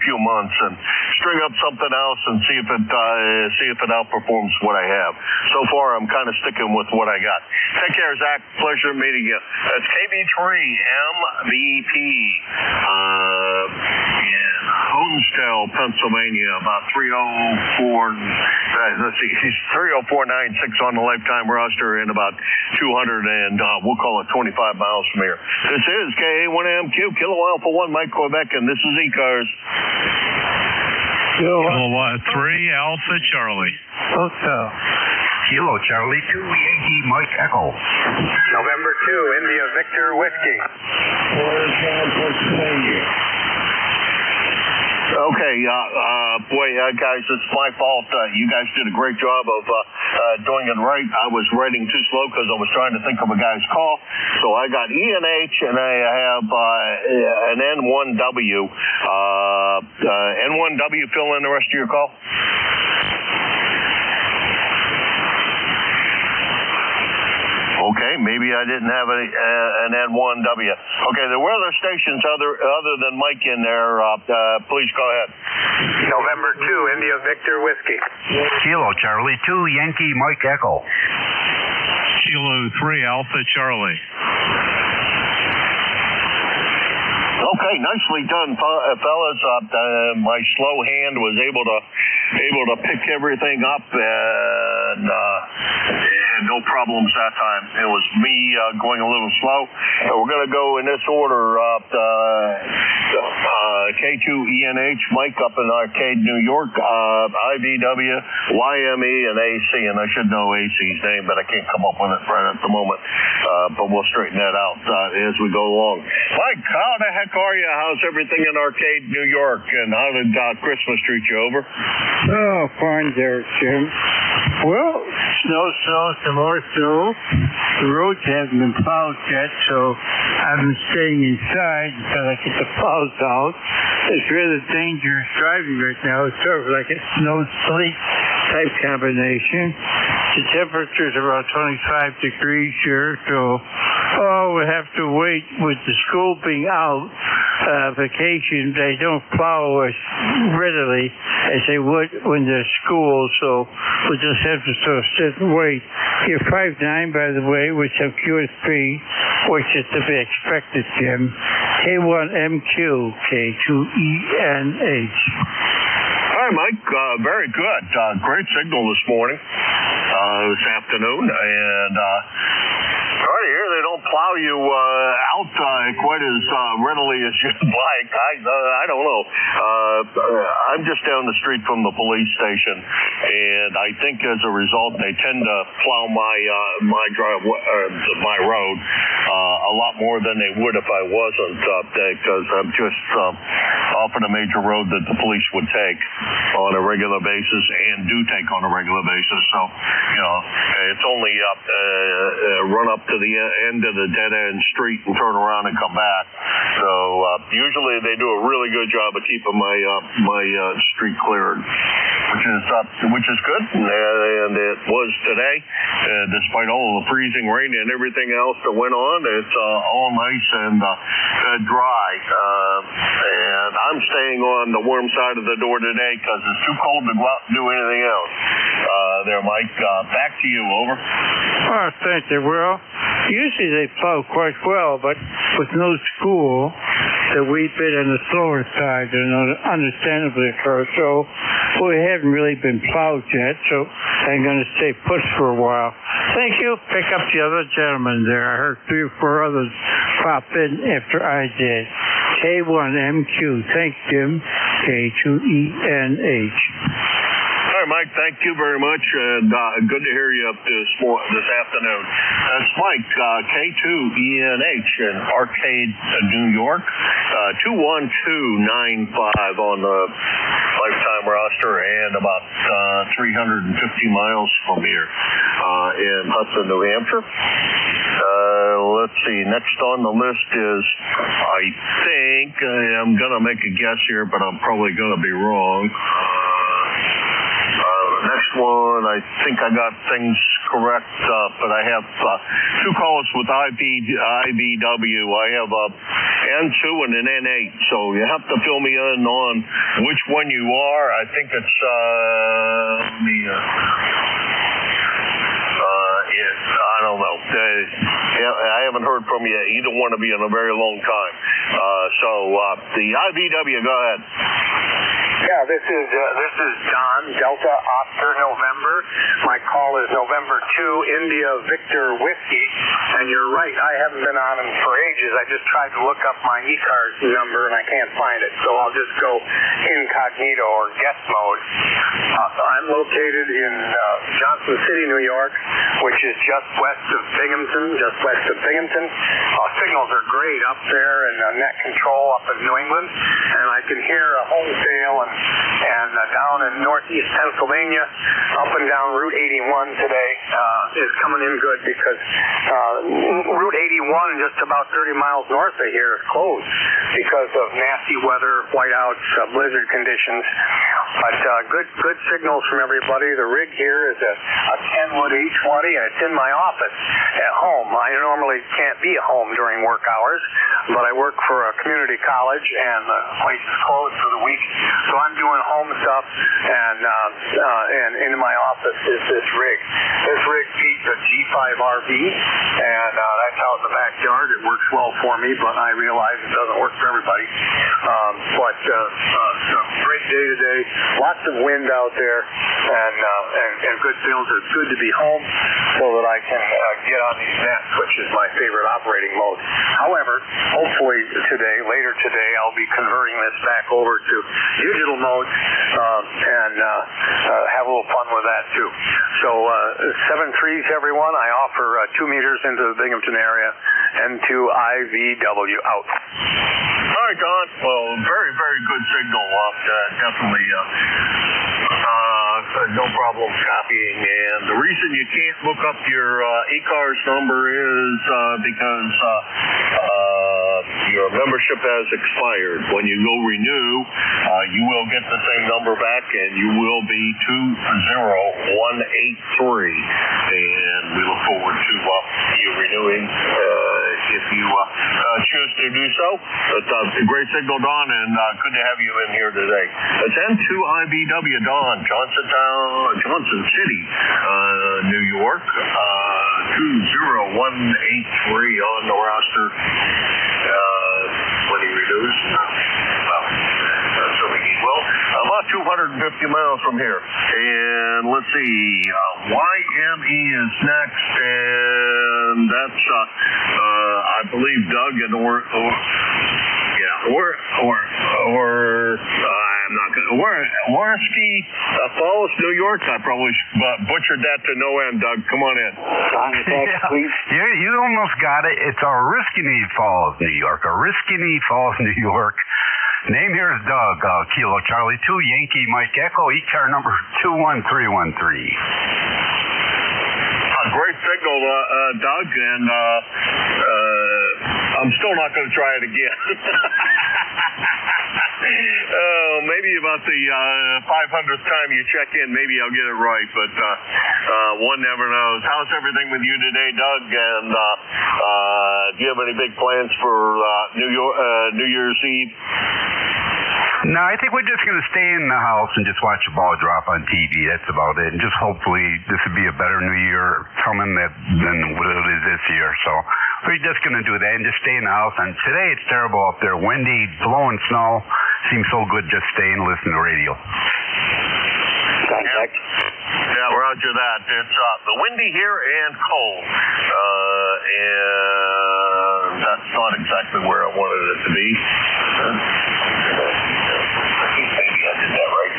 few months and string up something else and see if it outperforms what I have. So far, I'm kind of sticking with what I got. Take care, Zach. Pleasure meeting you. That's KB3MVP in Honesdale, Pennsylvania, about 30496 on the lifetime roster and about 200 and we'll call it 25 miles from here. This is KA1MQ, Kilo Alpha 1, Mike Quebec, and this is ECARS. Kilowatt 3, Alpha Charlie. Hotel. Kilo Charlie 2, Yankee Mike Echo. November 2, India Victor Whiskey. Okay, guys, it's my fault. You guys did a great job of doing it right. I was writing too slow because I was trying to think of a guy's call. So I got E and H, and I have an N1W. N1W fill in the rest of your call? Okay, maybe I didn't have an N1W. Okay, there were other stations other than Mike in there. Please go ahead. November 2, India Victor Whiskey. Kilo Charlie 2, Yankee Mike Echo. Kilo 3, Alpha Charlie. Okay, nicely done, fellas. My slow hand was able to pick everything up and no problems that time. It was me going a little slow. We're going to go in this order. K2ENH, Mike up in Arcade, New York, IVW, YME, and AC. And I should know AC's name, but I can't come up with it right at the moment. But we'll straighten that out as we go along. Mike, how the heck are you? How's everything in Arcade, New York? And how did Christmas treat you? Over? Oh, fine there, Jim. Well, some more snow. The roads haven't been plowed yet, so I've been staying inside until I get the plows out. It's rather dangerous driving right now. It's sort of like a snow-sleet type combination. The temperature's around 25 degrees here, so we have to wait with the school being out. Vacation, they don't plow as readily as they would when they're school, so we'll just have to sort of sit and wait. You're 5'9", by the way, with some QSP, which is to be expected, Jim. K1MQ, K2ENH. Hi, Mike. Very good. Great signal this morning, this afternoon, and right here they don't plow you out quite as readily as you'd like. I don't know. I'm just down the street from the police station, and I think as a result they tend to plow my driveway, my road, a lot more than they would if I wasn't, because I'm just off of a major road that the police would take on a regular basis and do take on a regular basis. So, it's only run up to the end of the dead-end street and turn around and come back. So usually they do a really good job of keeping my street cleared, which is good, and it was today. Despite all the freezing rain and everything else that went on, it's all nice and dry. And I'm staying on the warm side of the door today because it's too cold to go out and do anything else. There, Mike. Back to you. Over. Oh, thank you. Well, Usually they plow quite well, but with no school, the wheat bit on the slower side, and understandably so we haven't really been plowed yet, so I'm going to stay put for a while. Thank you. Pick up the other gentleman there. I heard 3 or 4 others pop in after I did. K1MQ. Thanks, Jim. K2ENH. All right, Mike, thank you very much, and good to hear you up this afternoon. That's Mike, K2ENH in Arcade, New York, 21295 on the lifetime roster, and about 350 miles from here in Hudson, New Hampshire. Let's see, next on the list is, I think, I'm going to make a guess here, but I'm probably going to be wrong. Next one, I think I got things correct, but I have 2 callers with IBW. I have a N2 and an N8, so you have to fill me in on which one you are. I think it's I don't know. I haven't heard from you either one of you in a very long time. So the IBW, go ahead. Yeah, this is Don, Delta Oscar November. My call is November 2, India Victor Whiskey. And you're right, I haven't been on them for ages. I just tried to look up my ECARS number and I can't find it. So I'll just go incognito or guest mode. I'm located in Johnson City, New York, which is just west of Binghamton. Signals are great up there and net control up in New England. And I can hear a home sale and down in northeast Pennsylvania, up and down Route 81 today is coming in good because Route 81, just about 30 miles north of here, is closed because of nasty weather, whiteouts, blizzard conditions. But good signals from everybody. The rig here is a Kenwood 820, and it's in my office at home. I normally can't be at home during work hours, but I work for a community college, and the place is closed for the week. So I'm doing home stuff, and in my office is this rig. This rig feeds a G5RV, and that's out in the backyard. It works well for me, but I realize it doesn't work for everybody. But great day today. Lots of wind out there, and good feels. It's good to be home so that I can get on these nets, which is my favorite operating mode. However, hopefully later today, I'll be converting this back over to digital mode and have a little fun with that too. So 7-3s, everyone. I offer 2 meters into the Binghamton area, N2 IVW out. All right, Don. Well, very, very good signal. Definitely no problem copying. And the reason you can't look up your ECARS number is because your membership has expired. When you go renew, you will get the same number back, and you will be 20183. And we look forward to you renewing if you choose to do so. But great signal, Don, and good to have you in here today. It's N2IBW, Don, Johnson City, New York, 20183 on the roster. When he renews, assuming he will, about 250 miles from here. And let's see, YME is next, and that's I believe Doug and Warski Falls, New York. I probably butchered that to no end, Doug. Come on in. You almost got it. It's Oriskany Falls, New York. Oriskany Falls, New York. Name here is Doug, Kilo Charlie 2, Yankee Mike Echo, ECAR number 21313. Great signal, Doug, and I'm still not going to try it again. Maybe about the 500th time you check in, maybe I'll get it right, but one never knows. How's everything with you today, Doug? And do you have any big plans for New Year's Eve? No, I think we're just going to stay in the house and just watch a ball drop on TV. That's about it. And just hopefully this will be a better New Year coming than what it is this year. So we're just going to do that and just stay in the house. And today it's terrible up there. Windy, blowing snow. Seems so good just stay and listen to radio. Contact. Yeah, roger that. It's the windy here and cold. And that's not exactly where I wanted it to be. Maybe I did that right.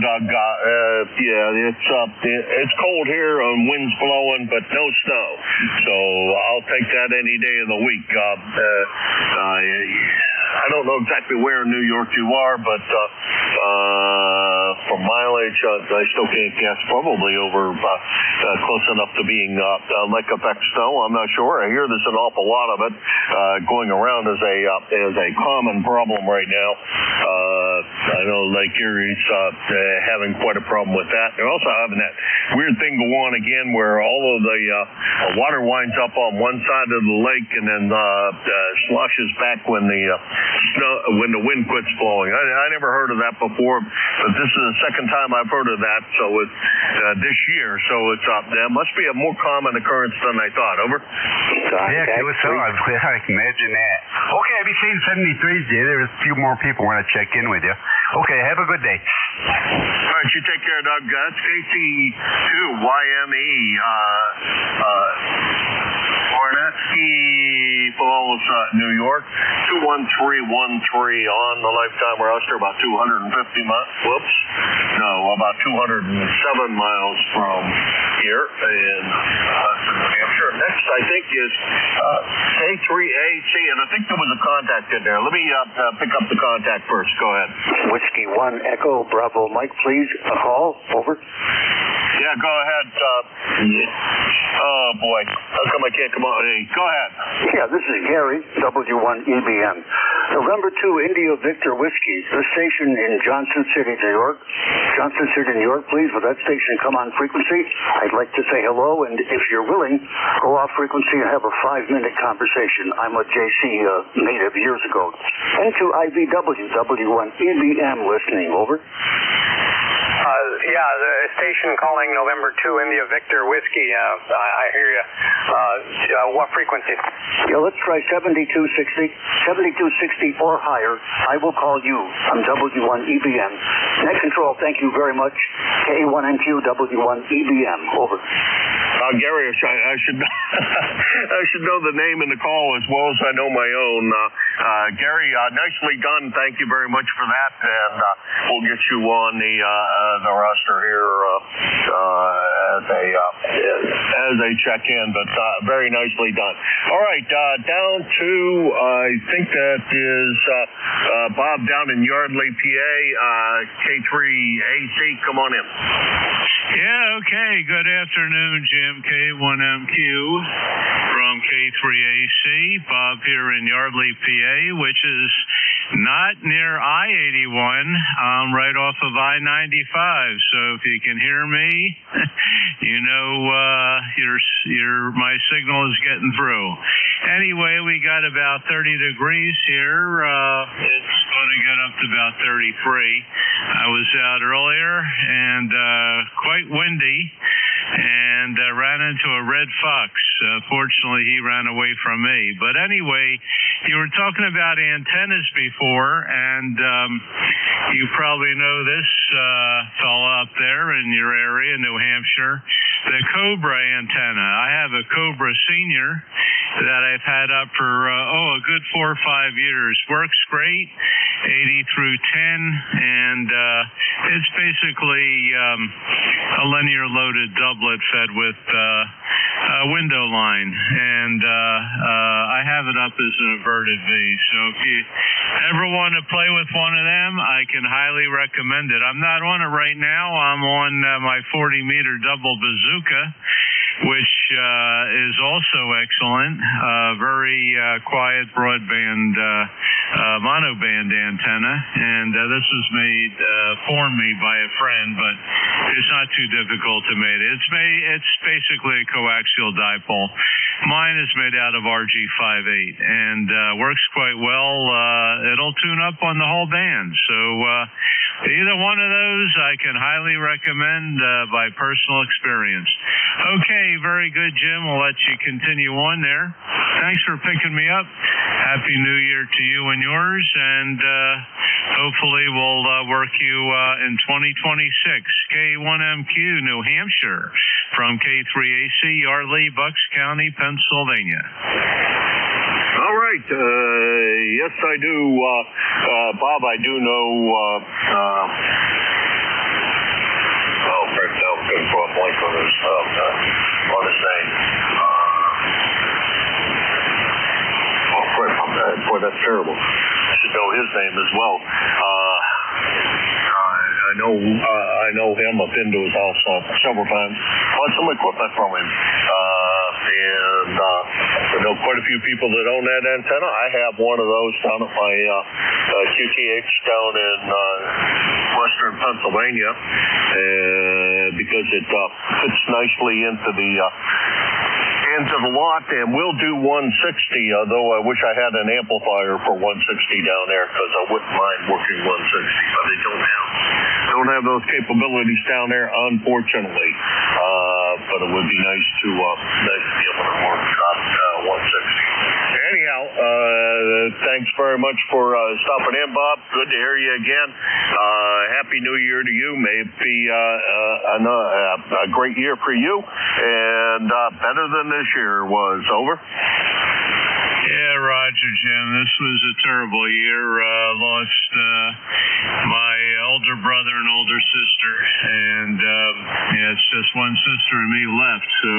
Doug, it's cold here and wind's blowing, but no snow. So I'll take that any day of the week. I don't know exactly where in New York you are, but for mileage, I still can't guess. Probably over close enough to being lake effect snow. I'm not sure. I hear there's an awful lot of it going around as a common problem right now. I know Lake Erie's having quite a problem with that. They're also having that weird thing go on again where all of the water winds up on one side of the lake and then sloshes back when the wind quits blowing. I never heard of that before, but this is the second time I've heard of that. So it's this year. So it's there must be a more common occurrence than I thought. Over. Yeah, it was so. I can imagine that. Okay, I'll be saying 73, Jay. There's a few more people want to check in with you. Okay, have a good day. All right, you take care, Doug. That's KC2YME. Ornetsky Falls, New York. 21313 on the lifetime roster, about 250 miles. Whoops. No, about 207 miles from here in New Hampshire. Next, I think, is K3AC, and I think there was a contact in there. Let me pick up the contact first. Go ahead. Whiskey 1 Echo Bravo Mike, please. A call. Over. Yeah, go ahead. Oh, boy. How come I can't come on? Hey, go ahead. Yeah, this is Gary, W1EBM. November 2 India Victor Whiskey. The station in Johnson City, New York. Johnson City, New York, please. Will that station come on frequency? I'd like to say hello, and if you're willing, go off frequency and have a 5-minute conversation. I'm a JC native years ago. N2IVW, W1EBM listening. Over. Yeah, the station calling November 2 India Victor Whiskey. I hear you. What frequency? Yeah, let's try 7260. 7260 or higher. I will call you. I'm W1EBM. Net control, thank you very much. K1NQ, W1EBM. Over. Gary, I should I should know the name in the call as well as I know my own. Gary, nicely done. Thank you very much for that, and we'll get you on the roster here as they check in. But very nicely done. All right, down to I think that is Bob down in Yardley, PA. K3AC, come on in. Yeah, okay. Good afternoon, Jim. K1MQ from K3AC. Bob here in Yardley, PA, which is not near I-81, right off of I-95. So if you can hear me, you know my signal is getting through. Anyway, we got about 30 degrees here. It's going to get up to about 33. I was out earlier and quite windy, and ran into a red fox. Fortunately, he ran away from me. But anyway, you were talking about antennas before, and you probably know this fella up there in your area, New Hampshire, the Cobra antenna. I have a Cobra Senior that I've had up for, a good 4 or 5 years. Works great, 80 through 10, and it's basically a linear loaded doublet fed with window line, and I have it up as an inverted V. So if you ever want to play with one of them, I can highly recommend it. I'm not on it right now. I'm on my 40-meter double bazooka, which is also excellent. Very quiet broadband monoband antenna, and this was made for me by a friend, but it's not too difficult to make. It's basically a coaxial dipole. Mine is made out of RG58 and works quite well. It'll tune up on the whole band. So either one of those I can highly recommend by personal experience. Okay, very good, Jim. We'll let you continue on there. Thanks for picking me up. Happy New Year to you and yours, and hopefully we'll work you in 2026. K1MQ, New Hampshire, from K3AC, Yardley, Bucks County, Pennsylvania. All right. Yes, I do. Bob, I do know. Fred, I'm going to throw a blank on his name. Fred, boy, that's terrible. I should know his name as well. I know him. I've been to his house several times. Bought some equipment from him. And I know quite a few people that own that antenna. I have one of those down at my QTH down in western Pennsylvania, because it fits nicely into the lot, and we'll do 160, although I wish I had an amplifier for 160 down there, because I wouldn't mind working 160, but they don't have those capabilities down there, unfortunately. But it would be nice to be able to work 160. Anyhow, thanks very much for stopping in, Bob. Good to hear you again. Happy New Year to you. May it be a great year for you, and better than this year was. Over. Yeah, Roger, Jim. This was a terrible year. Lost my older brother and older sister, and it's just one sister and me left. So,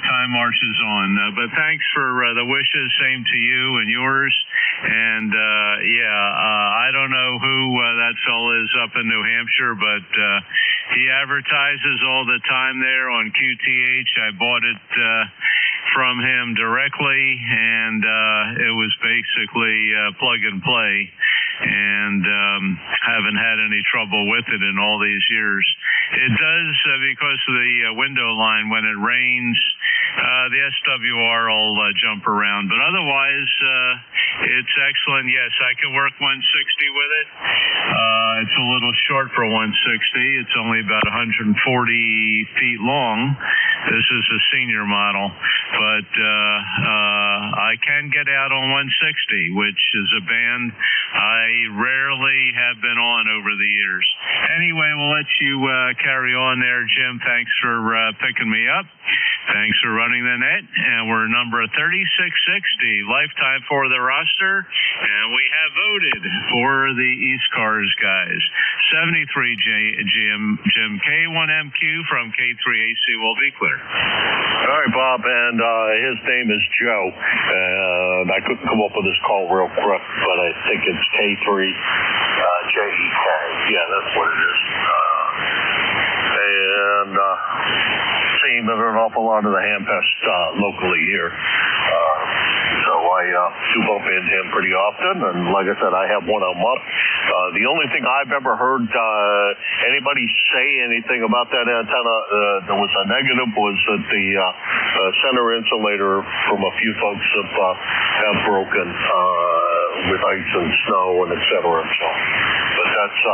time marches on. But thanks for the wishes. Same to you and yours. And I don't know who that fellow is up in New Hampshire, but he advertises all the time there on QTH. I bought it from him directly, and it was basically plug and play, and haven't had any trouble with it in all these years. It does, because of the window line, when it rains, the SWR will jump around, but otherwise it's excellent. Yes, I can work 160 with it. It's a little short for 160. It's only about 140 feet long. This is a senior model, but I can get out on 160, which is a band I rarely have been on over the years. Anyway, we'll let you carry on there, Jim. Thanks for picking me up. Thanks for running the net. And we're number 3660, lifetime for the roster. And we have voted for the ECARS guys. 73 Jim K1MQ from K3AC will be clear. All right, Bob, and his name is Joe. I couldn't come up with his call real quick, but I think it's K3JEK. Yeah, that's what it is. And seen an awful lot of the Hampest locally here. So I do bump into him pretty often, and like I said, I have one of them up. The only thing I've ever heard anybody say anything about that antenna that was a negative was that the center insulator from a few folks have broken with ice and snow and et cetera. So, but that's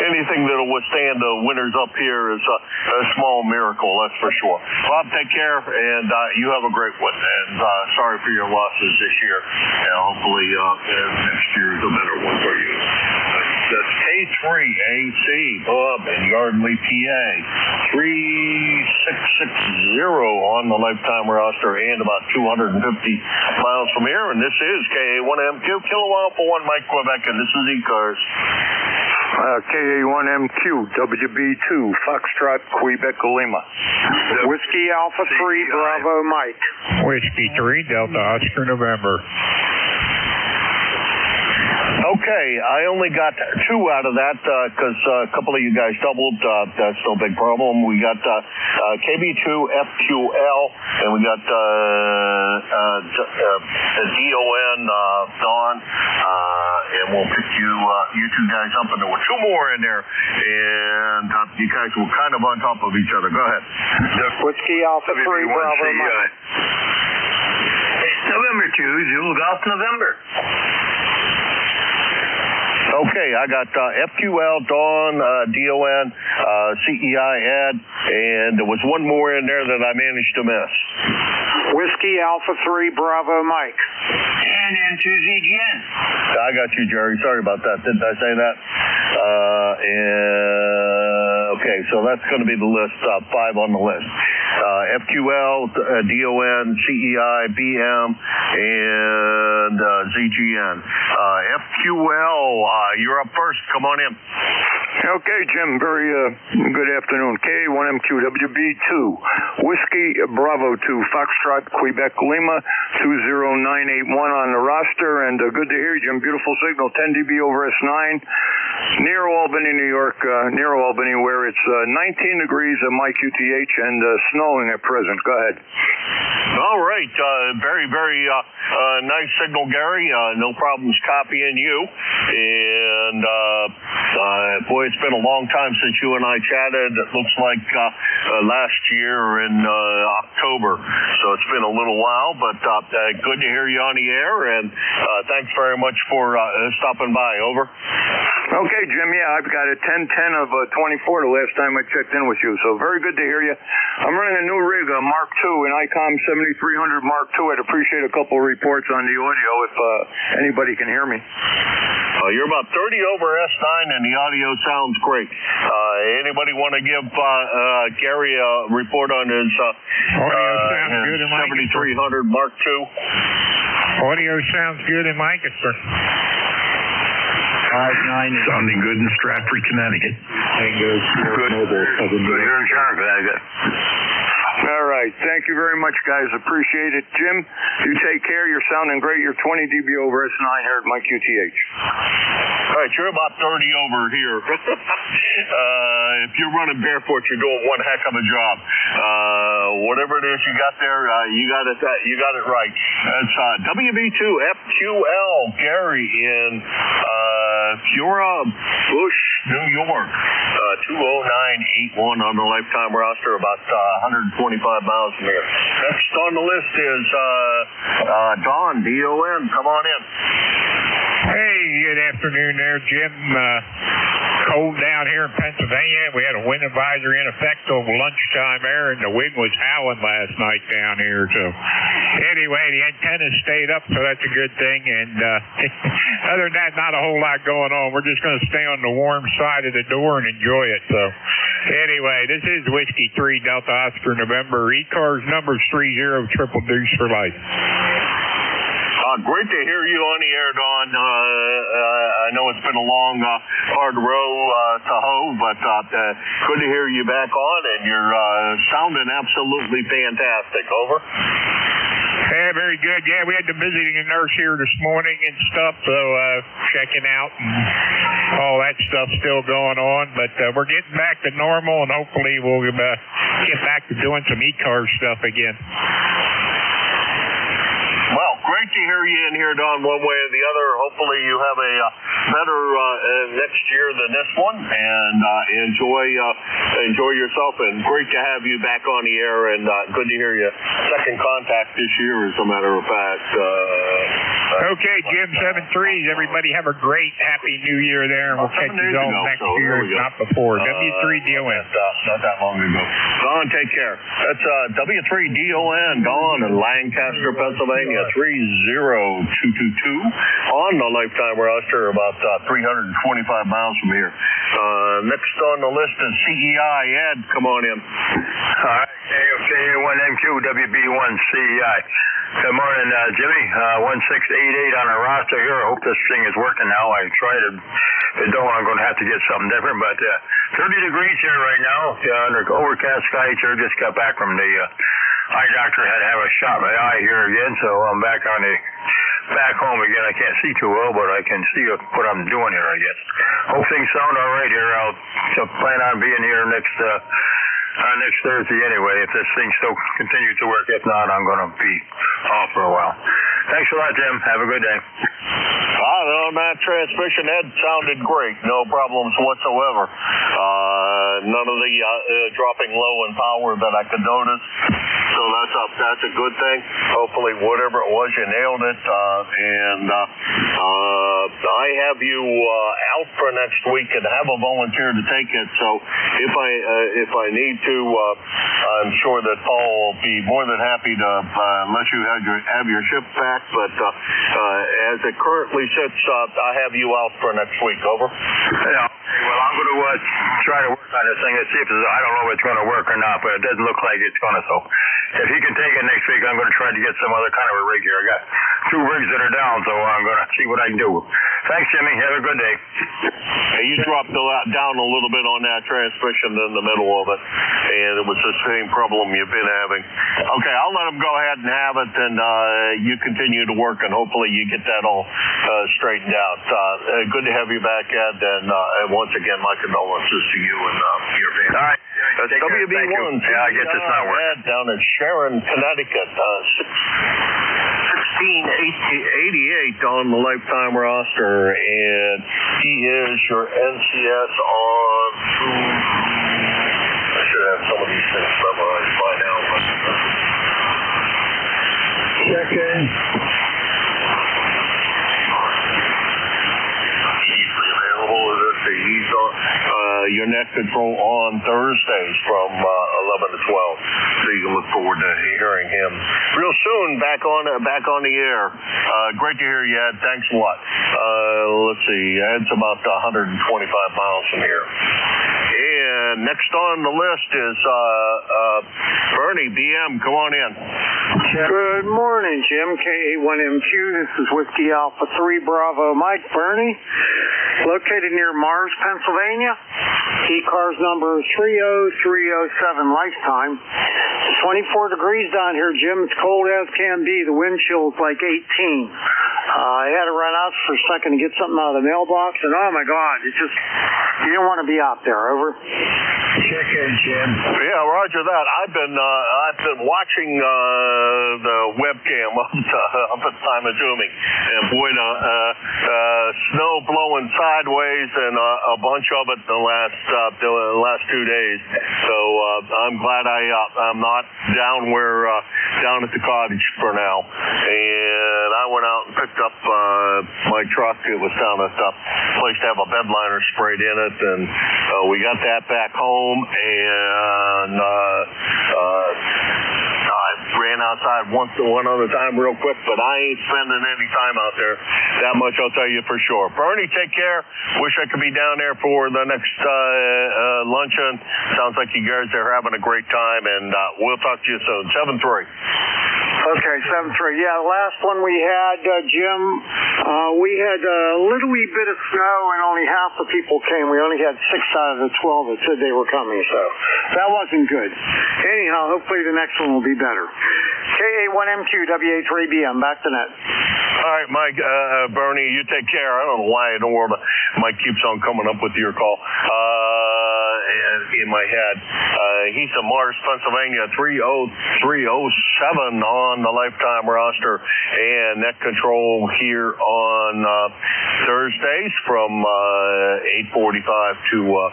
anything that'll withstand the winters up here is a small miracle, that's for sure. Bob, take care, and you have a great one. And sorry for your losses this year. And hopefully next year is a better one for you. That's K3AC, Bob in Yardley, PA. 3660 on the lifetime roster and about 250 miles from here. And this is KA1MQ, Kilo Alpha 1 Mike Quebec, and this is ECARS. KA1MQ, WB2, Foxtrot, Quebec, Lima. Whiskey Alpha 3, Bravo Mike. Whiskey 3, Delta Oscar, November. Okay, I only got 2 out of that because a couple of you guys doubled. That's no big problem. We got KB2FQL, and we got DON, Dawn, and we'll pick you 2 guys up, and there were 2 more in there, and you guys were kind of on top of each other. Go ahead. Whiskey Alpha 3 Bravo Mike. November 2, Zulu Golf November. Okay, I got FQL, Dawn, DON, CEI, Ed, and there was 1 more in there that I managed to miss. Whiskey Alpha 3 Bravo Mike. And N2ZGN. I got you, Jerry. Sorry about that. Didn't I say that? Okay, so that's going to be the list, 5 on the list. FQL, DON, CEI, BM, and ZGN. FQL, you're up first. Come on in. Okay, Jim. Very good afternoon. K1MQWB2, Whiskey Bravo 2, Foxtrot, Quebec, Lima, 20981 on the roster, and good to hear you, Jim. Beautiful signal, 10 dB over S9, near Albany, New York, near Albany, where it's 19 degrees at my QTH and snowing at present. Go ahead. All right. Very, very nice signal, Gary. No problems copying you. And, boy, it's been a long time since you and I chatted. It looks like last year in October. So it's been a little while, but good to hear you on the air. And thanks very much for stopping by. Over. Okay, Jim. Yeah, I've got a 1010 of 24 the last time I checked in with you. So very good to hear you. I'm running a new rig, a Mark II, an ICOM 7300 Mark II. I'd appreciate a couple of reports on the audio if anybody can hear me. You're about 30 over S9, and the audio sounds great. Anybody want to give Gary a report on his audio sounds good in 7300 Mark II? Audio sounds good in Lancaster. 5-9 sounding good in Stratford, Connecticut. Good. Good here in Sharon, Connecticut. All right. Thank you very much, guys. Appreciate it. Jim, you take care. You're sounding great. You're 20 dB over S9 here at my QTH. All right. You're about 30 over here. If you're running barefoot, you're doing one heck of a job. Whatever it is you got there, you got it right. That's WB2FQL, Gary in Pura Bush, New York. 20981 on the lifetime roster, about 125 miles from here. Next on the list is Don, DON. Come on in. Hey, good afternoon there, Jim. Cold down here in Pennsylvania. We had a wind advisory in effect over lunchtime there, and the wind was howling last night down here. So anyway, the antenna stayed up, so that's a good thing. And other than that, not a whole lot going on. We're just going to stay on the warm side of the door and enjoy it. So anyway, this is Whiskey 3 Delta Oscar November. ECARS numbers 30 triple deuce for life. Great to hear you on the air, Don. I know it's been a long, hard row to hoe, but good to hear you back on, and you're sounding absolutely fantastic. Over. Yeah, very good. Yeah, we had the visiting nurse here this morning and stuff, so checking out and all that stuff still going on, but we're getting back to normal, and hopefully we'll get back to doing some ECARS stuff again. Well, great to hear you in here, Don, one way or the other. Hopefully you have a better next year than this one, and enjoy yourself, and great to have you back on the air, and good to hear you. Second contact this year, as a matter of fact. Okay, Jim, 7-3s. Everybody have a great, happy New Year there, and we'll catch you all next year, if not before. W3DON. Not that long ago. Don, take care. That's W3DON, Don in Lancaster, Pennsylvania, 30222 on the lifetime roster, about 325 miles from here. Next on the list is CEI. Ed, come on in. All right, K1MQWB1 CEI. Good morning, Jimmy. 1688 on the roster here. I hope this thing is working now. I tried it. If it don't, I'm going to have to get something different. But 30 degrees here right now. Under overcast skies here. Just got back from the eye doctor. Had to have a shot in my eye here again. So I'm back on the back home again. I can't see too well, but I can see what I'm doing here, I guess. Hope things sound all right here. I'll plan on being here next Thursday anyway, if this thing still continues to work. If not, I'm going to be off for a while. Thanks a lot, Jim. Have a good day. On that transmission, that sounded great. No problems whatsoever. None of the dropping low in power that I could notice. So that's a good thing. Hopefully, whatever it was, you nailed it. I have you out for next week and have a volunteer to take it. So if I need to, I'm sure that Paul will be more than happy to let you have your ship back. But as it currently sits, I have you out for next week. Over. Yeah. Well, I'm going to try to work on this thing and see if I don't know if it's going to work or not, but it doesn't look like it's going to. So if he can take it next week, I'm going to try to get some other kind of a rig here. I got 2 rigs that are down, so I'm going to see what I can do. Thanks, Jimmy. Have a good day. Hey, you dropped down a little bit on that transmission in the middle of it, and it was the same problem you've been having. Okay, I'll let him go ahead and have it, and you continue to work, and hopefully you get that all straightened out. Good to have you back, Ed, and once again, my condolences to you and your family. All right. That's WB1. Yeah, I guess it's not working. Down in Sharon, Connecticut. 1688 on the lifetime roster, and he is your NCS on. I should have some of these things memorized by now. But Check-in. easily available. He's on your net control on Thursdays from 11 to 12. So you can look forward to hearing him real soon back on the air. Great to hear you, Ed. Thanks a lot. Let's see. Ed's about 125 miles from here. And next on the list is Bernie, BM. Come on in. Good morning, Jim. KA1MQ. This is Whiskey Alpha 3 Bravo Mike. Bernie, located near Mars, Pennsylvania. ECARS number 30307 lifetime. 24 degrees down here, Jim. It's cold as can be. The wind chill is like 18. I had to run out for a second to get something out of the mailbox, and oh my God, you don't want to be out there. Over. Check in, Jim. Yeah, roger that. I've been watching the webcam up at time of dooming, and boy, snow blowing sideways and a bunch of it the last 2 days. So I'm glad I'm not down at the cottage for now. And I went out and picked up my truck. It was down at the place to have a bed liner sprayed in it, and we got that back home, and I ran outside one other time real quick, but I ain't spending any time out there. That much I'll tell you for sure. Bernie, take care. Wish I could be down there for the next luncheon. Sounds like you guys are having a great time, and we'll talk to you soon. 7-3. Okay, 7-3. Yeah, the last one we had, Jim, we had a little wee bit of snow and only half the people came. We only had 6 out of the 12 that said they were coming, so that wasn't good. Anyhow, hopefully the next one will be better. KA1MQ, WA3BM, back to net. All right, Mike, Bernie, you take care. I don't know why in the world Mike keeps on coming up with your call in my head. He's a Mars, Pennsylvania, 30307 on the lifetime roster, and net control here on Thursdays from 8:45 to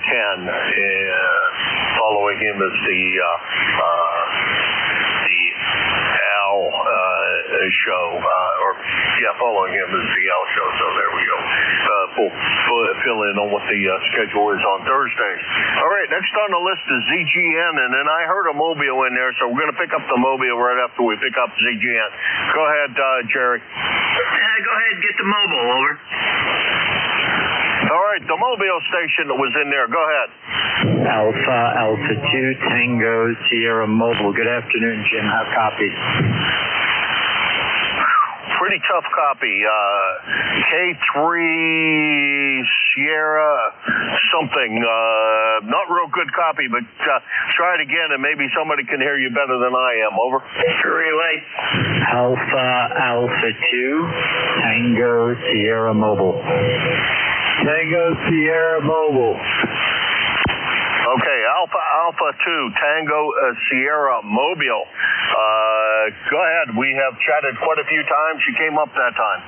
10. Following him is the Al show, following him is the Al show. So there we go. We'll fill in on what the schedule is on Thursdays. All right, next on the list is ZGN, and then I heard a Mobile in there, so we're going to pick up the Mobile right after we pick up ZGN. Go ahead, Jerry. Go ahead and get the Mobile, over. All right, the Mobile station that was in there. Go ahead. Alpha 2 Tango Sierra Mobile. Good afternoon, Jim. How copy? pretty tough copy. K3 Sierra something. Not real good copy, but try it again and maybe somebody can hear you better than I am. Over. Relay. Alpha 2, Tango Sierra Mobile. Tango Sierra Mobile. Okay, Alpha 2, Tango Sierra Mobile. Go ahead. We have chatted quite a few times. You came up that time.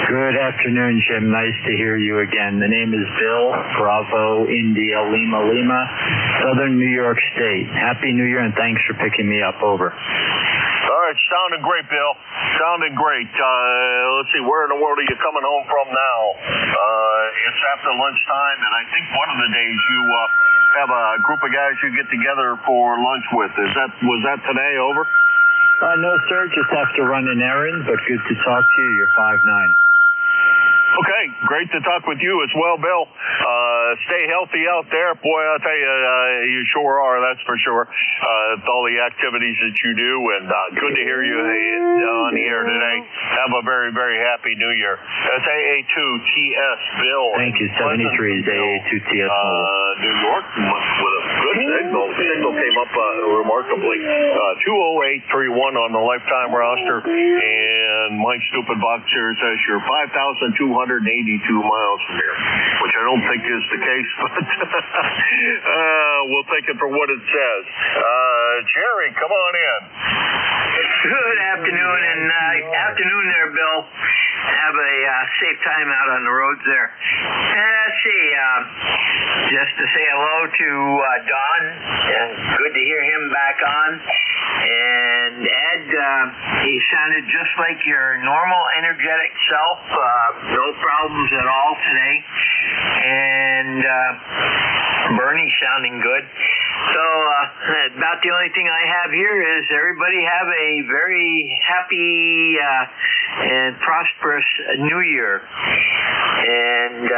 Good afternoon, Jim. Nice to hear you again. The name is Bill, Bravo, India, Lima, Lima, Southern New York State. Happy New Year and thanks for picking me up. Over. All right, sounding great, Bill. Sounding great. Let's see, where in the world are you coming home from now? It's after lunchtime, and I think one of the days you have a group of guys you get together for lunch with. Was that today? Over? No, sir. Just have to run an errand, but good to talk to you. You're 5'9". Okay, great to talk with you as well, Bill. Stay healthy out there. Boy, I'll tell you, you sure are, that's for sure. With all the activities that you do, and good to hear you on the air today. Have a very, very happy New Year. That's AA2TS, Bill. Thank you. 73 is AA2TS. New York with a good signal. The signal came up remarkably. 20831 on the lifetime roster, and Mike Stupid Box here says you're 5,282 miles from here, which I don't think is the case, but we'll take it for what it says. Jerry, come on in. Good afternoon, and afternoon there, Bill. Have a safe time out on the roads there. Let's see, just to say hello to Don, and good to hear him back on. And Ed, he sounded just like your normal energetic self, no problems at all today. And Bernie sounding good. So about the only thing I have here is everybody have a very happy and prosperous New Year. And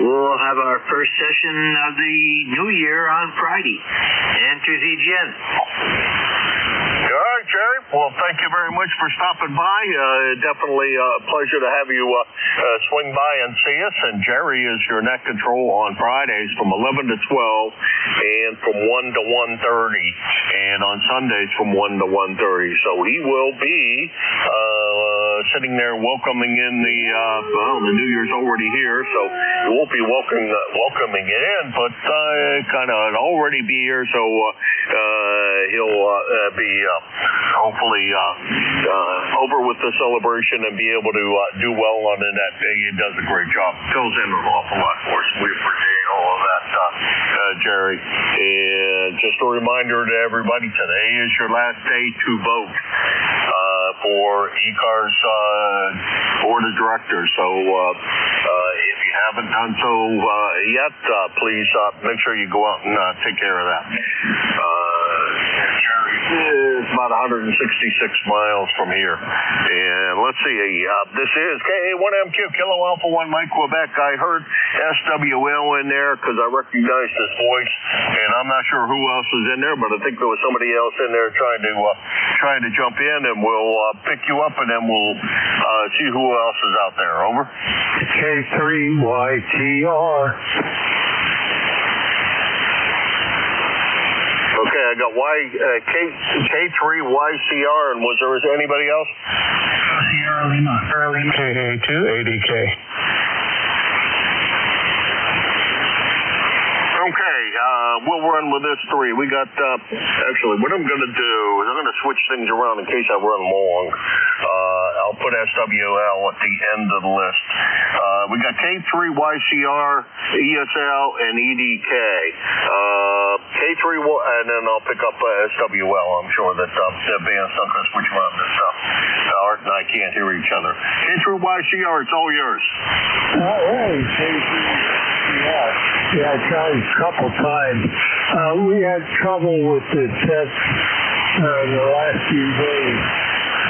we'll have our first session of the New Year on Friday. And to the Jen. All right, Jerry. Well, thank you very much for stopping by. Definitely a pleasure to have you swing by and see us. And Jerry is your net control on Fridays from 11 to 12 and from 1 to 1:30. And on Sundays from 1 to 1:30. So he will be sitting there welcoming in the New Year's already here. So he won't be welcoming it in, but kind of already be here. So he'll be hopefully over with the celebration and be able to do well on it that day. He does a great job. Fills in an awful lot for us. We appreciate all of that, Jerry. And just a reminder to everybody, today is your last day to vote for ECARS Board of Directors. So if you haven't done so yet, please make sure you go out and take care of that. It's about 166 miles from here. And let's see, this is KA1MQ, Kilo Alpha 1 Mike, Quebec. I heard SWL in there because I recognized his voice, and I'm not sure who else is in there, but I think there was somebody else in there trying to jump in, and we'll pick you up, and then we'll see who else is out there. Over. K3YTR. Okay, I got K3YCR, and was there anybody else? Sierra Lima. KA280K. Okay, we'll run with this three. We got, actually, what I'm going to do is I'm going to switch things around in case I run long. I'll put SWL at the end of the list. We got K3YCR, ESL, and EDK. K3, and then I'll pick up SWL. I'm sure that Van's not going to switch around this stuff. Art and I can't hear each other. K3YCR, it's all yours. All right, K3YCR. Yeah, I tried a couple times. We had trouble with the test the last few days.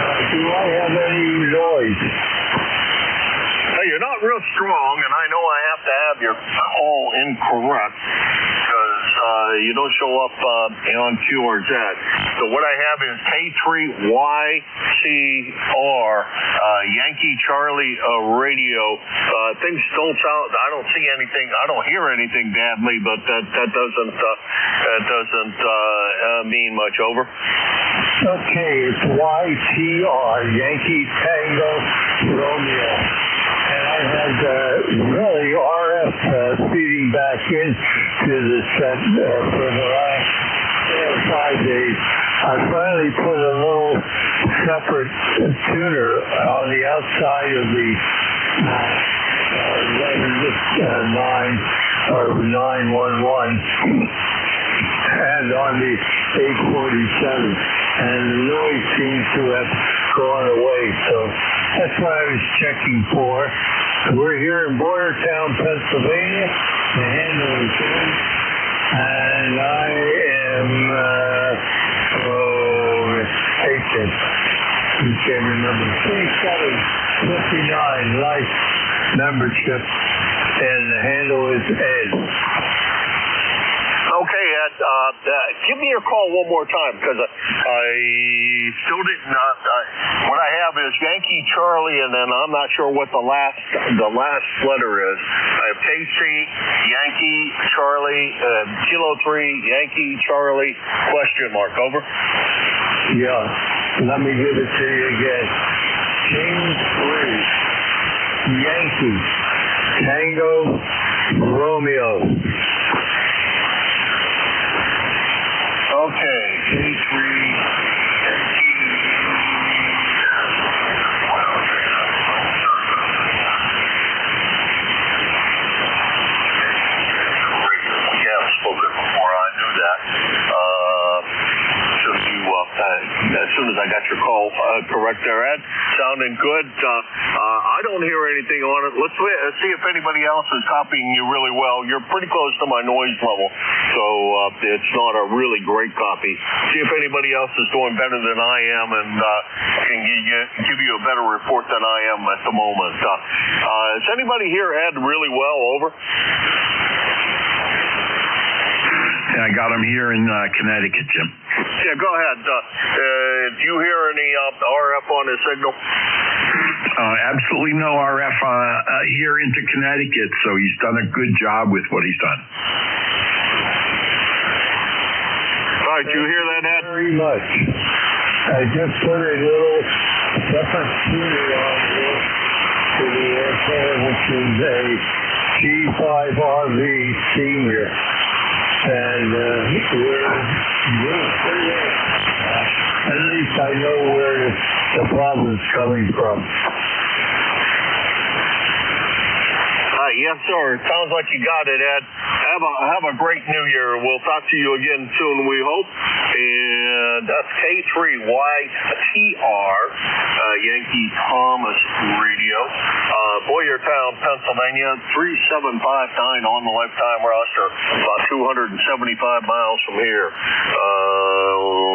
Do I have any noise? You're not real strong, and I know I have to have your call incorrect because You don't show up on Q or Z. So what I have is K3YCR, Yankee Charlie radio. Things don't sound, I don't see anything, I don't hear anything badly, but that doesn't mean much. Over. Okay, it's YTR, Yankee Tango Romeo. And I had really RF feeding back into the set for the last 4 or 5 days. I finally put a little separate tuner on the outside of the 911 and on the 847, and the noise seems to have gone away. So that's what I was checking for. We're here in Boyertown, Pennsylvania. The handle is in, and I am mistaken. You can remember 2759 life membership, and the handle is Ed. Okay, Ed, give me your call one more time, because I still didn't. What I have is Yankee Charlie, and then I'm not sure what the last letter is. I have KC, Yankee Charlie, Kilo 3, Yankee Charlie, question mark. Over. Yeah, let me give it to you again. James 3, Yankee, Tango, Romeo. Okay, K3. We have spoken before, I knew that. As soon as I got your call correct there, Ed, sounding good. I don't hear anything on it. Let's see if anybody else is copying you really well. You're pretty close to my noise level, so it's not a really great copy. See if anybody else is doing better than I am and can give you a better report than I am at the moment. Is anybody here, Ed, really well? Over. I got him here in Connecticut, Jim. Yeah, go ahead. Do you hear any RF on the signal? Absolutely no RF here into Connecticut, so he's done a good job with what he's done. All right, you hear that, Ed? Very much. I just put a little separate tuner on here to the airplane, which is a G5RV Senior. And at least I know where the problem's coming from. Yes, sir. Sounds like you got it, Ed. Have a great New Year. We'll talk to you again soon, we hope. And that's K3YTR, Yankee Thomas Radio, Boyertown, Pennsylvania, 3759 on the lifetime roster, about 275 miles from here.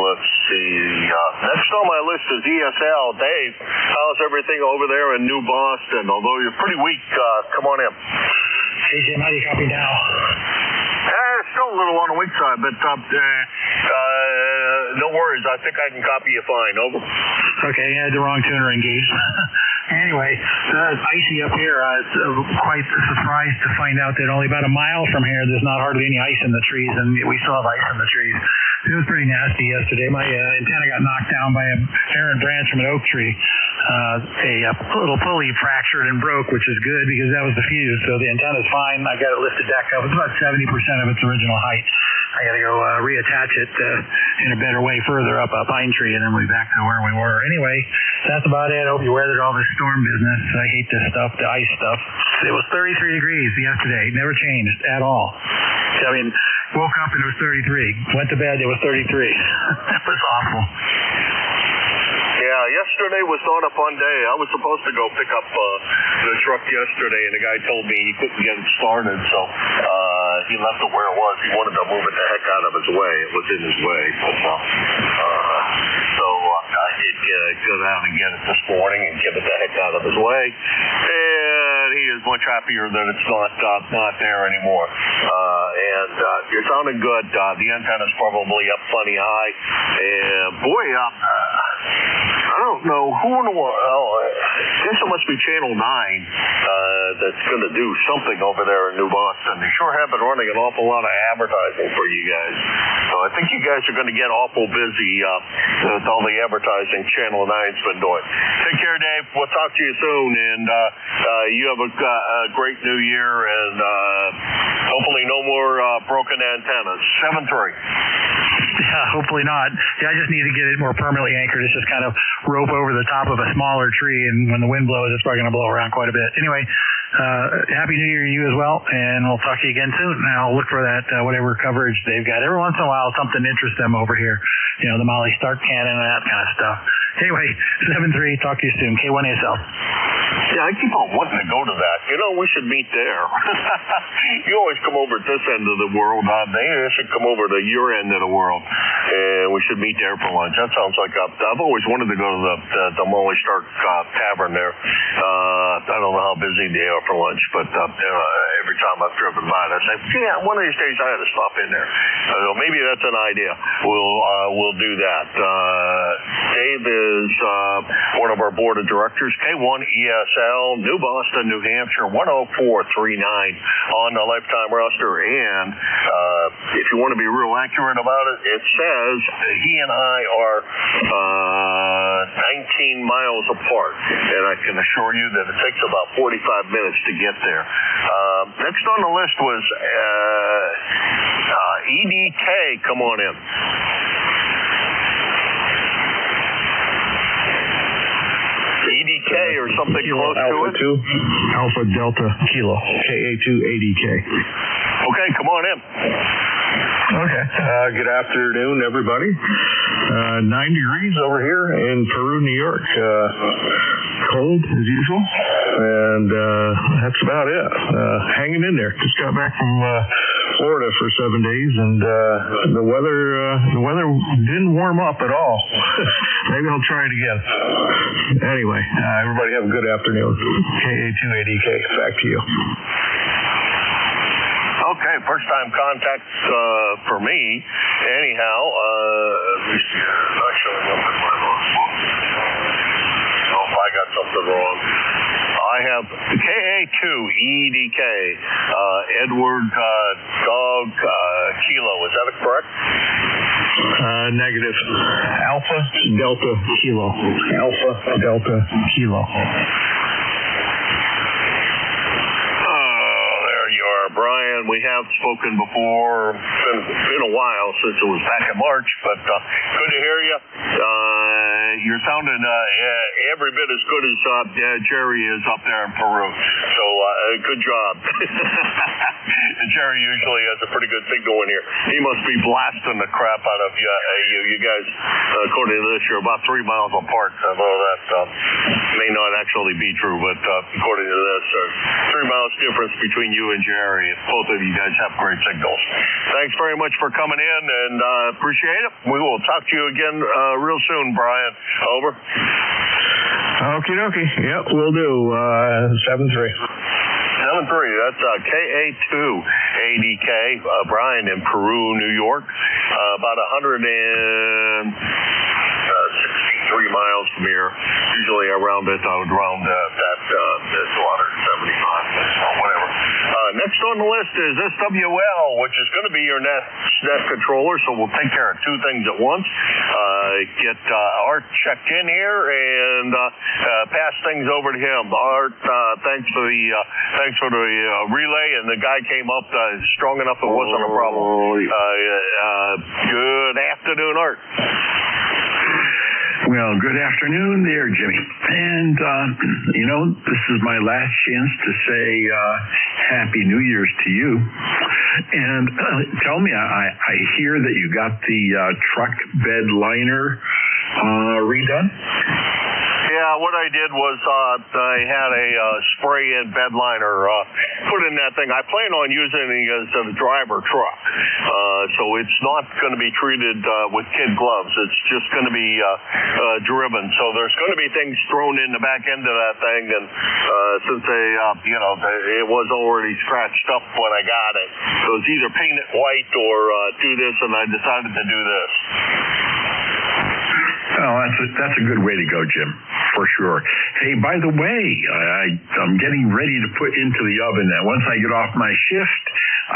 Let's see. Next on my list is ESL. Dave, how's everything over there in New Boston? Although you're pretty weak, come on in. Hey, Jim, how do you copy now? Still a little on the weak side, but no worries. I think I can copy you fine. Over. Okay, I had the wrong tuner engaged. Anyway, it's icy up here. Quite surprised to find out that only about a mile from here, there's not hardly any ice in the trees, and we still have ice in the trees. It was pretty nasty yesterday. My antenna got knocked down by a parent branch from an oak tree. A little pulley fractured and broke, which is good because that was the fuse. So the antenna's fine. I got it lifted back up. It's about 70% of its original height. I got to go reattach it in a better way further up a pine tree, and then we'll be back to where we were. Anyway, that's about it. I hope you weathered all this storm business. I hate this stuff, the ice stuff. It was 33 degrees yesterday. It never changed at all. I mean, woke up and it was 33. Went to bed, it was 33. That was awful. Yeah, yesterday was not a fun day. I was supposed to go pick up the truck yesterday, and the guy told me he couldn't get it started, so he left it where it was. He wanted to move it the heck out of his way. It was in his way. So I did go down and get it this morning and get it the heck out of his way. And he is much happier that it's not there anymore. And you're sounding good. The antenna's probably up plenty high. And boy, I don't know who in the world. I guess it must be Channel 9 that's going to do something over there in New Boston. They sure have been running an awful lot of advertising for you guys. So I think you guys are going to get awful busy with all the advertising Channel 9's been doing. Take care, Dave. We'll talk to you soon, and you have a great new year, and hopefully no more broken antennas. 7-3. Yeah, hopefully not. Yeah, I just need to get it more permanently anchored. It's just kind of rope over the top of a smaller tree, and when the wind blows, it's probably going to blow around quite a bit. Anyway, Happy New Year to you as well, and we'll talk to you again soon. And I'll look for that, whatever coverage they've got. Every once in a while, something interests them over here. You know, the Molly Stark cannon and that kind of stuff. Anyway, 7-3, talk to you soon. K1ASL. Yeah, I keep on wanting to go to that. You know, we should meet there. You always come over at this end of the world. They should come over to your end of the world, and we should meet there for lunch. That sounds like I've always wanted to go to the Molly Stark Tavern there. I don't know how busy they are for lunch, but every time I've driven by it, I say, yeah, one of these days I had to stop in there. So maybe that's an idea. We'll do that. Dave is one of our board of directors, K1ESL, New Boston, New Hampshire, 10439 on the lifetime roster. And if you want to be real accurate about it, it says he and I are 19 miles apart. And I can assure you that it takes about 45 minutes to get there. Next on the list was EDK. Come on in. EDK or something Kilo close Alpha to it? 2, Alpha Delta Kilo, KA2ADK. Okay, come on in. Okay. Good afternoon, everybody. 9 degrees over here in Peru, New York. Cold as usual, and that's about it. Hanging in there. Just got back from Florida for 7 days, and the weather didn't warm up at all. Maybe I'll try it again. Anyway, everybody have a good afternoon. KA2ADK, back to you. Okay, first time contact for me. Anyhow, let me see. Not showing up in my logbook. Oh, if I got something wrong. I have KA2EDK, Edward Dog Kilo. Is that correct? Negative. Alpha Delta Kilo. Alpha Delta Kilo. Brian, we have spoken before. It's been a while since it was back in March, but good to hear you. You're sounding every bit as good as Jerry is up there in Peru. So good job. Jerry usually has a pretty good signal in here. He must be blasting the crap out of you. You guys, according to this, you're about 3 miles apart. Although that may not actually be true, but according to this, 3 miles difference between you and Jerry. Both of you guys have great signals. Thanks very much for coming in, and appreciate it. We will talk to you again real soon, Brian. Over. Okie dokie. Yep, we'll do. 7-3. 7-3. That's KA2ADK. Brian in Peru, New York. About 163 miles from here. Usually around it, I would round that 175 or whatever. Next on the list is SWL, which is going to be your net controller, so we'll take care of two things at once. Get Art checked in here and pass things over to him. Art, thanks for the relay, and the guy came up strong enough it wasn't a problem. Good afternoon, Art. Well, good afternoon there, Jimmy. And, this is my last chance to say Happy New Year's to you. And tell me, I hear that you got the truck bed liner redone? Yeah, Yeah, what I did was I had a spray-in bed liner put in that thing. I plan on using it as a driver truck, so it's not going to be treated with kid gloves. It's just going to be driven. So there's going to be things thrown in the back end of that thing, and since it was already scratched up when I got it, so it's either paint it white or do this, and I decided to do this. Oh, that's a good way to go, Jim, for sure. Hey, by the way, I'm getting ready to put into the oven. And once I get off my shift,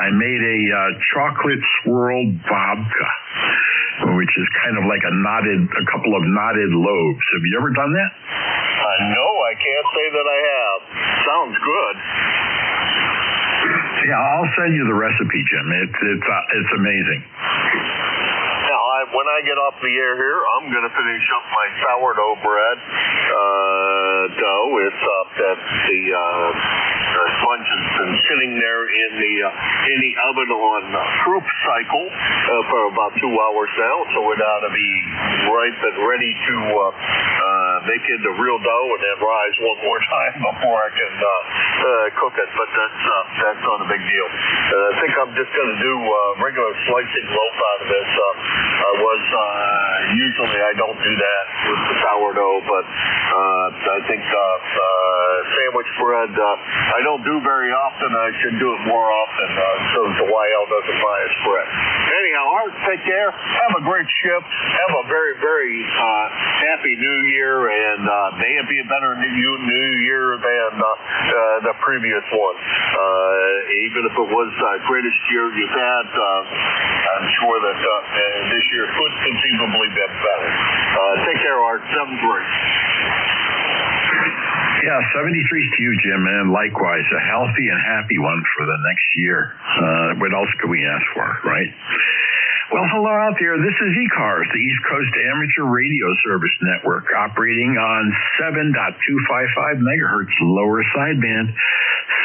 I made a chocolate swirled babka, which is kind of like a couple of knotted loaves. Have you ever done that? No, I can't say that I have. Sounds good. Yeah, I'll send you the recipe, Jim. It's amazing. When I get off the air here, I'm going to finish up my sourdough bread dough. It's at the sponge has been sitting there in the oven on proof cycle for about 2 hours now, so it ought to be ripe and ready to make into real dough and then rise one more time before I can cook it. But that's not a big deal. I think I'm just going to do regular slicing loaf out of this. Usually I don't do that with the sourdough, but I think sandwich bread I don't do very often. I should do it more often, so the YL doesn't buy us bread. Anyhow, Art, take care. Have a great shift. Have a very, very happy New Year, and may it be a better New Year than the previous one. Even if it was the greatest year you've had, I'm sure that this year could conceivably be better. Take care, Art. 7-3. Yeah, 73 to you, Jim, and likewise, a healthy and happy one for the next year. What else could we ask for, right? Well, hello out there. This is ECARS, the East Coast Amateur Radio Service Network, operating on 7.255 megahertz lower sideband,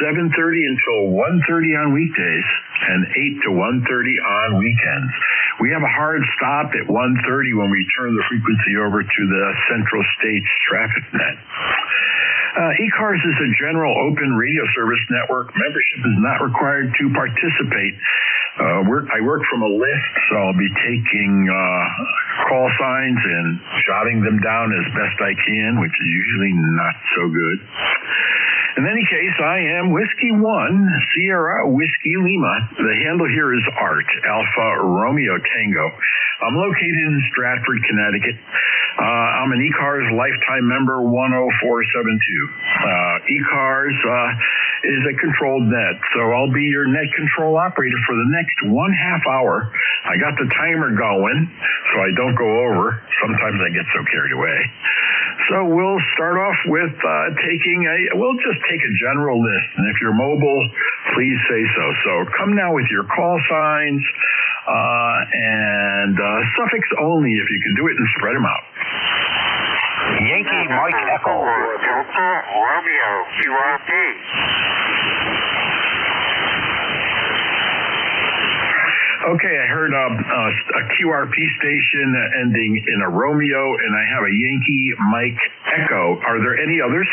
7:30 until 1:30 on weekdays, and 8 to 1:30 on weekends. We have a hard stop at 1:30 when we turn the frequency over to the Central States Traffic Net. ECARS is a general open radio service network. Membership is not required to participate. I work from a list, so I'll be taking call signs and jotting them down as best I can, which is usually not so good. In any case, I am Whiskey 1, Sierra Whiskey Lima. The handle here is Art, Alpha Romeo Tango. I'm located in Stratford, Connecticut. I'm an ECARS lifetime member 10472. ECARS is a controlled net, so I'll be your net control operator for the next 1/2 hour. I got the timer going, so I don't go over. Sometimes I get so carried away. So we'll start off with we'll just take a general list, and if you're mobile, please say so. So come now with your call signs, and suffix only if you can do it, and spread them out. Yankee Mike Echo. Delta Romeo QRP. Okay, I heard a QRP station ending in a Romeo, and I have a Yankee Mike Echo. Are there any others?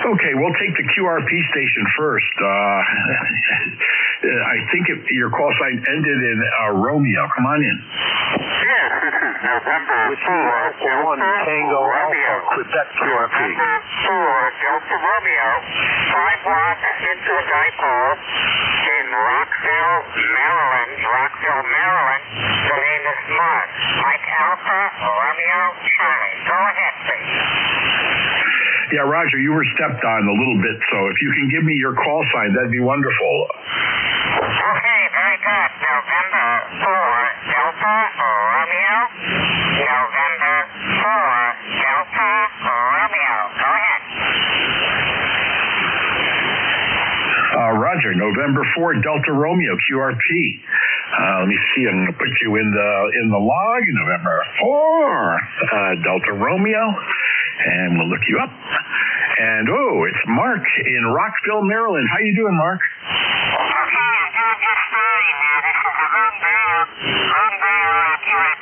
Okay, we'll take the QRP station first. I think your call sign ended in Romeo. Come on in. Yes, this is November 4, 1 Tango Alpha, Quebec QRP. November 4, Delta Romeo, 5 blocks into a dipole in Rockville, Maryland. The name is Mark. Mike Alpha, Romeo, Charlie. Go ahead, please. Yeah, Roger, you were stepped on a little bit, so if you can give me your call sign, that'd be wonderful. Okay, very good. November 4, Delta Romeo. November 4, Delta Romeo. Go ahead. Roger, November 4, Delta Romeo, QRP. Let me see, I'm going to put you in the log. November 4, Delta Romeo, and we'll look you up. And, it's Mark in Rockville, Maryland. How you doing, Mark? Okay, I'm doing just fine. This is the homebound QRP.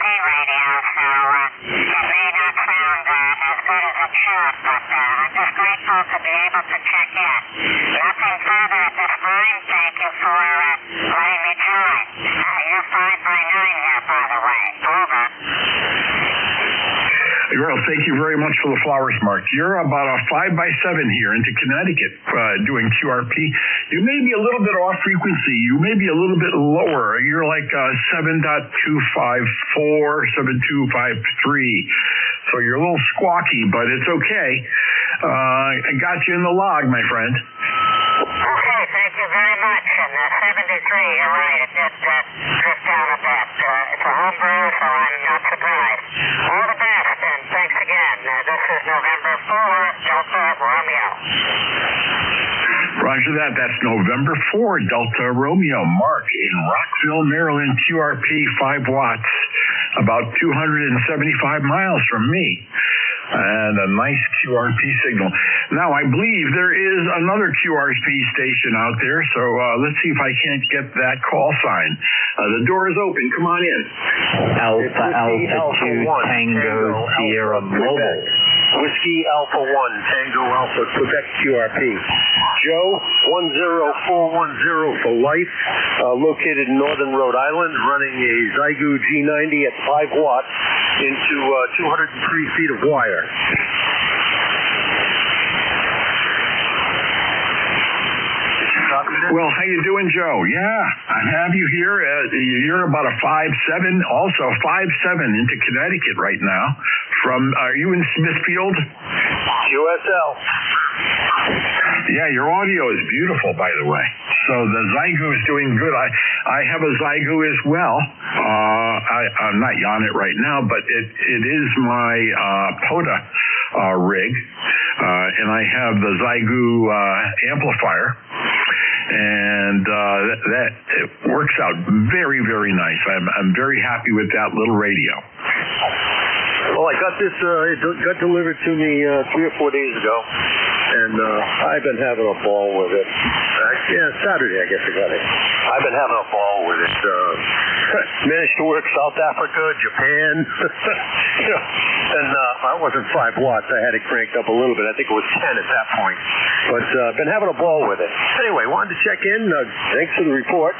be able to check in. Nothing further at this time. Thank you for letting me try. You're 5x9 here, by the way. Over. Well, thank you very much for the flowers, Mark. You're about a 5x7 here into Connecticut doing QRP. You may be a little bit off frequency. You may be a little bit lower. You're like 7.254, 7.253. So you're a little squawky, but it's okay. I got you in the log, my friend. Okay, thank you very much. And 73, you're right, it did drift down a bit. It's a home brew, so I'm not surprised. All the best, and thanks again. This is November 4, Delta Romeo. Roger that. That's November 4, Delta Romeo. Mark in Rockville, Maryland, QRP, 5 watts, about 275 miles from me. And a nice QRP signal. Now, I believe there is another QRP station out there, so let's see if I can't get that call sign. The door is open. Come on in. Alpha 2 Tango Sierra Mobile. Whiskey Alpha 1 Tango Alpha Quebec QRP. Joe 10410 for life, located in northern Rhode Island, running a Zygu G90 at 5 watts into 203 feet of wire. Well, how you doing, Joe? Yeah, I have you here. You're about a 5.7, also 5.7 into Connecticut right now. Are you in Smithfield? QSL. Yeah, your audio is beautiful, by the way. So the Zygu is doing good. I have a Zygu as well. I'm not on it right now, but it is my POTA rig, and I have the Zygu amplifier. And that it works out very, very nice. I'm very happy with that little radio. Well, I got this. It got delivered to me 3 or 4 days ago, and I've been having a ball with it. Saturday, I guess I got it. I've been having a ball with it. Managed to work South Africa, Japan, and I wasn't 5 watts. I had it cranked up a little bit. I think it was 10 at that point. But been having a ball with it. Anyway, wanted to check in. Thanks for the report.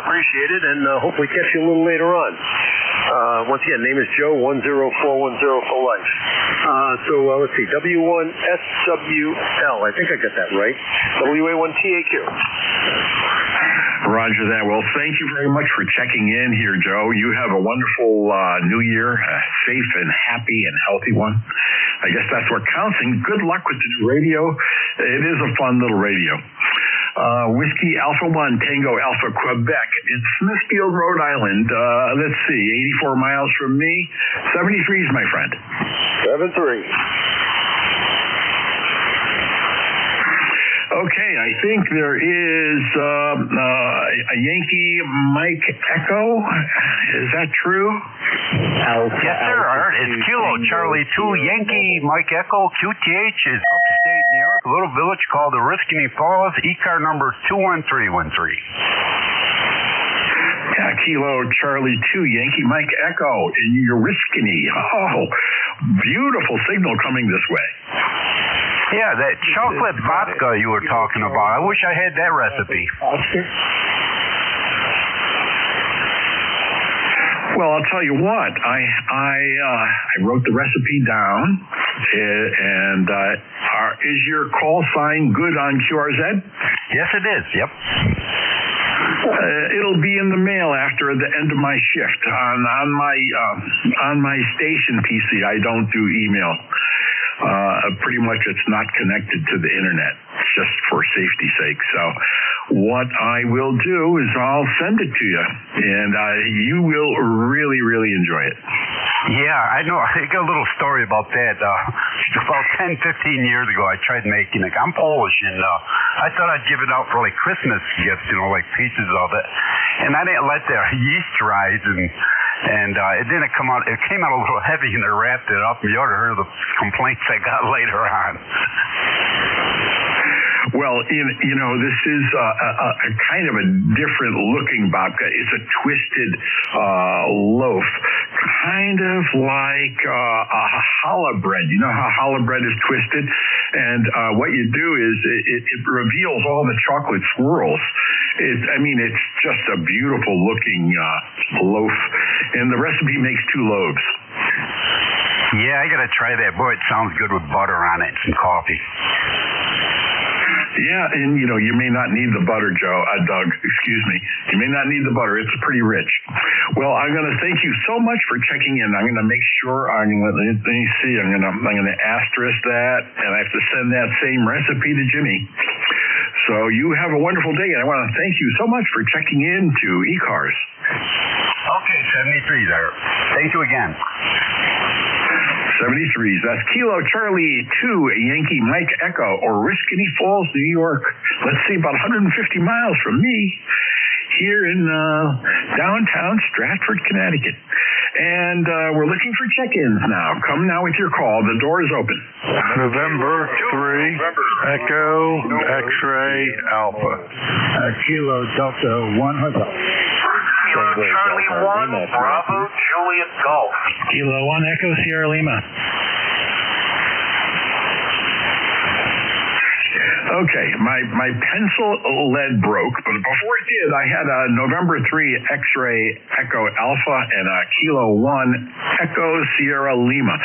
Appreciate it, and hopefully catch you a little later on. Once again, name is Joe 10410 for life. Let's see, W1SWL. I think I got that right. WA1TAQ. Roger that. Well, thank you very much for checking in here, Joe. You have a wonderful new year, a safe and happy and healthy one. I guess that's what counts, and good luck with the new radio. It is a fun little radio. Whiskey Alpha 1 Tango Alpha Quebec in Smithfield, Rhode Island. Let's see, 84 miles from me. 73s, my friend. 73. Okay, I think there is a Yankee Mike Echo. Is that true? Yes, sir, Art. It's Kilo Charlie 2 Yankee Mike Echo. QTH is upstate New York, a little village called the Oriskany Falls. ECAR number 21313. Yeah, Kilo Charlie 2 Yankee Mike Echo in Oriskany. Oh, beautiful signal coming this way. Yeah, that chocolate vodka you were talking about. I wish I had that recipe. Well, I'll tell you what. I wrote the recipe down, and is your call sign good on QRZ? Yes, it is. Yep. It'll be in the mail after the end of my shift on my station PC. I don't do email. Pretty much it's not connected to the internet, just for safety's sake. So what I will do is I'll send it to you, and you will really, really enjoy it. Yeah, I know. I got a little story about that. About 10, 15 years ago, I tried making it. I'm Polish, and I thought I'd give it out for like Christmas gifts, like pieces of it. And I didn't let the yeast rise, and it didn't come out. It came out a little heavy, and they wrapped it up. You ought to hear the complaints I got later on. Well, this is a kind of a different looking babka. It's a twisted loaf kind of like a challah bread. You know how challah bread is twisted? And what you do is it reveals all the chocolate swirls. It's just a beautiful looking loaf. And the recipe makes 2 loaves. Yeah, I got to try that. Boy, it sounds good with butter on it and some coffee. Yeah, and you may not need the butter, Doug, excuse me. You may not need the butter. It's pretty rich. Well, I'm going to thank you so much for checking in. I'm going to make sure let me see. I'm going to asterisk that, and I have to send that same recipe to Jimmy. So you have a wonderful day, and I want to thank you so much for checking in to ECARS. Okay, 73 there. Thank you again. 73s. That's Kilo Charlie 2 Yankee Mike Echo, Oriskany Falls, New York. Let's see, about 150 miles from me here in downtown Stratford, Connecticut. And we're looking for check-ins now. Come now with your call. The door is open. November 3, Echo, X-ray, Alpha. Kilo Delta 1 Hotel. Kilo Charlie 1, Bravo, Juliet Golf. Kilo 1 Echo Sierra Lima. Okay, my pencil lead broke, but before it did, I had a November 3 X-ray Echo Alpha and a Kilo 1 Echo Sierra Lima.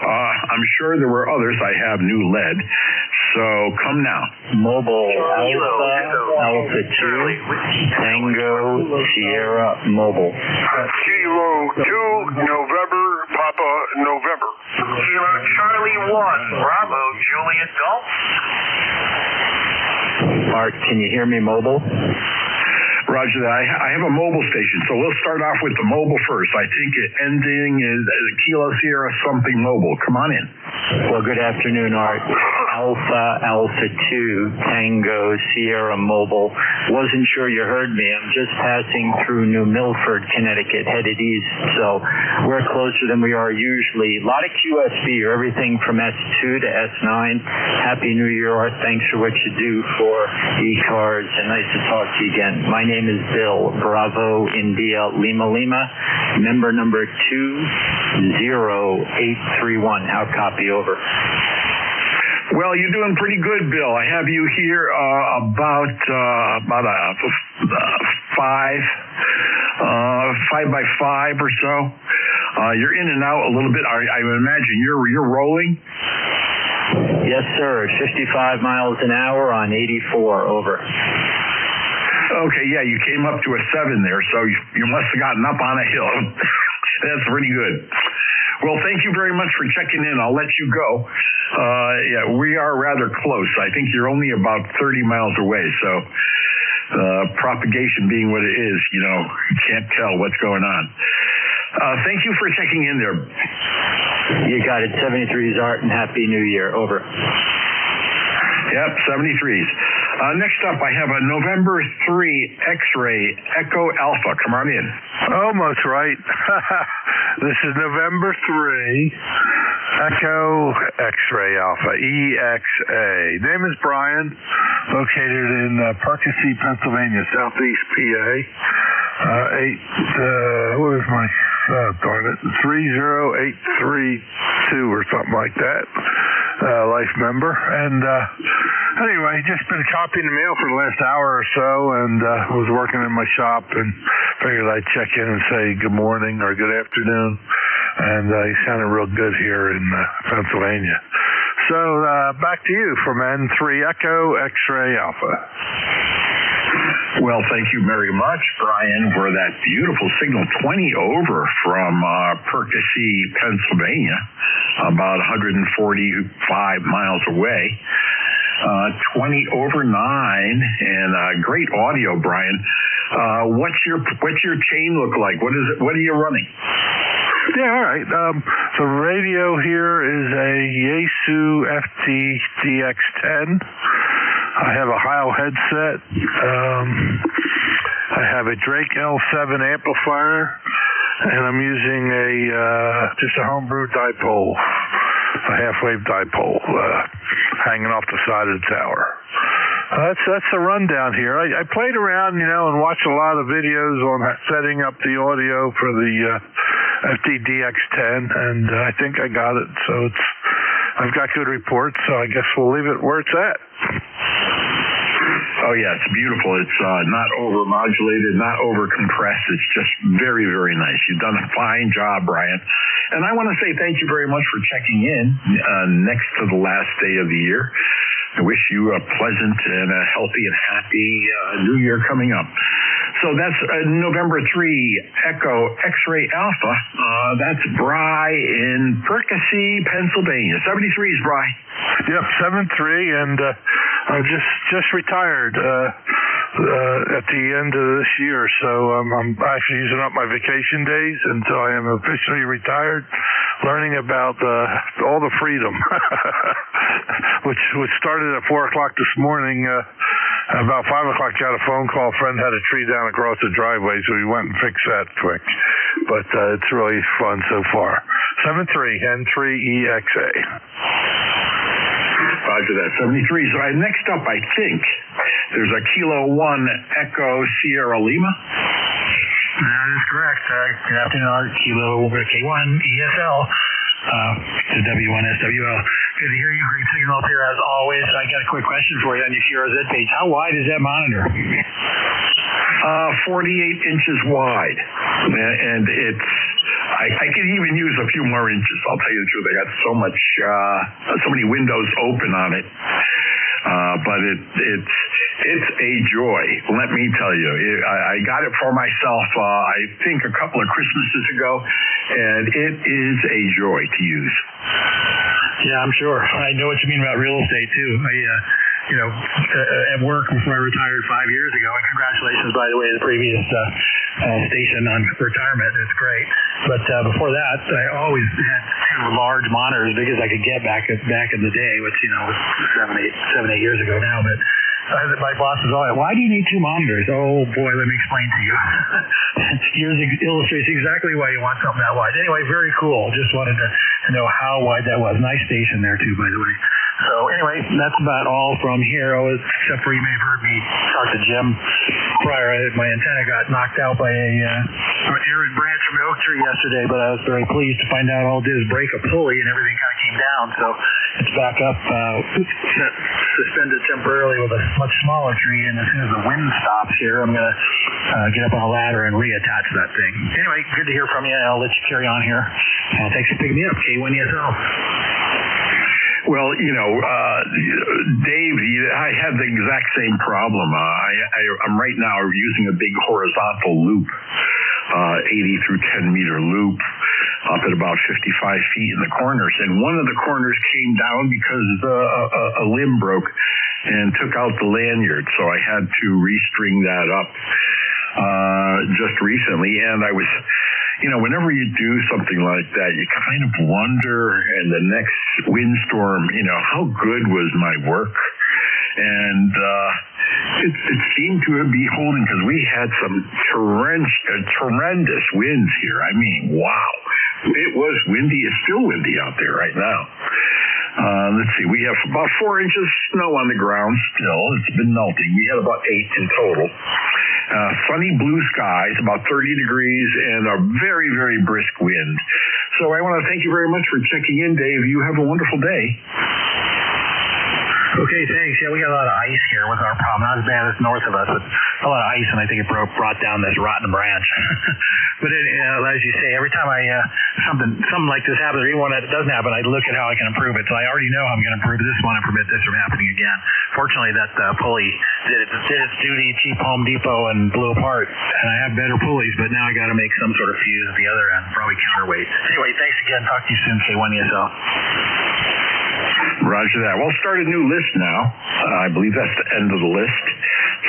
I'm sure there were others. I have new lead. So come now. Mobile Alpha 2 Tango Sierra Mobile. Kilo 2 November Papa November. Kilo Charlie 1 Bravo Juliet Golf. Art, can you hear me mobile? Roger that. I have a mobile station, so we'll start off with the mobile first. I think it ending is Kilo Sierra something mobile. Come on in. Well, good afternoon, Art. Alpha 2 Tango Sierra Mobile. Wasn't sure you heard me. I'm just passing through New Milford, Connecticut, headed east, so we're closer than we are usually. A lot of QSB, or everything from S2 to S9. Happy New Year, Art. Thanks for what you do for ECARS, and nice to talk to you again. My name is Bill, Bravo India Lima Lima, member number 20831. How copy over? Well, you're doing pretty good, Bill. I have you here about a 5 by 5 or so. You're in and out a little bit. I imagine you're rolling. Yes, sir. 55 miles an hour on 84. Over. Okay, yeah, you came up to a 7 there, so you must have gotten up on a hill. That's pretty good. Well, thank you very much for checking in. I'll let you go. Yeah, we are rather close. I think you're only about 30 miles away, so propagation being what it is, you can't tell what's going on. Thank you for checking in there. You got it. 73s, Art, and Happy New Year. Over. Yep, 73s. Next up, I have a November 3 X-ray Echo Alpha. Come on in. Almost right. This is November 3 Echo X-ray Alpha, EXA. Name is Brian, located in Percy, Pennsylvania, southeast PA. What is my, darn it, 30832 or something like that. Life member. And anyway, just been copying the mail for the last hour or so, and was working in my shop and figured I'd check in and say good morning or good afternoon. And he sounded real good here in Pennsylvania. So back to you from N3 Echo X-ray Alpha. Well, thank you very much, Brian, for that beautiful signal. 20 over from Percy, Pennsylvania, about 145 miles away. 20 over 9, and great audio, Brian. What's your chain look like? What is it? What are you running? Yeah, all right. The radio here is a Yaesu FT-DX10. I have a Heil headset. I have a Drake L7 amplifier, and I'm using just a homebrew dipole, a half-wave dipole, hanging off the side of the tower. That's the rundown here. I played around, and watched a lot of videos on setting up the audio for the FDDX10, and I think I got it. So I've got good reports, so I guess we'll leave it where it's at. Oh, yeah, it's beautiful. It's not over-modulated, not over-compressed. It's just very, very nice. You've done a fine job, Brian. And I want to say thank you very much for checking in next to the last day of the year. I wish you a pleasant and a healthy and happy new year coming up. So that's November 3, Echo X-Ray Alpha. That's Bry in Percy, Pennsylvania. 73 is Bry. Yep, 7-3, and I just retired at the end of this year, so I'm actually using up my vacation days until I am officially retired, learning about all the freedom, which started at 4 o'clock this morning. About 5 o'clock, got a phone call. A friend had a tree down across the driveway, so we went and fixed that quick. But it's really fun so far. 7-3, N3EXA. Roger that. 73. So next up, I think, there's a Kilo 1 Echo Sierra Lima. That is correct. Good afternoon, Art. Kilo K1 ESL to W1SWL. Good to hear you. Great signal up here as always. I got a quick question for you on your QRZ page. How wide is that monitor? 48 inches wide. And it's... I could even use a few more inches. I'll tell you the truth. I got so many windows open on it. But it's a joy. Let me tell you, I got it for myself. I think a couple of Christmases ago, and it is a joy to use. Yeah, I'm sure. I know what you mean about real estate too. At work before I retired 5 years ago, and congratulations, by the way, to the previous station on retirement. It's great. But before that, I always had 2 large monitors, big as I could get back in the day, which was 7, 8 years ago now. But my boss was always, why do you need 2 monitors? Oh boy, let me explain to you. Yours illustrates exactly why you want something that wide. Anyway, very cool. Just wanted to know how wide that was. Nice station there too, by the way. So anyway, that's about all from here. Except for you may have heard me talk to Jim prior. My antenna got knocked out by an errant branch from an oak tree yesterday, but I was very pleased to find out all it did is break a pulley and everything kind of came down. So it's back up, suspended temporarily with a much smaller tree, and as soon as the wind stops here, I'm going to get up on a ladder and reattach that thing. Anyway, good to hear from you. I'll let you carry on here. Thanks for picking me up, K1ESL. Well, Dave, I had the exact same problem. I'm right now using a big horizontal loop, 80 through 10 meter loop, up at about 55 feet in the corners. And one of the corners came down because a limb broke and took out the lanyard. So I had to restring that up just recently. And I was... whenever you do something like that, you kind of wonder in the next windstorm, how good was my work? And it seemed to be holding because we had some tremendous winds here. I mean, wow. It was windy. It's still windy out there right now. Let's see. We have about 4 inches snow on the ground still. It's been melting. We had about 8 in total. Sunny blue skies, about 30 degrees, and a very, very brisk wind. So I want to thank you very much for checking in, Dave. You have a wonderful day. Okay, thanks. Yeah, we got a lot of ice here was our problem. Not as bad as north of us, but a lot of ice, and I think it brought down this rotten branch. But as you say, every time something like this happens, or even when it doesn't happen, I look at how I can improve it. So I already know how I'm going to improve this one and prevent this from happening again. Fortunately, that pulley did its duty, cheap Home Depot, and blew apart. And I have better pulleys, but now I got to make some sort of fuse at the other end, probably counterweight. Anyway, thanks again. Talk to you soon, K1ESL. Roger that. We'll start a new list now. I believe that's the end of the list.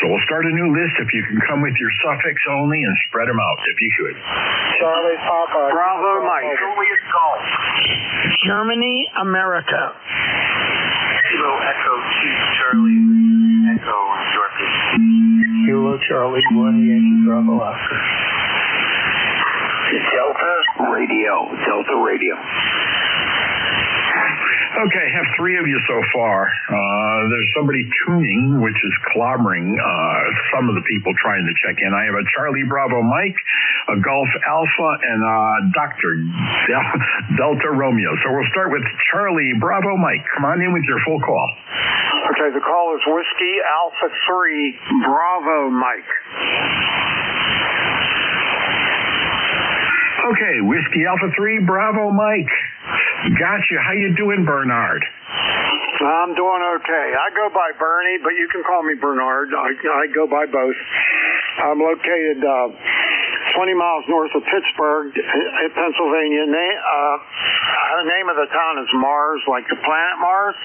So we'll start a new list if you can come with your suffix only and spread them out, if you could. Charlie Papa. Bravo Mike. Juliet Golf. Germany, America. Kilo Echo 2 Charlie Echo Yorkie. Kilo Charlie 1 Yankee Bravo Oscar. Delta Radio. Okay, I have three of you so far. There's somebody tuning, which is clobbering some of the people trying to check in. I have a Charlie Bravo Mike, a Golf Alpha, and a Dr. Delta Romeo. So we'll start with Charlie Bravo Mike. Come on in with your full call. Okay, the call is Whiskey Alpha 3 Bravo Mike. Okay, Whiskey Alpha 3 Bravo Mike. Gotcha. How you doing, Bernard? I'm doing okay. I go by Bernie, but you can call me Bernard. I go by both. I'm located 20 miles north of Pittsburgh, Pennsylvania. The name of the town is Mars, like the planet Mars.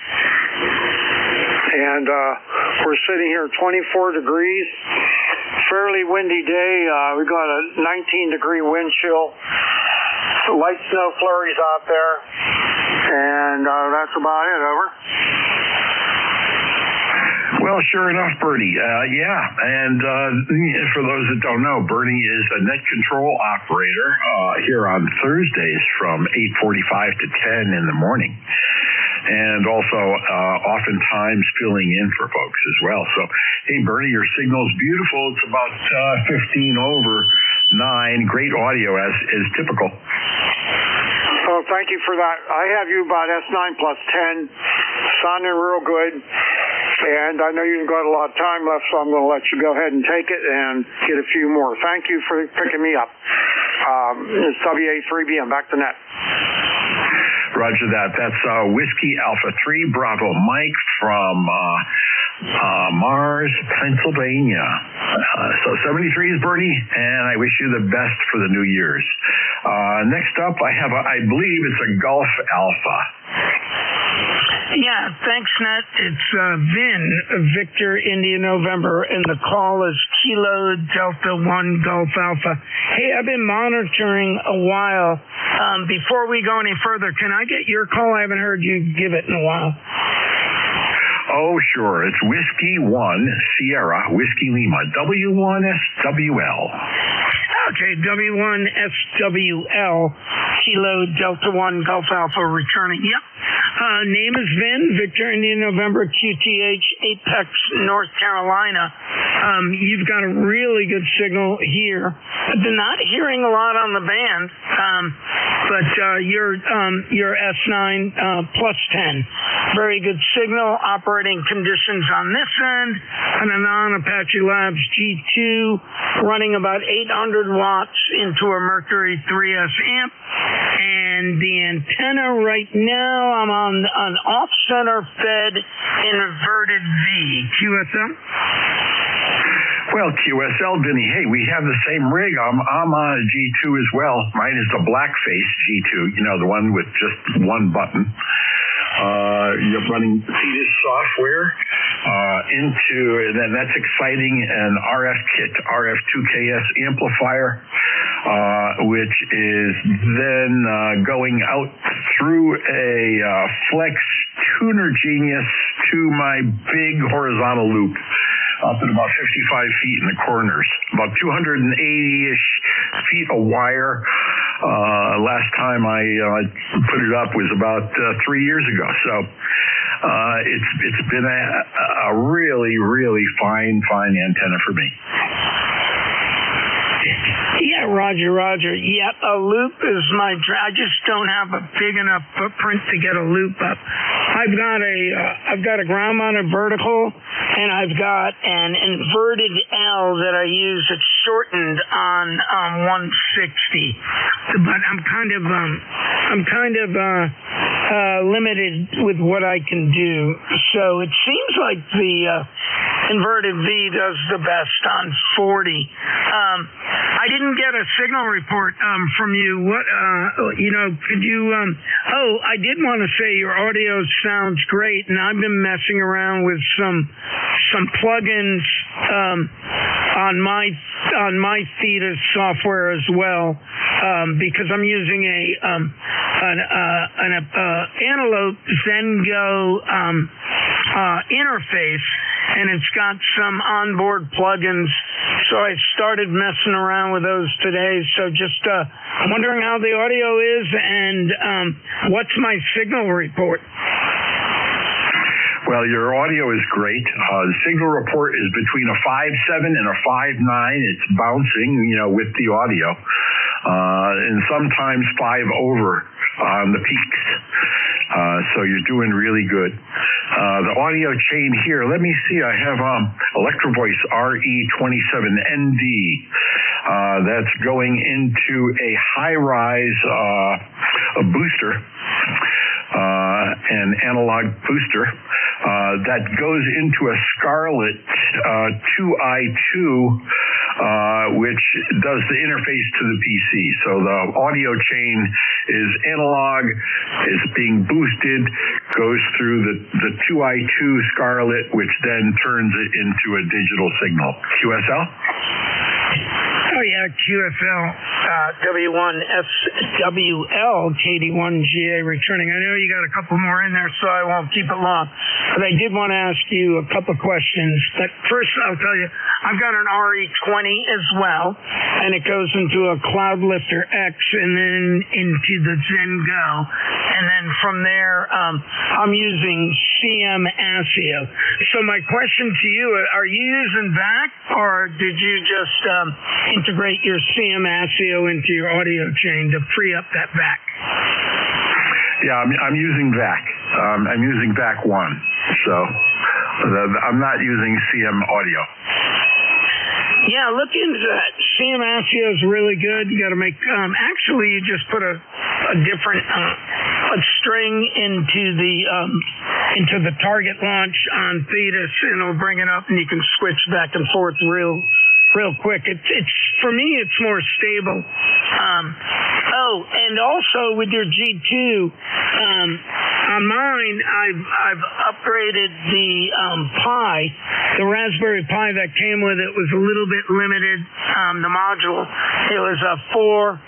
And we're sitting here 24 degrees. Fairly windy day. We got a 19-degree wind chill. Light snow flurries out there. And that's about it. Over. Well, sure enough, Bernie. And for those that don't know, Bernie is a net control operator here on Thursdays from 8:45 to 10 in the morning. And also oftentimes filling in for folks as well. So, hey, Bernie, your signal's beautiful. It's about 15 over 9. Great audio as typical. Oh, thank you for that. I have you about S9 plus 10. Sounding real good. And I know you've got a lot of time left, so I'm going to let you go ahead and take it and get a few more. Thank you for picking me up. It's WA3B. I'm back to net. Roger that. That's Whiskey Alpha 3 Bravo Mike from Mars, Pennsylvania. So 73 is Bernie, and I wish you the best for the New Year's. Next up, I believe it's a Golf Alpha. Yeah, thanks, Nat. It's Vin, Victor, India, November, and the call is Kilo Delta 1 Golf Alpha. Hey, I've been monitoring a while. Before we go any further, can I get your call? I haven't heard you give it in a while. Oh, sure. It's Whiskey 1 Sierra, Whiskey Lima, W1SWL. Okay, W1SWL, Kilo Delta 1 Golf Alpha returning. Yep. Name is Vin, Victor, India, November, QTH, Apex, North Carolina. You've got a really good signal here. I've been not hearing a lot on the band, but you're S9 plus 10. Very good signal. Operating conditions on this end. And a non-Apache Labs G2 running about 800 watts into a Mercury 3S amp. And the antenna right now, I'm on an off-center fed inverted V. QSL? Well, QSL, Vinny, hey, we have the same rig. I'm on a G2 as well. Mine is the blackface G2, the one with just one button. You're running Fetus software and that's exciting, an RF kit, RF2KS amplifier, which is then going out through a Flex Tuner Genius to my big horizontal loop up at about 55 feet in the corners, about 280-ish feet of wire. Last time I put it up was about 3 years ago. So it's been a really, really fine antenna for me. Yeah, Roger. Yep, a loop is I just don't have a big enough footprint to get a loop up. I've got a ground mounted vertical, and I've got an inverted L that I use. It's shortened on 160, but I'm kind of limited with what I can do. So it seems like the inverted V does the best on 40. I didn't get a signal report from you. What could you I did want to say your audio sounds great, and I've been messing around with some plugins on my Theta software as well, because I'm using an Antelope Zengo interface, and it's got some onboard plugins. So I started messing around with those today. So just wondering how the audio is and what's my signal report. Well, your audio is great. The signal report is between a 5.7 and a 5.9. It's bouncing, with the audio, and sometimes 5 over on the peaks. So you're doing really good. The audio chain here, let me see. I have Electro Voice RE27ND. That's going into a high-rise booster, an analog booster. That goes into a Scarlett 2i2, which does the interface to the PC. So the audio chain is analog, is being boosted, goes through the 2i2 Scarlett, which then turns it into a digital signal. QSL? Oh, yeah, QFL, W1SWL, KD1GA returning. I know you got a couple more in there, so I won't keep it long. But I did want to ask you a couple questions. But first, I'll tell you, I've got an RE20 as well, and it goes into a Cloud Lifter X and then into the Zen Go. And then from there, I'm using CM ASIO. So my question to you, are you using VAC, or did you just integrate your CM ASIO into your audio chain to free up that VAC? Yeah, I'm using VAC. I'm using VAC 1, so I'm not using CM audio. Yeah, look into that. CM ASIO is really good. You got to make. Actually, you just put a different a string into the target launch on Thetis, and it'll bring it up, and you can switch back and forth real quick. It's for me, it's more stable. And also with your G2, on mine, I've upgraded the Pi. The Raspberry Pi that came with it was a little bit limited. The module, it was a 4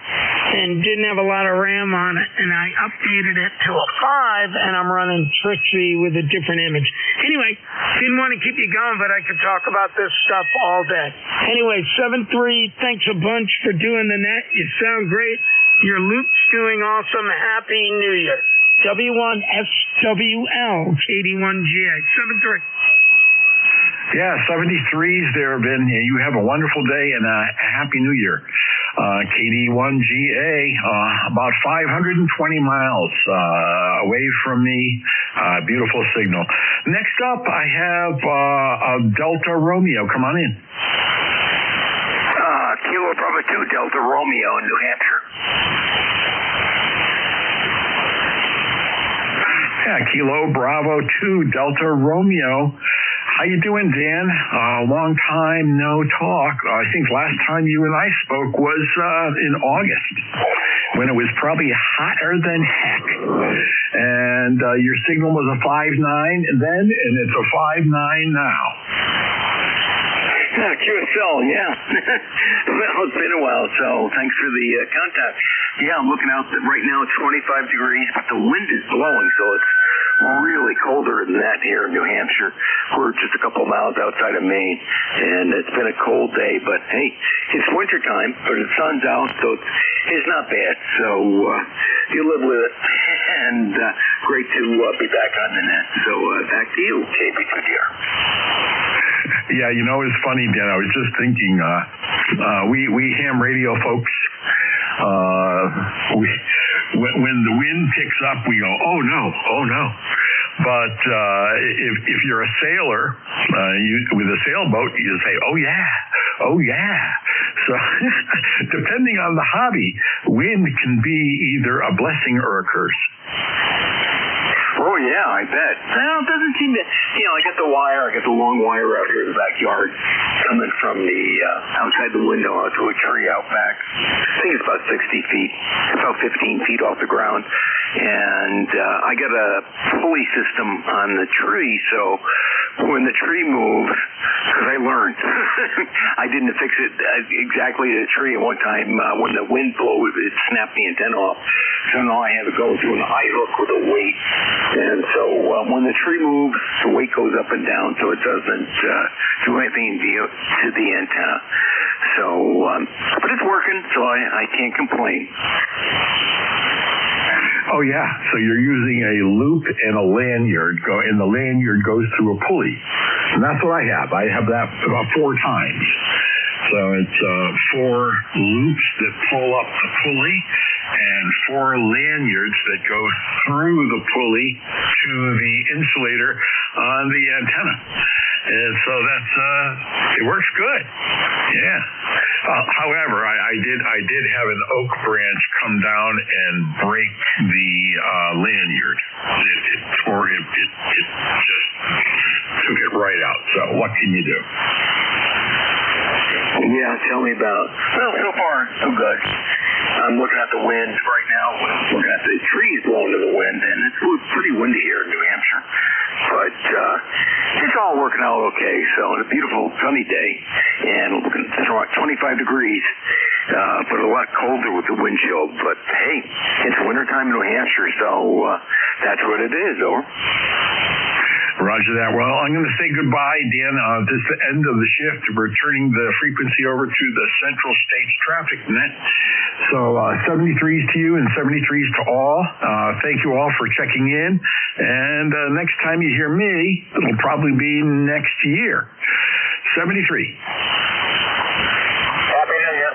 and didn't have a lot of RAM on it, and I updated it to a 5, and I'm running Trixie with a different image. Anyway, didn't want to keep you going, but I could talk about this stuff all day. Anyway, 7-3, thanks a bunch for doing the net. You sound great. Your loop's doing awesome. Happy New Year. W1SWL, KD1GA, 7-3. Yeah, 73s there, Ben. You have a wonderful day and a Happy New Year. KD1GA, about 520 miles away from me. Beautiful signal. Next up, I have Delta Romeo. Come on in. Kilo Bravo 2, Delta Romeo in New Hampshire. Yeah, Kilo Bravo 2, Delta Romeo. How you doing, Dan? Long time no talk. I think last time you and I spoke was in August, when it was probably hotter than heck. And your signal was a 5.9 then, and it's a 5.9 now. QSL, yeah. Well, it's been a while, so thanks for the contact. Yeah, I'm looking out right now, it's 25 degrees, but the wind is blowing, so it's really colder than that here in New Hampshire. We're just a couple miles outside of Maine, and it's been a cold day, but hey, it's wintertime, but the sun's out, so it's not bad. So you live with it, and great to be back on the net. So back to you, JB Goodyear. Yeah, it's funny, Dan. I was just thinking, we ham radio folks, when the wind picks up, we go, oh no. But if you're a sailor, with a sailboat, you say, oh yeah. So depending on the hobby, wind can be either a blessing or a curse. Oh, yeah, I bet. Well, it doesn't seem to, I got the long wire out here in the backyard coming from the outside the window out to a tree out back. I think it's about 60 feet, about 15 feet off the ground. And I got a pulley system on the tree, so when the tree moves, because I learned, I didn't fix it exactly to the tree at one time. When the wind blew, it snapped the antenna off. So now I have to go through an eye hook with a weight. And so when the tree moves, the weight goes up and down, so it doesn't do anything to the antenna. So, but it's working, so I can't complain. Oh, yeah. So you're using a loop and a lanyard, and the lanyard goes through a pulley. And that's what I have. I have that about 4 times. So it's 4 loops that pull up the pulley and 4 lanyards that go through the pulley to the insulator on the antenna. And so that's it works good. Yeah. However, I did have an oak branch come down and break the lanyard. It tore it. It just took it right out. So what can you do? Yeah, tell me about. Well, so far so good. I'm looking at the winds right now. Looking at the trees blowing to the wind, and it's pretty windy here in New Hampshire. But it's all working out okay. So it's a beautiful sunny day, and it's around 25 degrees. But a lot colder with the wind chill. But hey, it's wintertime in New Hampshire, so that's what it is, over. Roger that. Well, I'm going to say goodbye, Dan. This is the end of the shift. We're turning the frequency over to the Central States Traffic Net. So 73s to you and 73s to all. Thank you all for checking in. And next time you hear me, it'll probably be next year. 73. Happy New Year.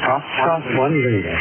Top 1 leader.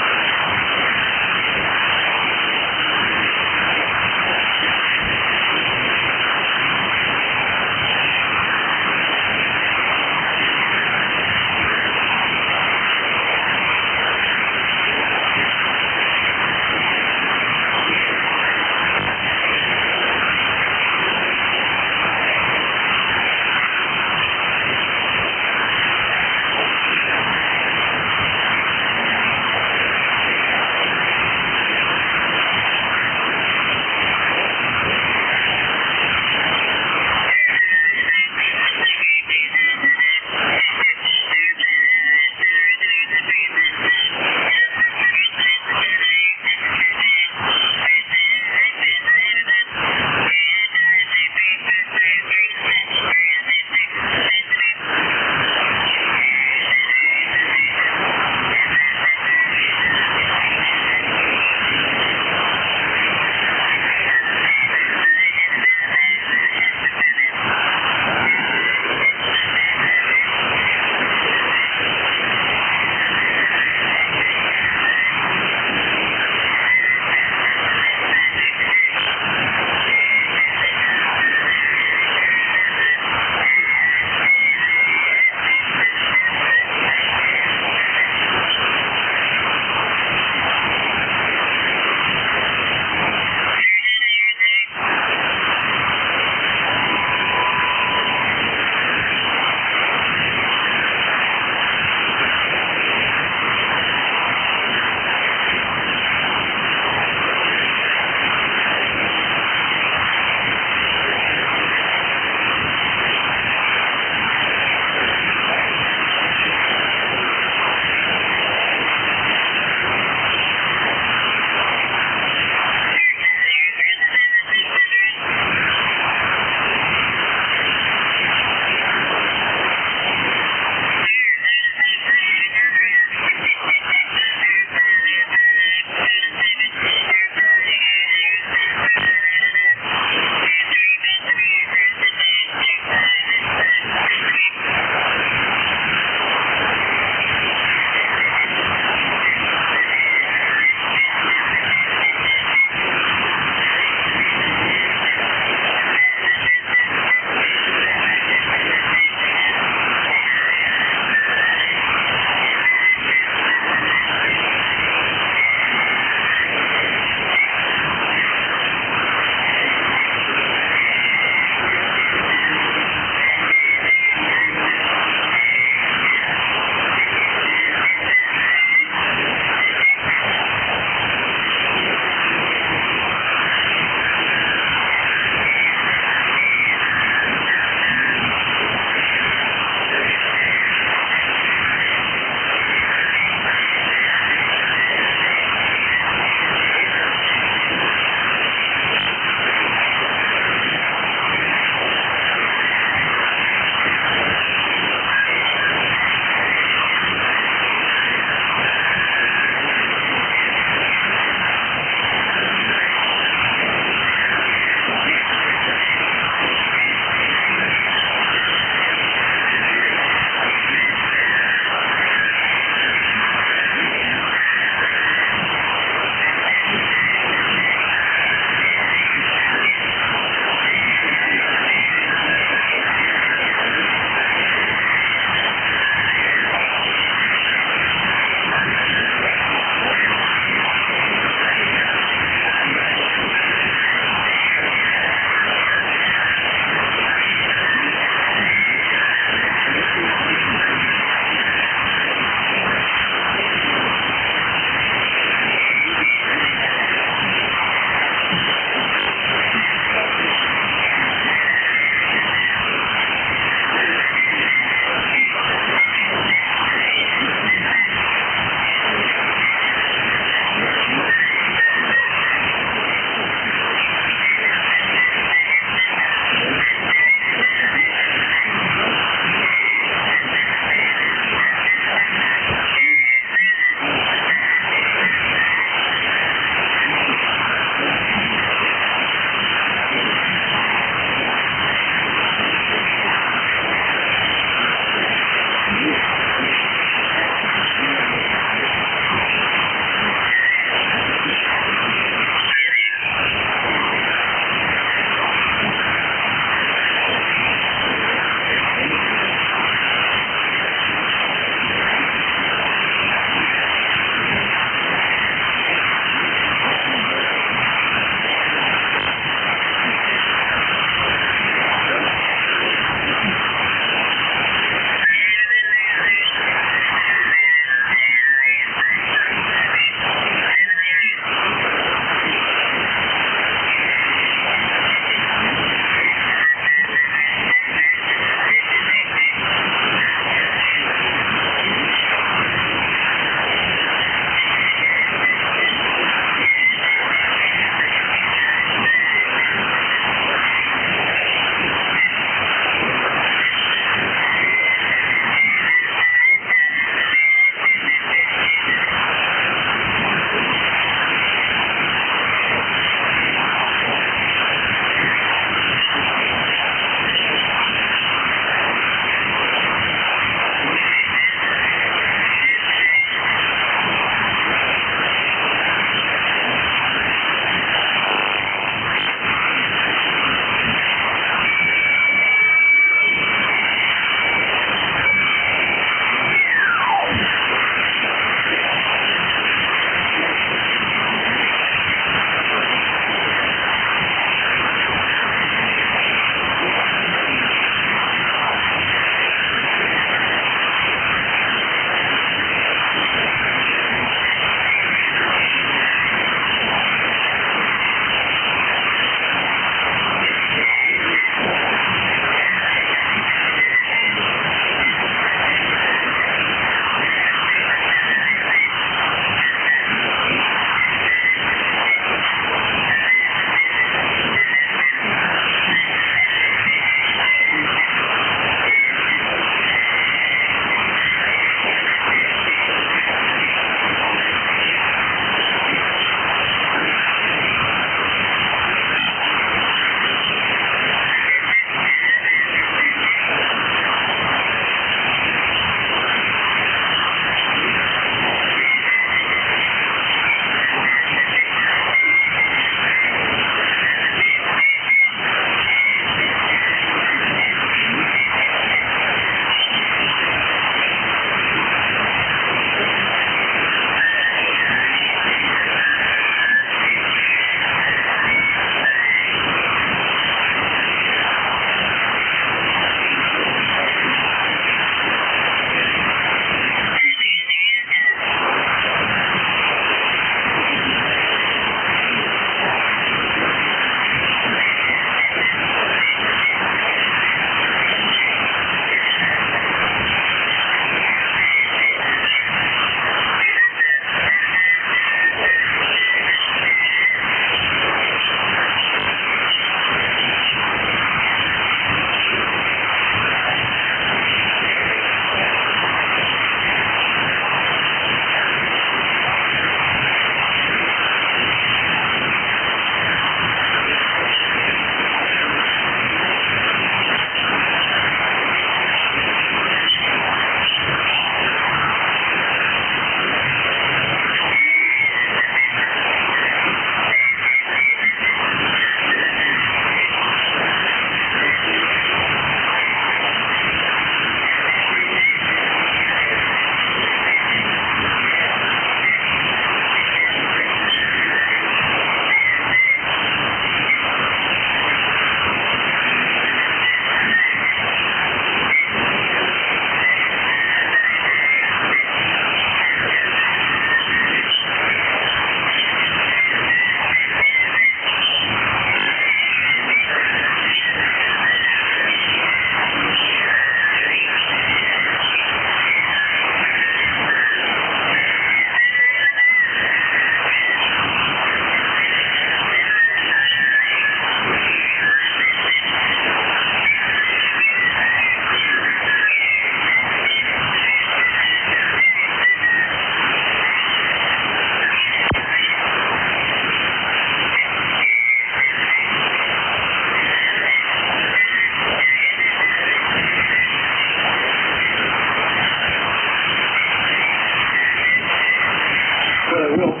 will.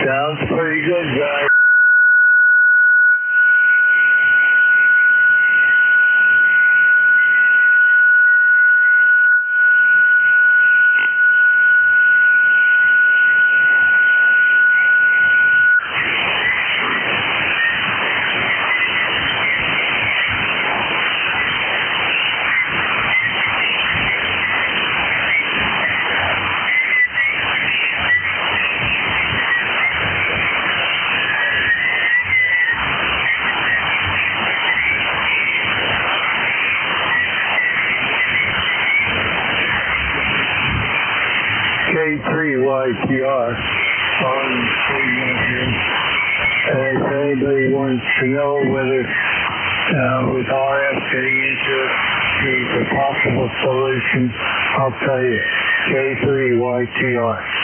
Sounds pretty good, guys. K3YTR on here. If anybody wants to know whether with RF getting into it is a possible solution, I'll tell you. K3YTR.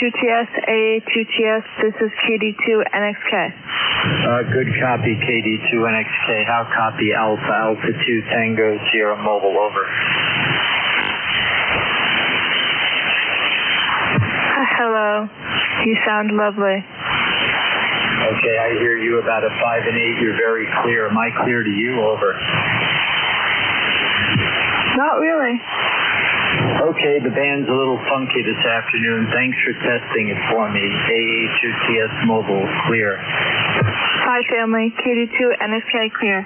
NJ2TS, AA2TS, this is KD2NXK. Good copy, KD2NXK. How copy Alpha, Alpha 2, Tango, Sierra Mobile, over. Hello. You sound lovely. Okay, I hear you about a 5 and 8. You're very clear. Am I clear to you? Over. Not really. Okay, the band's a little funky this afternoon. Thanks for testing it for me. AA2TS Mobile, clear. Hi, family. KD2NXK, clear.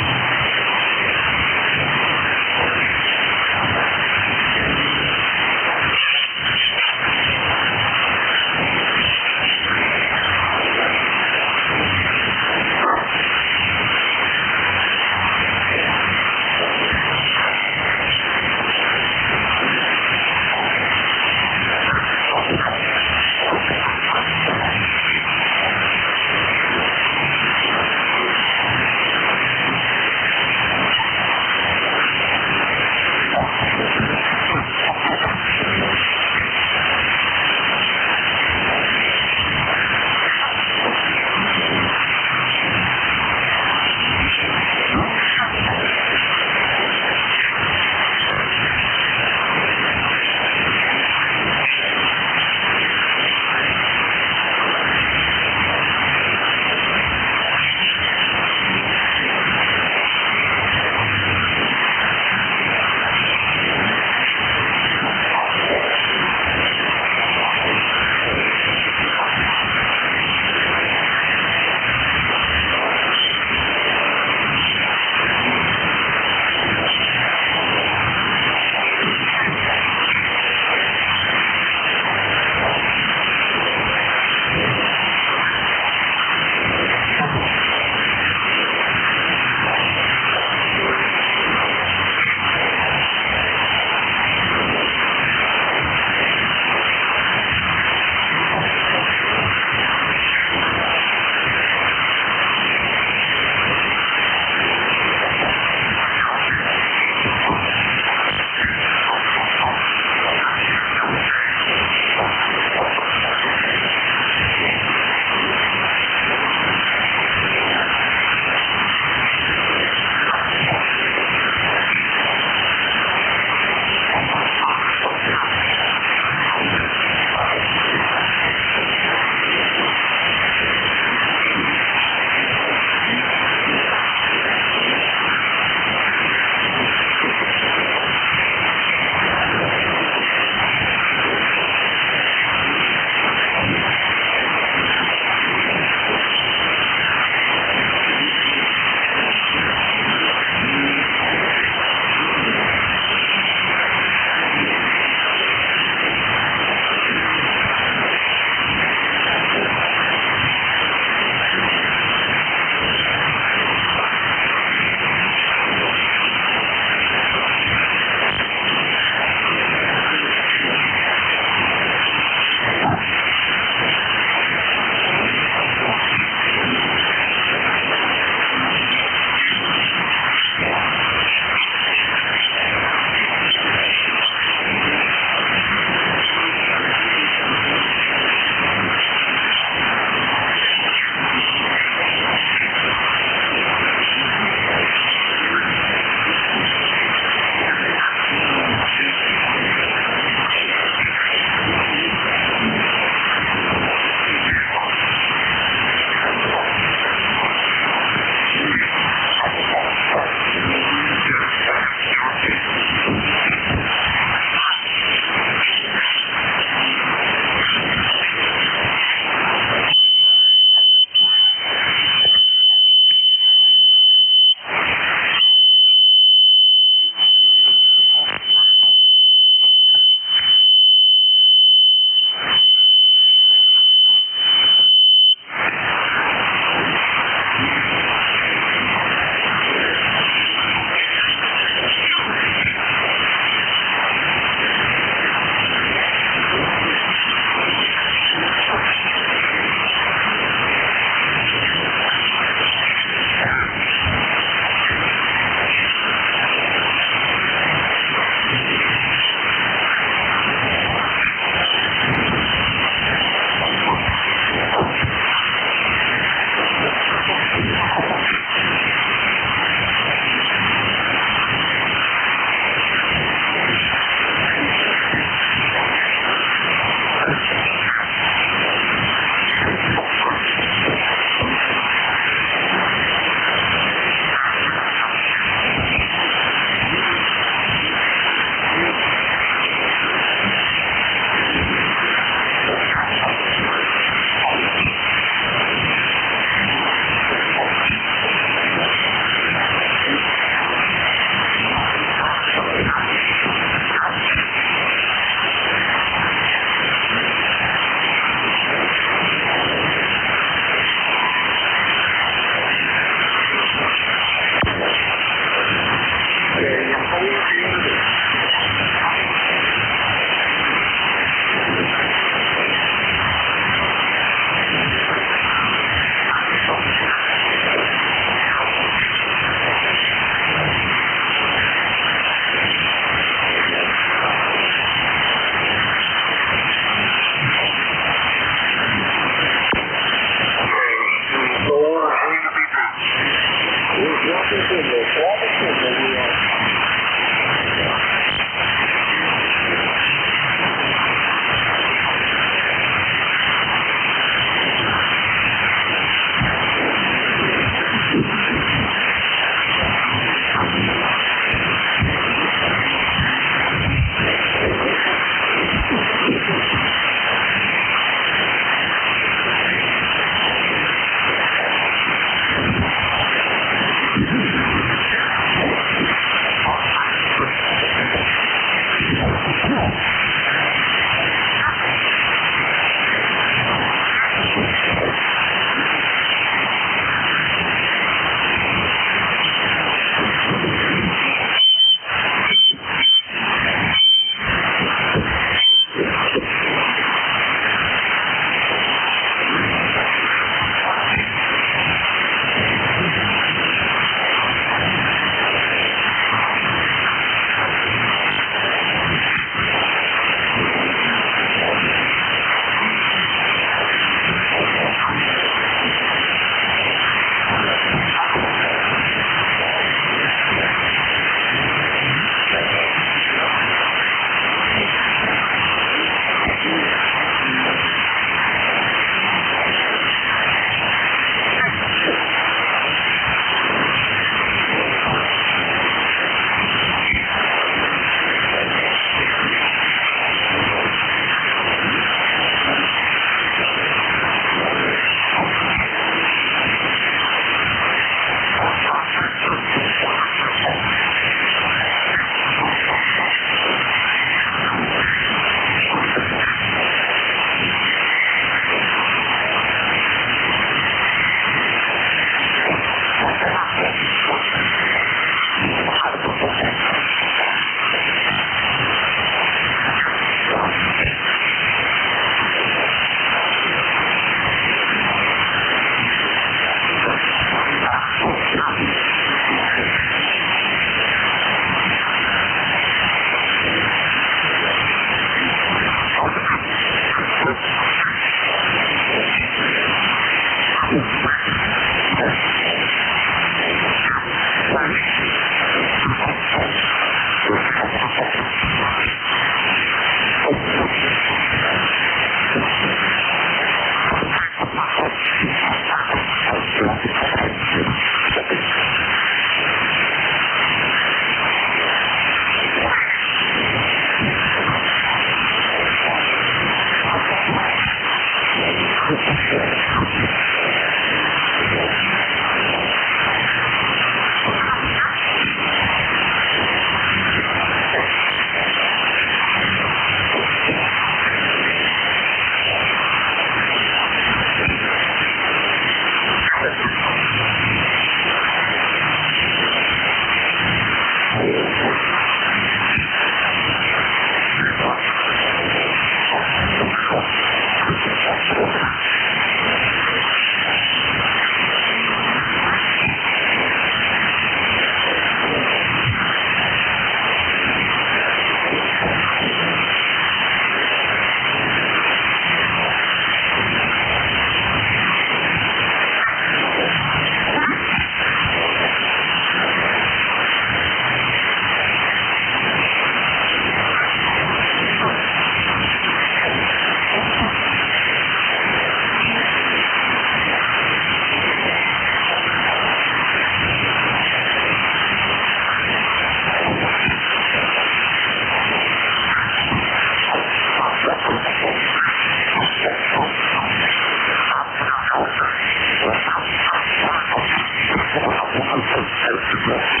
5.